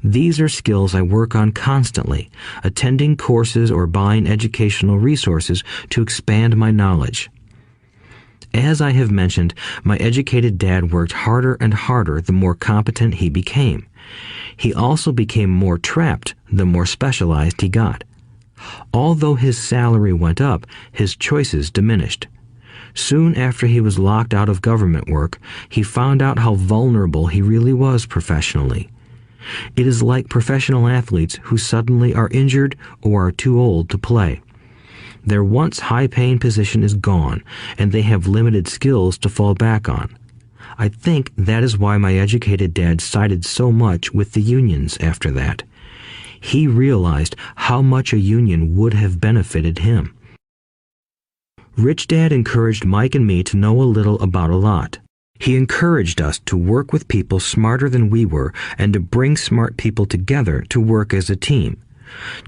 These are skills I work on constantly, attending courses or buying educational resources to expand my knowledge. As I have mentioned, my educated dad worked harder and harder the more competent he became. He also became more trapped the more specialized he got. Although his salary went up, his choices diminished. Soon after he was locked out of government work, he found out how vulnerable he really was professionally. It is like professional athletes who suddenly are injured or are too old to play. Their once high-paying position is gone, and they have limited skills to fall back on. I think that is why my educated dad sided so much with the unions after that. He realized how much a union would have benefited him. Rich Dad encouraged Mike and me to know a little about a lot. He encouraged us to work with people smarter than we were and to bring smart people together to work as a team.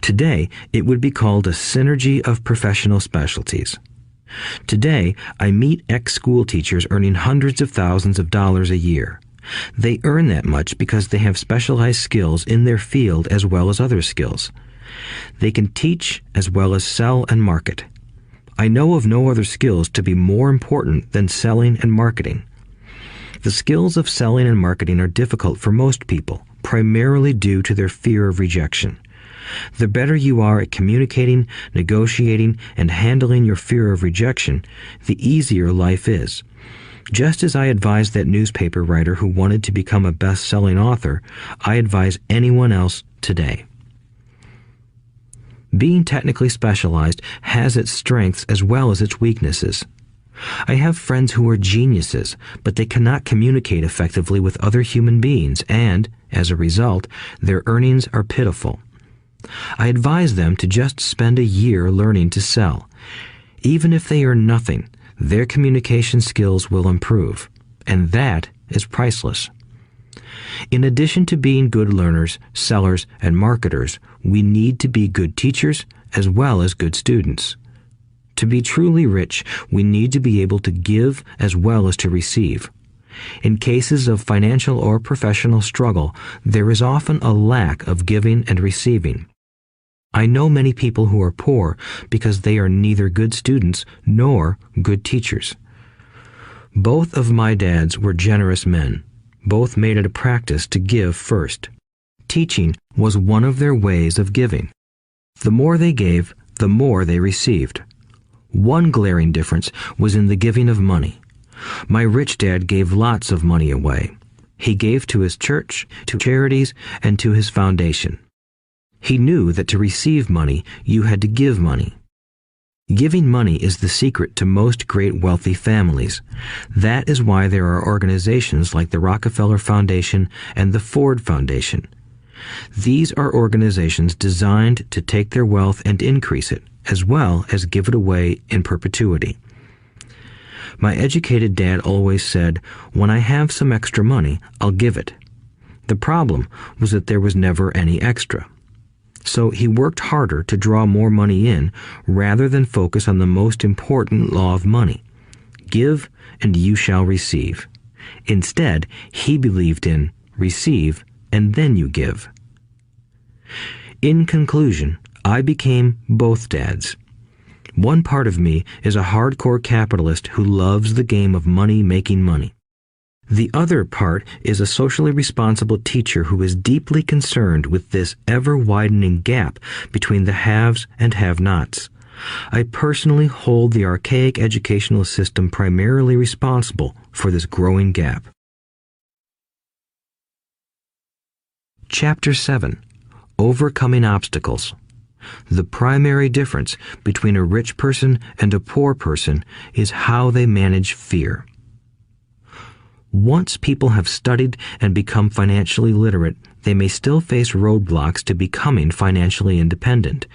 Today, it would be called a synergy of professional specialties. Today, I meet ex-school teachers earning hundreds of thousands of dollars a year. They earn that much because they have specialized skills in their field as well as other skills. They can teach as well as sell and market. I know of no other skills to be more important than selling and marketing. The skills of selling and marketing are difficult for most people, primarily due to their fear of rejection. The better you are at communicating, negotiating, and handling your fear of rejection, the easier life is. Just as I advise that newspaper writer who wanted to become a best-selling author, I advise anyone else today. Being technically specialized has its strengths as well as its weaknesses. I have friends who are geniuses, but they cannot communicate effectively with other human beings, and, as a result, their earnings are pitiful. I advise them to just spend a year learning to sell. Even if they earn nothing, their communication skills will improve, and that is priceless. In addition to being good learners, sellers, and marketers, we need to be good teachers as well as good students. To be truly rich, we need to be able to give as well as to receive. In cases of financial or professional struggle, there is often a lack of giving and receiving. I know many people who are poor because they are neither good students nor good teachers. Both of my dads were generous men. Both made it a practice to give first. Teaching was one of their ways of giving. The more they gave, the more they received. One glaring difference was in the giving of money. My rich dad gave lots of money away. He gave to his church, to charities, and to his foundation. He knew that to receive money, you had to give money. Giving money is the secret to most great wealthy families. That is why there are organizations like the Rockefeller Foundation and the Ford Foundation. These are organizations designed to take their wealth and increase it, as well as give it away in perpetuity. My educated dad always said, "When I have some extra money, I'll give it." The problem was that there was never any extra. So he worked harder to draw more money in rather than focus on the most important law of money. Give and you shall receive. Instead, he believed in receive and then you give. In conclusion, I became both dads. One part of me is a hardcore capitalist who loves the game of money making money. The other part is a socially responsible teacher who is deeply concerned with this ever-widening gap between the haves and have-nots. I personally hold the archaic educational system primarily responsible for this growing gap. Chapter 7. Overcoming Obstacles. The primary difference between a rich person and a poor person is how they manage fear. Once people have studied and become financially literate, they may still face roadblocks to becoming financially independent.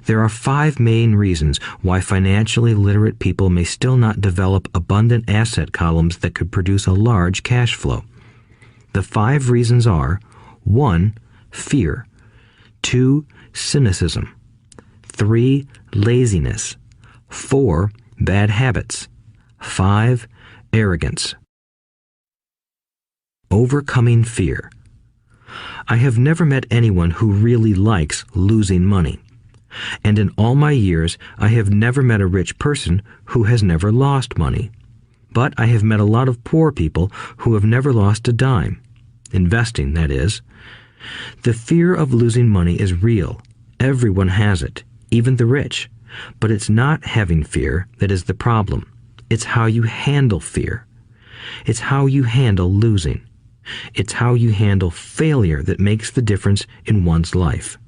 There are 5 main reasons why financially literate people may still not develop abundant asset columns that could produce a large cash flow. The 5 reasons are: 1. Fear. 2. Cynicism. 3. Laziness. 4. Bad habits. 5. Arrogance. Overcoming fear. I have never met anyone who really likes losing money. And in all my years, I have never met a rich person who has never lost money. But I have met a lot of poor people who have never lost a dime. Investing, that is. The fear of losing money is real. Everyone has it, even the rich. But it's not having fear that is the problem. It's how you handle fear. It's how you handle losing. It's how you handle failure that makes the difference in one's life.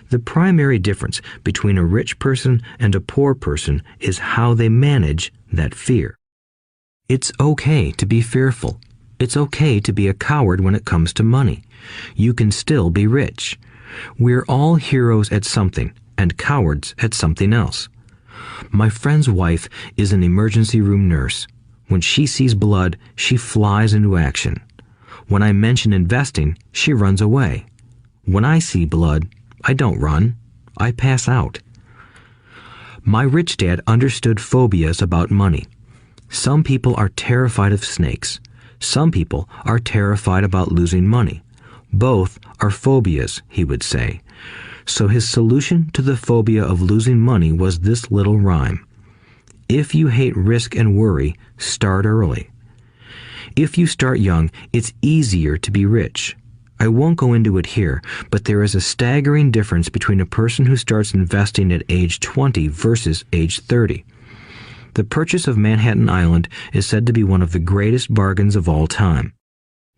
The primary difference between a rich person and a poor person is how they manage that fear. It's okay to be fearful. It's okay to be a coward when it comes to money. You can still be rich. We're all heroes at something and cowards at something else. My friend's wife is an emergency room nurse. When she sees blood, she flies into action. When I mention investing, she runs away. When I see blood, I don't run. I pass out. My rich dad understood phobias about money. Some people are terrified of snakes. Some people are terrified about losing money. Both are phobias, he would say. So his solution to the phobia of losing money was this little rhyme. If you hate risk and worry, start early. If you start young, it's easier to be rich. I won't go into it here, but there is a staggering difference between a person who starts investing at age 20 versus age 30. The purchase of Manhattan Island is said to be one of the greatest bargains of all time.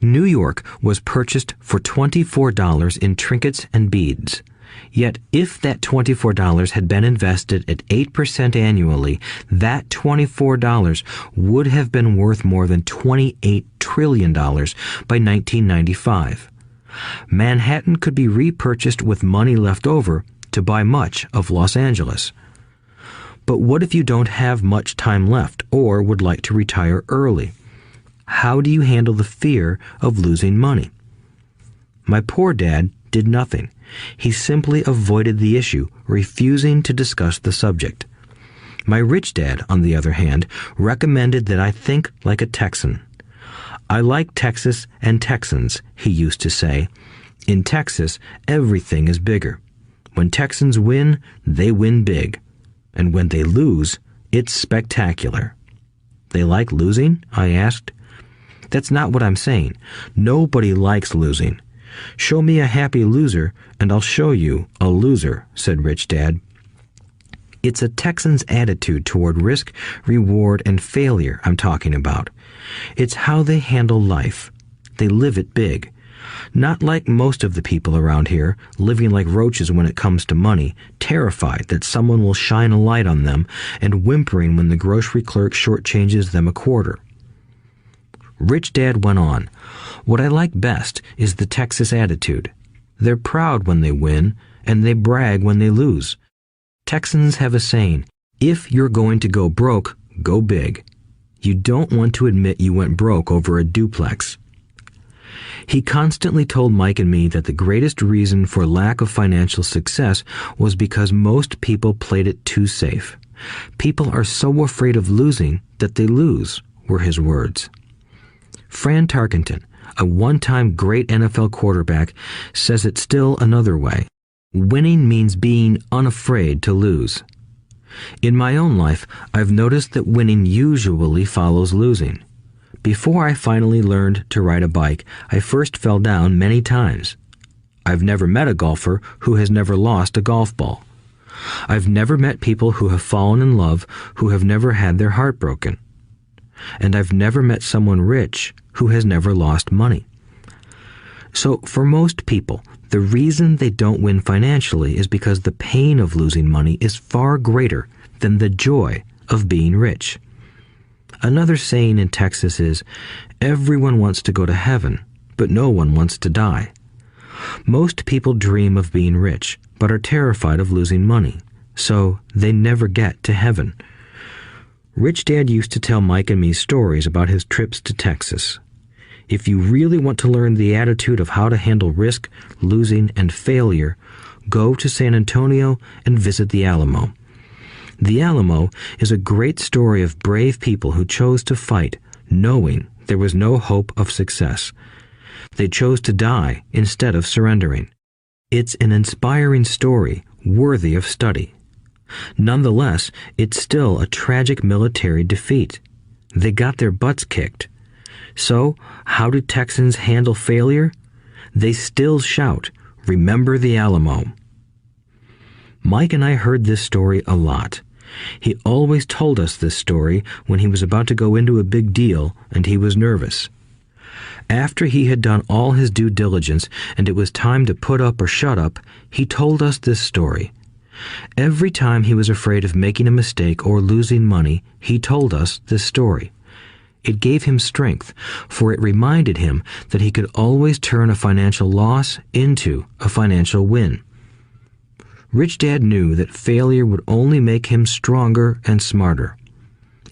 New York was purchased for $24 in trinkets and beads. Yet if that $24 had been invested at 8% annually, that $24 would have been worth more than $28 trillion by 1995. Manhattan could be repurchased with money left over to buy much of Los Angeles. But what if you don't have much time left or would like to retire early? How do you handle the fear of losing money? My poor dad did nothing. He simply avoided the issue, refusing to discuss the subject. My rich dad, on the other hand, recommended that I think like a Texan. I like Texas and Texans, he used to say. In Texas, everything is bigger. When Texans win, they win big. And when they lose, it's spectacular. They like losing? I asked. That's not what I'm saying. Nobody likes losing. Show me a happy loser, and I'll show you a loser, said Rich Dad. It's a Texan's attitude toward risk, reward, and failure I'm talking about. It's how they handle life. They live it big. Not like most of the people around here, living like roaches when it comes to money, terrified that someone will shine a light on them, and whimpering when the grocery clerk shortchanges them a quarter. Rich Dad went on, "What I like best is the Texas attitude. They're proud when they win, and they brag when they lose. Texans have a saying, if you're going to go broke, go big. You don't want to admit you went broke over a duplex." He constantly told Mike and me that the greatest reason for lack of financial success was because most people played it too safe. People are so afraid of losing that they lose, were his words. Fran Tarkenton, a one-time great NFL quarterback, says it still another way. Winning means being unafraid to lose. In my own life, I've noticed that winning usually follows losing. Before I finally learned to ride a bike, I first fell down many times. I've never met a golfer who has never lost a golf ball. I've never met people who have fallen in love who have never had their heart broken. And I've never met someone rich who has never lost money. So for most people, the reason they don't win financially is because the pain of losing money is far greater than the joy of being rich. Another saying in Texas is, everyone wants to go to heaven, but no one wants to die. Most people dream of being rich, but are terrified of losing money, so they never get to heaven. Rich Dad used to tell Mike and me stories about his trips to Texas. If you really want to learn the attitude of how to handle risk, losing, and failure, go to San Antonio and visit the Alamo. The Alamo is a great story of brave people who chose to fight, knowing there was no hope of success. They chose to die instead of surrendering. It's an inspiring story, worthy of study. Nonetheless, it's still a tragic military defeat. They got their butts kicked. So, how do Texans handle failure? They still shout, "Remember the Alamo." Mike and I heard this story a lot. He always told us this story when he was about to go into a big deal and he was nervous. After he had done all his due diligence and it was time to put up or shut up, he told us this story. Every time he was afraid of making a mistake or losing money, he told us this story. It gave him strength, for it reminded him that he could always turn a financial loss into a financial win. Rich Dad knew that failure would only make him stronger and smarter.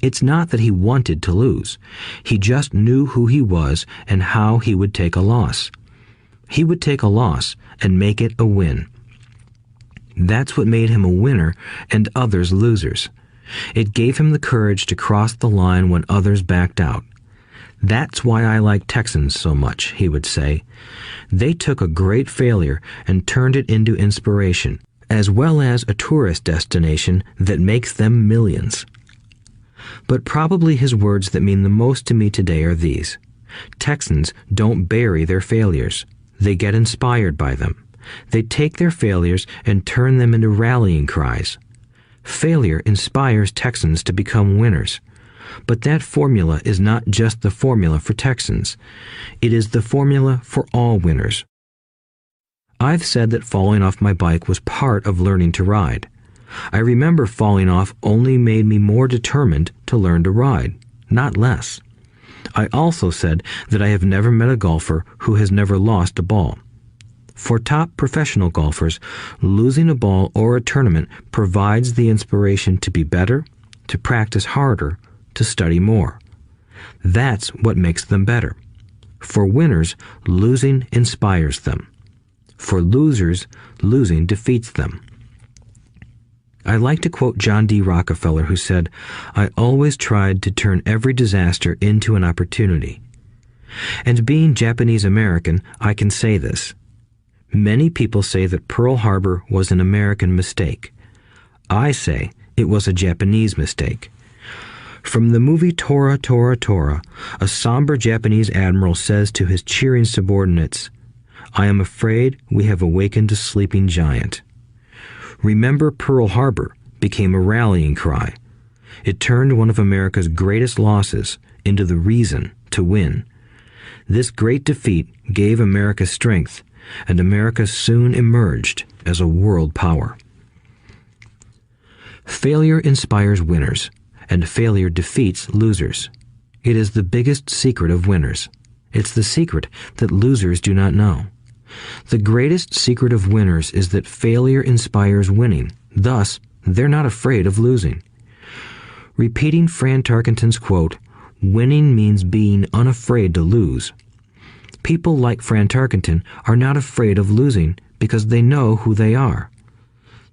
It's not that he wanted to lose. He just knew who he was and how he would take a loss. He would take a loss and make it a win. That's what made him a winner and others losers. It gave him the courage to cross the line when others backed out. That's why I like Texans so much, he would say. They took a great failure and turned it into inspiration, as well as a tourist destination that makes them millions. But probably his words that mean the most to me today are these. Texans don't bury their failures. They get inspired by them. They take their failures and turn them into rallying cries. Failure inspires Texans to become winners. But that formula is not just the formula for Texans. It is the formula for all winners. I've said that falling off my bike was part of learning to ride. I remember falling off only made me more determined to learn to ride, not less. I also said that I have never met a golfer who has never lost a ball. For top professional golfers, losing a ball or a tournament provides the inspiration to be better, to practice harder, to study more. That's what makes them better. For winners, losing inspires them. For losers, losing defeats them. I like to quote John D. Rockefeller, who said, "I always tried to turn every disaster into an opportunity." And being Japanese American, I can say this. Many people say that Pearl Harbor was an American mistake. I say it was a Japanese mistake. From the movie Tora, Tora, Tora, a somber Japanese admiral says to his cheering subordinates, "I am afraid we have awakened a sleeping giant." Remember Pearl Harbor became a rallying cry. It turned one of America's greatest losses into the reason to win. This great defeat gave America strength, and America soon emerged as a world power. Failure inspires winners, and failure defeats losers. It is the biggest secret of winners. It's the secret that losers do not know. The greatest secret of winners is that failure inspires winning. Thus, they're not afraid of losing. Repeating Fran Tarkenton's quote, "Winning means being unafraid to lose." People like Fran Tarkenton are not afraid of losing because they know who they are.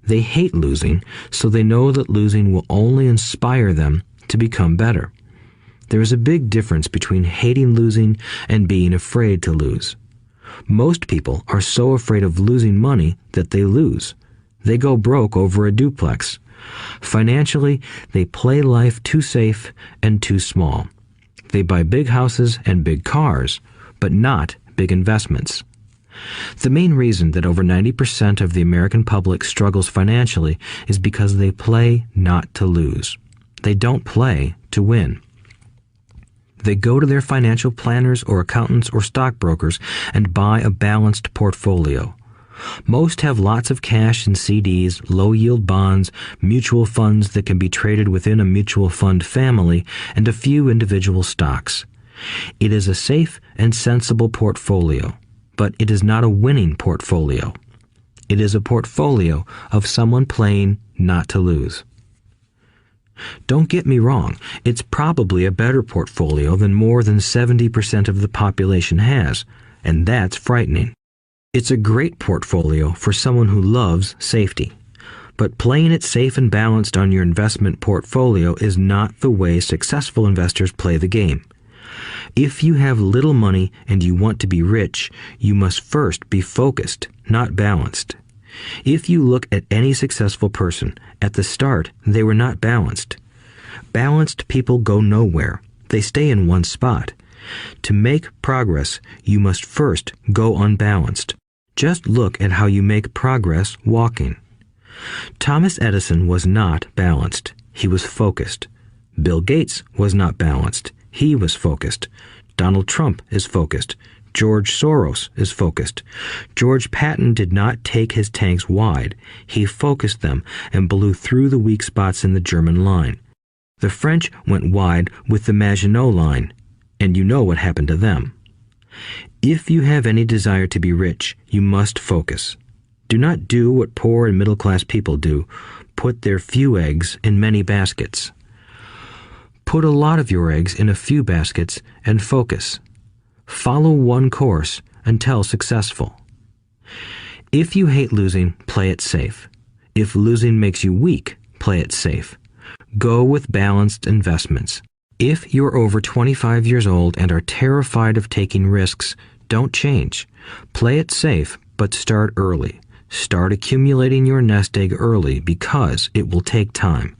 They hate losing, so they know that losing will only inspire them to become better. There is a big difference between hating losing and being afraid to lose. Most people are so afraid of losing money that they lose. They go broke over a duplex. Financially, they play life too safe and too small. They buy big houses and big cars, but not big investments. The main reason that over 90% of the American public struggles financially is because they play not to lose. They don't play to win. They go to their financial planners or accountants or stockbrokers and buy a balanced portfolio. Most have lots of cash in CDs, low-yield bonds, mutual funds that can be traded within a mutual fund family, and a few individual stocks. It is a safe and sensible portfolio, but it is not a winning portfolio. It is a portfolio of someone playing not to lose. Don't get me wrong, it's probably a better portfolio than more than 70% of the population has, and that's frightening. It's a great portfolio for someone who loves safety. But playing it safe and balanced on your investment portfolio is not the way successful investors play the game. If you have little money and you want to be rich, you must first be focused, not balanced. If you look at any successful person, at the start, they were not balanced. Balanced people go nowhere. They stay in one spot. To make progress, you must first go unbalanced. Just look at how you make progress walking. Thomas Edison was not balanced. He was focused. Bill Gates was not balanced. He was focused. Donald Trump is focused. George Soros is focused. George Patton did not take his tanks wide. He focused them and blew through the weak spots in the German line. The French went wide with the Maginot Line, and you know what happened to them. If you have any desire to be rich, you must focus. Do not do what poor and middle-class people do, put their few eggs in many baskets. Put a lot of your eggs in a few baskets and focus. Follow one course until successful. If you hate losing, play it safe. If losing makes you weak, play it safe. Go with balanced investments. If you're over 25 years old and are terrified of taking risks, don't change. Play it safe, but start early. Start accumulating your nest egg early because it will take time.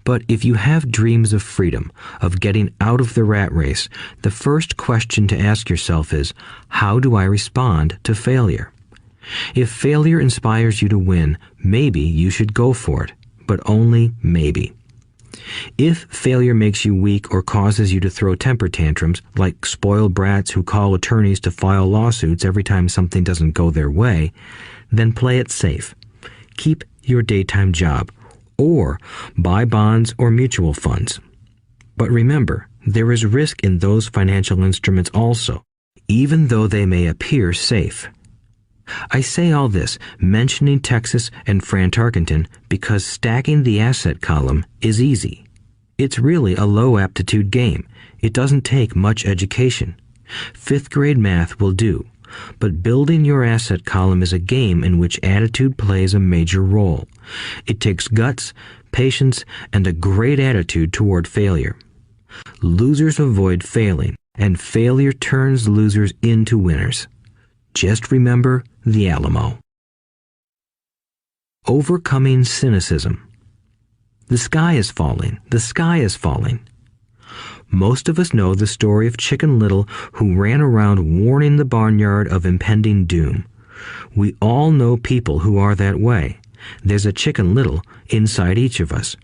But if you have dreams of freedom, of getting out of the rat race, the first question to ask yourself is, how do I respond to failure? If failure inspires you to win, maybe you should go for it, but only maybe. If failure makes you weak or causes you to throw temper tantrums, like spoiled brats who call attorneys to file lawsuits every time something doesn't go their way, then play it safe. Keep your daytime job, or buy bonds or mutual funds. But remember, there is risk in those financial instruments also, even though they may appear safe. I say all this, mentioning Texas and Fran Tarkenton, because stacking the asset column is easy. It's really a low-aptitude game. It doesn't take much education. 5th grade math will do. But building your asset column is a game in which attitude plays a major role. It takes guts, patience, and a great attitude toward failure. Losers avoid failing, and failure turns losers into winners. Just remember the Alamo. Overcoming cynicism. The sky is falling. The sky is falling. Most of us know the story of Chicken Little, who ran around warning the barnyard of impending doom. We all know people who are that way. There's a Chicken Little inside each of us.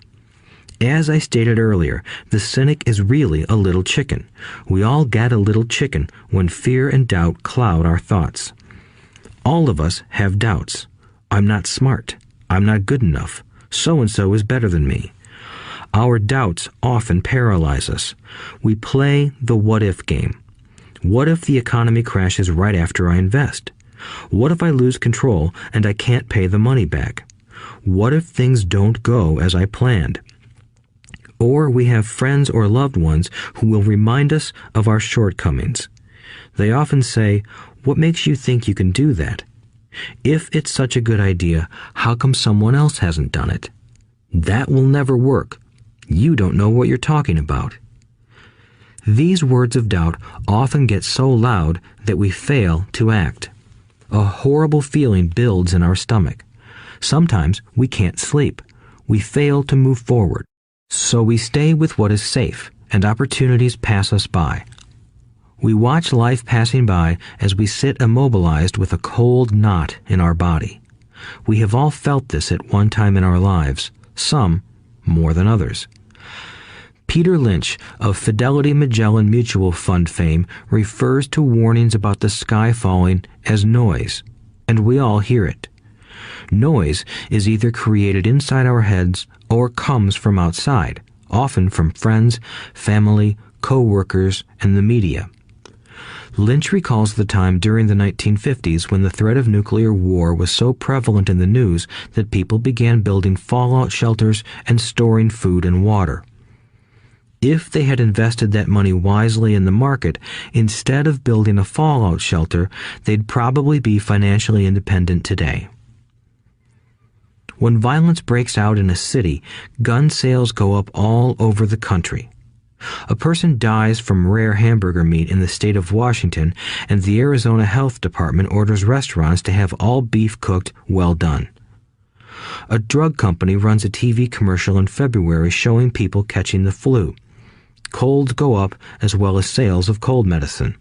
As I stated earlier, the cynic is really a little chicken. We all get a little chicken when fear and doubt cloud our thoughts. All of us have doubts. I'm not smart. I'm not good enough. So-and-so is better than me. Our doubts often paralyze us. We play the what-if game. What if the economy crashes right after I invest? What if I lose control and I can't pay the money back? What if things don't go as I planned? Or we have friends or loved ones who will remind us of our shortcomings. They often say, "What makes you think you can do that? If it's such a good idea, how come someone else hasn't done it? That will never work. You don't know what you're talking about." These words of doubt often get so loud that we fail to act. A horrible feeling builds in our stomach. Sometimes we can't sleep. We fail to move forward. So we stay with what is safe, and opportunities pass us by. We watch life passing by as we sit immobilized with a cold knot in our body. We have all felt this at one time in our lives, some more than others. Peter Lynch of Fidelity Magellan Mutual Fund fame refers to warnings about the sky falling as noise, and we all hear it. Noise is either created inside our heads or comes from outside, often from friends, family, co-workers, and the media. Lynch recalls the time during the 1950s when the threat of nuclear war was so prevalent in the news that people began building fallout shelters and storing food and water. If they had invested that money wisely in the market, instead of building a fallout shelter, they'd probably be financially independent today. When violence breaks out in a city, gun sales go up all over the country. A person dies from rare hamburger meat in the state of Washington, and the Arizona Health Department orders restaurants to have all beef cooked well done. A drug company runs a TV commercial in February showing people catching the flu. Colds go up as well as sales of cold medicine.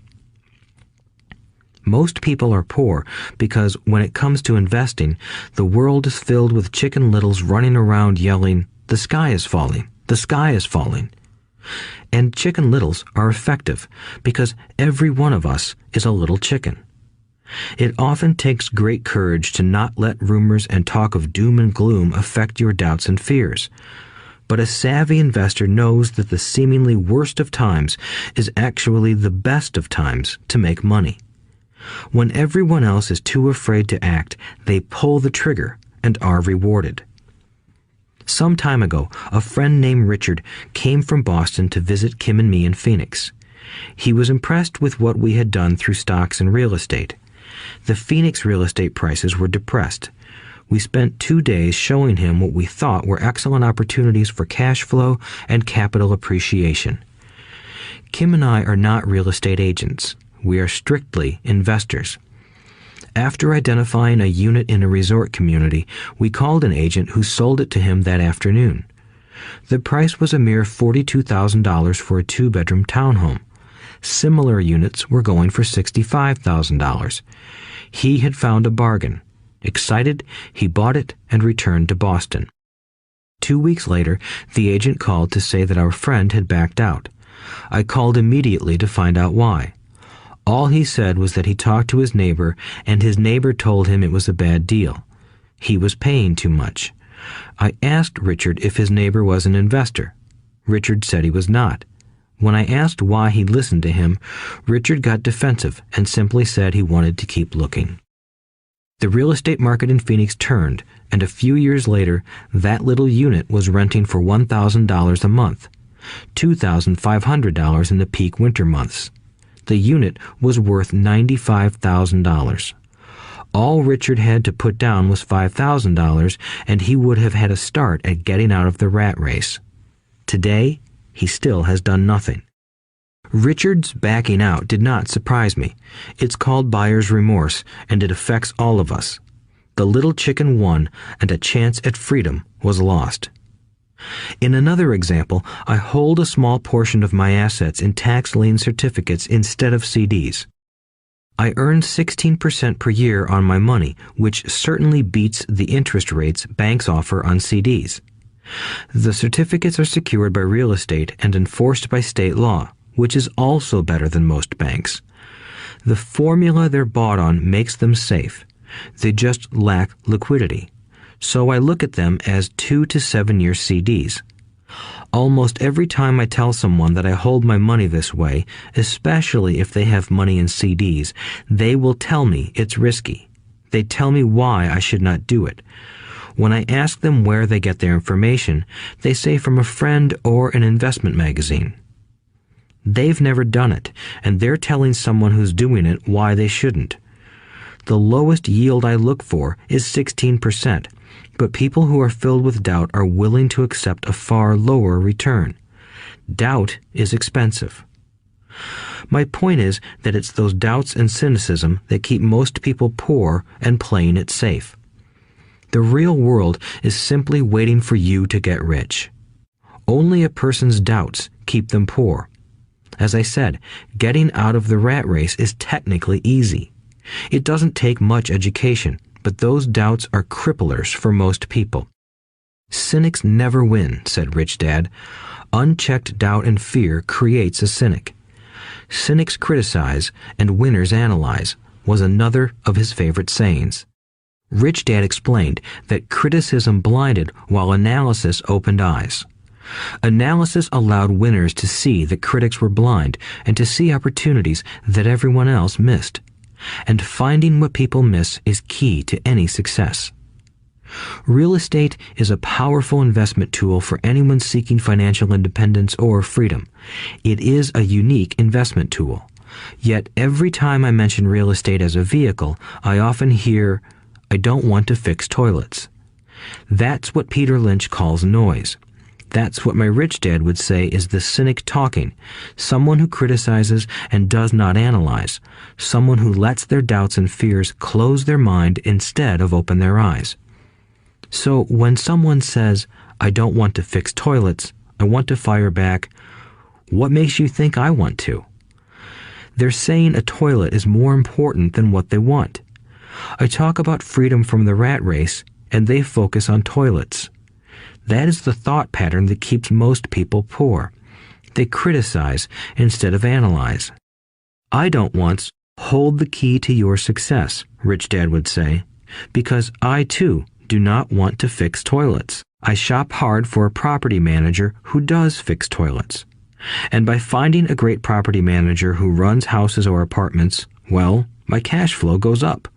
Most people are poor because when it comes to investing, the world is filled with Chicken Littles running around yelling, "The sky is falling, the sky is falling." And Chicken Littles are effective because every one of us is a little chicken. It often takes great courage to not let rumors and talk of doom and gloom affect your doubts and fears. But a savvy investor knows that the seemingly worst of times is actually the best of times to make money. When everyone else is too afraid to act, they pull the trigger and are rewarded. Some time ago, a friend named Richard came from Boston to visit Kim and me in Phoenix. He was impressed with what we had done through stocks and real estate. The Phoenix real estate prices were depressed. We spent 2 days showing him what we thought were excellent opportunities for cash flow and capital appreciation. Kim and I are not real estate agents. We are strictly investors. After identifying a unit in a resort community, we called an agent who sold it to him that afternoon. The price was a mere $42,000 for a 2-bedroom townhome. Similar units were going for $65,000. He had found a bargain. Excited, he bought it and returned to Boston. 2 weeks later, the agent called to say that our friend had backed out. I called immediately to find out why. All he said was that he talked to his neighbor, and his neighbor told him it was a bad deal. He was paying too much. I asked Richard if his neighbor was an investor. Richard said he was not. When I asked why he listened to him, Richard got defensive and simply said he wanted to keep looking. The real estate market in Phoenix turned, and a few years later, that little unit was renting for $1,000 a month, $2,500 in the peak winter months. The unit was worth $95,000. All Richard had to put down was $5,000, and he would have had a start at getting out of the rat race. Today, he still has done nothing. Richard's backing out did not surprise me. It's called buyer's remorse, and it affects all of us. The little chicken won, and a chance at freedom was lost. In another example, I hold a small portion of my assets in tax lien certificates instead of CDs. I earn 16% per year on my money, which certainly beats the interest rates banks offer on CDs. The certificates are secured by real estate and enforced by state law, which is also better than most banks. The formula they're bought on makes them safe. They just lack liquidity. So I look at them as 2 to 7 year CDs. Almost every time I tell someone that I hold my money this way, especially if they have money in CDs, they will tell me it's risky. They tell me why I should not do it. When I ask them where they get their information, they say from a friend or an investment magazine. They've never done it, and they're telling someone who's doing it why they shouldn't. The lowest yield I look for is 16%, but people who are filled with doubt are willing to accept a far lower return. Doubt is expensive. My point is that it's those doubts and cynicism that keep most people poor and playing it safe. The real world is simply waiting for you to get rich. Only a person's doubts keep them poor. As I said, getting out of the rat race is technically easy. It doesn't take much education, but those doubts are cripplers for most people. Cynics never win, said Rich Dad. Unchecked doubt and fear creates a cynic. Cynics criticize and winners analyze was another of his favorite sayings. Rich Dad explained that criticism blinded while analysis opened eyes. Analysis allowed winners to see that critics were blind and to see opportunities that everyone else missed. And finding what people miss is key to any success. Real estate is a powerful investment tool for anyone seeking financial independence or freedom. It is a unique investment tool. Yet every time I mention real estate as a vehicle, I often hear, "I don't want to fix toilets." That's what Peter Lynch calls noise. That's what my rich dad would say is the cynic talking, someone who criticizes and does not analyze, someone who lets their doubts and fears close their mind instead of open their eyes. So when someone says, "I don't want to fix toilets, I want to fire back," what makes you think I want to? They're saying a toilet is more important than what they want. I talk about freedom from the rat race, and they focus on toilets. That is the thought pattern that keeps most people poor. They criticize instead of analyze. I don't once hold the key to your success, Rich Dad would say, because I too do not want to fix toilets. I shop hard for a property manager who does fix toilets. And by finding a great property manager who runs houses or apartments, well, my cash flow goes up.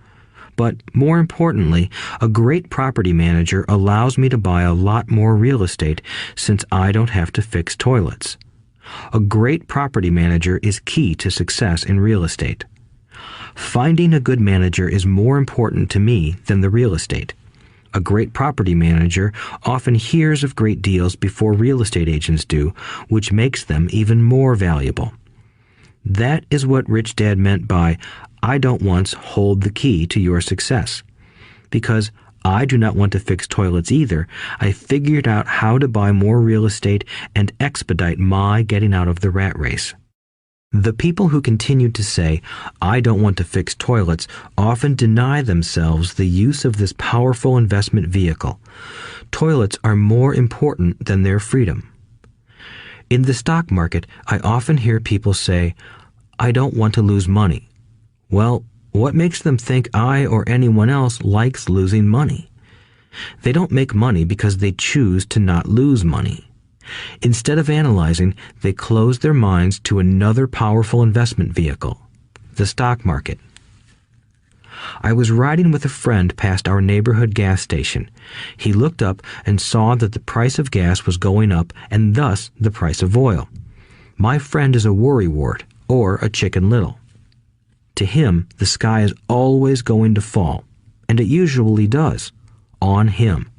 But more importantly, a great property manager allows me to buy a lot more real estate since I don't have to fix toilets. A great property manager is key to success in real estate. Finding a good manager is more important to me than the real estate. A great property manager often hears of great deals before real estate agents do, which makes them even more valuable. That is what Rich Dad meant by, I don't once hold the key to your success. Because I do not want to fix toilets either, I figured out how to buy more real estate and expedite my getting out of the rat race. The people who continue to say, I don't want to fix toilets, often deny themselves the use of this powerful investment vehicle. Toilets are more important than their freedom. In the stock market, I often hear people say, I don't want to lose money. Well, what makes them think I or anyone else likes losing money? They don't make money because they choose to not lose money. Instead of analyzing, they close their minds to another powerful investment vehicle, the stock market. I was riding with a friend past our neighborhood gas station. He looked up and saw that the price of gas was going up and thus the price of oil. My friend is a worrywart, or a Chicken Little. To him, the sky is always going to fall, and it usually does, on him.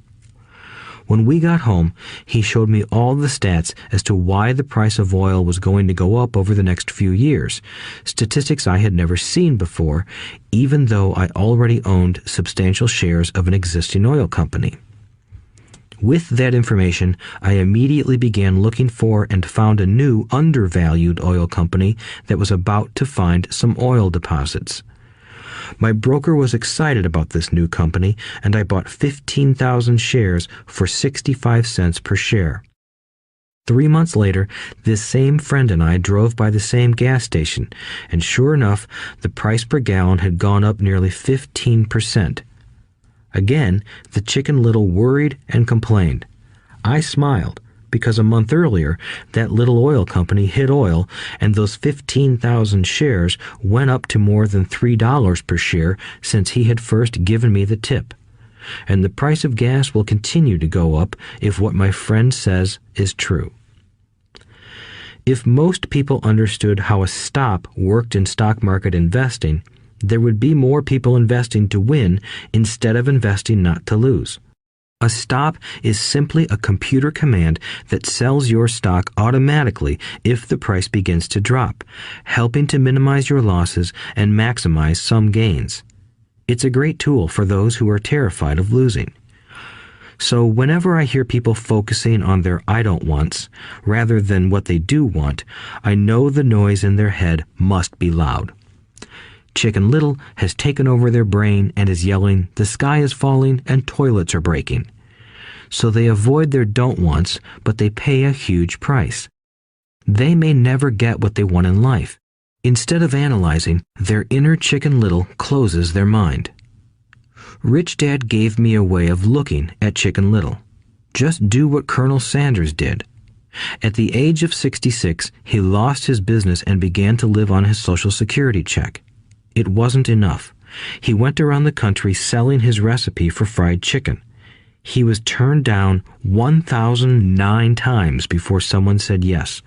When we got home, he showed me all the stats as to why the price of oil was going to go up over the next few years, statistics I had never seen before, even though I already owned substantial shares of an existing oil company. With that information, I immediately began looking for and found a new undervalued oil company that was about to find some oil deposits. My broker was excited about this new company, and I bought 15,000 shares for 65 cents per share. 3 months later, this same friend and I drove by the same gas station, and sure enough, the price per gallon had gone up nearly 15%. Again, the Chicken Little worried and complained. I smiled, because a month earlier, that little oil company hit oil, and those 15,000 shares went up to more than $3 per share since he had first given me the tip. And the price of gas will continue to go up if what my friend says is true. If most people understood how a stop worked in stock market investing, there would be more people investing to win instead of investing not to lose. A stop is simply a computer command that sells your stock automatically if the price begins to drop, helping to minimize your losses and maximize some gains. It's a great tool for those who are terrified of losing. So whenever I hear people focusing on their I don't wants rather than what they do want, I know the noise in their head must be loud. Chicken Little has taken over their brain and is yelling, the sky is falling and toilets are breaking. So they avoid their don't wants, but they pay a huge price. They may never get what they want in life. Instead of analyzing, their inner Chicken Little closes their mind. Rich Dad gave me a way of looking at Chicken Little. Just do what Colonel Sanders did. At the age of 66, he lost his business and began to live on his Social Security check. It wasn't enough. He went around the country selling his recipe for fried chicken. He was turned down 1,009 times before someone said yes,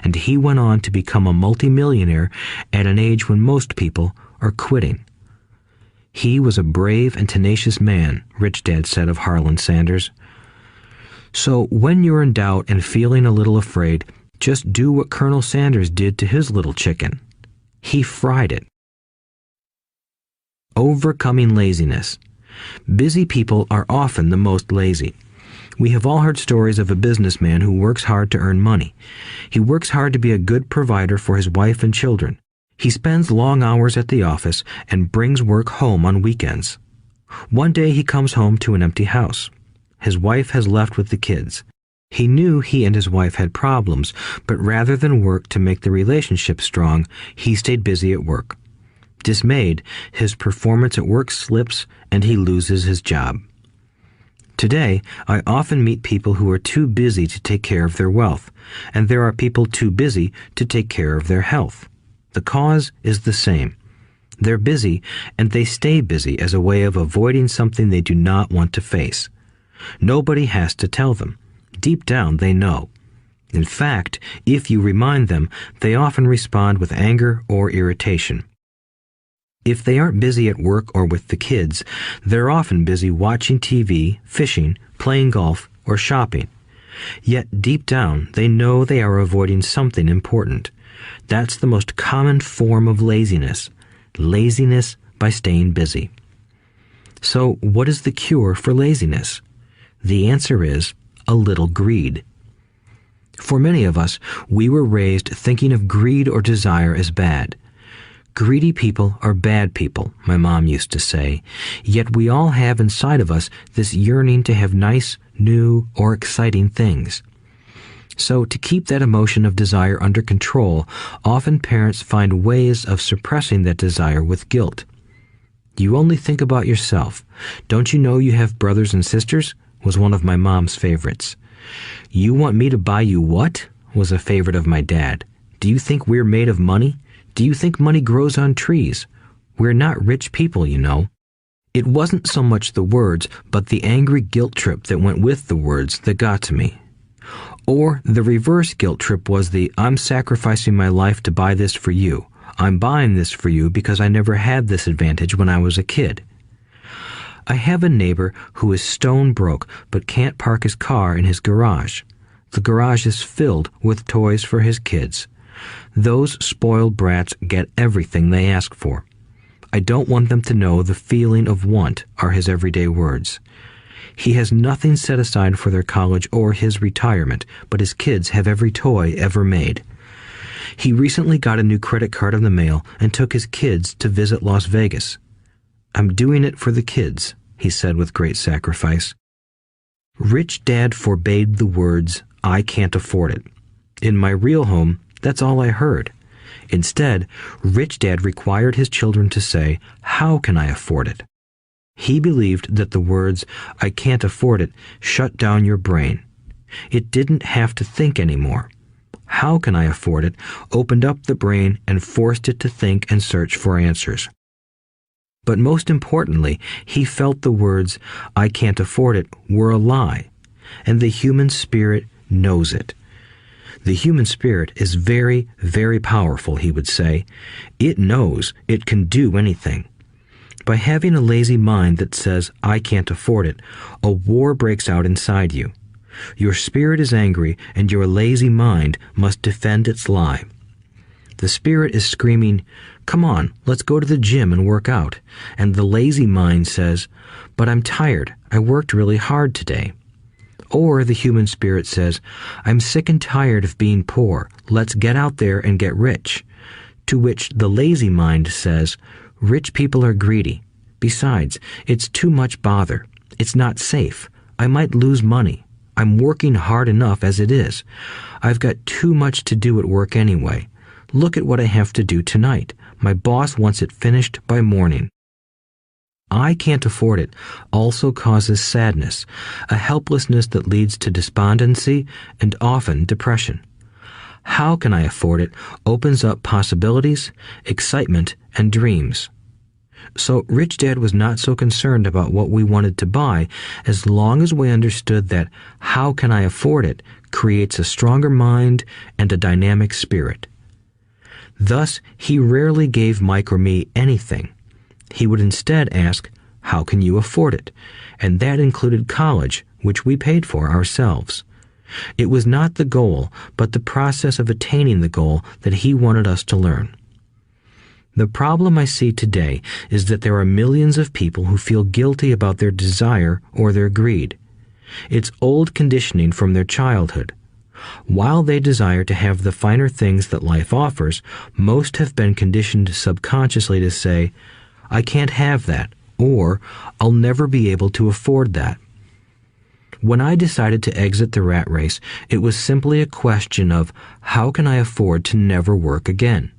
and he went on to become a multimillionaire at an age when most people are quitting. He was a brave and tenacious man, Rich Dad said of Harlan Sanders. So when you're in doubt and feeling a little afraid, just do what Colonel Sanders did to his little chicken. He fried it. Overcoming laziness. Busy people are often the most lazy. We have all heard stories of a businessman who works hard to earn money. He works hard to be a good provider for his wife and children. He spends long hours at the office and brings work home on weekends. One day he comes home to an empty house. His wife has left with the kids. He knew he and his wife had problems, but rather than work to make the relationship strong, he stayed busy at work. Dismayed, his performance at work slips and he loses his job. Today, I often meet people who are too busy to take care of their wealth, and there are people too busy to take care of their health. The cause is the same. They're busy, and they stay busy as a way of avoiding something they do not want to face. Nobody has to tell them. Deep down, they know. In fact, if you remind them, they often respond with anger or irritation. If they aren't busy at work or with the kids, they're often busy watching TV, fishing, playing golf, or shopping. Yet deep down, they know they are avoiding something important. That's the most common form of laziness. Laziness by staying busy. So, what is the cure for laziness? The answer is a little greed. For many of us, we were raised thinking of greed or desire as bad. Greedy people are bad people, my mom used to say, yet we all have inside of us this yearning to have nice, new, or exciting things. So to keep that emotion of desire under control, often parents find ways of suppressing that desire with guilt. You only think about yourself. Don't you know you have brothers and sisters? Was one of my mom's favorites. You want me to buy you what? Was a favorite of my dad. Do you think we're made of money? Do you think money grows on trees? We're not rich people, you know. It wasn't so much the words, but the angry guilt trip that went with the words that got to me. Or the reverse guilt trip was the, I'm sacrificing my life to buy this for you. I'm buying this for you because I never had this advantage when I was a kid. I have a neighbor who is stone broke but can't park his car in his garage. The garage is filled with toys for his kids. Those spoiled brats get everything they ask for. I don't want them to know the feeling of want are his everyday words. He has nothing set aside for their college or his retirement, but his kids have every toy ever made. He recently got a new credit card in the mail and took his kids to visit Las Vegas. I'm doing it for the kids, he said with great sacrifice. Rich Dad forbade the words, I can't afford it. In my real home, that's all I heard. Instead, Rich Dad required his children to say, how can I afford it? He believed that the words, I can't afford it, shut down your brain. It didn't have to think anymore. How can I afford it opened up the brain and forced it to think and search for answers. But most importantly, he felt the words, I can't afford it, were a lie, and the human spirit knows it. The human spirit is very, very powerful, he would say. It knows it can do anything. By having a lazy mind that says, I can't afford it, a war breaks out inside you. Your spirit is angry, and your lazy mind must defend its lie. The spirit is screaming, come on, let's go to the gym and work out. And the lazy mind says, but I'm tired. I worked really hard today. Or the human spirit says, I'm sick and tired of being poor. Let's get out there and get rich. To which the lazy mind says, rich people are greedy. Besides, it's too much bother. It's not safe. I might lose money. I'm working hard enough as it is. I've got too much to do at work anyway. Look at what I have to do tonight. My boss wants it finished by morning. I can't afford it also causes sadness, a helplessness that leads to despondency and often depression. How can I afford it opens up possibilities, excitement, and dreams. So Rich Dad was not so concerned about what we wanted to buy as long as we understood that how can I afford it creates a stronger mind and a dynamic spirit. Thus, he rarely gave Mike or me anything. He would instead ask, how can you afford it? And that included college, which we paid for ourselves. It was not the goal, but the process of attaining the goal that he wanted us to learn. The problem I see today is that there are millions of people who feel guilty about their desire or their greed. It's old conditioning from their childhood. While they desire to have the finer things that life offers, most have been conditioned subconsciously to say, I can't have that, or I'll never be able to afford that. When I decided to exit the rat race, it was simply a question of how can I afford to never work again?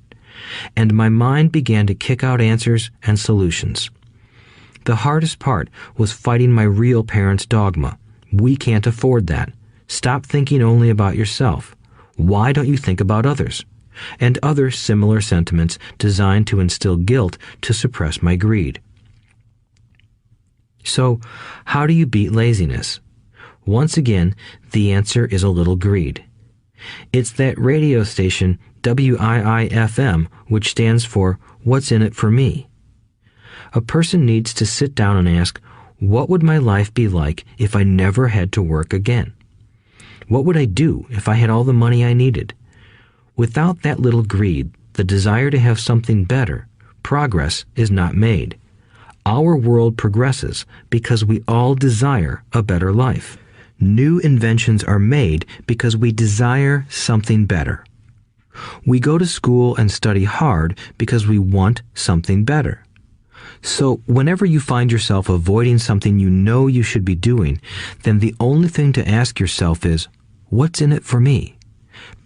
And my mind began to kick out answers and solutions. The hardest part was fighting my real parents' dogma. We can't afford that. Stop thinking only about yourself. Why don't you think about others? And other similar sentiments designed to instill guilt to suppress my greed. So, how do you beat laziness? Once again, the answer is a little greed. It's that radio station WIIFM, which stands for What's in it for me? A person needs to sit down and ask, what would my life be like if I never had to work again? What would I do if I had all the money I needed? Without that little greed, the desire to have something better, progress is not made. Our world progresses because we all desire a better life. New inventions are made because we desire something better. We go to school and study hard because we want something better. So whenever you find yourself avoiding something you know you should be doing, then the only thing to ask yourself is, what's in it for me?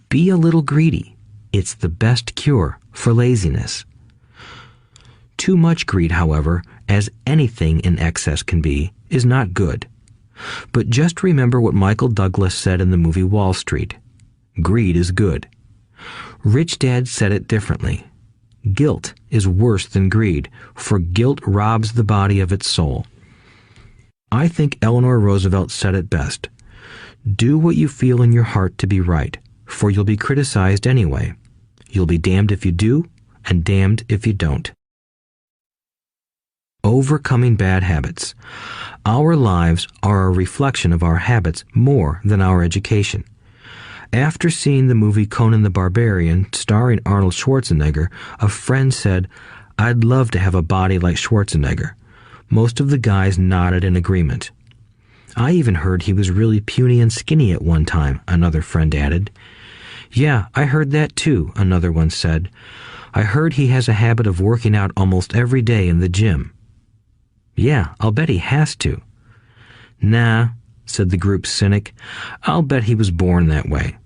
Be a little greedy. It's the best cure for laziness. Too much greed, however, as anything in excess can be, is not good. But just remember what Michael Douglas said in the movie Wall Street. Greed is good. Rich Dad said it differently. Guilt is worse than greed, for guilt robs the body of its soul. I think Eleanor Roosevelt said it best. Do what you feel in your heart to be right, for you'll be criticized anyway. You'll be damned if you do, and damned if you don't. Overcoming bad habits. Our lives are a reflection of our habits more than our education. After seeing the movie Conan the Barbarian, starring Arnold Schwarzenegger, a friend said, I'd love to have a body like Schwarzenegger. Most of the guys nodded in agreement. I even heard he was really puny and skinny at one time, another friend added. Yeah, I heard that too, another one said. I heard he has a habit of working out almost every day in the gym. Yeah, I'll bet he has to. Nah, said the group's cynic. I'll bet he was born that way.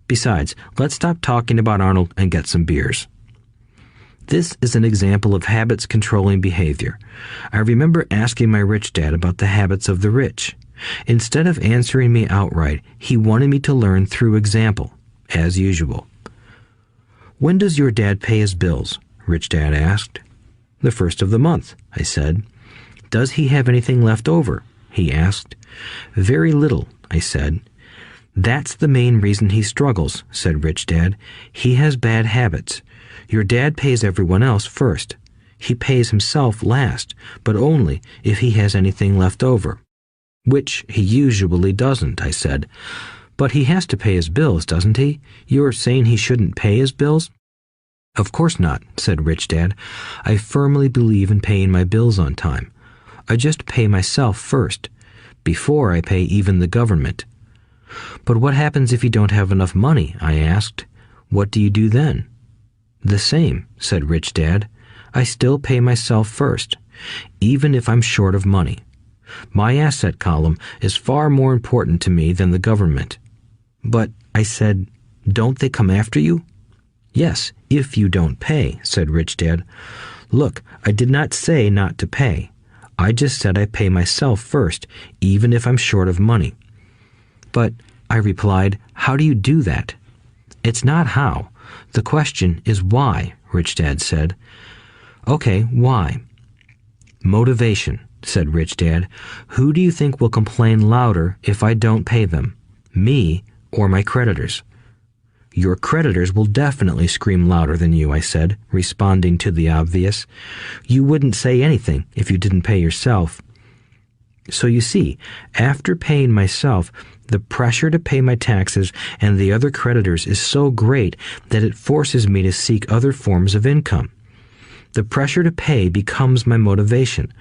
Besides, let's stop talking about Arnold and get some beers. This is an example of habits controlling behavior. I remember asking my rich dad about the habits of the rich. Instead of answering me outright, he wanted me to learn through example, as usual. When does your dad pay his bills? Rich Dad asked. The first of the month, I said. Does he have anything left over? He asked. Very little, I said. That's the main reason he struggles, said Rich Dad. He has bad habits. Your dad pays everyone else first. He pays himself last, but only if he has anything left over. Which he usually doesn't, I said. But he has to pay his bills, doesn't he? You're saying he shouldn't pay his bills? Of course not, said Rich Dad. I firmly believe in paying my bills on time. I just pay myself first, before I pay even the government. But what happens if you don't have enough money? I asked. What do you do then? The same, said Rich Dad. I still pay myself first, even if I'm short of money. My asset column is far more important to me than the government. But, I said, don't they come after you? Yes, if you don't pay, said Rich Dad. Look, I did not say not to pay. I just said I pay myself first, even if I'm short of money. But, I replied, how do you do that? It's not how. The question is why, Rich Dad said. Okay, why? Motivation, said Rich Dad. Who do you think will complain louder if I don't pay them? Me or my creditors? Your creditors will definitely scream louder than you, I said, responding to the obvious. You wouldn't say anything if you didn't pay yourself. So you see, after paying myself, the pressure to pay my taxes and the other creditors is so great that it forces me to seek other forms of income. The pressure to pay becomes my motivation.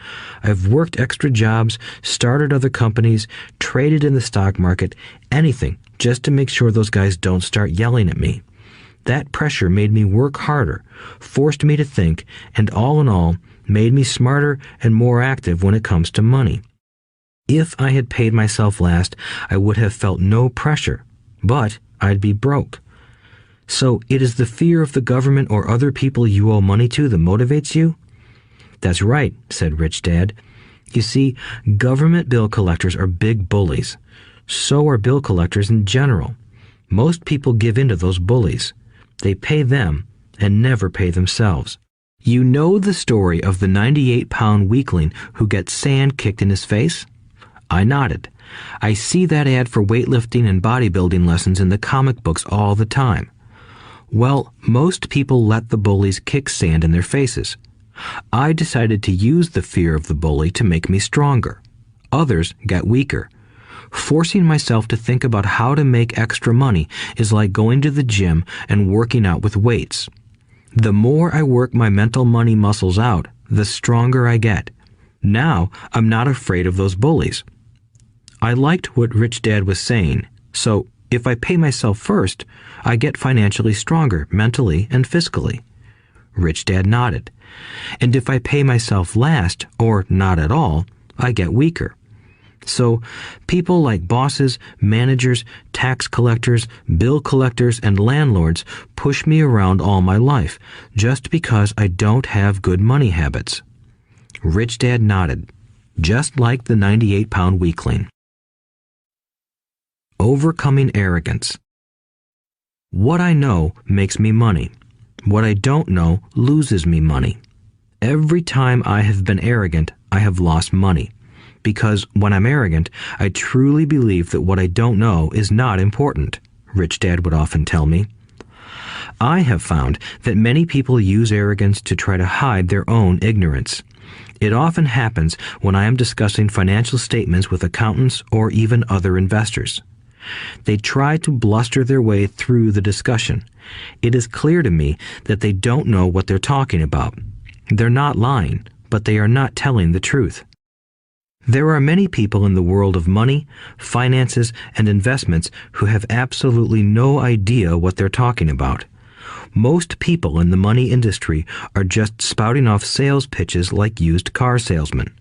I've worked extra jobs, started other companies, traded in the stock market, anything, just to make sure those guys don't start yelling at me. That pressure made me work harder, forced me to think, and all in all, made me smarter and more active when it comes to money. If I had paid myself last, I would have felt no pressure, but I'd be broke. So it is the fear of the government or other people you owe money to that motivates you? That's right, said Rich Dad. You see, government bill collectors are big bullies. So are bill collectors in general. Most people give in to those bullies. They pay them and never pay themselves. You know the story of the 98-pound weakling who gets sand kicked in his face? I nodded. I see that ad for weightlifting and bodybuilding lessons in the comic books all the time. Well, most people let the bullies kick sand in their faces. I decided to use the fear of the bully to make me stronger. Others got weaker. Forcing myself to think about how to make extra money is like going to the gym and working out with weights. The more I work my mental money muscles out, the stronger I get. Now, I'm not afraid of those bullies. I liked what Rich Dad was saying, so if I pay myself first, I get financially stronger mentally and fiscally. Rich Dad nodded. And if I pay myself last, or not at all, I get weaker. So, people like bosses, managers, tax collectors, bill collectors, and landlords push me around all my life just because I don't have good money habits. Rich Dad nodded, just like the 98-pound weakling. Overcoming arrogance. What I know makes me money. What I don't know loses me money. Every time I have been arrogant, I have lost money. Because when I'm arrogant, I truly believe that what I don't know is not important, Rich Dad would often tell me. I have found that many people use arrogance to try to hide their own ignorance. It often happens when I am discussing financial statements with accountants or even other investors. They try to bluster their way through the discussion. It is clear to me that they don't know what they're talking about. They're not lying, but they are not telling the truth. There are many people in the world of money, finances, and investments who have absolutely no idea what they're talking about. Most people in the money industry are just spouting off sales pitches like used car salesmen.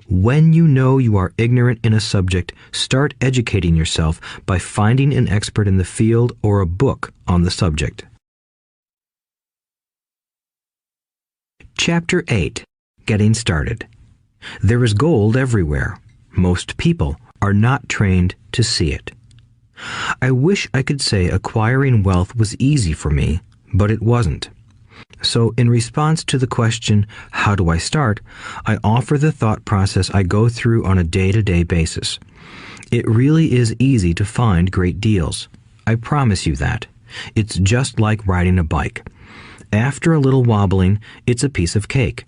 When you know you are ignorant in a subject, start educating yourself by finding an expert in the field or a book on the subject. Chapter 8. Getting Started. There is gold everywhere. Most people are not trained to see it. I wish I could say acquiring wealth was easy for me, but it wasn't. So in response to the question, how do I start, I offer the thought process I go through on a day-to-day basis. It really is easy to find great deals. I promise you that. It's just like riding a bike. After a little wobbling, it's a piece of cake.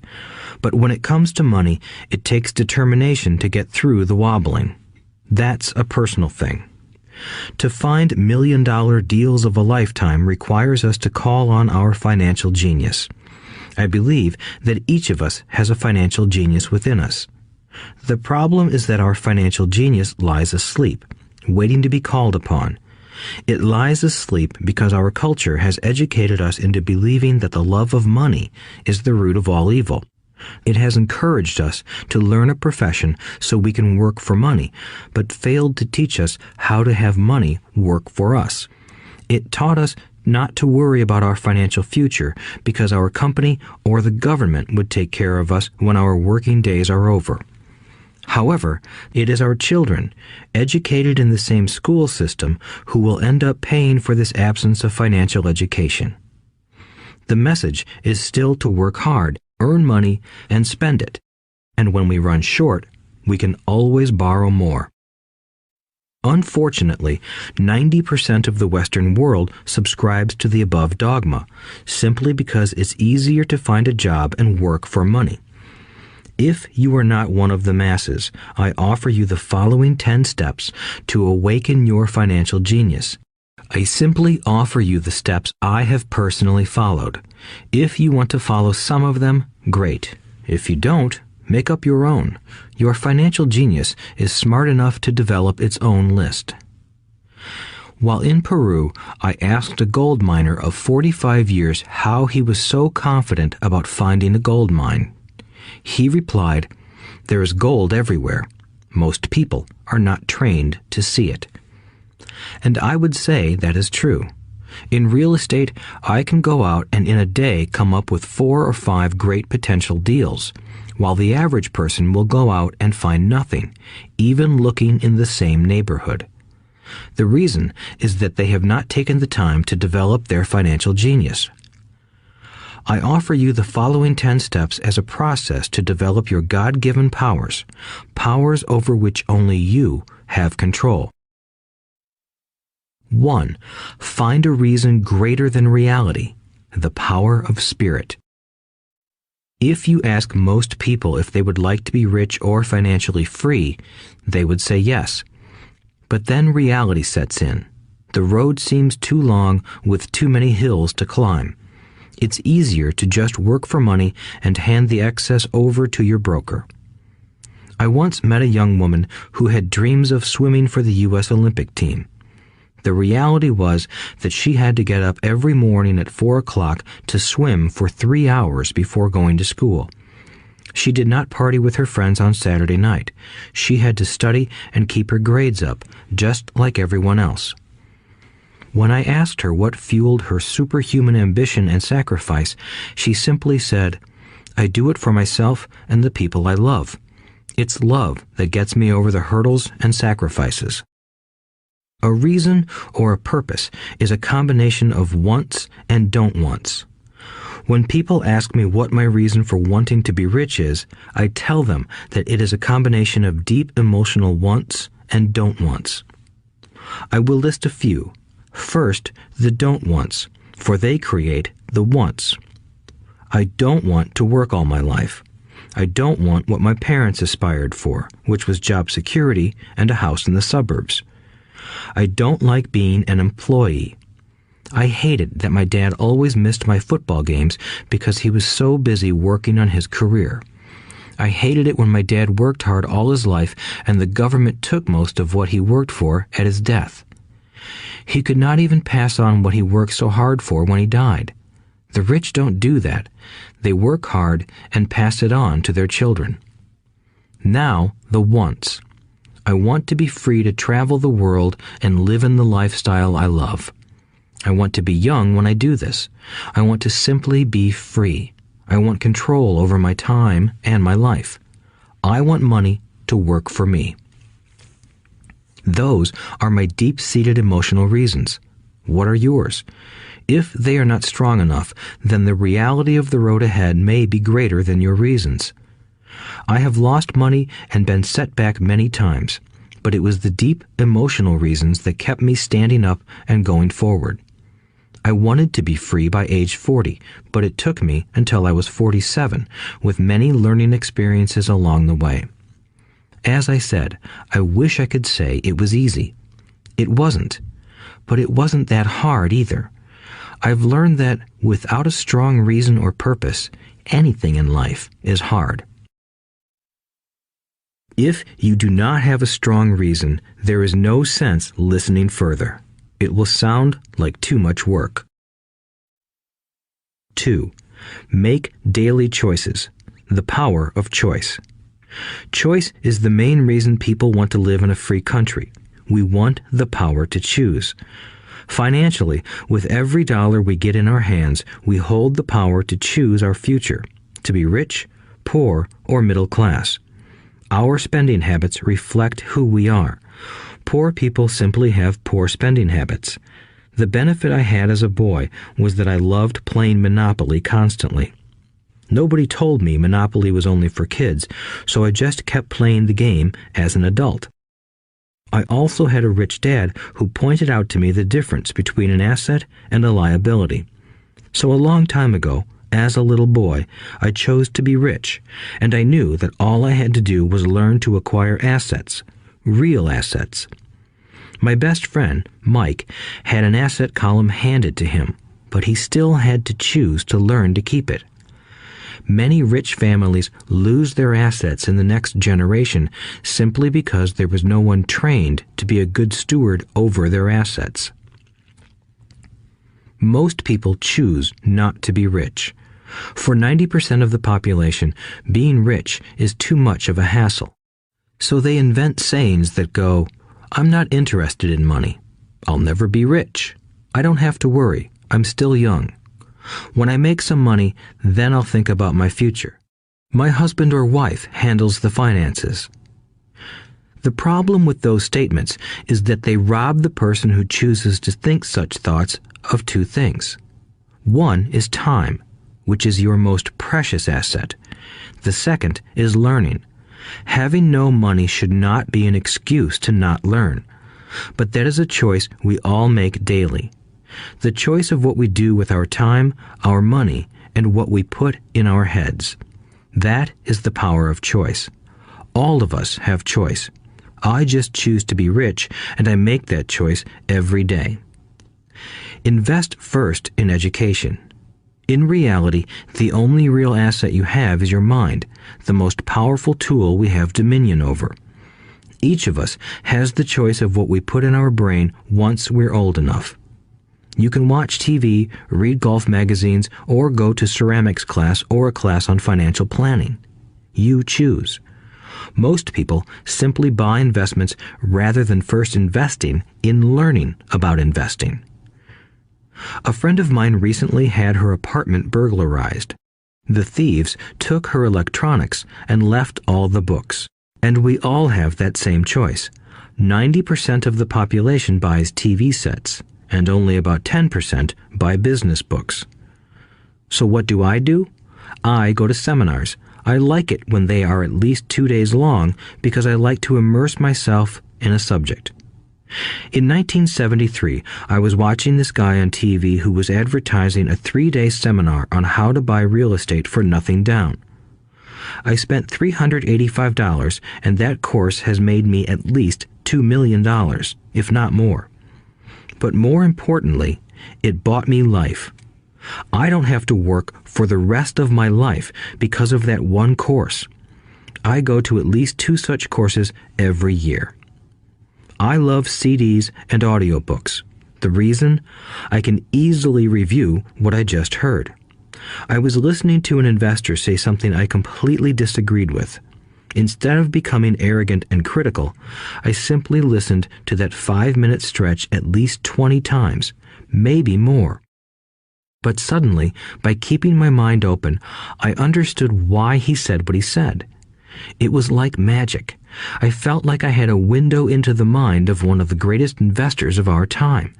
But when it comes to money, it takes determination to get through the wobbling. That's a personal thing. To find million-dollar deals of a lifetime requires us to call on our financial genius. I believe that each of us has a financial genius within us. The problem is that our financial genius lies asleep, waiting to be called upon. It lies asleep because our culture has educated us into believing that the love of money is the root of all evil. It has encouraged us to learn a profession so we can work for money, but failed to teach us how to have money work for us. It taught us not to worry about our financial future because our company or the government would take care of us when our working days are over. However, it is our children, educated in the same school system, who will end up paying for this absence of financial education. The message is still to work hard, earn money, and spend it. And when we run short, we can always borrow more. Unfortunately, 90% of the Western world subscribes to the above dogma, simply because it's easier to find a job and work for money. If you are not one of the masses, I offer you the following 10 steps to awaken your financial genius. I simply offer you the steps I have personally followed. If you want to follow some of them, great. If you don't, make up your own. Your financial genius is smart enough to develop its own list. While in Peru, I asked a gold miner of 45 years how he was so confident about finding a gold mine. He replied, "There is gold everywhere. Most people are not trained to see it." And I would say that is true. In real estate, I can go out and in a day come up with 4 or 5 great potential deals. while the average person will go out and find nothing, even looking in the same neighborhood. The reason is that they have not taken the time to develop their financial genius. I offer you the following 10 steps as a process to develop your God-given powers, powers over which only you have control. 1. Find a reason greater than reality, the power of spirit. If you ask most people if they would like to be rich or financially free, they would say yes. But then reality sets in. The road seems too long with too many hills to climb. It's easier to just work for money and hand the excess over to your broker. I once met a young woman who had dreams of swimming for the U.S. Olympic team. The reality was that she had to get up every morning at 4 o'clock to swim for 3 hours before going to school. She did not party with her friends on Saturday night. She had to study and keep her grades up, just like everyone else. When I asked her what fueled her superhuman ambition and sacrifice, she simply said, "I do it for myself and the people I love. It's love that gets me over the hurdles and sacrifices." A reason or a purpose is a combination of wants and don't wants. When people ask me what my reason for wanting to be rich is, I tell them that it is a combination of deep emotional wants and don't wants. I will list a few. First, the don't wants, for they create the wants. I don't want to work all my life. I don't want what my parents aspired for, which was job security and a house in the suburbs. I don't like being an employee. I hated that my dad always missed my football games because he was so busy working on his career. I hated it when my dad worked hard all his life and the government took most of what he worked for at his death. He could not even pass on what he worked so hard for when he died. The rich don't do that. They work hard and pass it on to their children. Now, the wants. I want to be free to travel the world and live in the lifestyle I love. I want to be young when I do this. I want to simply be free. I want control over my time and my life. I want money to work for me. Those are my deep-seated emotional reasons. What are yours? If they are not strong enough, then the reality of the road ahead may be greater than your reasons. I have lost money and been set back many times, but it was the deep emotional reasons that kept me standing up and going forward. I wanted to be free by age 40, but it took me until I was 47, with many learning experiences along the way. As I said, I wish I could say it was easy. It wasn't, but it wasn't that hard either. I've learned that without a strong reason or purpose, anything in life is hard. If you do not have a strong reason, there is no sense listening further. It will sound like too much work. 2. Make daily choices. The power of choice. Choice is the main reason people want to live in a free country. We want the power to choose. Financially, with every dollar we get in our hands, we hold the power to choose our future, to be rich, poor, or middle class. Our spending habits reflect who we are. Poor people simply have poor spending habits. The benefit I had as a boy was that I loved playing Monopoly constantly. Nobody told me Monopoly was only for kids, so I just kept playing the game as an adult. I also had a rich dad who pointed out to me the difference between an asset and a liability. So a long time ago, as a little boy, I chose to be rich, and I knew that all I had to do was learn to acquire assets, real assets. My best friend, Mike, had an asset column handed to him, but he still had to choose to learn to keep it. Many rich families lose their assets in the next generation simply because there was no one trained to be a good steward over their assets. Most people choose not to be rich. For 90% of the population, being rich is too much of a hassle. So they invent sayings that go, "I'm not interested in money. I'll never be rich. I don't have to worry. I'm still young. When I make some money, then I'll think about my future." My husband or wife handles the finances. The problem with those statements is that they rob the person who chooses to think such thoughts of two things. One is time, which is your most precious asset. The second is learning. Having no money should not be an excuse to not learn, but that is a choice we all make daily. The choice of what we do with our time, our money, and what we put in our heads. That is the power of choice. All of us have choice. I just choose to be rich, and I make that choice every day. Invest first in education. In reality, the only real asset you have is your mind, the most powerful tool we have dominion over. Each of us has the choice of what we put in our brain once we're old enough. You can watch TV, read golf magazines, or go to ceramics class or a class on financial planning. You choose. Most people simply buy investments rather than first investing in learning about investing. A friend of mine recently had her apartment burglarized. The thieves took her electronics and left all the books. And we all have that same choice. 90% of the population buys TV sets, and only about 10% buy business books. So what do? I go to seminars. I like it when they are at least 2 days long because I like to immerse myself in a subject. In 1973, I was watching this guy on TV who was advertising a 3-day seminar on how to buy real estate for nothing down. I spent $385, and that course has made me at least $2 million, if not more. But more importantly, it bought me life. I don't have to work for the rest of my life because of that one course. I go to at least 2 such courses every year. I love CDs and audiobooks. The reason? I can easily review what I just heard. I was listening to an investor say something I completely disagreed with. Instead of becoming arrogant and critical, I simply listened to that 5-minute stretch at least 20 times, maybe more. But suddenly, by keeping my mind open, I understood why he said what he said. It was like magic. I felt like I had a window into the mind of one of the greatest investors of our time.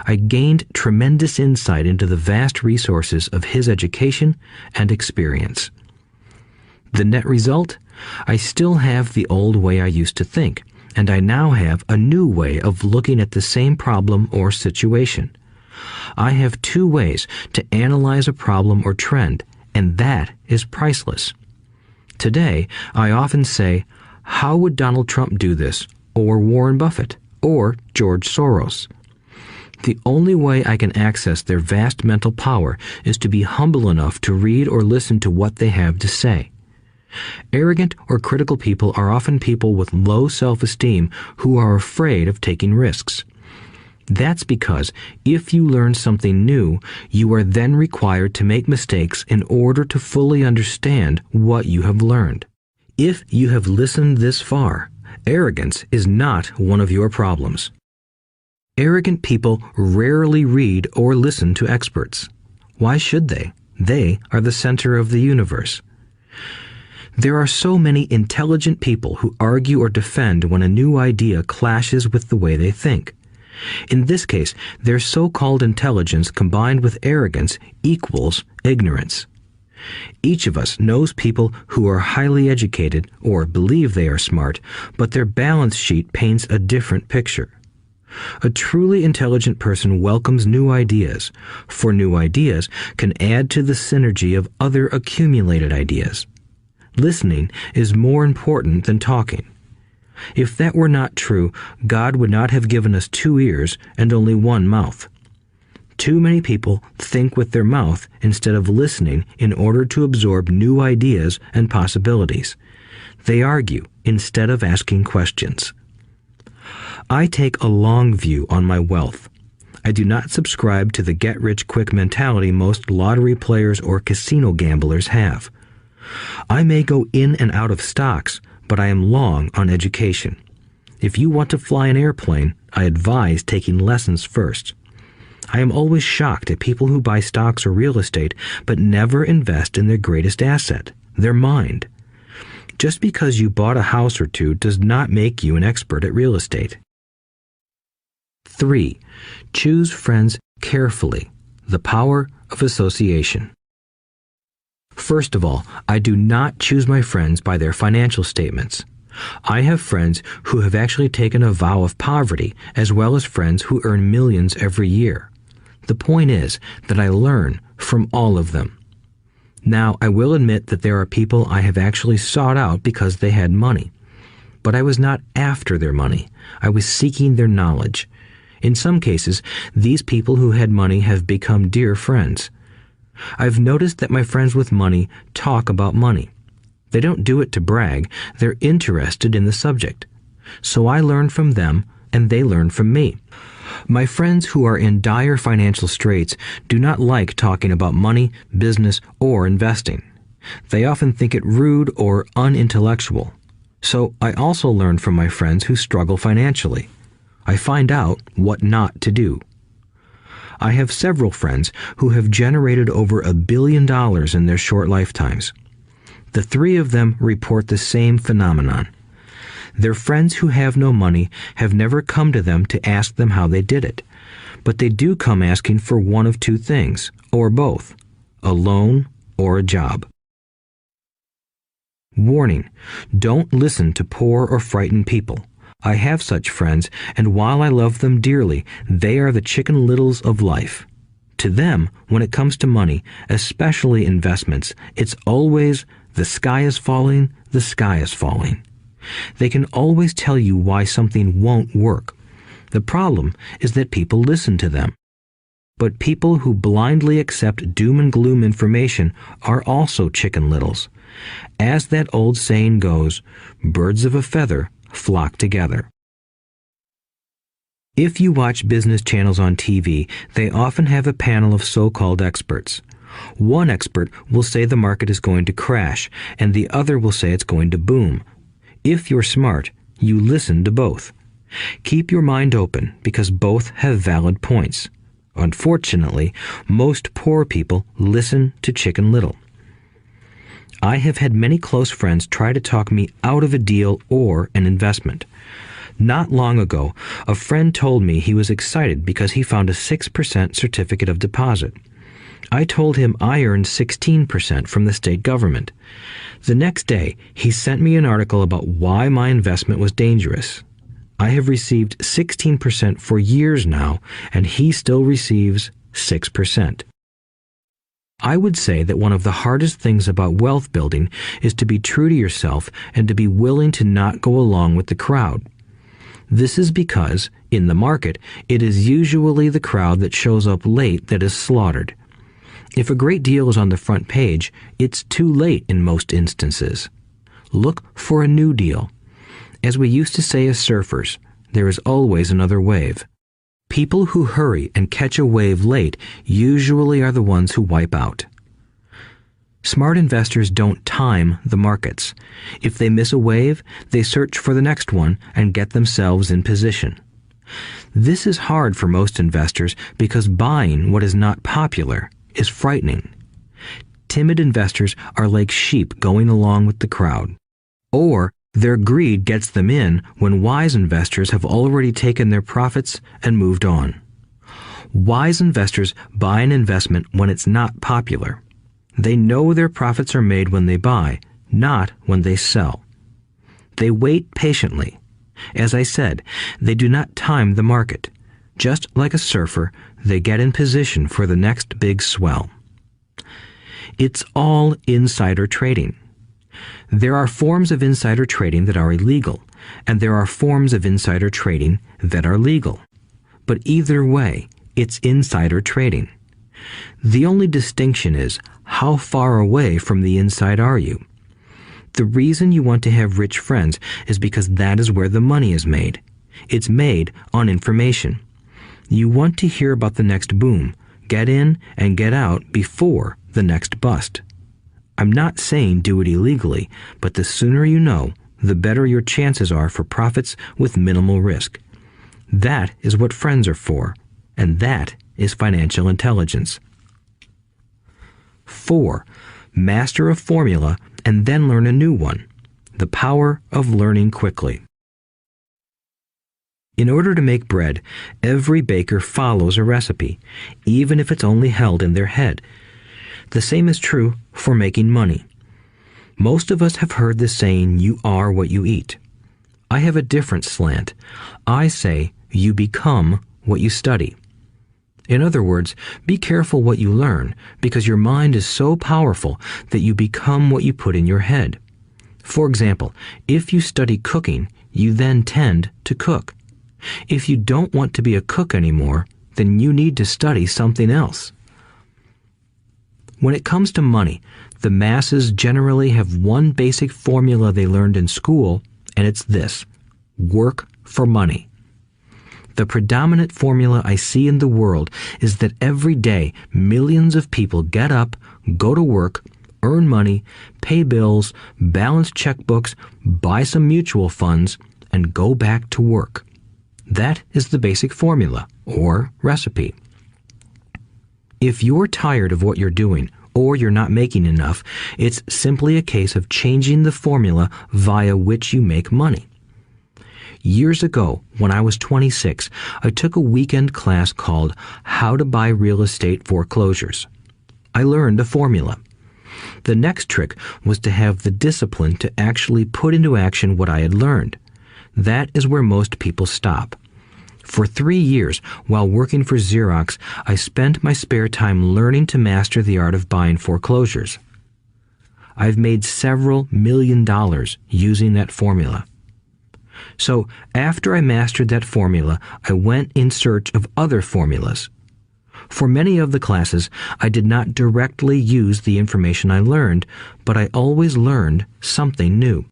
I gained tremendous insight into the vast resources of his education and experience. The net result? I still have the old way I used to think, and I now have a new way of looking at the same problem or situation. I have 2 ways to analyze a problem or trend, and that is priceless. Today, I often say, how would Donald Trump do this, or Warren Buffett, or George Soros? The only way I can access their vast mental power is to be humble enough to read or listen to what they have to say. Arrogant or critical people are often people with low self-esteem who are afraid of taking risks. That's because if you learn something new, you are then required to make mistakes in order to fully understand what you have learned. If you have listened this far, arrogance is not one of your problems. Arrogant people rarely read or listen to experts. Why should they? They are the center of the universe. There are so many intelligent people who argue or defend when a new idea clashes with the way they think. In this case, their so-called intelligence combined with arrogance equals ignorance. Each of us knows people who are highly educated or believe they are smart, but their balance sheet paints a different picture. A truly intelligent person welcomes new ideas, for new ideas can add to the synergy of other accumulated ideas. Listening is more important than talking. If that were not true, God would not have given us 2 ears and only 1 mouth. Too many people think with their mouth instead of listening in order to absorb new ideas and possibilities. They argue instead of asking questions. I take a long view on my wealth. I do not subscribe to the get-rich-quick mentality most lottery players or casino gamblers have. I may go in and out of stocks, but I am long on education. If you want to fly an airplane, I advise taking lessons first. I am always shocked at people who buy stocks or real estate but never invest in their greatest asset, their mind. Just because you bought a house or two does not make you an expert at real estate. 3. Choose friends carefully. The power of association. First of all, I do not choose my friends by their financial statements. I have friends who have actually taken a vow of poverty, as well as friends who earn millions every year. The point is that I learn from all of them. Now, I will admit that there are people I have actually sought out because they had money. But I was not after their money. I was seeking their knowledge. In some cases, these people who had money have become dear friends. I've noticed that my friends with money talk about money. They don't do it to brag. They're interested in the subject. So I learn from them, and they learn from me. My friends who are in dire financial straits do not like talking about money, business, or investing. They often think it rude or unintellectual. So I also learn from my friends who struggle financially. I find out what not to do. I have several friends who have generated over $1 billion in their short lifetimes. The 3 of them report the same phenomenon. Their friends who have no money have never come to them to ask them how they did it, but they do come asking for one of 2 things, or both, a loan or a job. Warning: don't listen to poor or frightened people. I have such friends, and while I love them dearly, they are the Chicken Littles of life. To them, when it comes to money, especially investments, it's always, the sky is falling, the sky is falling. They can always tell you why something won't work. The problem is that people listen to them. But people who blindly accept doom and gloom information are also Chicken Littles. As that old saying goes, birds of a feather flock together. If you watch business channels on TV, they often have a panel of so-called experts. One expert will say the market is going to crash, and the other will say it's going to boom. If you're smart, you listen to both. Keep your mind open because both have valid points. Unfortunately, most poor people listen to Chicken Little. I have had many close friends try to talk me out of a deal or an investment. Not long ago, a friend told me he was excited because he found a 6% certificate of deposit. I told him I earned 16% from the state government. The next day, he sent me an article about why my investment was dangerous. I have received 16% for years now, and he still receives 6%. I would say that one of the hardest things about wealth building is to be true to yourself and to be willing to not go along with the crowd. This is because, in the market, it is usually the crowd that shows up late that is slaughtered. If a great deal is on the front page, it's too late in most instances. Look for a new deal. As we used to say as surfers, there is always another wave. People who hurry and catch a wave late usually are the ones who wipe out. Smart investors don't time the markets. If they miss a wave, they search for the next one and get themselves in position. This is hard for most investors because buying what is not popular is frightening. Timid investors are like sheep going along with the crowd. Or their greed gets them in when wise investors have already taken their profits and moved on. Wise investors buy an investment when it's not popular. They know their profits are made when they buy, not when they sell. They wait patiently. As I said, they do not time the market. Just like a surfer, they get in position for the next big swell. It's all insider trading. There are forms of insider trading that are illegal, and there are forms of insider trading that are legal. But either way, it's insider trading. The only distinction is, how far away from the inside are you? The reason you want to have rich friends is because that is where the money is made. It's made on information. You want to hear about the next boom, get in and get out before the next bust. I'm not saying do it illegally, but the sooner you know, the better your chances are for profits with minimal risk. That is what friends are for, and that is financial intelligence. 4. Master a formula and then learn a new one. The power of learning quickly. In order to make bread, every baker follows a recipe, even if it's only held in their head. The same is true for making money. Most of us have heard the saying, "You are what you eat." I have a different slant. I say, you become what you study. In other words, be careful what you learn, because your mind is so powerful that you become what you put in your head. For example, if you study cooking, you then tend to cook. If you don't want to be a cook anymore, then you need to study something else. When it comes to money, the masses generally have one basic formula they learned in school, and it's this: work for money. The predominant formula I see in the world is that every day millions of people get up, go to work, earn money, pay bills, balance checkbooks, buy some mutual funds, and go back to work. That is the basic formula, or recipe. If you're tired of what you're doing, or you're not making enough, it's simply a case of changing the formula via which you make money. Years ago, when I was 26, I took a weekend class called How to Buy Real Estate Foreclosures. I learned a formula. The next trick was to have the discipline to actually put into action what I had learned. That is where most people stop. For 3 years, while working for Xerox, I spent my spare time learning to master the art of buying foreclosures. I've made several $million using that formula. So, after I mastered that formula, I went in search of other formulas. For many of the classes, I did not directly use the information I learned, but I always learned something new.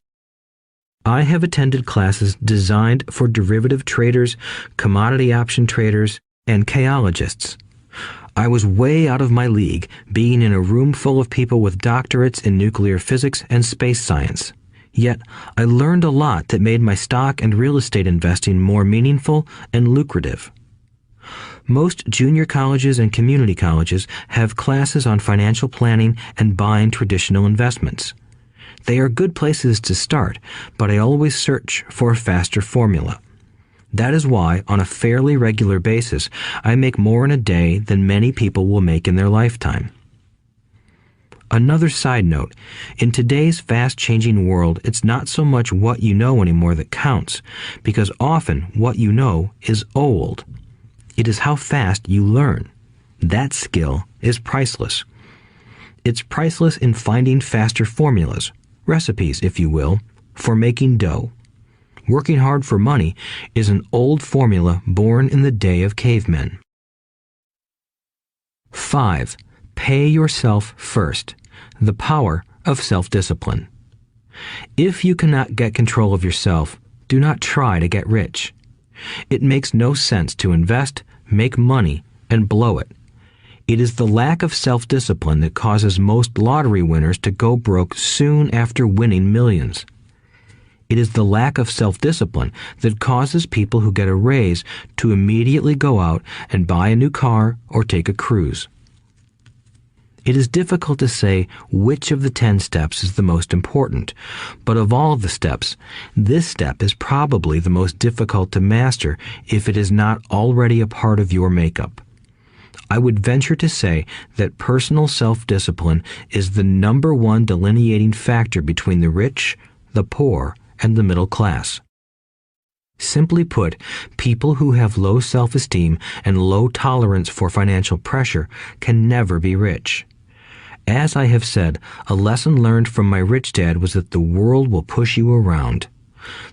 I have attended classes designed for derivative traders, commodity option traders, and chaologists. I was way out of my league, being in a room full of people with doctorates in nuclear physics and space science. Yet, I learned a lot that made my stock and real estate investing more meaningful and lucrative. Most junior colleges and community colleges have classes on financial planning and buying traditional investments. They are good places to start, but I always search for a faster formula. That is why, on a fairly regular basis, I make more in a day than many people will make in their lifetime. Another side note, in today's fast-changing world, it's not so much what you know anymore that counts, because often what you know is old. It is how fast you learn. That skill is priceless. It's priceless in finding faster formulas, recipes, if you will, for making dough. Working hard for money is an old formula born in the day of cavemen. 5. Pay yourself first. The power of self-discipline. If you cannot get control of yourself, do not try to get rich. It makes no sense to invest, make money, and blow it. It is the lack of self-discipline that causes most lottery winners to go broke soon after winning millions. It is the lack of self-discipline that causes people who get a raise to immediately go out and buy a new car or take a cruise. It is difficult to say which of the 10 steps is the most important, but of all the steps, this step is probably the most difficult to master if it is not already a part of your makeup. I would venture to say that personal self-discipline is the number one delineating factor between the rich, the poor, and the middle class. Simply put, people who have low self-esteem and low tolerance for financial pressure can never be rich. As I have said, a lesson learned from my rich dad was that the world will push you around.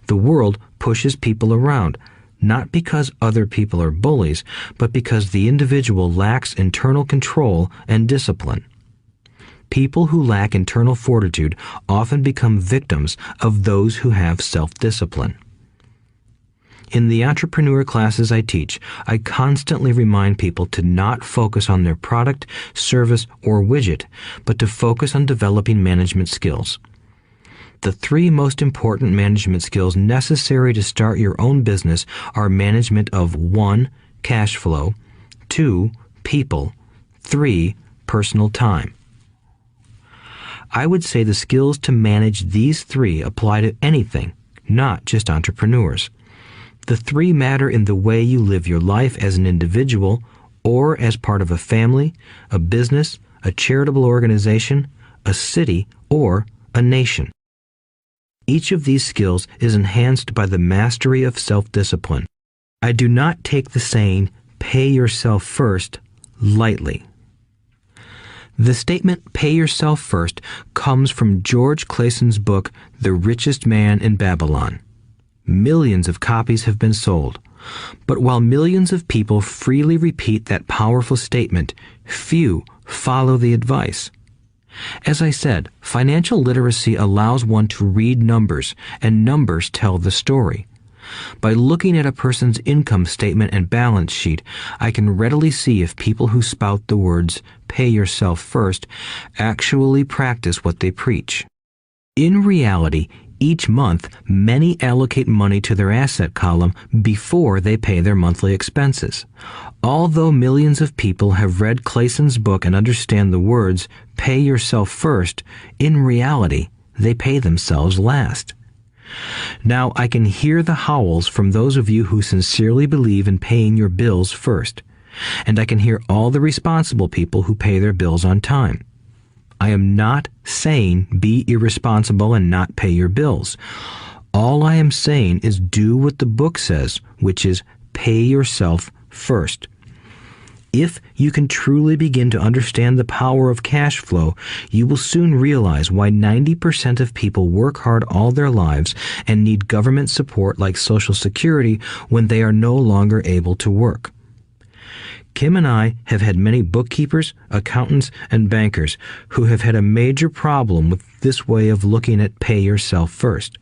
The world pushes people around, not because other people are bullies, but because the individual lacks internal control and discipline. People who lack internal fortitude often become victims of those who have self-discipline. In the entrepreneur classes I teach, I constantly remind people to not focus on their product, service, or widget, but to focus on developing management skills. The 3 most important management skills necessary to start your own business are management of 1. Cash flow, 2. people. 3. Personal time. I would say the skills to manage these 3 apply to anything, not just entrepreneurs. The 3 matter in the way you live your life as an individual or as part of a family, a business, a charitable organization, a city, or a nation. Each of these skills is enhanced by the mastery of self-discipline. I do not take the saying, "pay yourself first," lightly. The statement, "pay yourself first," comes from George Clayson's book, The Richest Man in Babylon. Millions of copies have been sold. But while millions of people freely repeat that powerful statement, few follow the advice. As I said, financial literacy allows one to read numbers, and numbers tell the story. By looking at a person's income statement and balance sheet, I can readily see if people who spout the words, "pay yourself first," actually practice what they preach. In reality, each month, many allocate money to their asset column before they pay their monthly expenses. Although millions of people have read Clayson's book and understand the words, "pay yourself first," in reality, they pay themselves last. Now, I can hear the howls from those of you who sincerely believe in paying your bills first, and I can hear all the responsible people who pay their bills on time. I am not saying be irresponsible and not pay your bills. All I am saying is do what the book says, which is pay yourself first. If you can truly begin to understand the power of cash flow, you will soon realize why 90% of people work hard all their lives and need government support like Social Security when they are no longer able to work. Kim and I have had many bookkeepers, accountants, and bankers who have had a major problem with this way of looking at pay yourself first.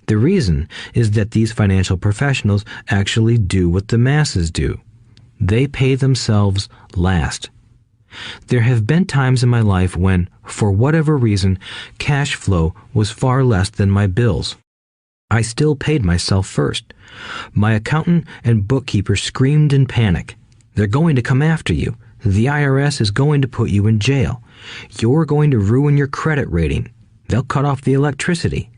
The reason is that these financial professionals actually do what the masses do. They pay themselves last. There have been times in my life when, for whatever reason, cash flow was far less than my bills. I still paid myself first. My accountant and bookkeeper screamed in panic. "They're going to come after you. The IRS is going to put you in jail. You're going to ruin your credit rating. They'll cut off the electricity."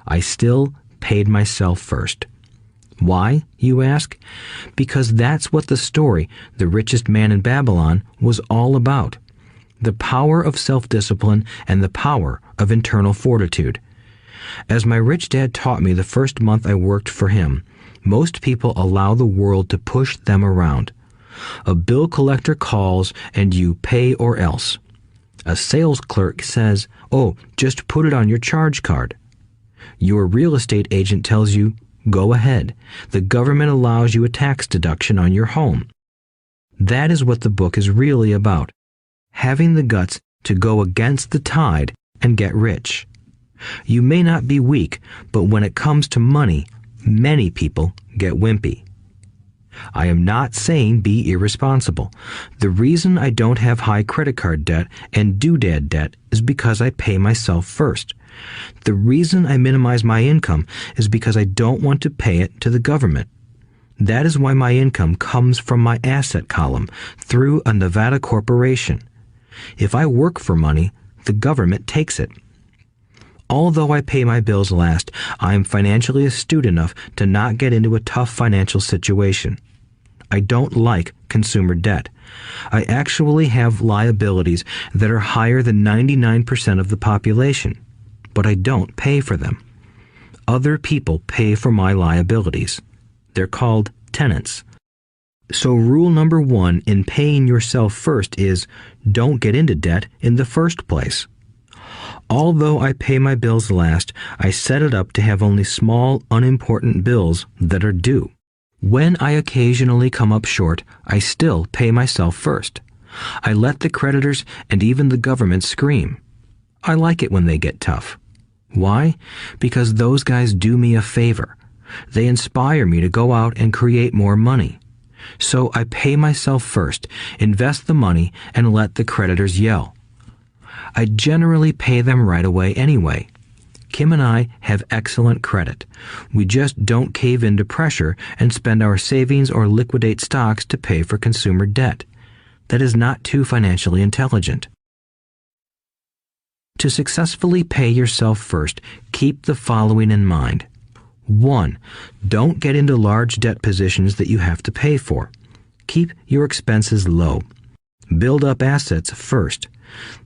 I still paid myself first. Why, you ask? Because that's what the story, The Richest Man in Babylon, was all about. The power of self-discipline and the power of internal fortitude. As my rich dad taught me the first month I worked for him, most people allow the world to push them around. A bill collector calls and you pay or else. A sales clerk says, "Oh, just put it on your charge card." Your real estate agent tells you, "Go ahead. The government allows you a tax deduction on your home." That is what the book is really about. Having the guts to go against the tide and get rich. You may not be weak, but when it comes to money, many people get wimpy. I am not saying be irresponsible. The reason I don't have high credit card debt and doodad debt is because I pay myself first. The reason I minimize my income is because I don't want to pay it to the government. That is why my income comes from my asset column through a Nevada corporation. If I work for money, the government takes it. Although I pay my bills last, I am financially astute enough to not get into a tough financial situation. I don't like consumer debt. I actually have liabilities that are higher than 99% of the population, but I don't pay for them. Other people pay for my liabilities. They're called tenants. So rule number 1 in paying yourself first is don't get into debt in the first place. Although I pay my bills last, I set it up to have only small, unimportant bills that are due. When I occasionally come up short, I still pay myself first. I let the creditors and even the government scream. I like it when they get tough. Why? Because those guys do me a favor. They inspire me to go out and create more money. So I pay myself first, invest the money, and let the creditors yell. I generally pay them right away anyway. Kim and I have excellent credit. We just don't cave into pressure and spend our savings or liquidate stocks to pay for consumer debt. that is not too financially intelligent. To successfully pay yourself first, keep the following in mind. 1. Don't get into large debt positions that you have to pay for. Keep your expenses low. Build up assets first,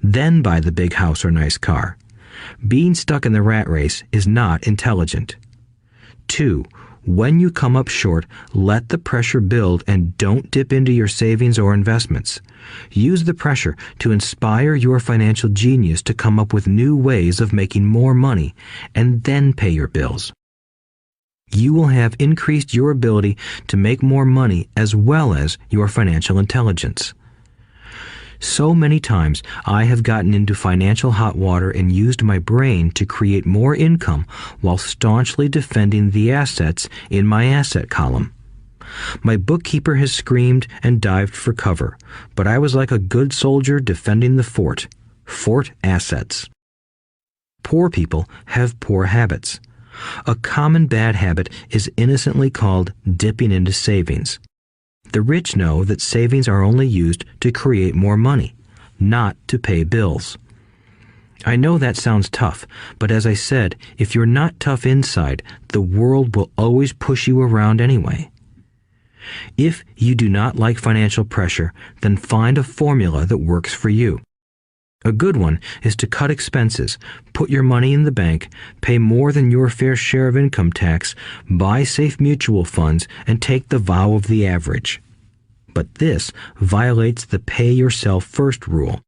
then buy the big house or nice car. Being stuck in the rat race is not intelligent. 2. When you come up short, let the pressure build and don't dip into your savings or investments. Use the pressure to inspire your financial genius to come up with new ways of making more money and then pay your bills. You will have increased your ability to make more money as well as your financial intelligence. So many times I have gotten into financial hot water and used my brain to create more income while staunchly defending the assets in my asset column. My bookkeeper has screamed and dived for cover, but I was like a good soldier defending the fort. Fort assets. Poor people have poor habits. A common bad habit is innocently called dipping into savings. The rich know that savings are only used to create more money, not to pay bills. I know that sounds tough, but as I said, if you're not tough inside, the world will always push you around anyway. If you do not like financial pressure, then find a formula that works for you. A good one is to cut expenses, put your money in the bank, pay more than your fair share of income tax, buy safe mutual funds, and take the vow of the average. But this violates the pay yourself first rule.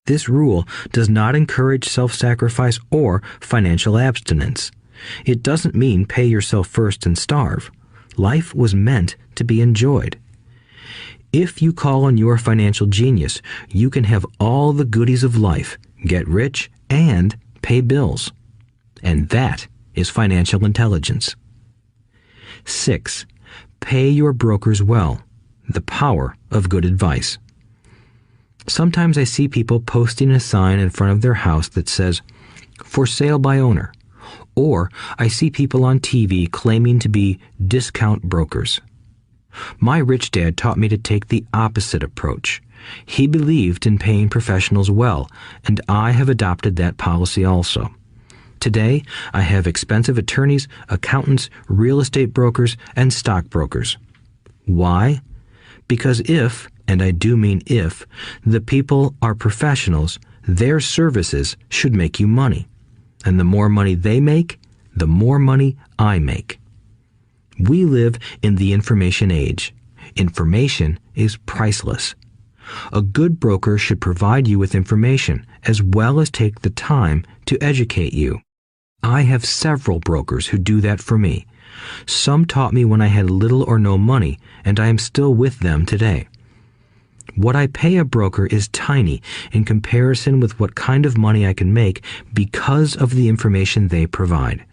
This rule does not encourage self-sacrifice or financial abstinence. It doesn't mean pay yourself first and starve. Life was meant to be enjoyed. If you call on your financial genius, you can have all the goodies of life, get rich, and pay bills. And that is financial intelligence. 6. Pay your brokers well. The power of good advice. Sometimes I see people posting a sign in front of their house that says, "For sale by owner." Or I see people on TV claiming to be discount brokers. My rich dad taught me to take the opposite approach. He believed in paying professionals well, and I have adopted that policy also. Today, I have expensive attorneys, accountants, real estate brokers, and stockbrokers. Why? Because if, and I do mean if, the people are professionals, their services should make you money. And the more money they make, the more money I make. We live in the information age. Information is priceless. A good broker should provide you with information as well as take the time to educate you. I have several brokers who do that for me. Some taught me when I had little or no money, and I am still with them today. What I pay a broker is tiny in comparison with what kind of money I can make because of the information they provide.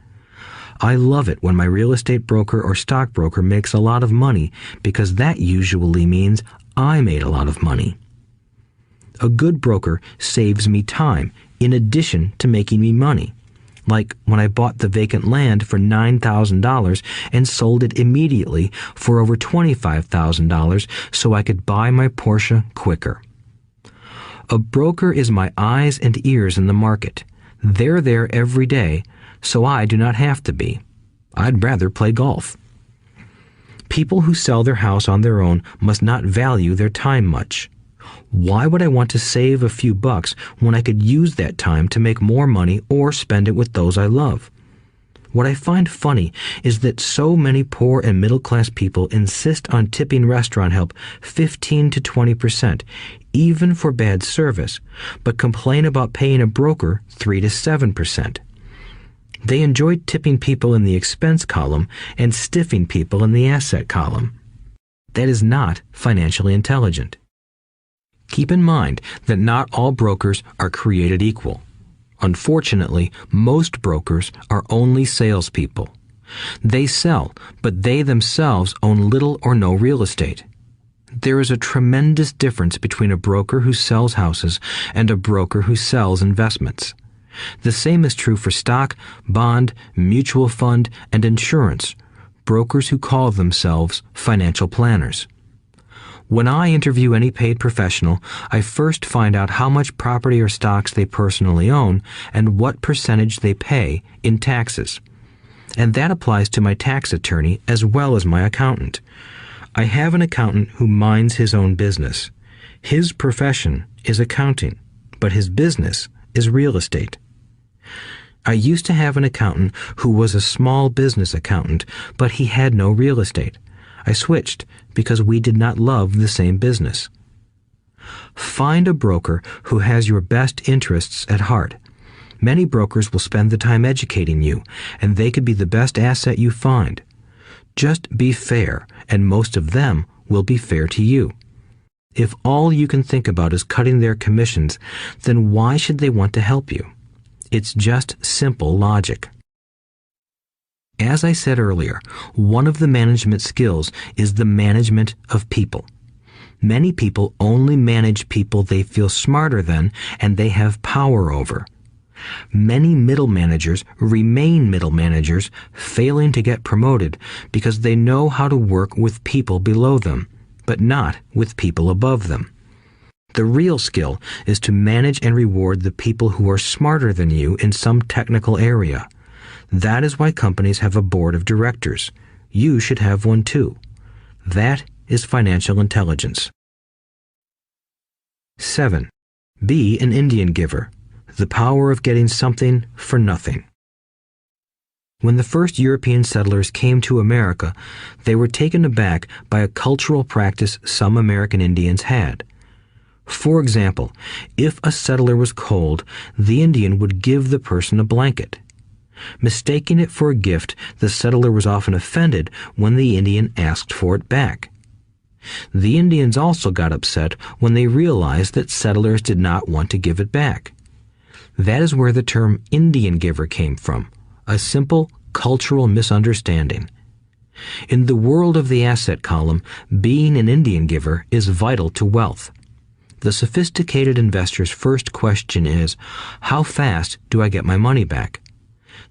I love it when my real estate broker or stockbroker makes a lot of money because that usually means I made a lot of money. A good broker saves me time in addition to making me money. Like when I bought the vacant land for $9,000 and sold it immediately for over $25,000 so I could buy my Porsche quicker. A broker is my eyes and ears in the market. They're there every day, so I do not have to be. I'd rather play golf. People who sell their house on their own must not value their time much. Why would I want to save a few bucks when I could use that time to make more money or spend it with those I love? What I find funny is that so many poor and middle-class people insist on tipping restaurant help 15 to 20%, even for bad service, but complain about paying a broker 3 to 7%. They enjoy tipping people in the expense column and stiffing people in the asset column. That is not financially intelligent. Keep in mind that not all brokers are created equal. Unfortunately, most brokers are only salespeople. They sell, but they themselves own little or no real estate. There is a tremendous difference between a broker who sells houses and a broker who sells investments. The same is true for stock, bond, mutual fund, and insurance, brokers who call themselves financial planners. When I interview any paid professional, I first find out how much property or stocks they personally own and what percentage they pay in taxes. And that applies to my tax attorney as well as my accountant. I have an accountant who minds his own business. His profession is accounting, but his business is real estate. I used to have an accountant who was a small business accountant, but he had no real estate. I switched because we did not love the same business. Find a broker who has your best interests at heart. Many brokers will spend the time educating you, and they could be the best asset you find. Just be fair, and most of them will be fair to you. If all you can think about is cutting their commissions, then why should they want to help you? It's just simple logic. As I said earlier, one of the management skills is the management of people. Many people only manage people they feel smarter than and they have power over. Many middle managers remain middle managers, failing to get promoted because they know how to work with people below them, but not with people above them. The real skill is to manage and reward the people who are smarter than you in some technical area. That is why companies have a board of directors. You should have one too. That is financial intelligence. 7. Be an Indian giver. The power of getting something for nothing. When the first European settlers came to America, they were taken aback by a cultural practice some American Indians had. For example, if a settler was cold, the Indian would give the person a blanket. Mistaking it for a gift, the settler was often offended when the Indian asked for it back. The Indians also got upset when they realized that settlers did not want to give it back. That is where the term Indian giver came from, a simple cultural misunderstanding. In the world of the asset column, being an Indian giver is vital to wealth. The sophisticated investor's first question is, how fast do I get my money back?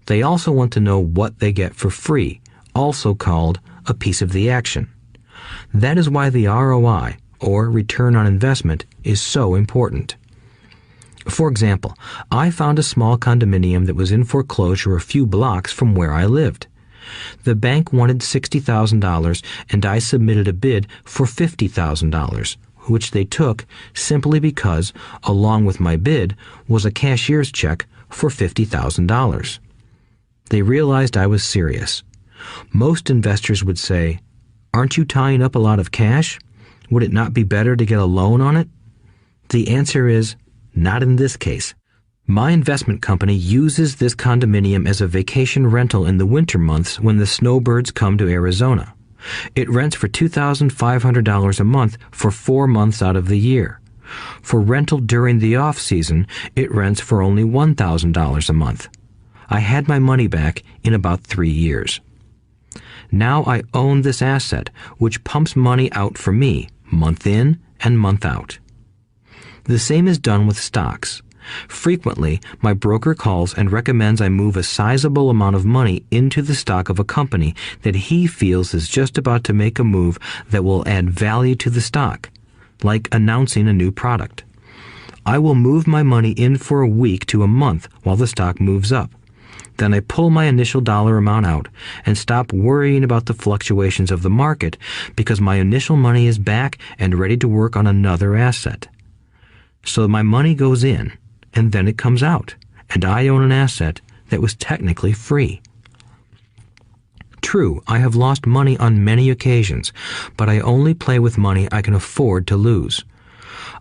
They also want to know what they get for free, also called a piece of the action. That is why the ROI, or return on investment, is so important. For example, I found a small condominium that was in foreclosure a few blocks from where I lived. The bank wanted $60,000 and I submitted a bid for $50,000, which they took simply because, along with my bid, was a cashier's check for $50,000. They realized I was serious. Most investors would say, "Aren't you tying up a lot of cash? Would it not be better to get a loan on it?" The answer is, not in this case. My investment company uses this condominium as a vacation rental in the winter months when the snowbirds come to Arizona. It rents for $2,500 a month for 4 months out of the year. For rental during the off-season, it rents for only $1,000 a month. I had my money back in about 3 years. Now I own this asset, which pumps money out for me, month in and month out. The same is done with stocks. Frequently, my broker calls and recommends I move a sizable amount of money into the stock of a company that he feels is just about to make a move that will add value to the stock, like announcing a new product. I will move my money in for a week to a month while the stock moves up. Then I pull my initial dollar amount out and stop worrying about the fluctuations of the market because my initial money is back and ready to work on another asset. So my money goes in, and then it comes out, and I own an asset that was technically free. True, I have lost money on many occasions, but I only play with money I can afford to lose.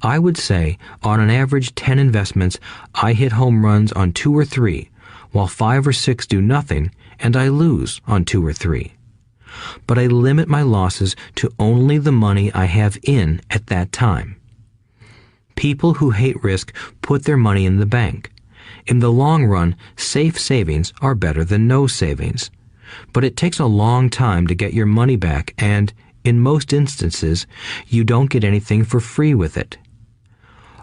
I would say, on an average 10 investments, I hit home runs on 2 or 3, while 5 or 6 do nothing, and I lose on 2 or 3. But I limit my losses to only the money I have in at that time. People who hate risk put their money in the bank. In the long run, safe savings are better than no savings. But it takes a long time to get your money back, and, in most instances, you don't get anything for free with it.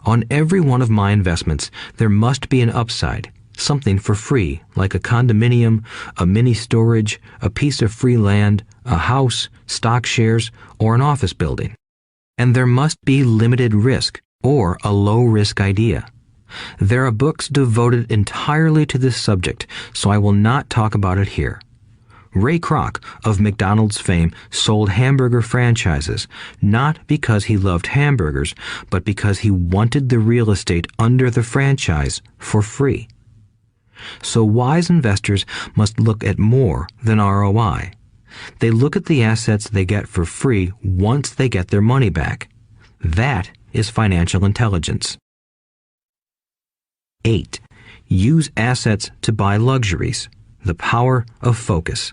On every one of my investments, there must be an upside, something for free, like a condominium, a mini storage, a piece of free land, a house, stock shares, or an office building. and there must be limited risk or a low-risk idea. There are books devoted entirely to this subject, so I will not talk about it here. Ray Kroc of McDonald's fame sold hamburger franchises, not because he loved hamburgers, but because he wanted the real estate under the franchise for free. So wise investors must look at more than ROI. They look at the assets they get for free once they get their money back. That is financial intelligence. 8. Use assets to buy luxuries. The power of focus.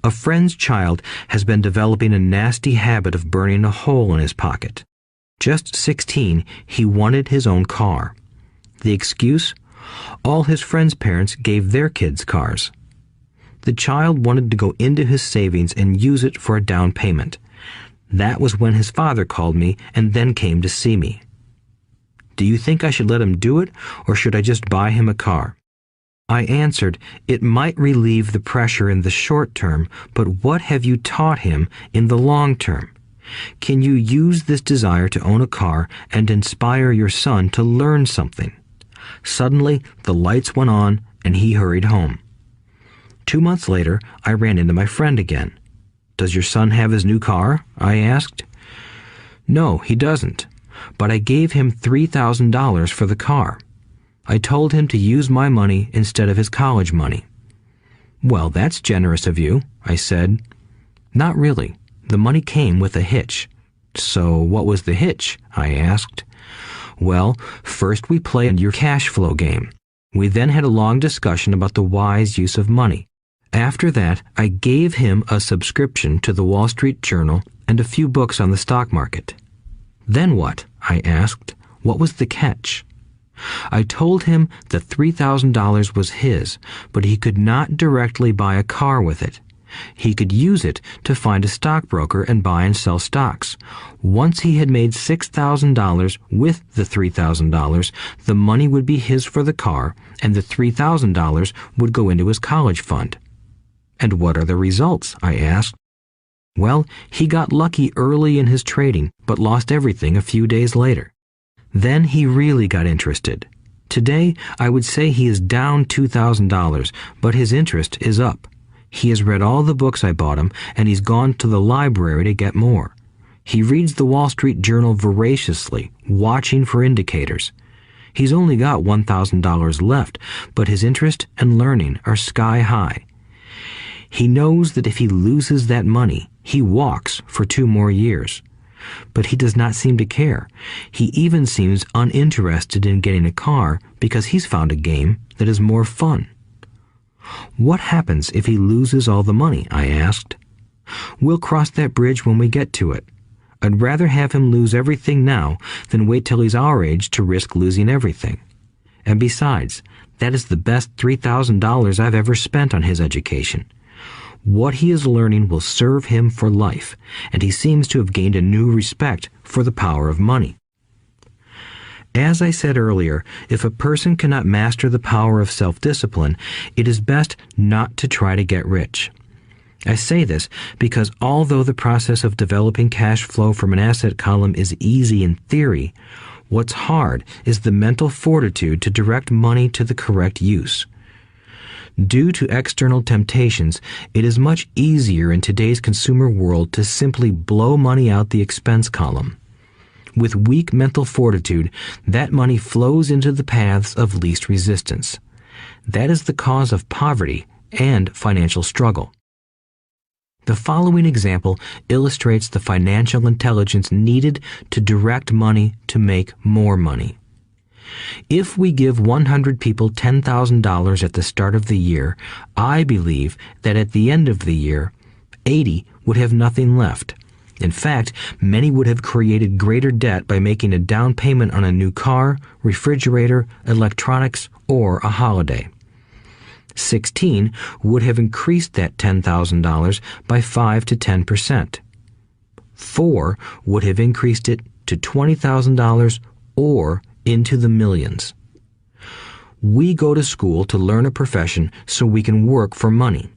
A friend's child has been developing a nasty habit of burning a hole in his pocket. Just 16, he wanted his own car. The excuse? All his friends' parents gave their kids cars. The child wanted to go into his savings and use it for a down payment. That was when his father called me and then came to see me. Do you think I should let him do it, or should I just buy him a car? I answered, it might relieve the pressure in the short term, but what have you taught him in the long term? Can you use this desire to own a car and inspire your son to learn something? Suddenly, the lights went on and he hurried home. 2 months later, I ran into my friend again. Does your son have his new car? I asked. No, he doesn't. But I gave him $3,000 for the car. I told him to use my money instead of his college money. Well, that's generous of you, I said. Not really. The money came with a hitch. So what was the hitch? I asked. Well, first we played your cash flow game. We then had a long discussion about the wise use of money. After that, I gave him a subscription to the Wall Street Journal and a few books on the stock market. Then what? I asked. What was the catch? I told him the $3,000 was his, but he could not directly buy a car with it. He could use it to find a stockbroker and buy and sell stocks. Once he had made $6,000 with the $3,000, the money would be his for the car, and the $3,000 would go into his college fund. And what are the results? I asked. Well, he got lucky early in his trading, but lost everything a few days later. Then he really got interested. Today, I would say he is down $2,000, but his interest is up. He has read all the books I bought him, and he's gone to the library to get more. He reads the Wall Street Journal voraciously, watching for indicators. He's only got $1,000 left, but his interest and learning are sky high. He knows that if he loses that money, he walks for 2 more years. But he does not seem to care. He even seems uninterested in getting a car because he's found a game that is more fun. What happens if he loses all the money? I asked. We'll cross that bridge when we get to it. I'd rather have him lose everything now than wait till he's our age to risk losing everything. And besides, that is the best $3,000 I've ever spent on his education. What he is learning will serve him for life, and he seems to have gained a new respect for the power of money. As I said earlier, if a person cannot master the power of self-discipline, it is best not to try to get rich. I say this because although the process of developing cash flow from an asset column is easy in theory, what's hard is the mental fortitude to direct money to the correct use. Due to external temptations, it is much easier in today's consumer world to simply blow money out the expense column. With weak mental fortitude, that money flows into the paths of least resistance. That is the cause of poverty and financial struggle. The following example illustrates the financial intelligence needed to direct money to make more money. If we give 100 people $10,000 at the start of the year, I believe that at the end of the year, 80 would have nothing left. In fact, many would have created greater debt by making a down payment on a new car, refrigerator, electronics, or a holiday. 16 would have increased that $10,000 by 5 to 10%. 4 would have increased it to $20,000 or into the millions. We go to school to learn a profession so we can work for money.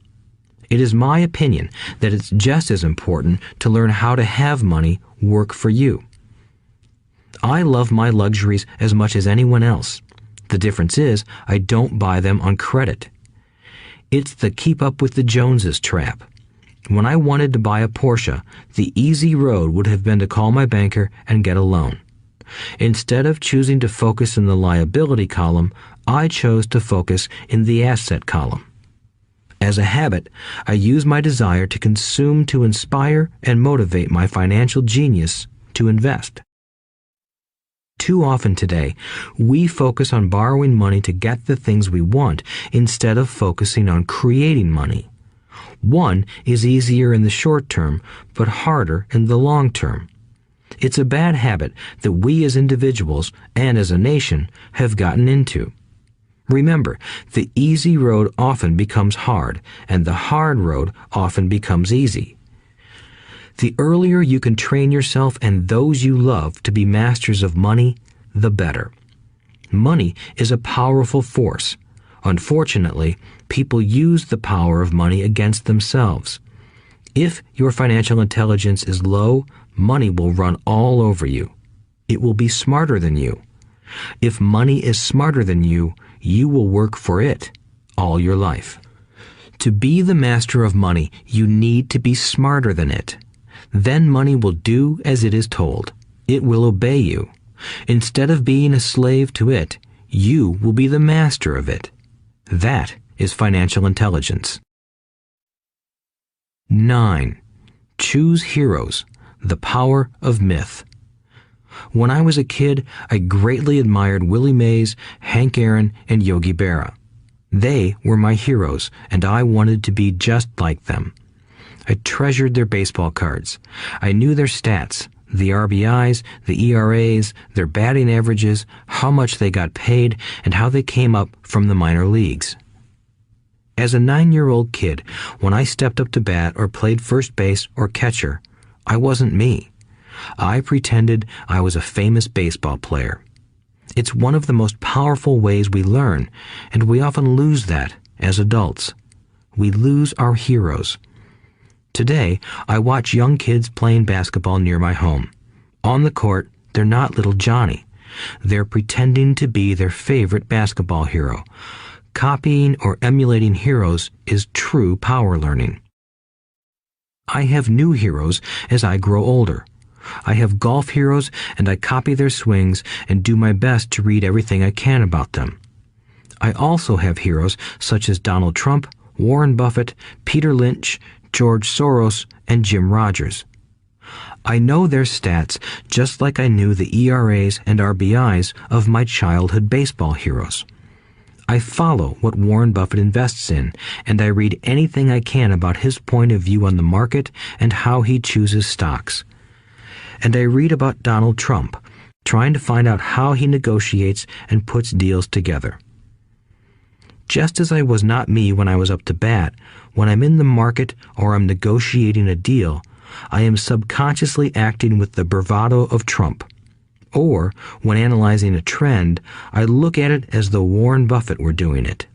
It is my opinion that it's just as important to learn how to have money work for you. I love my luxuries as much as anyone else. The difference is I don't buy them on credit. It's the keep up with the Joneses trap. When I wanted to buy a Porsche, the easy road would have been to call my banker and get a loan. Instead of choosing to focus in the liability column, I chose to focus in the asset column. As a habit, I use my desire to consume to inspire and motivate my financial genius to invest. Too often today, we focus on borrowing money to get the things we want instead of focusing on creating money. One is easier in the short term, but harder in the long term. It's a bad habit that we as individuals and as a nation have gotten into. Remember, the easy road often becomes hard, and the hard road often becomes easy. The earlier you can train yourself and those you love to be masters of money, the better. Money is a powerful force. Unfortunately, people use the power of money against themselves. If your financial intelligence is low, money will run all over you. It will be smarter than you. If money is smarter than you, you will work for it all your life. To be the master of money, you need to be smarter than it. Then money will do as it is told. It will obey you. Instead of being a slave to it, you will be the master of it. That is financial intelligence. 9. Choose heroes. The power of myth. When I was a kid, I greatly admired Willie Mays, Hank Aaron, and Yogi Berra. They were my heroes, and I wanted to be just like them. I treasured their baseball cards. I knew their stats, the RBIs, the ERAs, their batting averages, how much they got paid, and how they came up from the minor leagues. As a 9-year-old kid, when I stepped up to bat or played first base or catcher, I wasn't me. I pretended I was a famous baseball player. It's one of the most powerful ways we learn, and we often lose that as adults. We lose our heroes. Today, I watch young kids playing basketball near my home. On the court, they're not little Johnny. They're pretending to be their favorite basketball hero. Copying or emulating heroes is true power learning. I have new heroes as I grow older. I have golf heroes, and I copy their swings and do my best to read everything I can about them. I also have heroes such as Donald Trump, Warren Buffett, Peter Lynch, George Soros, and Jim Rogers. I know their stats just like I knew the ERAs and RBIs of my childhood baseball heroes. I follow what Warren Buffett invests in, and I read anything I can about his point of view on the market and how he chooses stocks. And I read about Donald Trump, trying to find out how he negotiates and puts deals together. Just as I was not me when I was up to bat, when I'm in the market or I'm negotiating a deal, I am subconsciously acting with the bravado of Trump. Or, when analyzing a trend, I look at it as though Warren Buffett were doing it.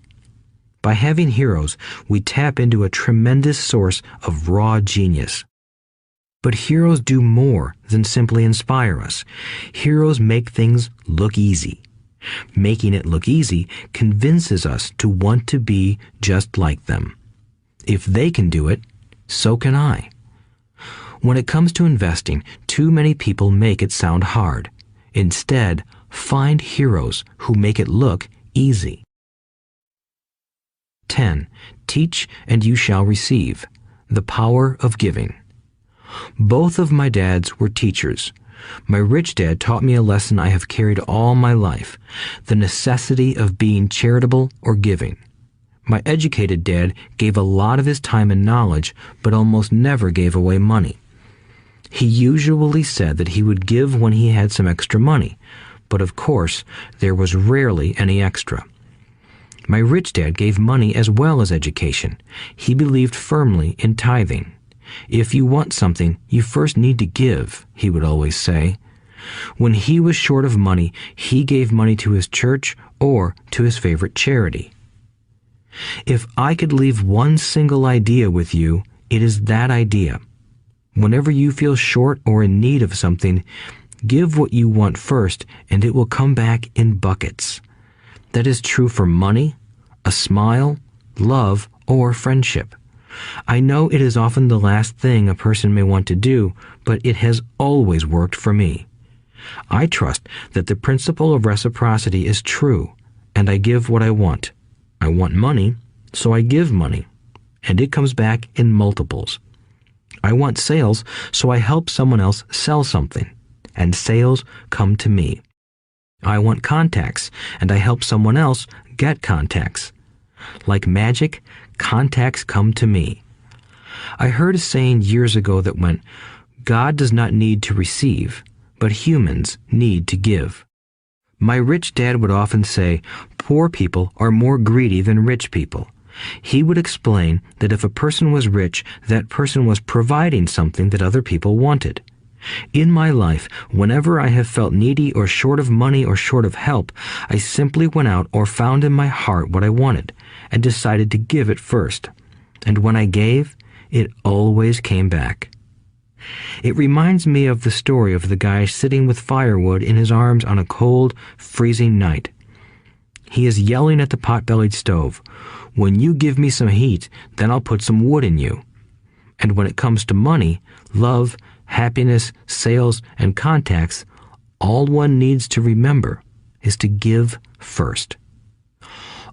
By having heroes, we tap into a tremendous source of raw genius. But heroes do more than simply inspire us. Heroes make things look easy. Making it look easy convinces us to want to be just like them. If they can do it, so can I. When it comes to investing, too many people make it sound hard. Instead, find heroes who make it look easy. 10. Teach and you shall receive. The power of giving. Both of my dads were teachers. My rich dad taught me a lesson I have carried all my life, the necessity of being charitable or giving. My educated dad gave a lot of his time and knowledge, but almost never gave away money. He usually said that he would give when he had some extra money, but of course, there was rarely any extra. My rich dad gave money as well as education. He believed firmly in tithing. If you want something, you first need to give, he would always say. When he was short of money, he gave money to his church or to his favorite charity. If I could leave one single idea with you, it is that idea. Whenever you feel short or in need of something, give what you want first, and it will come back in buckets. That is true for money, a smile, love, or friendship. I know it is often the last thing a person may want to do, but it has always worked for me. I trust that the principle of reciprocity is true, and I give what I want. I want money, so I give money, and it comes back in multiples. I want sales, so I help someone else sell something, and sales come to me. I want contacts, and I help someone else get contacts. Like magic, contacts come to me. I heard a saying years ago that went, God does not need to receive, but humans need to give. My rich dad would often say, poor people are more greedy than rich people. He would explain that if a person was rich, that person was providing something that other people wanted. In my life, whenever I have felt needy or short of money or short of help, I simply went out or found in my heart what I wanted and decided to give it first. And when I gave, it always came back. It reminds me of the story of the guy sitting with firewood in his arms on a cold, freezing night. He is yelling at the pot-bellied stove, "When you give me some heat, then I'll put some wood in you." And when it comes to money, love, happiness, sales, and contacts, all one needs to remember is to give first.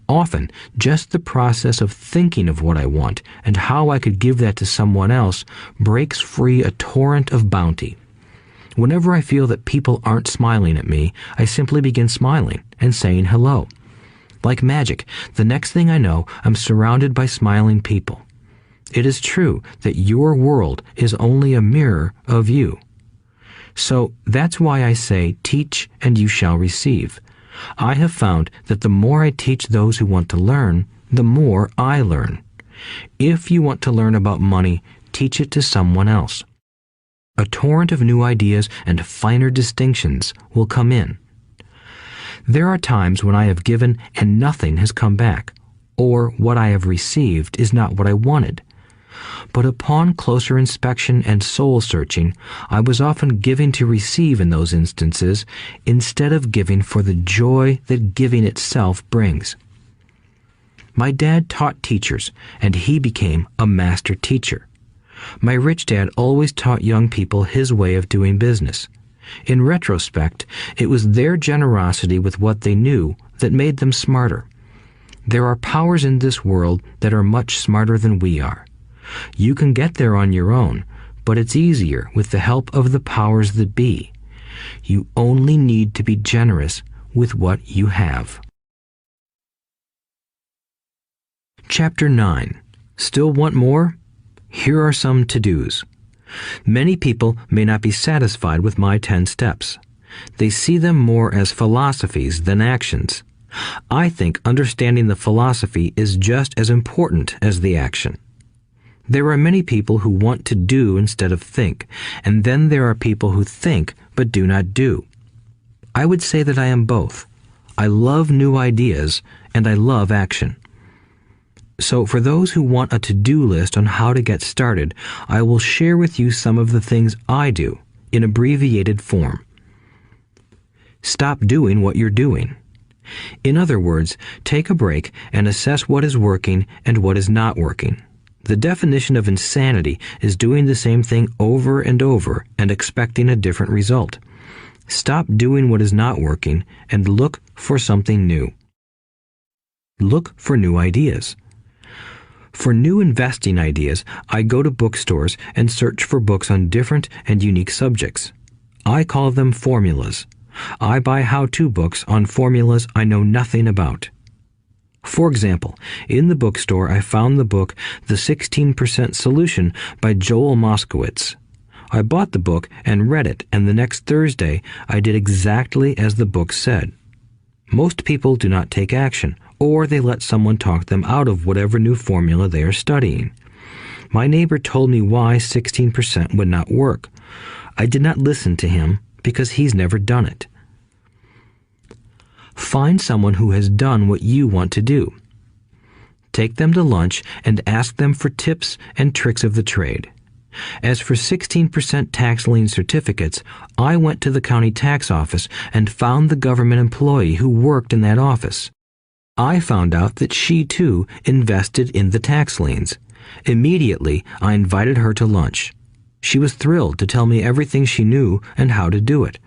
Often, just the process of thinking of what I want and how I could give that to someone else breaks free a torrent of bounty. Whenever I feel that people aren't smiling at me, I simply begin smiling and saying hello. Like magic, the next thing I know, I'm surrounded by smiling people. It is true that your world is only a mirror of you. So that's why I say, teach and you shall receive. I have found that the more I teach those who want to learn, the more I learn. If you want to learn about money, teach it to someone else. A torrent of new ideas and finer distinctions will come in. There are times when I have given and nothing has come back, or what I have received is not what I wanted. But upon closer inspection and soul-searching, I was often giving to receive in those instances, instead of giving for the joy that giving itself brings. My dad taught teachers, and he became a master teacher. My rich dad always taught young people his way of doing business. In retrospect, it was their generosity with what they knew that made them smarter. There are powers in this world that are much smarter than we are. You can get there on your own, but it's easier with the help of the powers that be. You only need to be generous with what you have. Chapter 9. Still want more? Here are some to-dos. Many people may not be satisfied with my 10 steps. They see them more as philosophies than actions. I think understanding the philosophy is just as important as the action. There are many people who want to do instead of think, and then there are people who think but do not do. I would say that I am both. I love new ideas, and I love action. So for those who want a to-do list on how to get started, I will share with you some of the things I do in abbreviated form. Stop doing what you're doing. In other words, take a break and assess what is working and what is not working. The definition of insanity is doing the same thing over and over and expecting a different result. Stop doing what is not working and look for something new. Look for new ideas. For new investing ideas, I go to bookstores and search for books on different and unique subjects. I call them formulas. I buy how-to books on formulas I know nothing about. For example, in the bookstore I found the book The 16% Solution by Joel Moskowitz. I bought the book and read it, and the next Thursday I did exactly as the book said. Most people do not take action, or they let someone talk them out of whatever new formula they are studying. My neighbor told me why 16% would not work. I did not listen to him because he's never done it. Find someone who has done what you want to do. take them to lunch, and ask them for tips and tricks of the trade. As for 16% tax lien certificates, I went to the county tax office and found the government employee who worked in that office. I found out that she, too, invested in the tax liens. Immediately, I invited her to lunch. She was thrilled to tell me everything she knew and how to do it.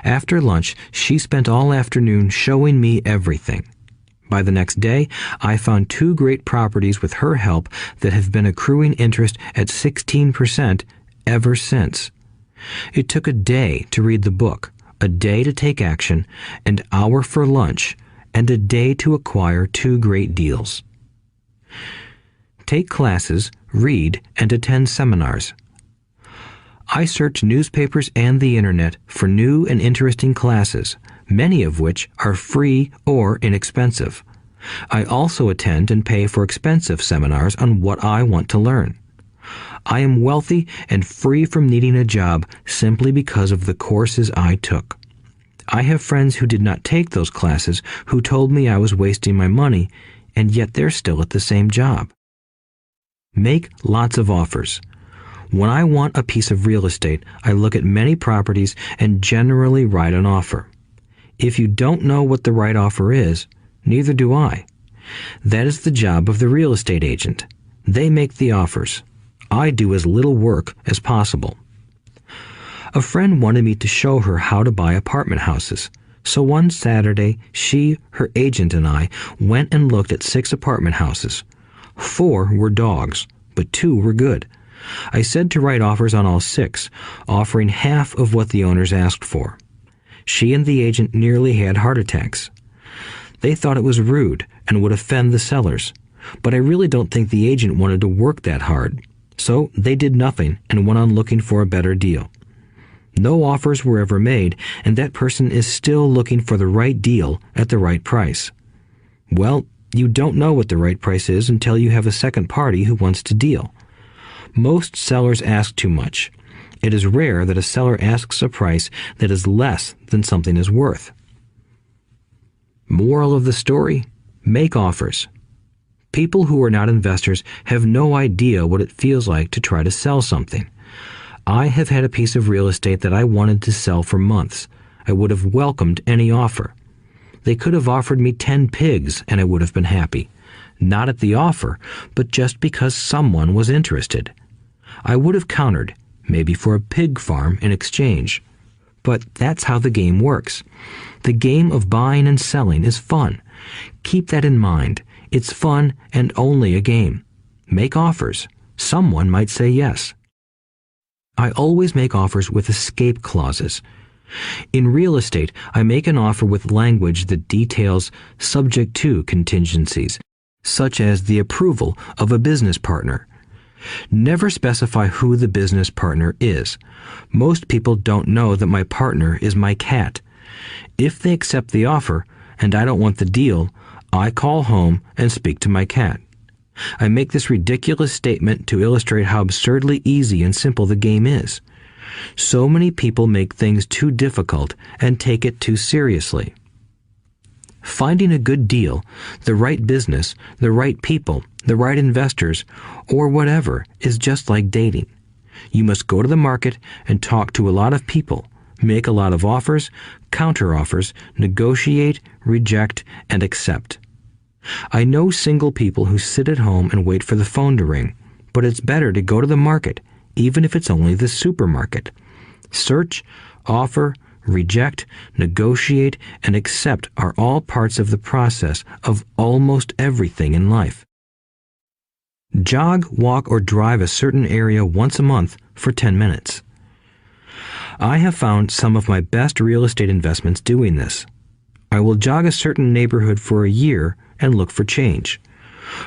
After lunch, she spent all afternoon showing me everything. By the next day, I found 2 great properties with her help that have been accruing interest at 16% ever since. It took a day to read the book, a day to take action, an hour for lunch, and a day to acquire 2 great deals. Take classes, read, and attend seminars. I search newspapers and the internet for new and interesting classes, many of which are free or inexpensive. I also attend and pay for expensive seminars on what I want to learn. I am wealthy and free from needing a job simply because of the courses I took. I have friends who did not take those classes who told me I was wasting my money, and yet they're still at the same job. Make lots of offers. When I want a piece of real estate, I look at many properties and generally write an offer. If you don't know what the right offer is, neither do I. That is the job of the real estate agent. They make the offers. I do as little work as possible. A friend wanted me to show her how to buy apartment houses. So one Saturday, she, her agent, and I went and looked at 6 apartment houses. 4 were dogs, but 2 were good. I said to write offers on all 6, offering half of what the owners asked for. She and the agent nearly had heart attacks. They thought it was rude and would offend the sellers, but I really don't think the agent wanted to work that hard. So they did nothing and went on looking for a better deal. No offers were ever made, and that person is still looking for the right deal at the right price. Well, you don't know what the right price is until you have a second party who wants to deal. Most sellers ask too much. It is rare that a seller asks a price that is less than something is worth. Moral of the story: make offers. People who are not investors have no idea what it feels like to try to sell something. I have had a piece of real estate that I wanted to sell for months. I would have welcomed any offer. They could have offered me 10 pigs and I would have been happy. Not at the offer, but just because someone was interested. I would have countered, maybe for a pig farm in exchange. But that's how the game works. The game of buying and selling is fun. Keep that in mind. It's fun and only a game. Make offers. Someone might say yes. I always make offers with escape clauses. In real estate, I make an offer with language that details subject to contingencies, such as the approval of a business partner. Never specify who the business partner is. Most people don't know that my partner is my cat. If they accept the offer and I don't want the deal, I call home and speak to my cat. I make this ridiculous statement to illustrate how absurdly easy and simple the game is. So many people make things too difficult and take it too seriously. Finding a good deal, the right business, the right people, the right investors, or whatever is just like dating. You must go to the market and talk to a lot of people, make a lot of offers, counter-offers, negotiate, reject, and accept. I know single people who sit at home and wait for the phone to ring, but it's better to go to the market, even if it's only the supermarket. Search, offer, reject, negotiate, and accept are all parts of the process of almost everything in life. Jog, walk, or drive a certain area once a month for 10 minutes. I have found some of my best real estate investments doing this. I will jog a certain neighborhood for a year and look for change.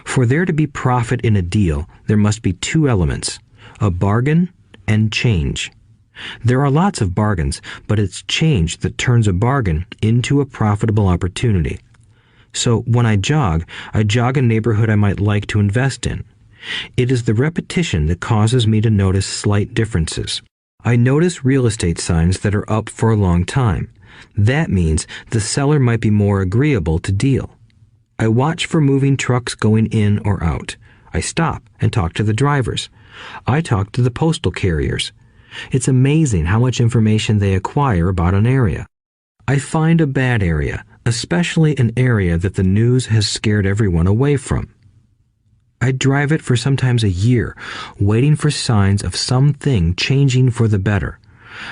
For there to be profit in a deal, there must be 2 elements, a bargain and change. There are lots of bargains, but it's change that turns a bargain into a profitable opportunity. So when I jog a neighborhood I might like to invest in. It is the repetition that causes me to notice slight differences. I notice real estate signs that are up for a long time. That means the seller might be more agreeable to deal. I watch for moving trucks going in or out. I stop and talk to the drivers. I talk to the postal carriers. It's amazing how much information they acquire about an area. I find a bad area, especially an area that the news has scared everyone away from. I drive it for sometimes a year, waiting for signs of something changing for the better.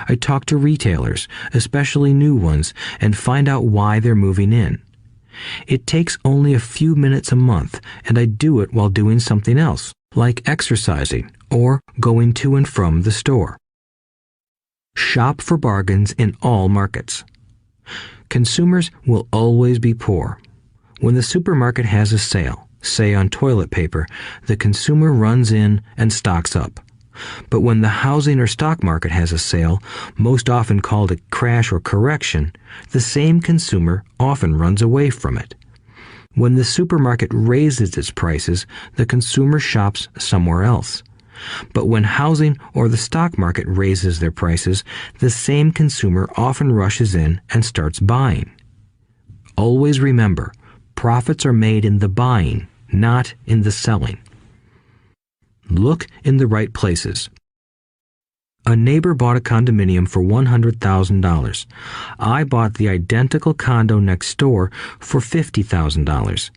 I talk to retailers, especially new ones, and find out why they're moving in. It takes only a few minutes a month, and I do it while doing something else, like exercising or going to and from the store. Shop for bargains in all markets. Consumers will always be poor. When the supermarket has a sale, say on toilet paper, the consumer runs in and stocks up. But when the housing or stock market has a sale, most often called a crash or correction, the same consumer often runs away from it. When the supermarket raises its prices, the consumer shops somewhere else. But when housing or the stock market raises their prices, the same consumer often rushes in and starts buying. Always remember, profits are made in the buying, not in the selling. Look in the right places. A neighbor bought a condominium for $100,000. I bought the identical condo next door for $50,000.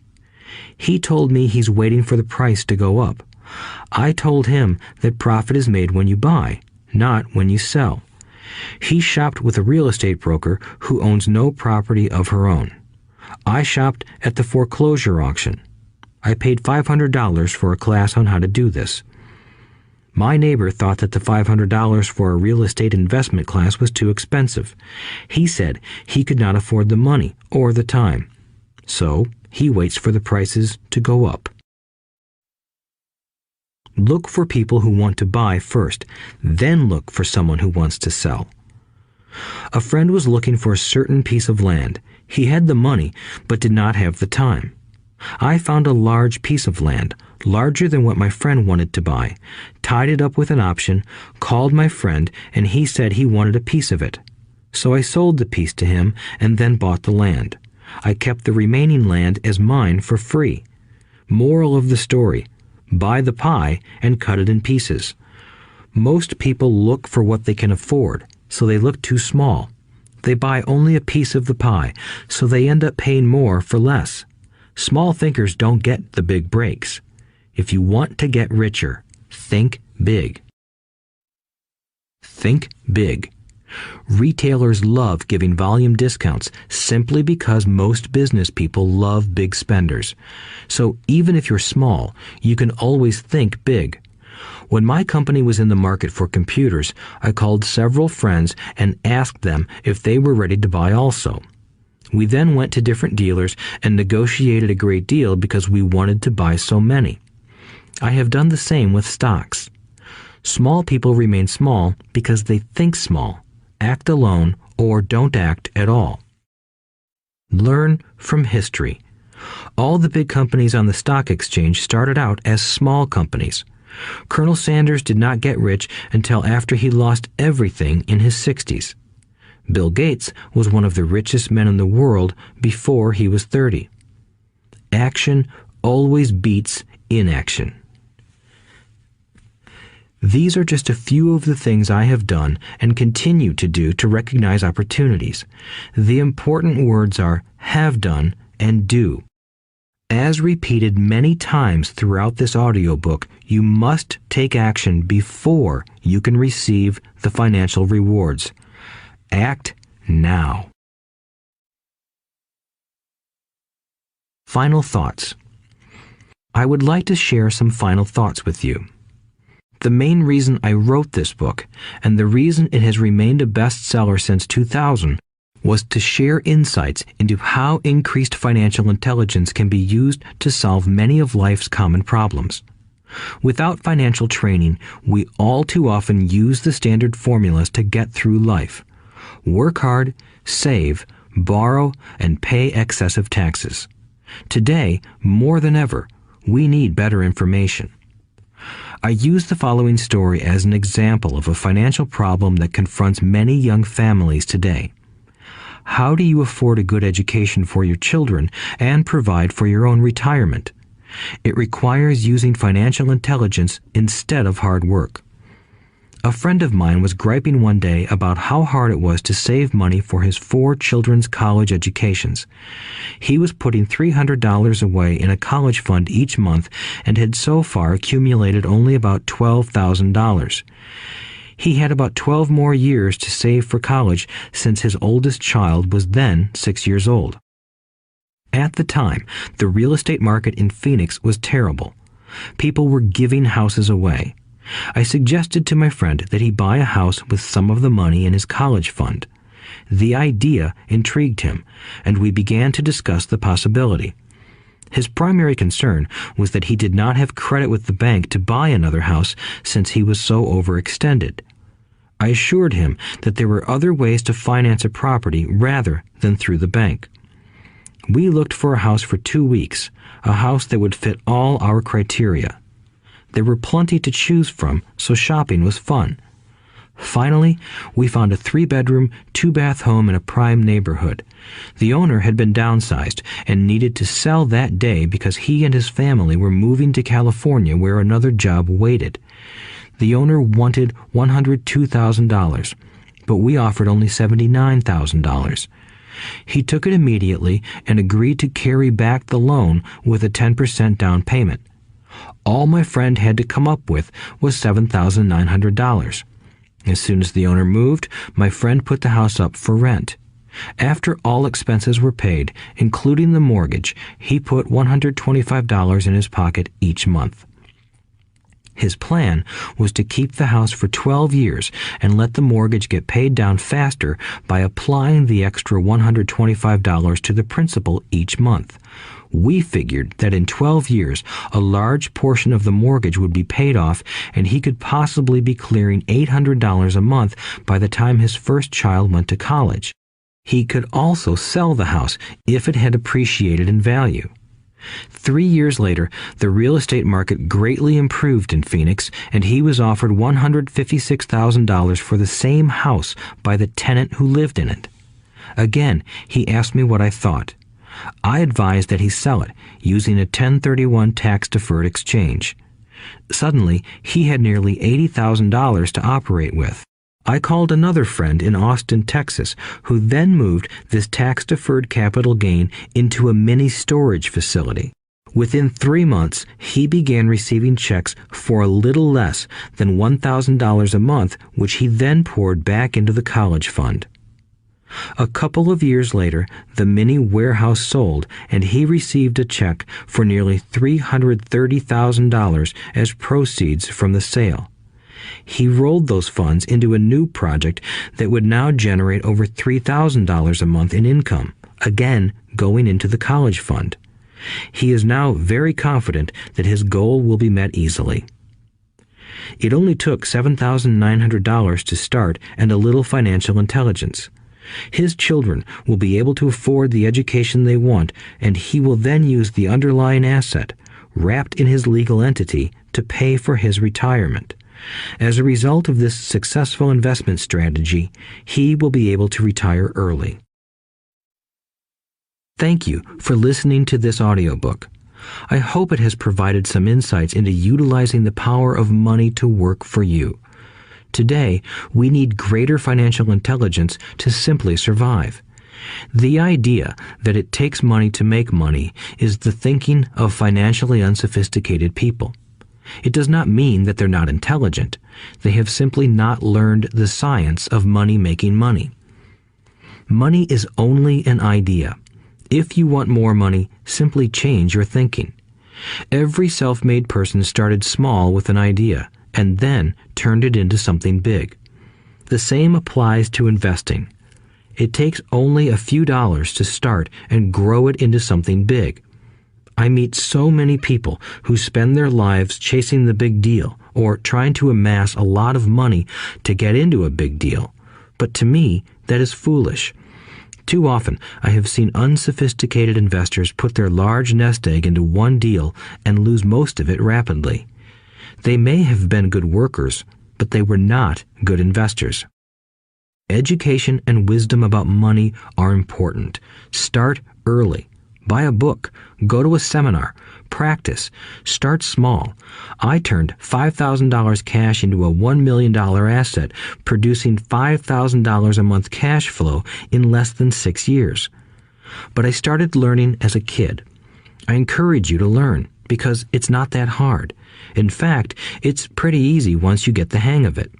He told me he's waiting for the price to go up. I told him that profit is made when you buy, not when you sell. He shopped with a real estate broker who owns no property of her own. I shopped at the foreclosure auction. I paid $500 for a class on how to do this. My neighbor thought that the $500 for a real estate investment class was too expensive. He said he could not afford the money or the time. So he waits for the prices to go up. Look for people who want to buy first, then look for someone who wants to sell. A friend was looking for a certain piece of land. He had the money, but did not have the time. I found a large piece of land, larger than what my friend wanted to buy, tied it up with an option, called my friend, and he said he wanted a piece of it. So I sold the piece to him and then bought the land. I kept the remaining land as mine for free. Moral of the story: buy the pie and cut it in pieces. Most people look for what they can afford, so they look too small. They buy only a piece of the pie, so they end up paying more for less. Small thinkers don't get the big breaks. If you want to get richer, think big. Think big. Retailers love giving volume discounts simply because most business people love big spenders. So even if you're small, you can always think big. When my company was in the market for computers, I called several friends and asked them if they were ready to buy also. We then went to different dealers and negotiated a great deal because we wanted to buy so many. I have done the same with stocks. Small people remain small because they think small, act alone, or don't act at all. Learn from history. All the big companies on the stock exchange started out as small companies. Colonel Sanders did not get rich until after he lost everything in his 60s. Bill Gates was one of the richest men in the world before he was 30. Action always beats inaction. These are just a few of the things I have done and continue to do to recognize opportunities. The important words are have done and do. As repeated many times throughout this audiobook, you must take action before you can receive the financial rewards. Act now. Final thoughts. I would like to share some final thoughts with you. The main reason I wrote this book, and the reason it has remained a bestseller since 2000, was to share insights into how increased financial intelligence can be used to solve many of life's common problems. Without financial training, we all too often use the standard formulas to get through life. Work hard, save, borrow, and pay excessive taxes. Today, more than ever, we need better information. I use the following story as an example of a financial problem that confronts many young families today. How do you afford a good education for your children and provide for your own retirement? It requires using financial intelligence instead of hard work. A friend of mine was griping one day about how hard it was to save money for his 4 children's college educations. He was putting $300 away in a college fund each month and had so far accumulated only about $12,000. He had about 12 more years to save for college since his oldest child was then 6 years old. At the time, the real estate market in Phoenix was terrible. People were giving houses away. I suggested to my friend that he buy a house with some of the money in his college fund. The idea intrigued him, and we began to discuss the possibility. His primary concern was that he did not have credit with the bank to buy another house since he was so overextended. I assured him that there were other ways to finance a property rather than through the bank. We looked for a house for 2 weeks, a house that would fit all our criteria. There were plenty to choose from, so shopping was fun. Finally, we found a 3-bedroom, 2-bath home in a prime neighborhood. The owner had been downsized and needed to sell that day because he and his family were moving to California where another job waited. The owner wanted $102,000, but we offered only $79,000. He took it immediately and agreed to carry back the loan with a 10% down payment. All my friend had to come up with was $7,900. As soon as the owner moved, my friend put the house up for rent. After all expenses were paid, including the mortgage, he put $125 in his pocket each month. His plan was to keep the house for 12 years and let the mortgage get paid down faster by applying the extra $125 to the principal each month. We figured that in 12 years, a large portion of the mortgage would be paid off and he could possibly be clearing $800 a month by the time his first child went to college. He could also sell the house if it had appreciated in value. 3 years later, the real estate market greatly improved in Phoenix, and he was offered $156,000 for the same house by the tenant who lived in it. Again, he asked me what I thought. I advised that he sell it, using a 1031 tax-deferred exchange. Suddenly, he had nearly $80,000 to operate with. I called another friend in Austin, Texas, who then moved this tax-deferred capital gain into a mini storage facility. Within 3 months, he began receiving checks for a little less than $1,000 a month, which he then poured back into the college fund. A couple of years later, the mini warehouse sold, and he received a check for nearly $330,000 as proceeds from the sale. He rolled those funds into a new project that would now generate over $3,000 a month in income, again going into the college fund. He is now very confident that his goal will be met easily. It only took $7,900 to start and a little financial intelligence. His children will be able to afford the education they want, and he will then use the underlying asset, wrapped in his legal entity, to pay for his retirement. As a result of this successful investment strategy, he will be able to retire early. Thank you for listening to this audiobook. I hope it has provided some insights into utilizing the power of money to work for you. Today, we need greater financial intelligence to simply survive. The idea that it takes money to make money is the thinking of financially unsophisticated people. It does not mean that they're not intelligent. They have simply not learned the science of money making money. Money is only an idea. If you want more money, simply change your thinking. Every self-made person started small with an idea and then turned it into something big. The same applies to investing. It takes only a few dollars to start and grow it into something big. I meet so many people who spend their lives chasing the big deal or trying to amass a lot of money to get into a big deal. But to me, that is foolish. Too often, I have seen unsophisticated investors put their large nest egg into one deal and lose most of it rapidly. They may have been good workers, but they were not good investors. Education and wisdom about money are important. Start early. Buy a book. Go to a seminar. Practice. Start small. I turned $5,000 cash into a $1 million asset, producing $5,000 a month cash flow in less than 6 years. But I started learning as a kid. I encourage you to learn because it's not that hard. In fact, it's pretty easy once you get the hang of it.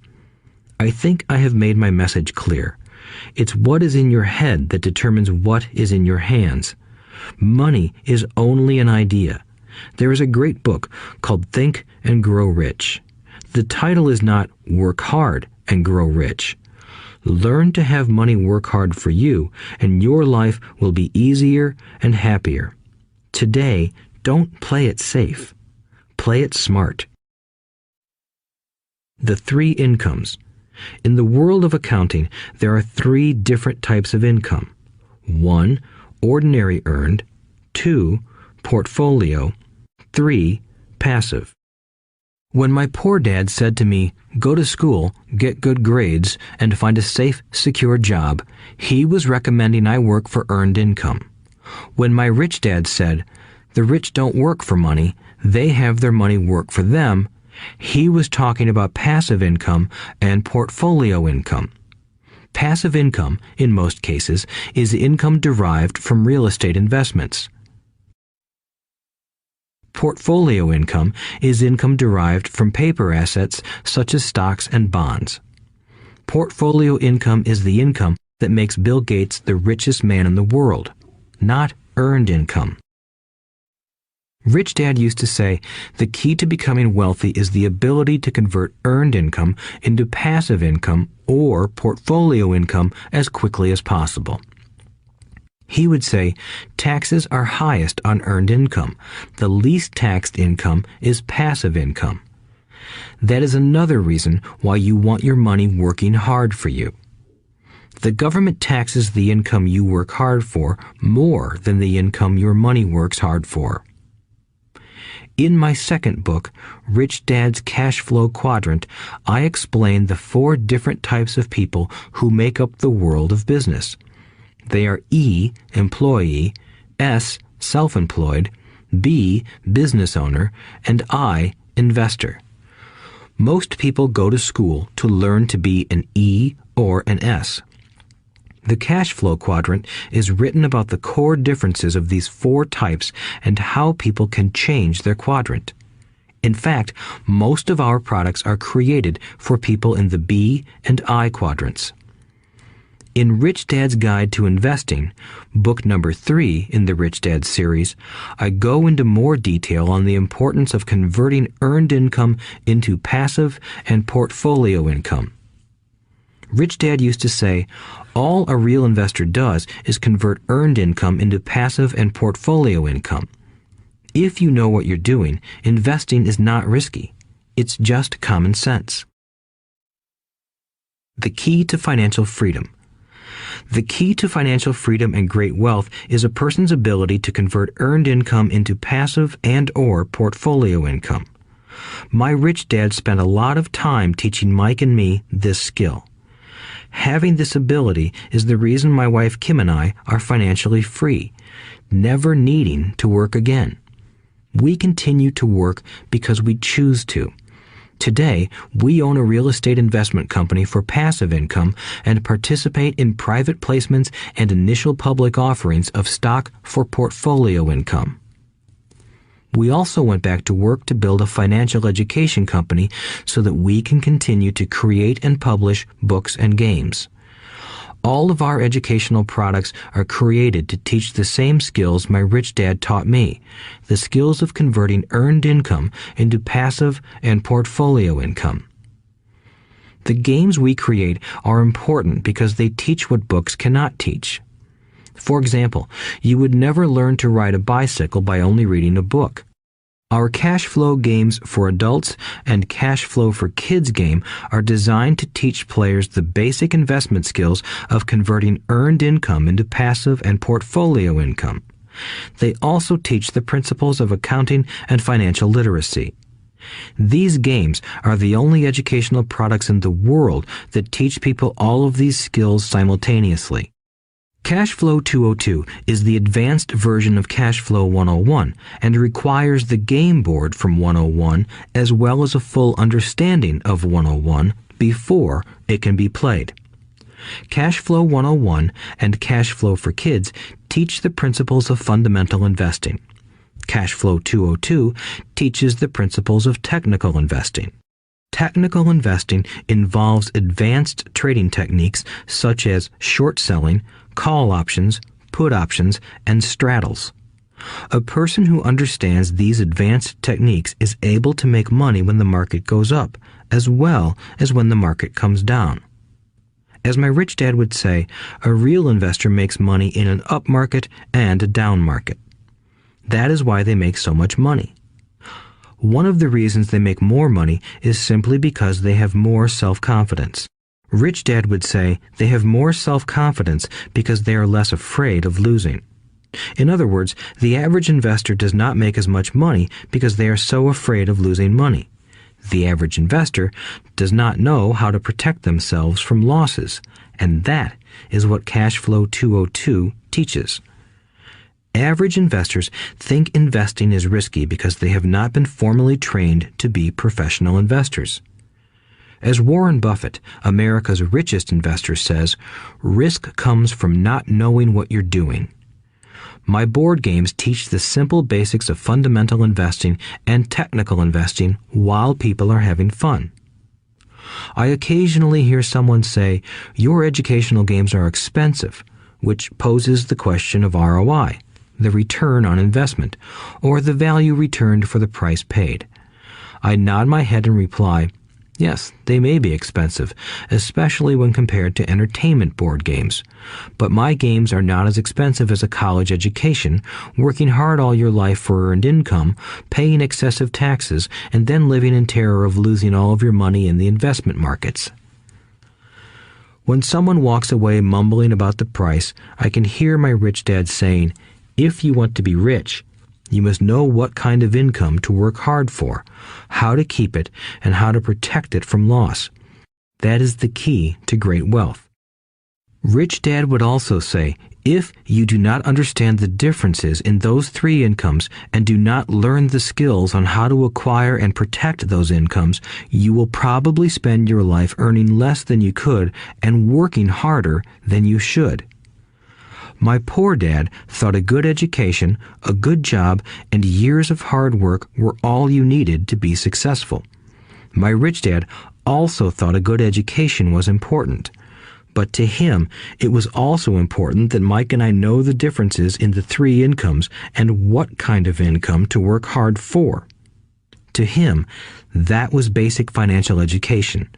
I think I have made my message clear. It's what is in your head that determines what is in your hands. Money is only an idea. There is a great book called Think and Grow Rich. The title is not Work Hard and Grow Rich. Learn to have money work hard for you, and your life will be easier and happier. Today, don't play it safe. Play it smart. The 3 incomes. In the world of accounting, there are 3 different types of income. 1, ordinary earned. 2, portfolio. 3, passive. When my poor dad said to me, "Go to school, get good grades, and find a safe, secure job," he was recommending I work for earned income. When my rich dad said, "The rich don't work for money, they have their money work for them," he was talking about passive income and portfolio income. Passive income, in most cases, is income derived from real estate investments. Portfolio income is income derived from paper assets such as stocks and bonds. Portfolio income is the income that makes Bill Gates the richest man in the world, not earned income. Rich Dad used to say, the key to becoming wealthy is the ability to convert earned income into passive income or portfolio income as quickly as possible. He would say, taxes are highest on earned income. The least taxed income is passive income. That is another reason why you want your money working hard for you. The government taxes the income you work hard for more than the income your money works hard for. In my second book, Rich Dad's Cash Flow Quadrant, I explain the 4 different types of people who make up the world of business. They are E, employee, S, self-employed, B, business owner, and I, investor. Most people go to school to learn to be an E or an S. The cash flow quadrant is written about the core differences of these 4 types and how people can change their quadrant. In fact, most of our products are created for people in the B and I quadrants. In Rich Dad's Guide to Investing, book number 3 in the Rich Dad series, I go into more detail on the importance of converting earned income into passive and portfolio income. Rich Dad used to say, all a real investor does is convert earned income into passive and portfolio income. If you know what you're doing, investing is not risky. It's just common sense. The key to financial freedom. The key to financial freedom and great wealth is a person's ability to convert earned income into passive and/or portfolio income. My rich dad spent a lot of time teaching Mike and me this skill. Having this ability is the reason my wife Kim and I are financially free, never needing to work again. We continue to work because we choose to. Today, we own a real estate investment company for passive income and participate in private placements and initial public offerings of stock for portfolio income. We also went back to work to build a financial education company so that we can continue to create and publish books and games. All of our educational products are created to teach the same skills my rich dad taught me, the skills of converting earned income into passive and portfolio income. The games we create are important because they teach what books cannot teach. For example, you would never learn to ride a bicycle by only reading a book. Our cash flow games for adults and cash flow for kids game are designed to teach players the basic investment skills of converting earned income into passive and portfolio income. They also teach the principles of accounting and financial literacy. These games are the only educational products in the world that teach people all of these skills simultaneously. Cashflow 202 is the advanced version of Cashflow 101 and requires the game board from 101 as well as a full understanding of 101 before it can be played. Cashflow 101 and Cashflow for Kids teach the principles of fundamental investing. Cashflow 202 teaches the principles of technical investing. Technical investing involves advanced trading techniques such as short selling, call options, put options, and straddles. A person who understands these advanced techniques is able to make money when the market goes up, as well as when the market comes down. As my rich dad would say, a real investor makes money in an up market and a down market. That is why they make so much money. One of the reasons they make more money is simply because they have more self-confidence. Rich Dad would say they have more self-confidence because they are less afraid of losing. In other words, the average investor does not make as much money because they are so afraid of losing money. The average investor does not know how to protect themselves from losses, and that is what Cashflow 202 teaches. Average investors think investing is risky because they have not been formally trained to be professional investors. As Warren Buffett, America's richest investor, says, risk comes from not knowing what you're doing. My board games teach the simple basics of fundamental investing and technical investing while people are having fun. I occasionally hear someone say, your educational games are expensive, which poses the question of ROI, the return on investment, or the value returned for the price paid. I nod my head and reply, yes, they may be expensive, especially when compared to entertainment board games. But my games are not as expensive as a college education, working hard all your life for earned income, paying excessive taxes, and then living in terror of losing all of your money in the investment markets. When someone walks away mumbling about the price, I can hear my rich dad saying, if you want to be rich, you must know what kind of income to work hard for, how to keep it, and how to protect it from loss. That is the key to great wealth. Rich Dad would also say, if you do not understand the differences in those three incomes and do not learn the skills on how to acquire and protect those incomes, you will probably spend your life earning less than you could and working harder than you should. My poor dad thought a good education, a good job, and years of hard work were all you needed to be successful. My rich dad also thought a good education was important. But to him, it was also important that Mike and I know the differences in the three incomes and what kind of income to work hard for. To him, that was basic financial education.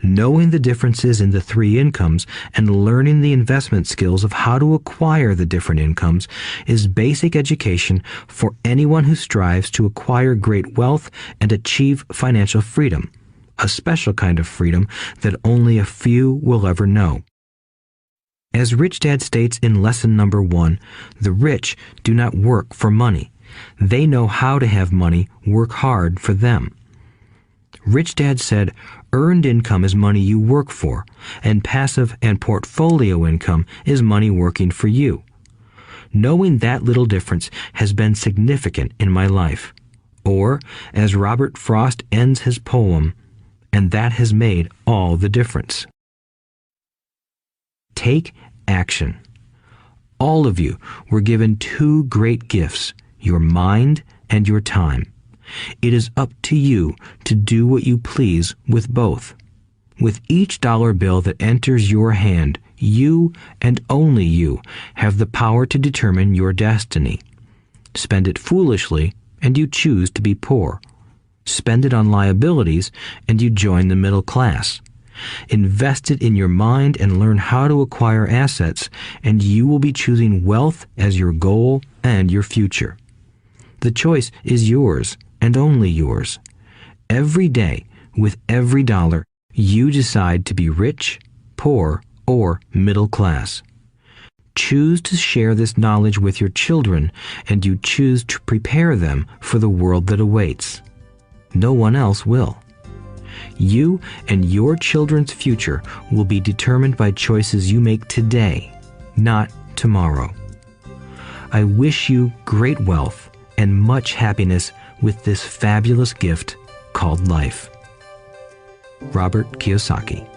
Knowing the differences in the three incomes and learning the investment skills of how to acquire the different incomes is basic education for anyone who strives to acquire great wealth and achieve financial freedom, a special kind of freedom that only a few will ever know. As Rich Dad states in lesson number 1, the rich do not work for money. They know how to have money work hard for them. Rich Dad said, earned income is money you work for, and passive and portfolio income is money working for you. Knowing that little difference has been significant in my life. Or, as Robert Frost ends his poem, and that has made all the difference. Take action. All of you were given two great gifts, your mind and your time. It is up to you to do what you please with both. With each dollar bill that enters your hand, you and only you have the power to determine your destiny. Spend it foolishly, and you choose to be poor. Spend it on liabilities, and you join the middle class. Invest it in your mind and learn how to acquire assets, and you will be choosing wealth as your goal and your future. The choice is yours, and only yours. Every day, with every dollar, you decide to be rich, poor, or middle class. Choose to share this knowledge with your children, and you choose to prepare them for the world that awaits. No one else will. You and your children's future will be determined by choices you make today, not tomorrow. I wish you great wealth and much happiness with this fabulous gift called life. Robert Kiyosaki.